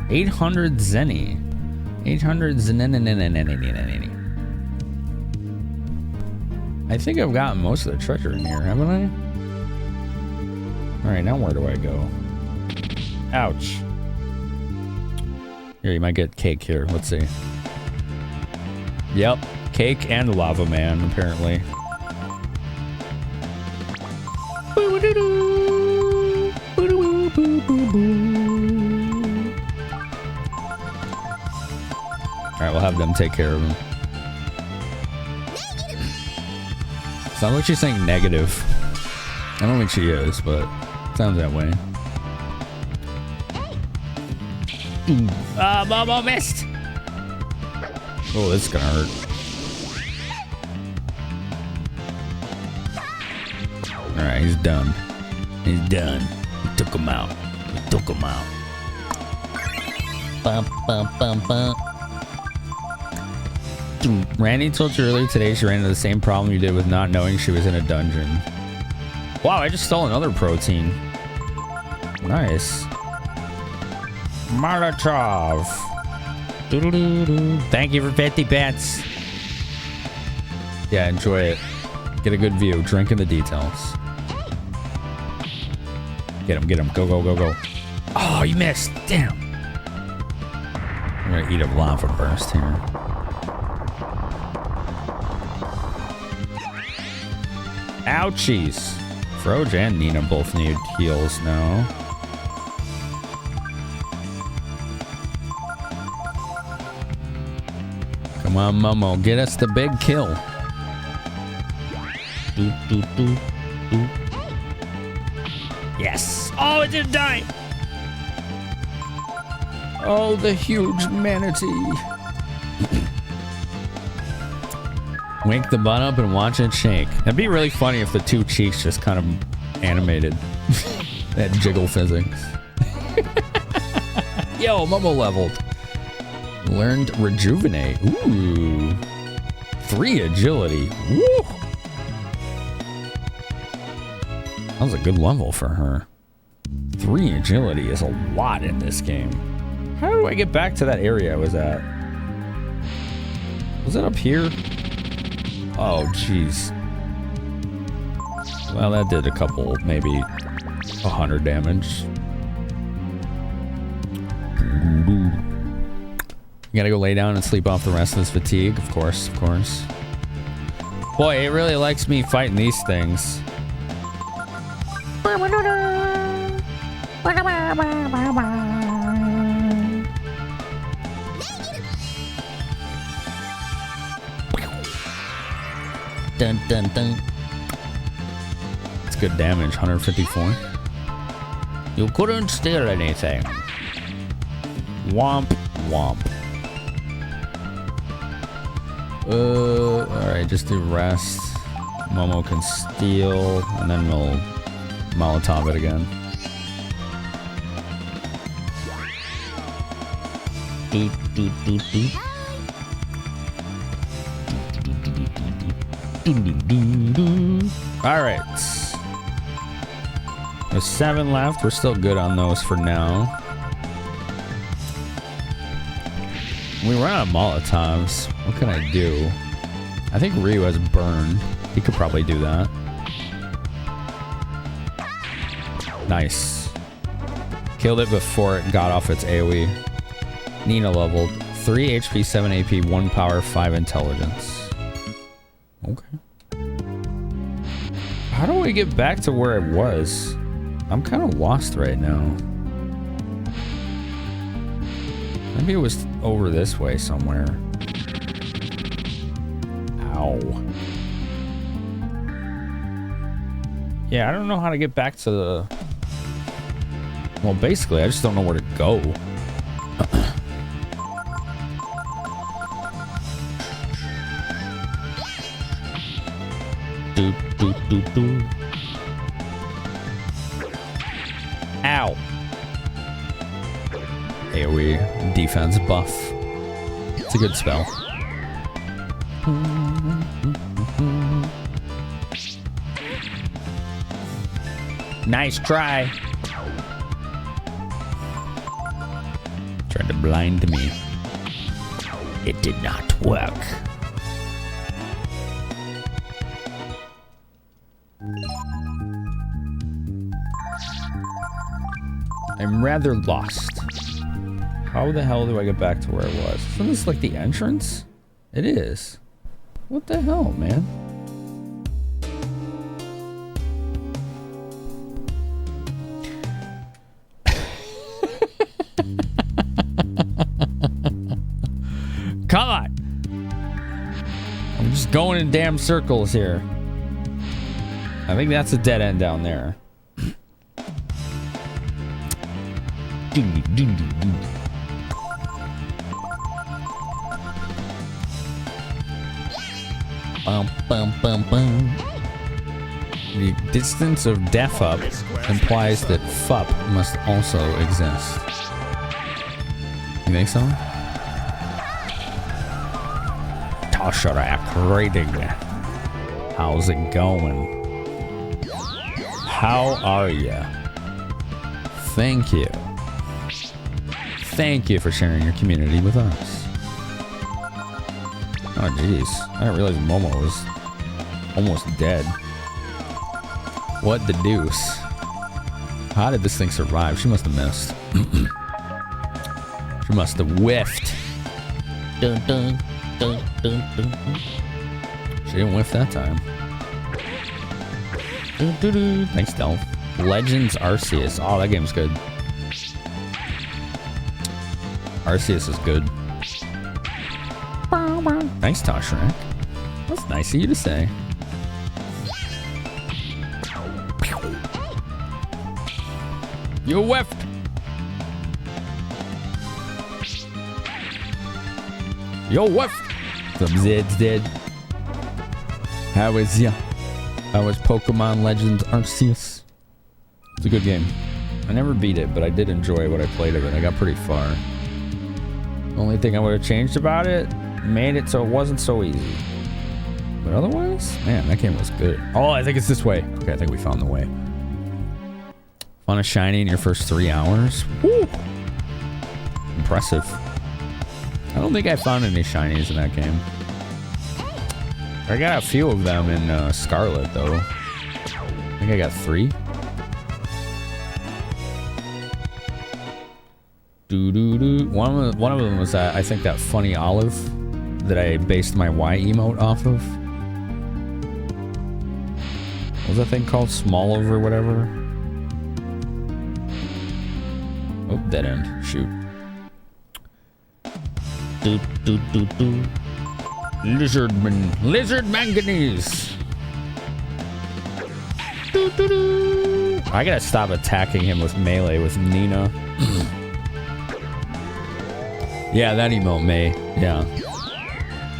800 zenny. 800 zenny. I think I've gotten most of the treasure in here, haven't I? All right, now where do I go? Ouch. Here, you might get cake here. Let's see. Yep, cake and lava man, apparently. All right, we'll have them take care of him. Sounds like she's saying negative. I don't think she is, but it sounds that way. Momo missed. Oh, this is gonna hurt. All right, he's done. He's done. We took him out. We took him out. Bum, bum, bum, bum. Randy told you earlier today she ran into the same problem you did with not knowing she was in a dungeon. Wow, I just stole another protein. Nice. Molotov. Doo-doo-doo-doo. Thank you for 50 bits. Yeah, enjoy it. Get a good view. Drink in the details. Get him, get him. Go, go, go, go. Oh, you missed. Damn. I'm gonna eat a lava burst here. Ouchies. Froj and Nina both need heals now. Come on, Momo, get us the big kill. Yes. Oh, it didn't die. Oh, the huge manatee. Wink the butt up and watch it shake. That'd be really funny if the two cheeks just kind of animated. That jiggle physics. Yo, Momo leveled. Learned rejuvenate. Ooh. 3 agility. Woo. That was a good level for her. 3 agility is a lot in this game. How do I get back to that area I was at? Was it up here? Oh, jeez. Well, that did a couple, maybe 100 damage. You gotta go lay down and sleep off the rest of this fatigue, of course, of course. Boy, it really likes me fighting these things. Dun dun dun. It's good damage, 154. You couldn't steal anything. Womp womp. Alright, just do rest. Momo can steal, and then we'll Molotov it again. Alright. There's 7 left. We're still good on those for now. We run out of Molotovs. What can I do? I think Ryu has burn. He could probably do that. Nice. Killed it before it got off its AoE. Nina leveled. 3 HP, 7 AP, 1 power, 5 intelligence. Okay. How do I get back to where I was? I'm kind of lost right now. Maybe it was over this way somewhere. Ow. Yeah, I don't know how to get back to the... Well, basically, I just don't know where to go. Doot, doot, doot, doot. Ow. AoE defense buff. It's a good spell. Nice try. Tried to blind me. It did not work. I'm rather lost. How the hell do I get back to where I was? Isn't this like the entrance? It is. What the hell, man? Come on! I'm just going in damn circles here. I think that's a dead end down there. Bum, bum, bum, bum. The distance of def up implies that fup must also exist. You think so? Tosharak rating. How's it going? How are ya? Thank you. Thank you for sharing your community with us. Oh, jeez. I didn't realize Momo was almost dead. What the deuce? How did this thing survive? She must have missed. She must have whiffed. Dun, dun, dun, dun, dun. She didn't whiff that time. Dun, dun, dun. Thanks, Delph. Legends Arceus. Oh, that game's good. Arceus is good. Thanks, Toshrak. That's nice of you to say. You whiffed. You whiffed. Some Zed's dead. How is ya? How was Pokemon Legends Arceus? It's a good game. I never beat it, but I did enjoy what I played of it. I got pretty far. The only thing I would have changed about it, made it so it wasn't so easy. But otherwise, man, that game was good. Oh, I think it's this way. Okay, I think we found the way. Found a shiny in your first 3 hours. Woo! Impressive. I don't think I found any shinies in that game. I got a few of them in Scarlet, though. I think I got 3. One of them was that, I think, that funny olive that I based my Y emote off of. What was that thing called? Smolive or whatever? Oh, dead end. Shoot. Lizard manganese. I gotta stop attacking him with melee with Nina. Yeah, that emote, May. Yeah.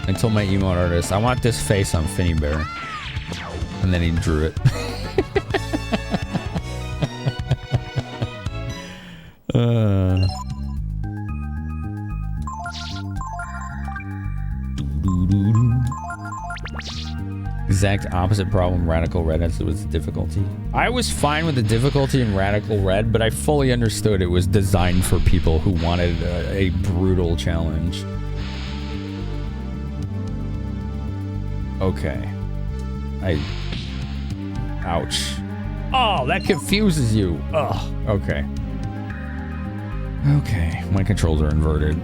I told my emote artist, I want this face on Finny Bear. And then he drew it. Exact opposite problem Radical Red has with the difficulty. I was fine with the difficulty in Radical Red, but I fully understood it was designed for people who wanted a brutal challenge. Okay. Ouch. Oh, that confuses you. Ugh. Okay. Okay. My controls are inverted.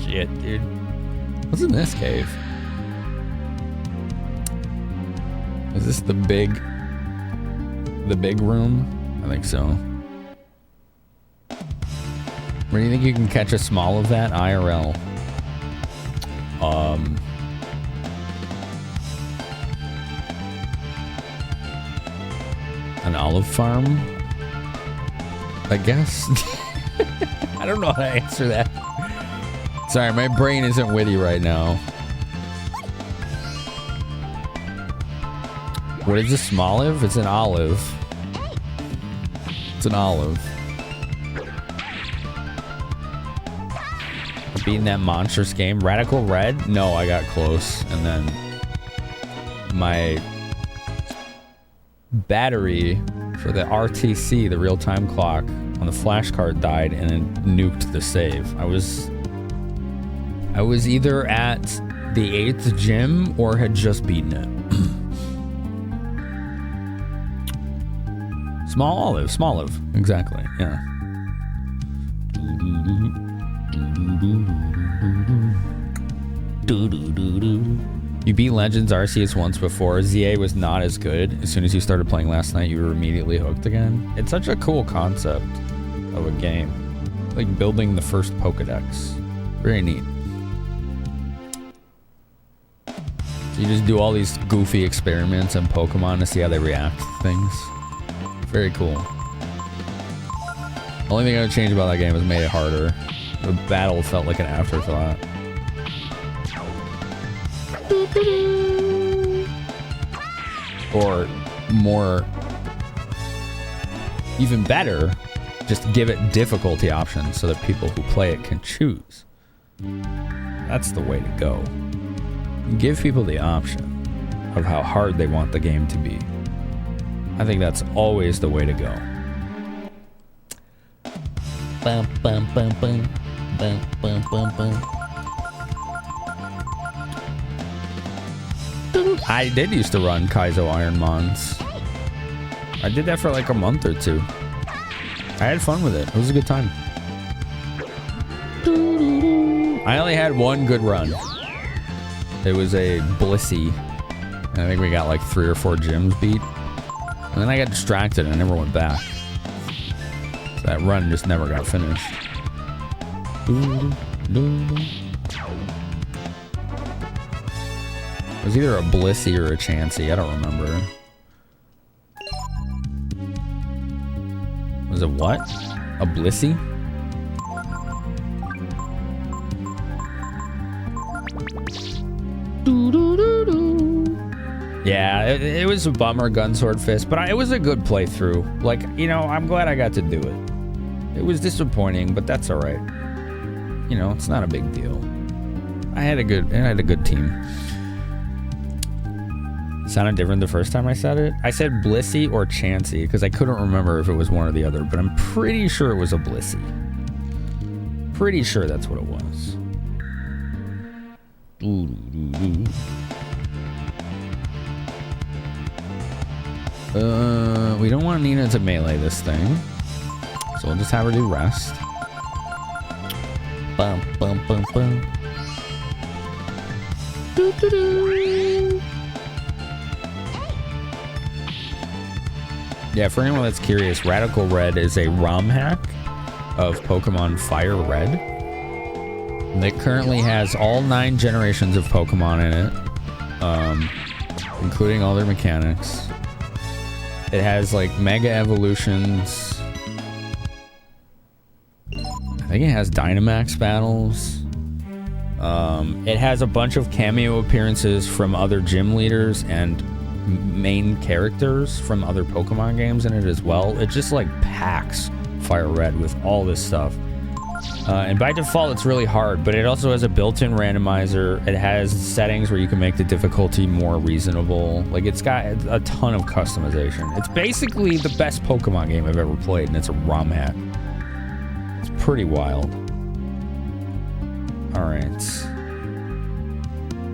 Shit, dude. What's in this cave? Is this the big room? I think so. Where do you think you can catch a small of that? IRL. An olive farm? I guess. I don't know how to answer that. Sorry, my brain isn't witty right now. What is a smolive? It's an olive. It's an olive. Beating that monstrous game. Radical Red? No, I got close. And then my battery for the RTC, the real-time clock, on the flash card died and it nuked the save. I was either at the 8th gym or had just beaten it. Small olive, exactly, yeah. You beat Legends Arceus once before. ZA was not as good. As soon as you started playing last night, you were immediately hooked again. It's such a cool concept of a game. Like building the first Pokedex. Very neat. So you just do all these goofy experiments on Pokemon to see how they react to things. Very cool. Only thing I would change about that game was made it harder. The battle felt like an afterthought. Or more, even better, just give it difficulty options so that people who play it can choose. That's the way to go. Give people the option of how hard they want the game to be. I think that's always the way to go. Bum, bum, bum, bum. Bum, bum, bum, bum. I did used to run Kaizo Ironmons. I did that for like a month or 2. I had fun with it. It was a good time. I only had one good run. It was a Blissey. And I think we got like 3 or 4 gyms beat. And then I got distracted and I never went back. So that run just never got finished. It was either a Blissey or a Chansey. I don't remember. Was it what? A Blissey? Yeah, it was a bummer, Gun Sword Fist, but it was a good playthrough. Like, you know, I'm glad I got to do it. It was disappointing, but that's all right. You know, it's not a big deal. I had a good team. It sounded different the first time I said it. I said Blissey or Chansey because I couldn't remember if it was one or the other, but I'm pretty sure it was a Blissey. Pretty sure that's what it was. We don't want Nina to melee this thing, so we'll just have her do rest. Bum bum bum bum. Doo, doo, doo. Yeah, for anyone that's curious, Radical Red is a ROM hack of Pokemon Fire Red. It currently has all 9 generations of Pokemon in it, including all their mechanics. It has like Mega Evolutions. I think it has Dynamax battles. It has a bunch of cameo appearances from other gym leaders and main characters from other Pokemon games in it as well. It just like packs Fire Red with all this stuff. And by default, it's really hard, but it also has a built-in randomizer. It has settings where you can make the difficulty more reasonable. Like, it's got a ton of customization. It's basically the best Pokemon game I've ever played, and it's a ROM hack. It's pretty wild. All right.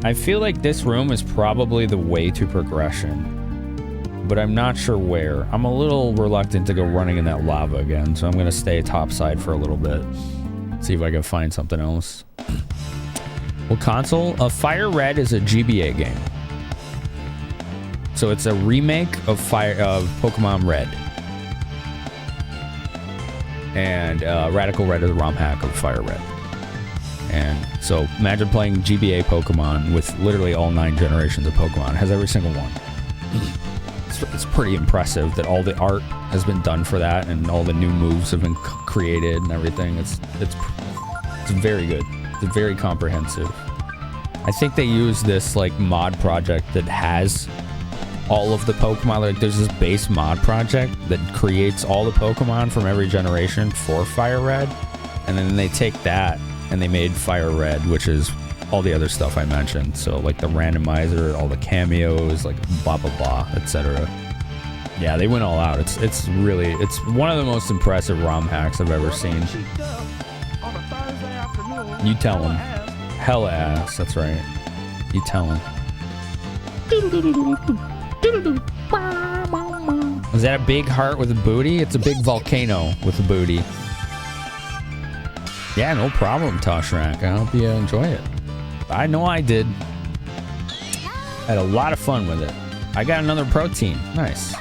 I feel like this room is probably the way to progression, but I'm not sure where. I'm a little reluctant to go running in that lava again, so I'm going to stay topside for a little bit. See if I can find something else. Well, console? Fire Red is a GBA game. So it's a remake of Pokemon Red. And Radical Red is a ROM hack of Fire Red. And so imagine playing GBA Pokemon with literally all 9 generations of Pokemon. It has every single one. It's pretty impressive that all the art has been done for that and all the new moves have been created and everything. It's very good. It's very comprehensive. I think they use this like mod project that has all of the Pokemon. Like there's this base mod project that creates all the Pokemon from every generation for Fire Red, and then they take that and they made Fire Red, which is all the other stuff I mentioned. So like the randomizer, all the cameos, like blah blah blah, etc. Yeah, they went all out. It's one of the most impressive ROM hacks I've ever seen. You tell him. Hella ass, that's right. You tell him. Is that a big heart with a booty? It's a big volcano with a booty. Yeah, no problem, Toshrak. I hope you enjoy it. I know I did. Had a lot of fun with it. I got another protein. Nice.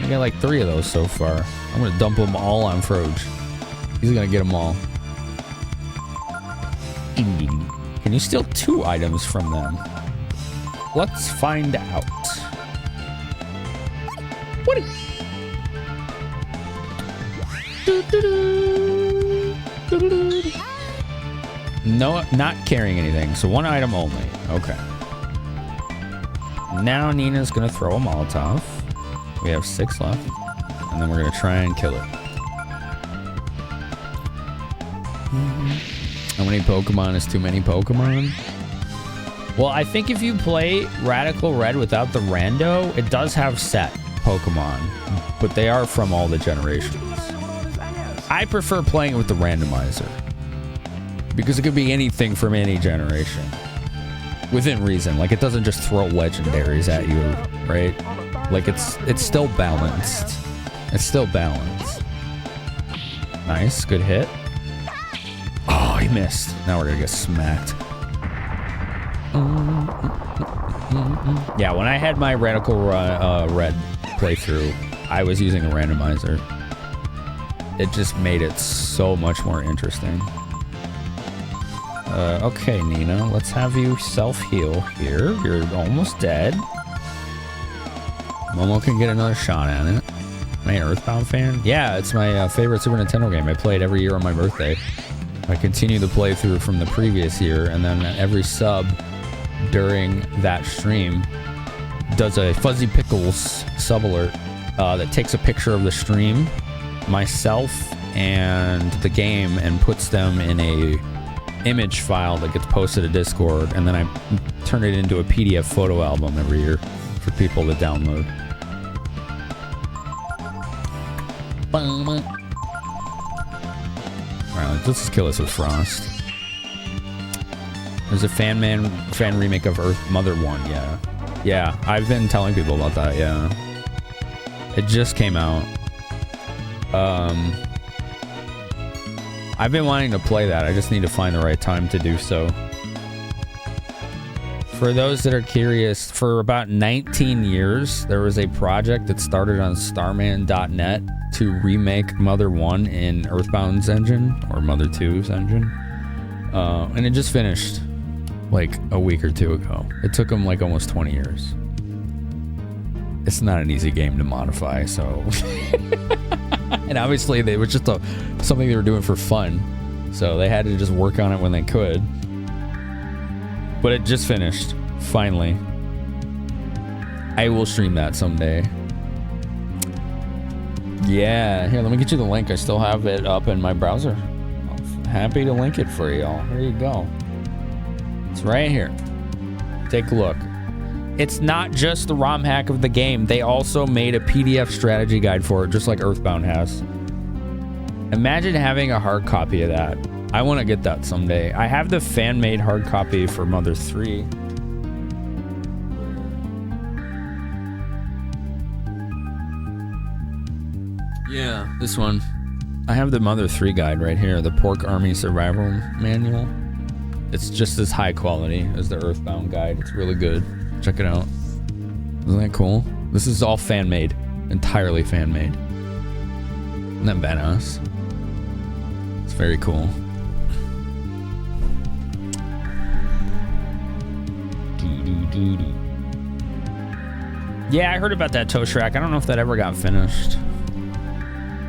I got like 3 of those so far. I'm gonna dump them all on Froge. He's gonna get them all. Can you steal 2 items from them? Let's find out. What? No, not carrying anything. So 1 item only. Okay. Now Nina's gonna throw a Molotov. We have 6 left. And then we're gonna try and kill it. How many Pokemon is too many Pokemon? Well, I think if you play Radical Red without the rando, it does have set Pokemon, but they are from all the generations. I prefer playing it with the randomizer because it could be anything from any generation within reason. Like it doesn't just throw legendaries at you, right? Like it's still balanced. It's still balanced. Nice, good hit. Oh, he missed. Now we're gonna get smacked. Yeah, when I had my Radical Red playthrough, I was using a randomizer. It just made it so much more interesting. Okay, Nina, let's have you self-heal here. You're almost dead. Momo can get another shot at it. Am I an Earthbound fan? Yeah, it's my favorite Super Nintendo game. I play it every year on my birthday. I continue the playthrough from the previous year, and then every sub during that stream does a Fuzzy Pickles sub alert that takes a picture of the stream, myself, and the game, and puts them in a image file that gets posted to Discord, and then I turn it into a PDF photo album every year for people to download. Alright, let's just kill us with Frost. There's a fan remake of Earth Mother 1, yeah. Yeah, I've been telling people about that, yeah. It just came out. I've been wanting to play that. I just need to find the right time to do so. For those that are curious, for about 19 years, there was a project that started on Starman.net to remake Mother 1 in Earthbound's engine, or Mother 2's engine. And it just finished like a week or two ago. It took them like almost 20 years. It's not an easy game to modify, so... And obviously, it was just something they were doing for fun. So they had to just work on it when they could. But it just finished, finally. I will stream that someday. Yeah, here, let me get you the link. I still have it up in my browser. I'm happy to link it for y'all. Here you go. It's right here. Take a look. It's not just the ROM hack of the game. They also made a PDF strategy guide for it, just like Earthbound has. Imagine having a hard copy of that. I want to get that someday. I have the fan-made hard copy for Mother 3. Yeah, this one. I have the Mother 3 guide right here, the Pork Army Survival Manual. It's just as high quality as the Earthbound guide. It's really good. Check it out. Isn't that cool? This is all fan-made. Entirely fan-made. Isn't that badass? It's very cool. Yeah, I heard about that Toshrak. I don't know if that ever got finished.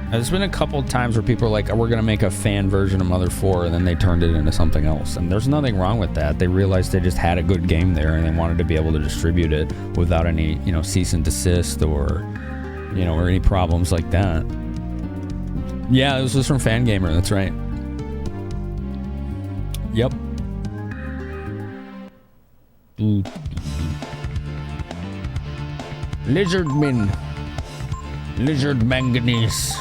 There's been a couple times where people are like, oh, we're going to make a fan version of Mother 4, and then they turned it into something else. And there's nothing wrong with that. They realized they just had a good game there, and they wanted to be able to distribute it without any, cease and desist or, or any problems like that. Yeah, this was from Fangamer. That's right. Yep. Lizardman. Lizard manganese.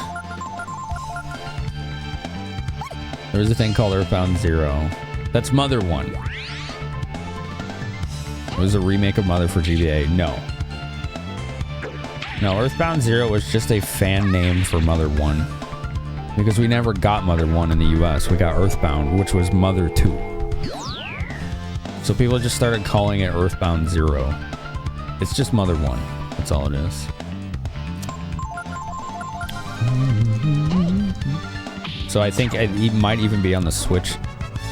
There's a thing called Earthbound 0. That's Mother 1. It was a remake of Mother for GBA. No, Earthbound 0 was just a fan name for Mother 1. Because we never got Mother 1 in the US. We got Earthbound, which was Mother 2. So people just started calling it Earthbound 0. It's just Mother 1. That's all it is. So I think it might even be on the Switch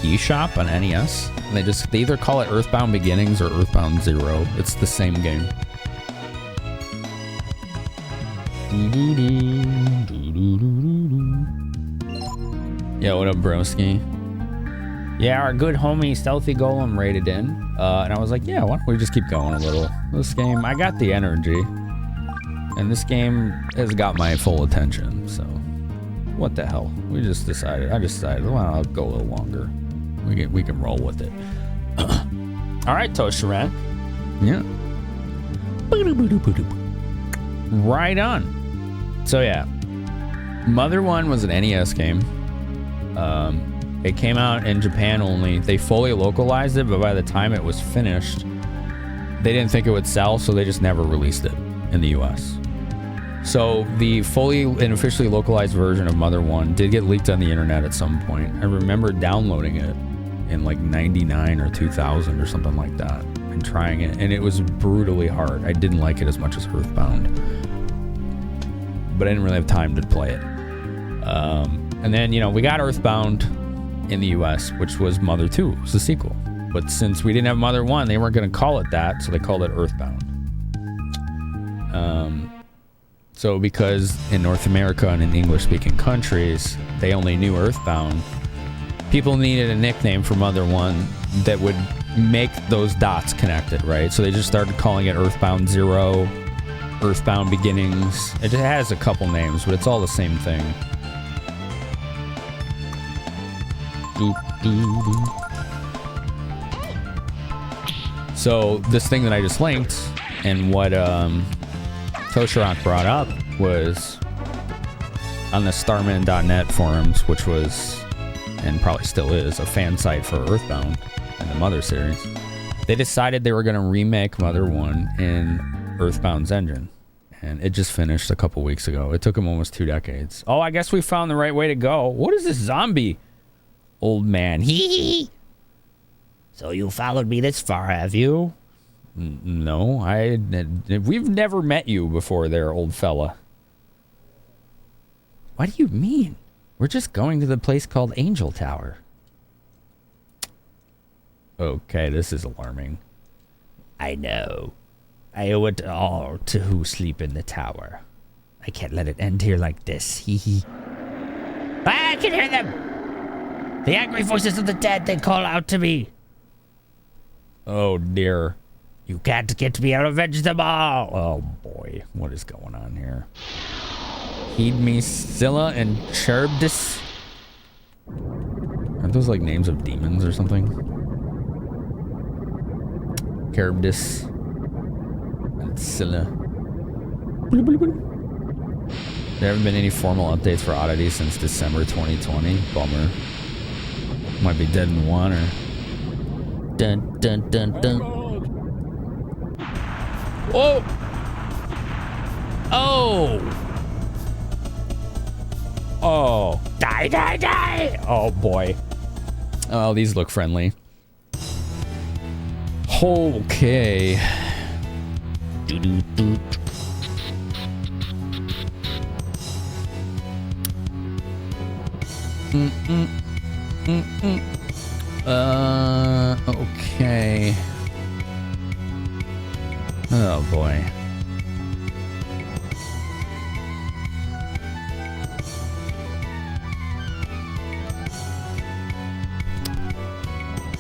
eShop on NES. And they either call it Earthbound Beginnings or Earthbound 0. It's the same game. Yeah, what up, broski? Yeah, our good homie Stealthy Golem raided in. And I was like, yeah, why don't we just keep going a little? This game, I got the energy. And this game has got my full attention, so... What the hell? I just decided, well, I'll go a little longer. We can roll with it. All right, Tosharan. Yeah. Right on. So yeah, Mother 1 was an NES game. It came out in Japan only. They fully localized it, but by the time it was finished, they didn't think it would sell, so they just never released it in the US. So the fully and officially localized version of Mother 1 did get leaked on the internet at some point. I remember downloading it in like 99 or 2000 or something like that and trying it, and it was brutally hard. I didn't like it as much as Earthbound, but I didn't really have time to play it. And then, we got Earthbound in the US, which was Mother 2. It was the sequel. But since we didn't have Mother 1, they weren't going to call it that, so they called it Earthbound. So because in North America and in English-speaking countries, they only knew Earthbound, people needed a nickname for Mother 1 that would make those dots connected, right? So they just started calling it Earthbound Zero, Earthbound Beginnings. It has a couple names, but it's all the same thing. So this thing that I just linked, and what Toshirock brought up, was on the Starman.net forums, which was, and probably still is, a fan site for Earthbound and the Mother series. They decided they were going to remake Mother 1 in Earthbound's engine. And it just finished a couple weeks ago. It took them almost 2 decades. Oh, I guess we found the right way to go. What is this zombie? Old man. Hee. So you followed me this far, have you? No, we've never met you before there, old fella. What do you mean? We're just going to the place called Angel Tower. Okay, this is alarming. I know. I owe it all to who sleep in the tower. I can't let it end here like this. Hee hee. I can hear them! The angry voices of the dead, they call out to me. Oh dear. You can't get me, I'll avenge them all. Oh boy, what is going on here? Heed me, Scylla and Charybdis. Aren't those like names of demons or something? Charybdis and Scylla. There haven't been any formal updates for Oddity since December 2020. Bummer. Might be dead in the water. Dun dun dun dun. Whoa! Oh! Oh. Die, die, die! Oh, boy. Oh, these look friendly. Okay. Do-do-do. Okay. Oh boy.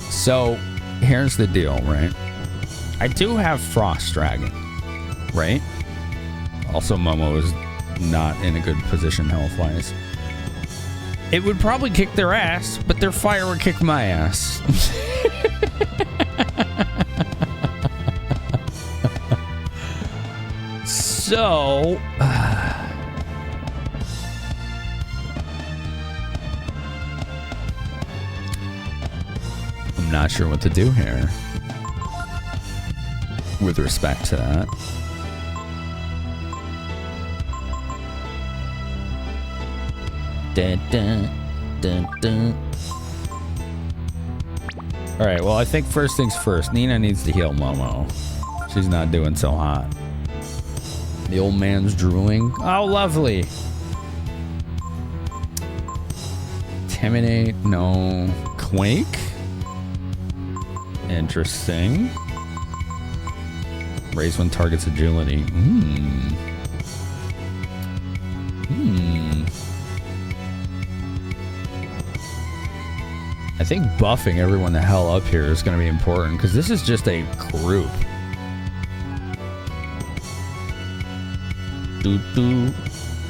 So, here's the deal, right? I do have Frost Dragon, right? Also, Momo is not in a good position health-wise. It would probably kick their ass, but their fire would kick my ass. So, I'm not sure what to do here with respect to that. Dun, dun, dun, dun. All right, well, I think first things first, Nina needs to heal Momo. She's not doing so hot. The old man's drooling. Oh, lovely. Intimidate, no. Quake? Interesting. Raise when target's agility. I think buffing everyone the hell up here is going to be important, because this is just a group.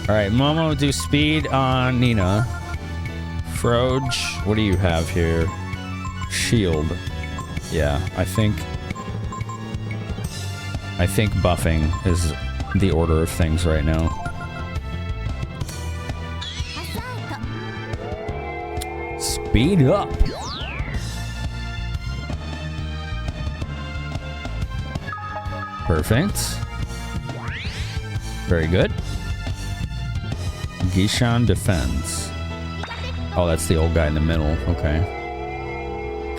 Alright, Momo, do speed on Nina. Froge, what do you have here? Shield. Yeah, I think buffing is the order of things right now. Speed up. Perfect. Very good. Gishan defends. Oh, that's the old guy in the middle. Okay.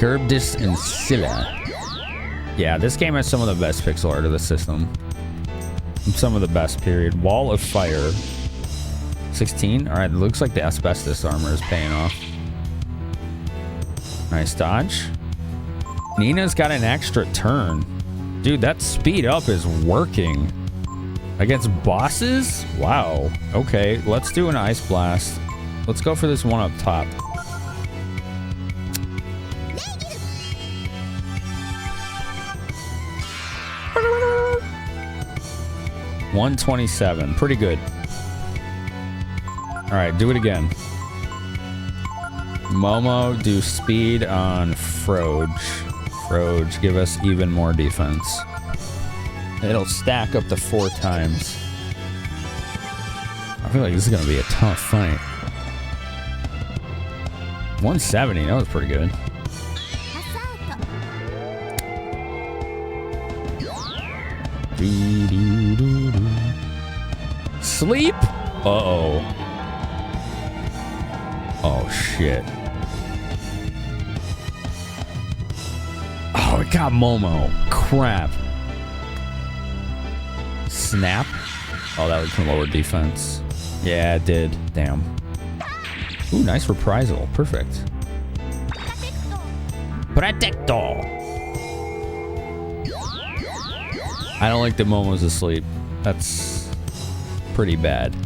Charybdis and Scylla. Yeah, this game has some of the best pixel art of the system. Some of the best, period. Wall of Fire. 16? Alright, it looks like the asbestos armor is paying off. Nice dodge. Nina's got an extra turn. Dude, that speed up is working. Against bosses? Wow. Okay, let's do an ice blast. Let's go for this one up top. $127. Pretty good. Alright, do it again. Momo, do speed on Froge. Froge, give us even more defense. It'll stack up to 4 times. I feel like this is going to be a tough fight. 170, that was pretty good. Sleep? Uh-oh. Oh, shit. Oh, it got Momo. Crap. Snap? Oh, that was lower defense. Yeah, it did. Damn. Ooh, nice reprisal. Perfect. Protector. I don't like that Momo's asleep. That's pretty bad.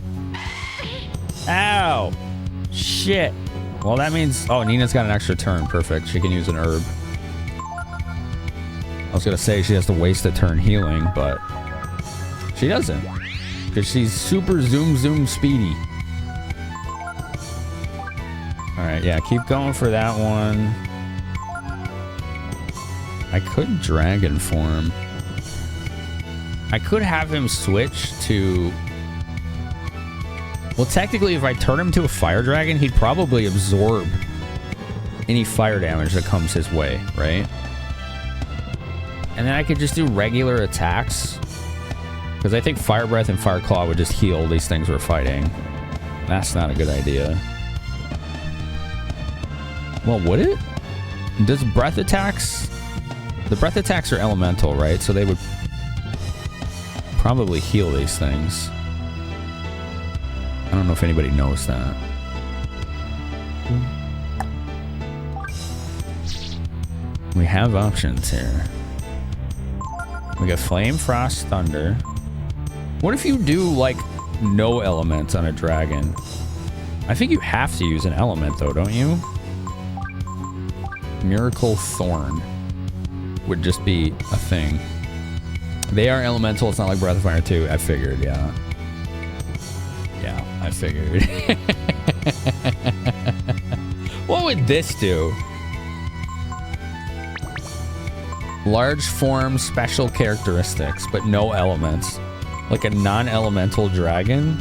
Ow! Shit. Well, that means... Oh, Nina's got an extra turn. Perfect. She can use an herb. I was gonna say she has to waste a turn healing, but... She doesn't. Because she's super zoom speedy. Alright, yeah. Keep going for that one. I could dragon form. I could have him switch to... Well, technically, if I turn him to a fire dragon, he'd probably absorb any fire damage that comes his way, right? And then I could just do regular attacks. Because I think Fire Breath and Fire Claw would just heal these things we're fighting. That's not a good idea. Well, would it? Does breath attacks... The breath attacks are elemental, right? So they would probably heal these things. I don't know if anybody knows that. We have options here. We got Flame, Frost, Thunder. What if you do, like, no elements on a dragon? I think you have to use an element, though, don't you? Miracle Thorn would just be a thing. They are elemental. It's not like Breath of Fire 2. I figured, yeah. Yeah, I figured. What would this do? Large form, special characteristics, but no elements. Like a non-elemental dragon?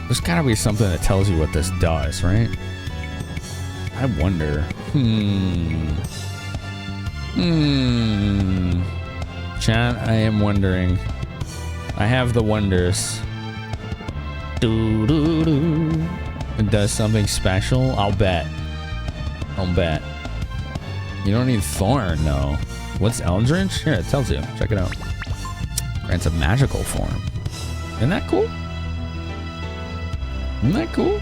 There's gotta be something that tells you what this does, right? I wonder. Chat, I am wondering. I have the wonders. It does something special? I'll bet. I'll bet. You don't need Thorn, though. What's Eldritch? Here, it tells you. Check it out. Grants a magical form. Isn't that cool? Isn't that cool?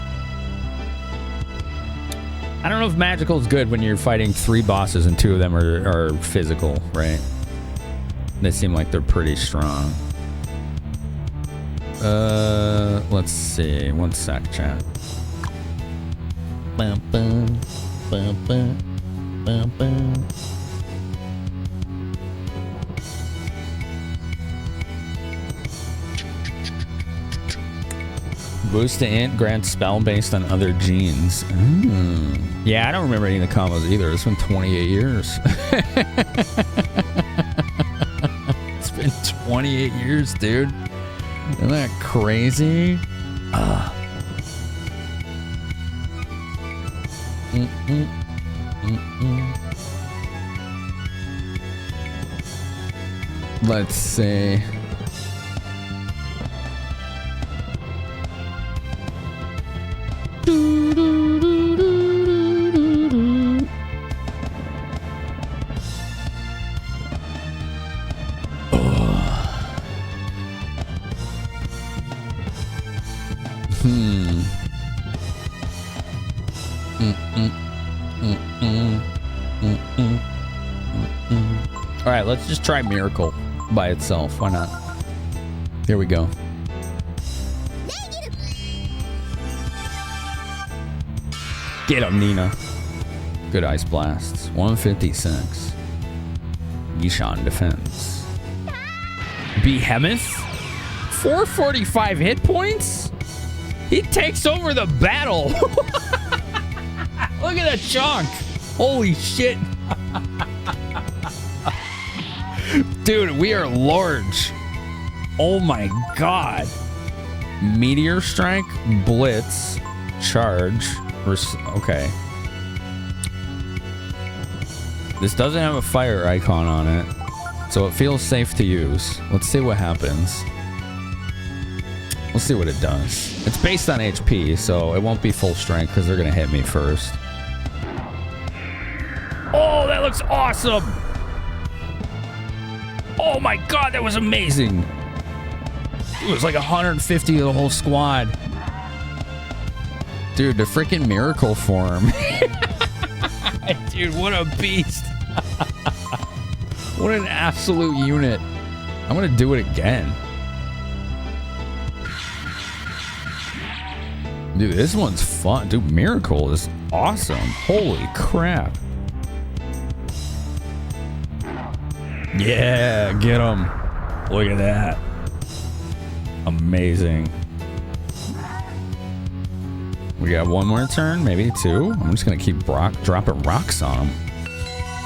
I don't know if magical is good when you're fighting 3 bosses and 2 of them are physical, right? They seem like they're pretty strong. Let's see. One sec, chat. Bum, bum, bum, bum, bum, bum. Boost to int grants spell based on other genes. Yeah, I don't remember any of the combos either. It's been 28 years. It's been 28 years, dude. Isn't that crazy? Let's see. All right, let's just try Miracle by itself. Why not? Here we go. Get him, Nina. Good ice blasts. 156. Yishan defense. Behemoth? 445 hit points? He takes over the battle. Look at that chunk. Holy shit. Dude, we are large. Oh my god. Meteor Strike, Blitz, Charge. Okay. This doesn't have a fire icon on it, so it feels safe to use. Let's see what happens. We'll see what it does. It's based on HP, so it won't be full strength because they're going to hit me first. Oh, that looks awesome! Oh my god, that was amazing! It was like 150 of the whole squad. Dude, the freaking Miracle form. Dude, what a beast. What an absolute unit. I'm gonna do it again. Dude, this one's fun. Dude, Miracle is awesome. Holy crap. Yeah, get him. Look at that. Amazing. We got one more turn, maybe two. I'm just gonna keep dropping rocks on him.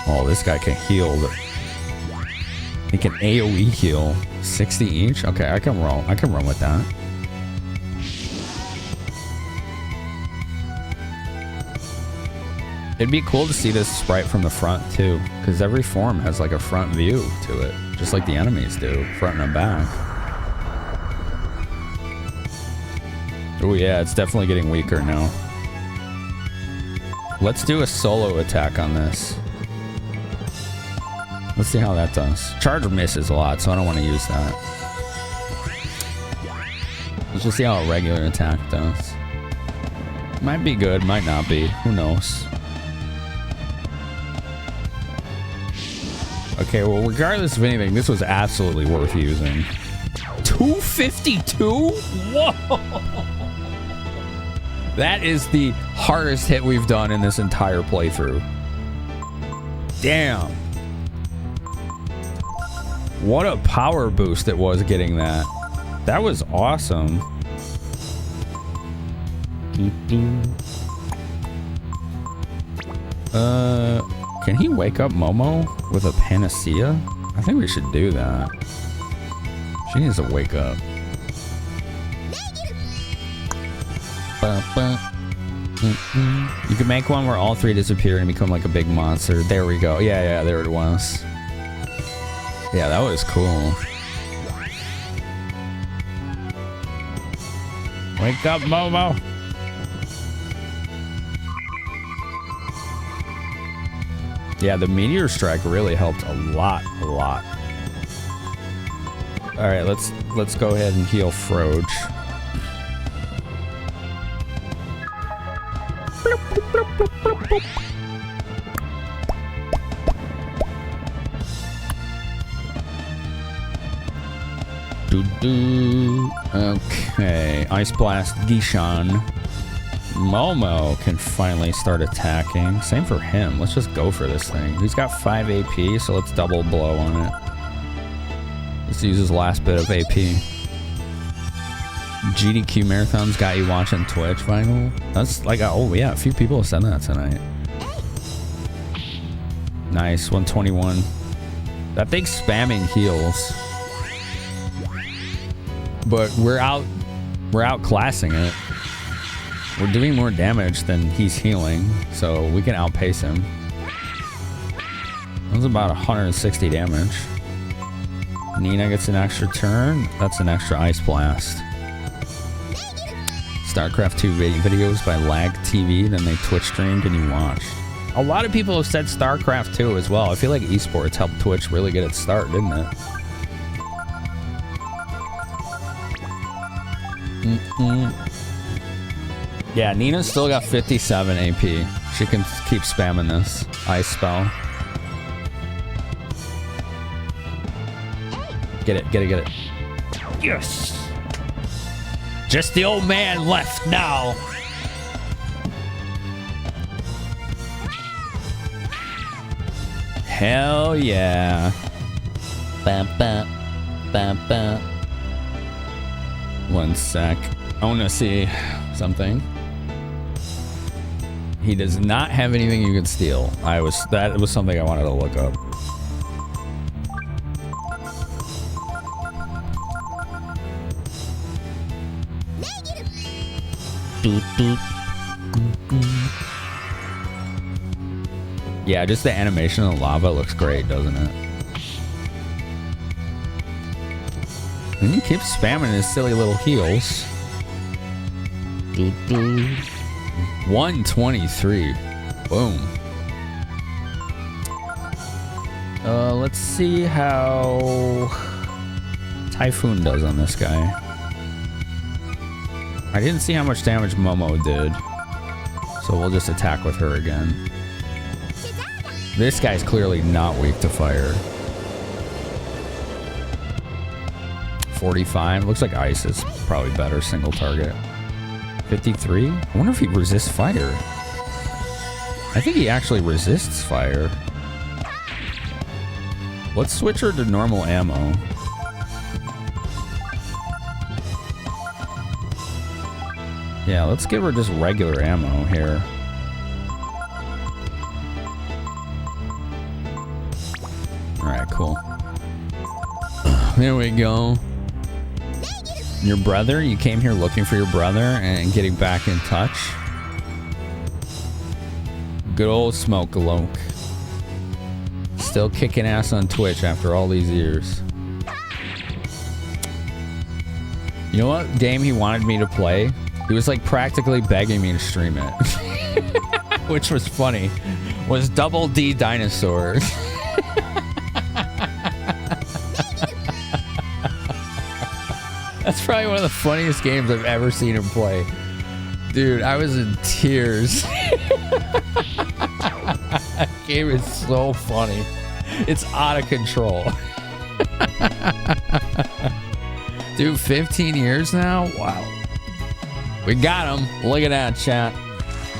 Oh, this guy can heal. He can AoE heal 60 each. Okay, I can roll. I can run with that. It'd be cool to see this sprite from the front too, because every form has like a front view to it, just like the enemies do, front and back. Oh yeah, it's definitely getting weaker now. Let's do a solo attack on this. Let's see how that does. Charge misses a lot, so I don't want to use that. Let's just see how a regular attack does. Might be good, might not be. Who knows? Okay, well, regardless of anything, this was absolutely worth using. 252? Whoa! That is the hardest hit we've done in this entire playthrough. Damn. What a power boost it was getting that. That was awesome. Can he wake up Momo with a panacea? I think we should do that. She needs to wake up. You can make one where all three disappear and become like a big monster. There we go. Yeah, there it was. Yeah, that was cool. Wake up, Momo. Yeah, the Meteor Strike really helped a lot. All right, let's go ahead and heal Froge. Okay, Ice Blast Gishan. Momo can finally start attacking. Same for him. Let's just go for this thing. He's got 5 AP, so let's double blow on it. Let's use his last bit of AP. GDQ Marathon's got you watching Twitch, Vinyl. That's like, oh yeah, a few people have said that tonight. Nice, 121. That thing's spamming heals. But we're outclassing it. We're doing more damage than he's healing, so we can outpace him. That was about 160 damage. Nina gets an extra turn. That's an extra Ice Blast. StarCraft 2 videos by Lag TV, then they Twitch streamed and you watched. A lot of people have said StarCraft 2 as well. I feel like esports helped Twitch really get its start, didn't it? Yeah, Nina's still got 57 AP. She can keep spamming this ice spell. Get it, get it, get it. Yes! Just the old man left now. Hell yeah. Bam, bam, bam, bam. One sec. I want to see something. He does not have anything you can steal. That was something I wanted to look up. Yeah, just the animation of the lava looks great, doesn't it? And he keeps spamming his silly little heals. 123. Boom. Let's see how Typhoon does on this guy. I didn't see how much damage Momo did, so we'll just attack with her again. This guy's clearly not weak to fire. 45. Looks like ice is probably better single target. 53. I wonder if he resists fire. I think he actually resists fire. Let's switch her to normal ammo. Yeah, let's give her just regular ammo here. Alright, cool. There we go. Your brother? You came here looking for your brother and getting back in touch? Good old Smoke-a-Loke. Still kicking ass on Twitch after all these years. You know what game he wanted me to play? He was like practically begging me to stream it. Which was funny. Was Double D Dinosaur. That's probably one of the funniest games I've ever seen him play. Dude, I was in tears. That game is so funny. It's out of control. Dude, 15 years now? Wow. We got him. Look at that, chat.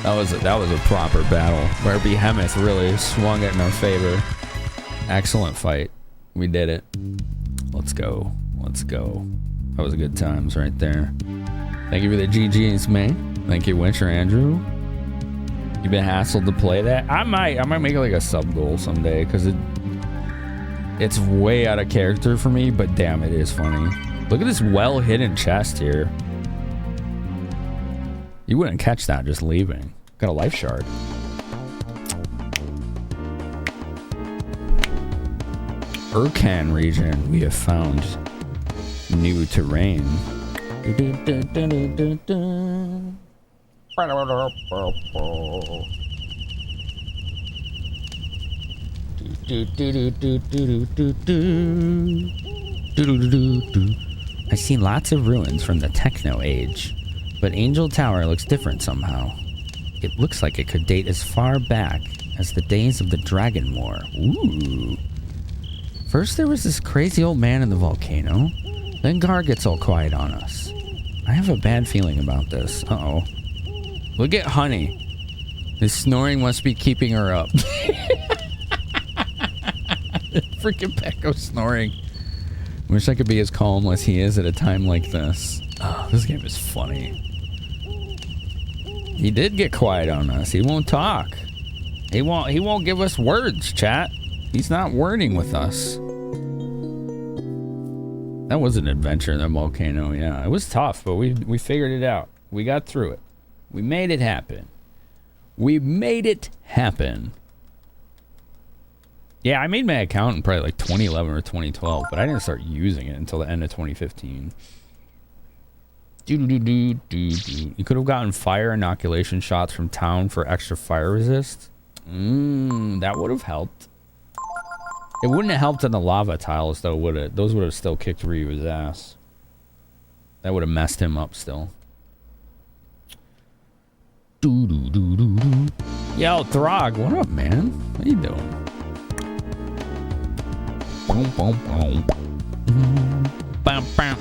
That was a proper battle where Behemoth really swung it in our favor. Excellent fight. We did it. Let's go. Let's go. That was good times right there. Thank you for the GGs, man. Thank you, Winter Andrew. You've been hassled to play that? I might make it like a sub goal someday because it's way out of character for me, but damn, it is funny. Look at this well hidden chest here. You wouldn't catch that just leaving. Got a life shard. Urkan region. We have found new terrain. I've seen lots of ruins from the Techno Age, but Angel Tower looks different somehow. It looks like it could date as far back as the days of the Dragon War. Ooh. First there was this crazy old man in the volcano, then Gar gets all quiet on us. I have a bad feeling about this. Uh-oh. Look at Honey. His snoring must be keeping her up. Freaking Pecco snoring. Wish I could be as calm as he is at a time like this. Oh, this game is funny. He did get quiet on us. He won't talk. He won't give us words, chat. He's not wording with us. That was an adventure in the volcano, yeah. It was tough, but we figured it out. We got through it. We made it happen. We made it happen. Yeah, I made my account in probably like 2011 or 2012, but I didn't start using it until the end of 2015. You could have gotten fire inoculation shots from town for extra fire resist. That would have helped. It wouldn't have helped on the lava tiles, though, would it? Those would have still kicked Ryu's ass. That would have messed him up still. Yo, Throg, what up, man? How you doing? Boom, boom, boom. Bam, bam.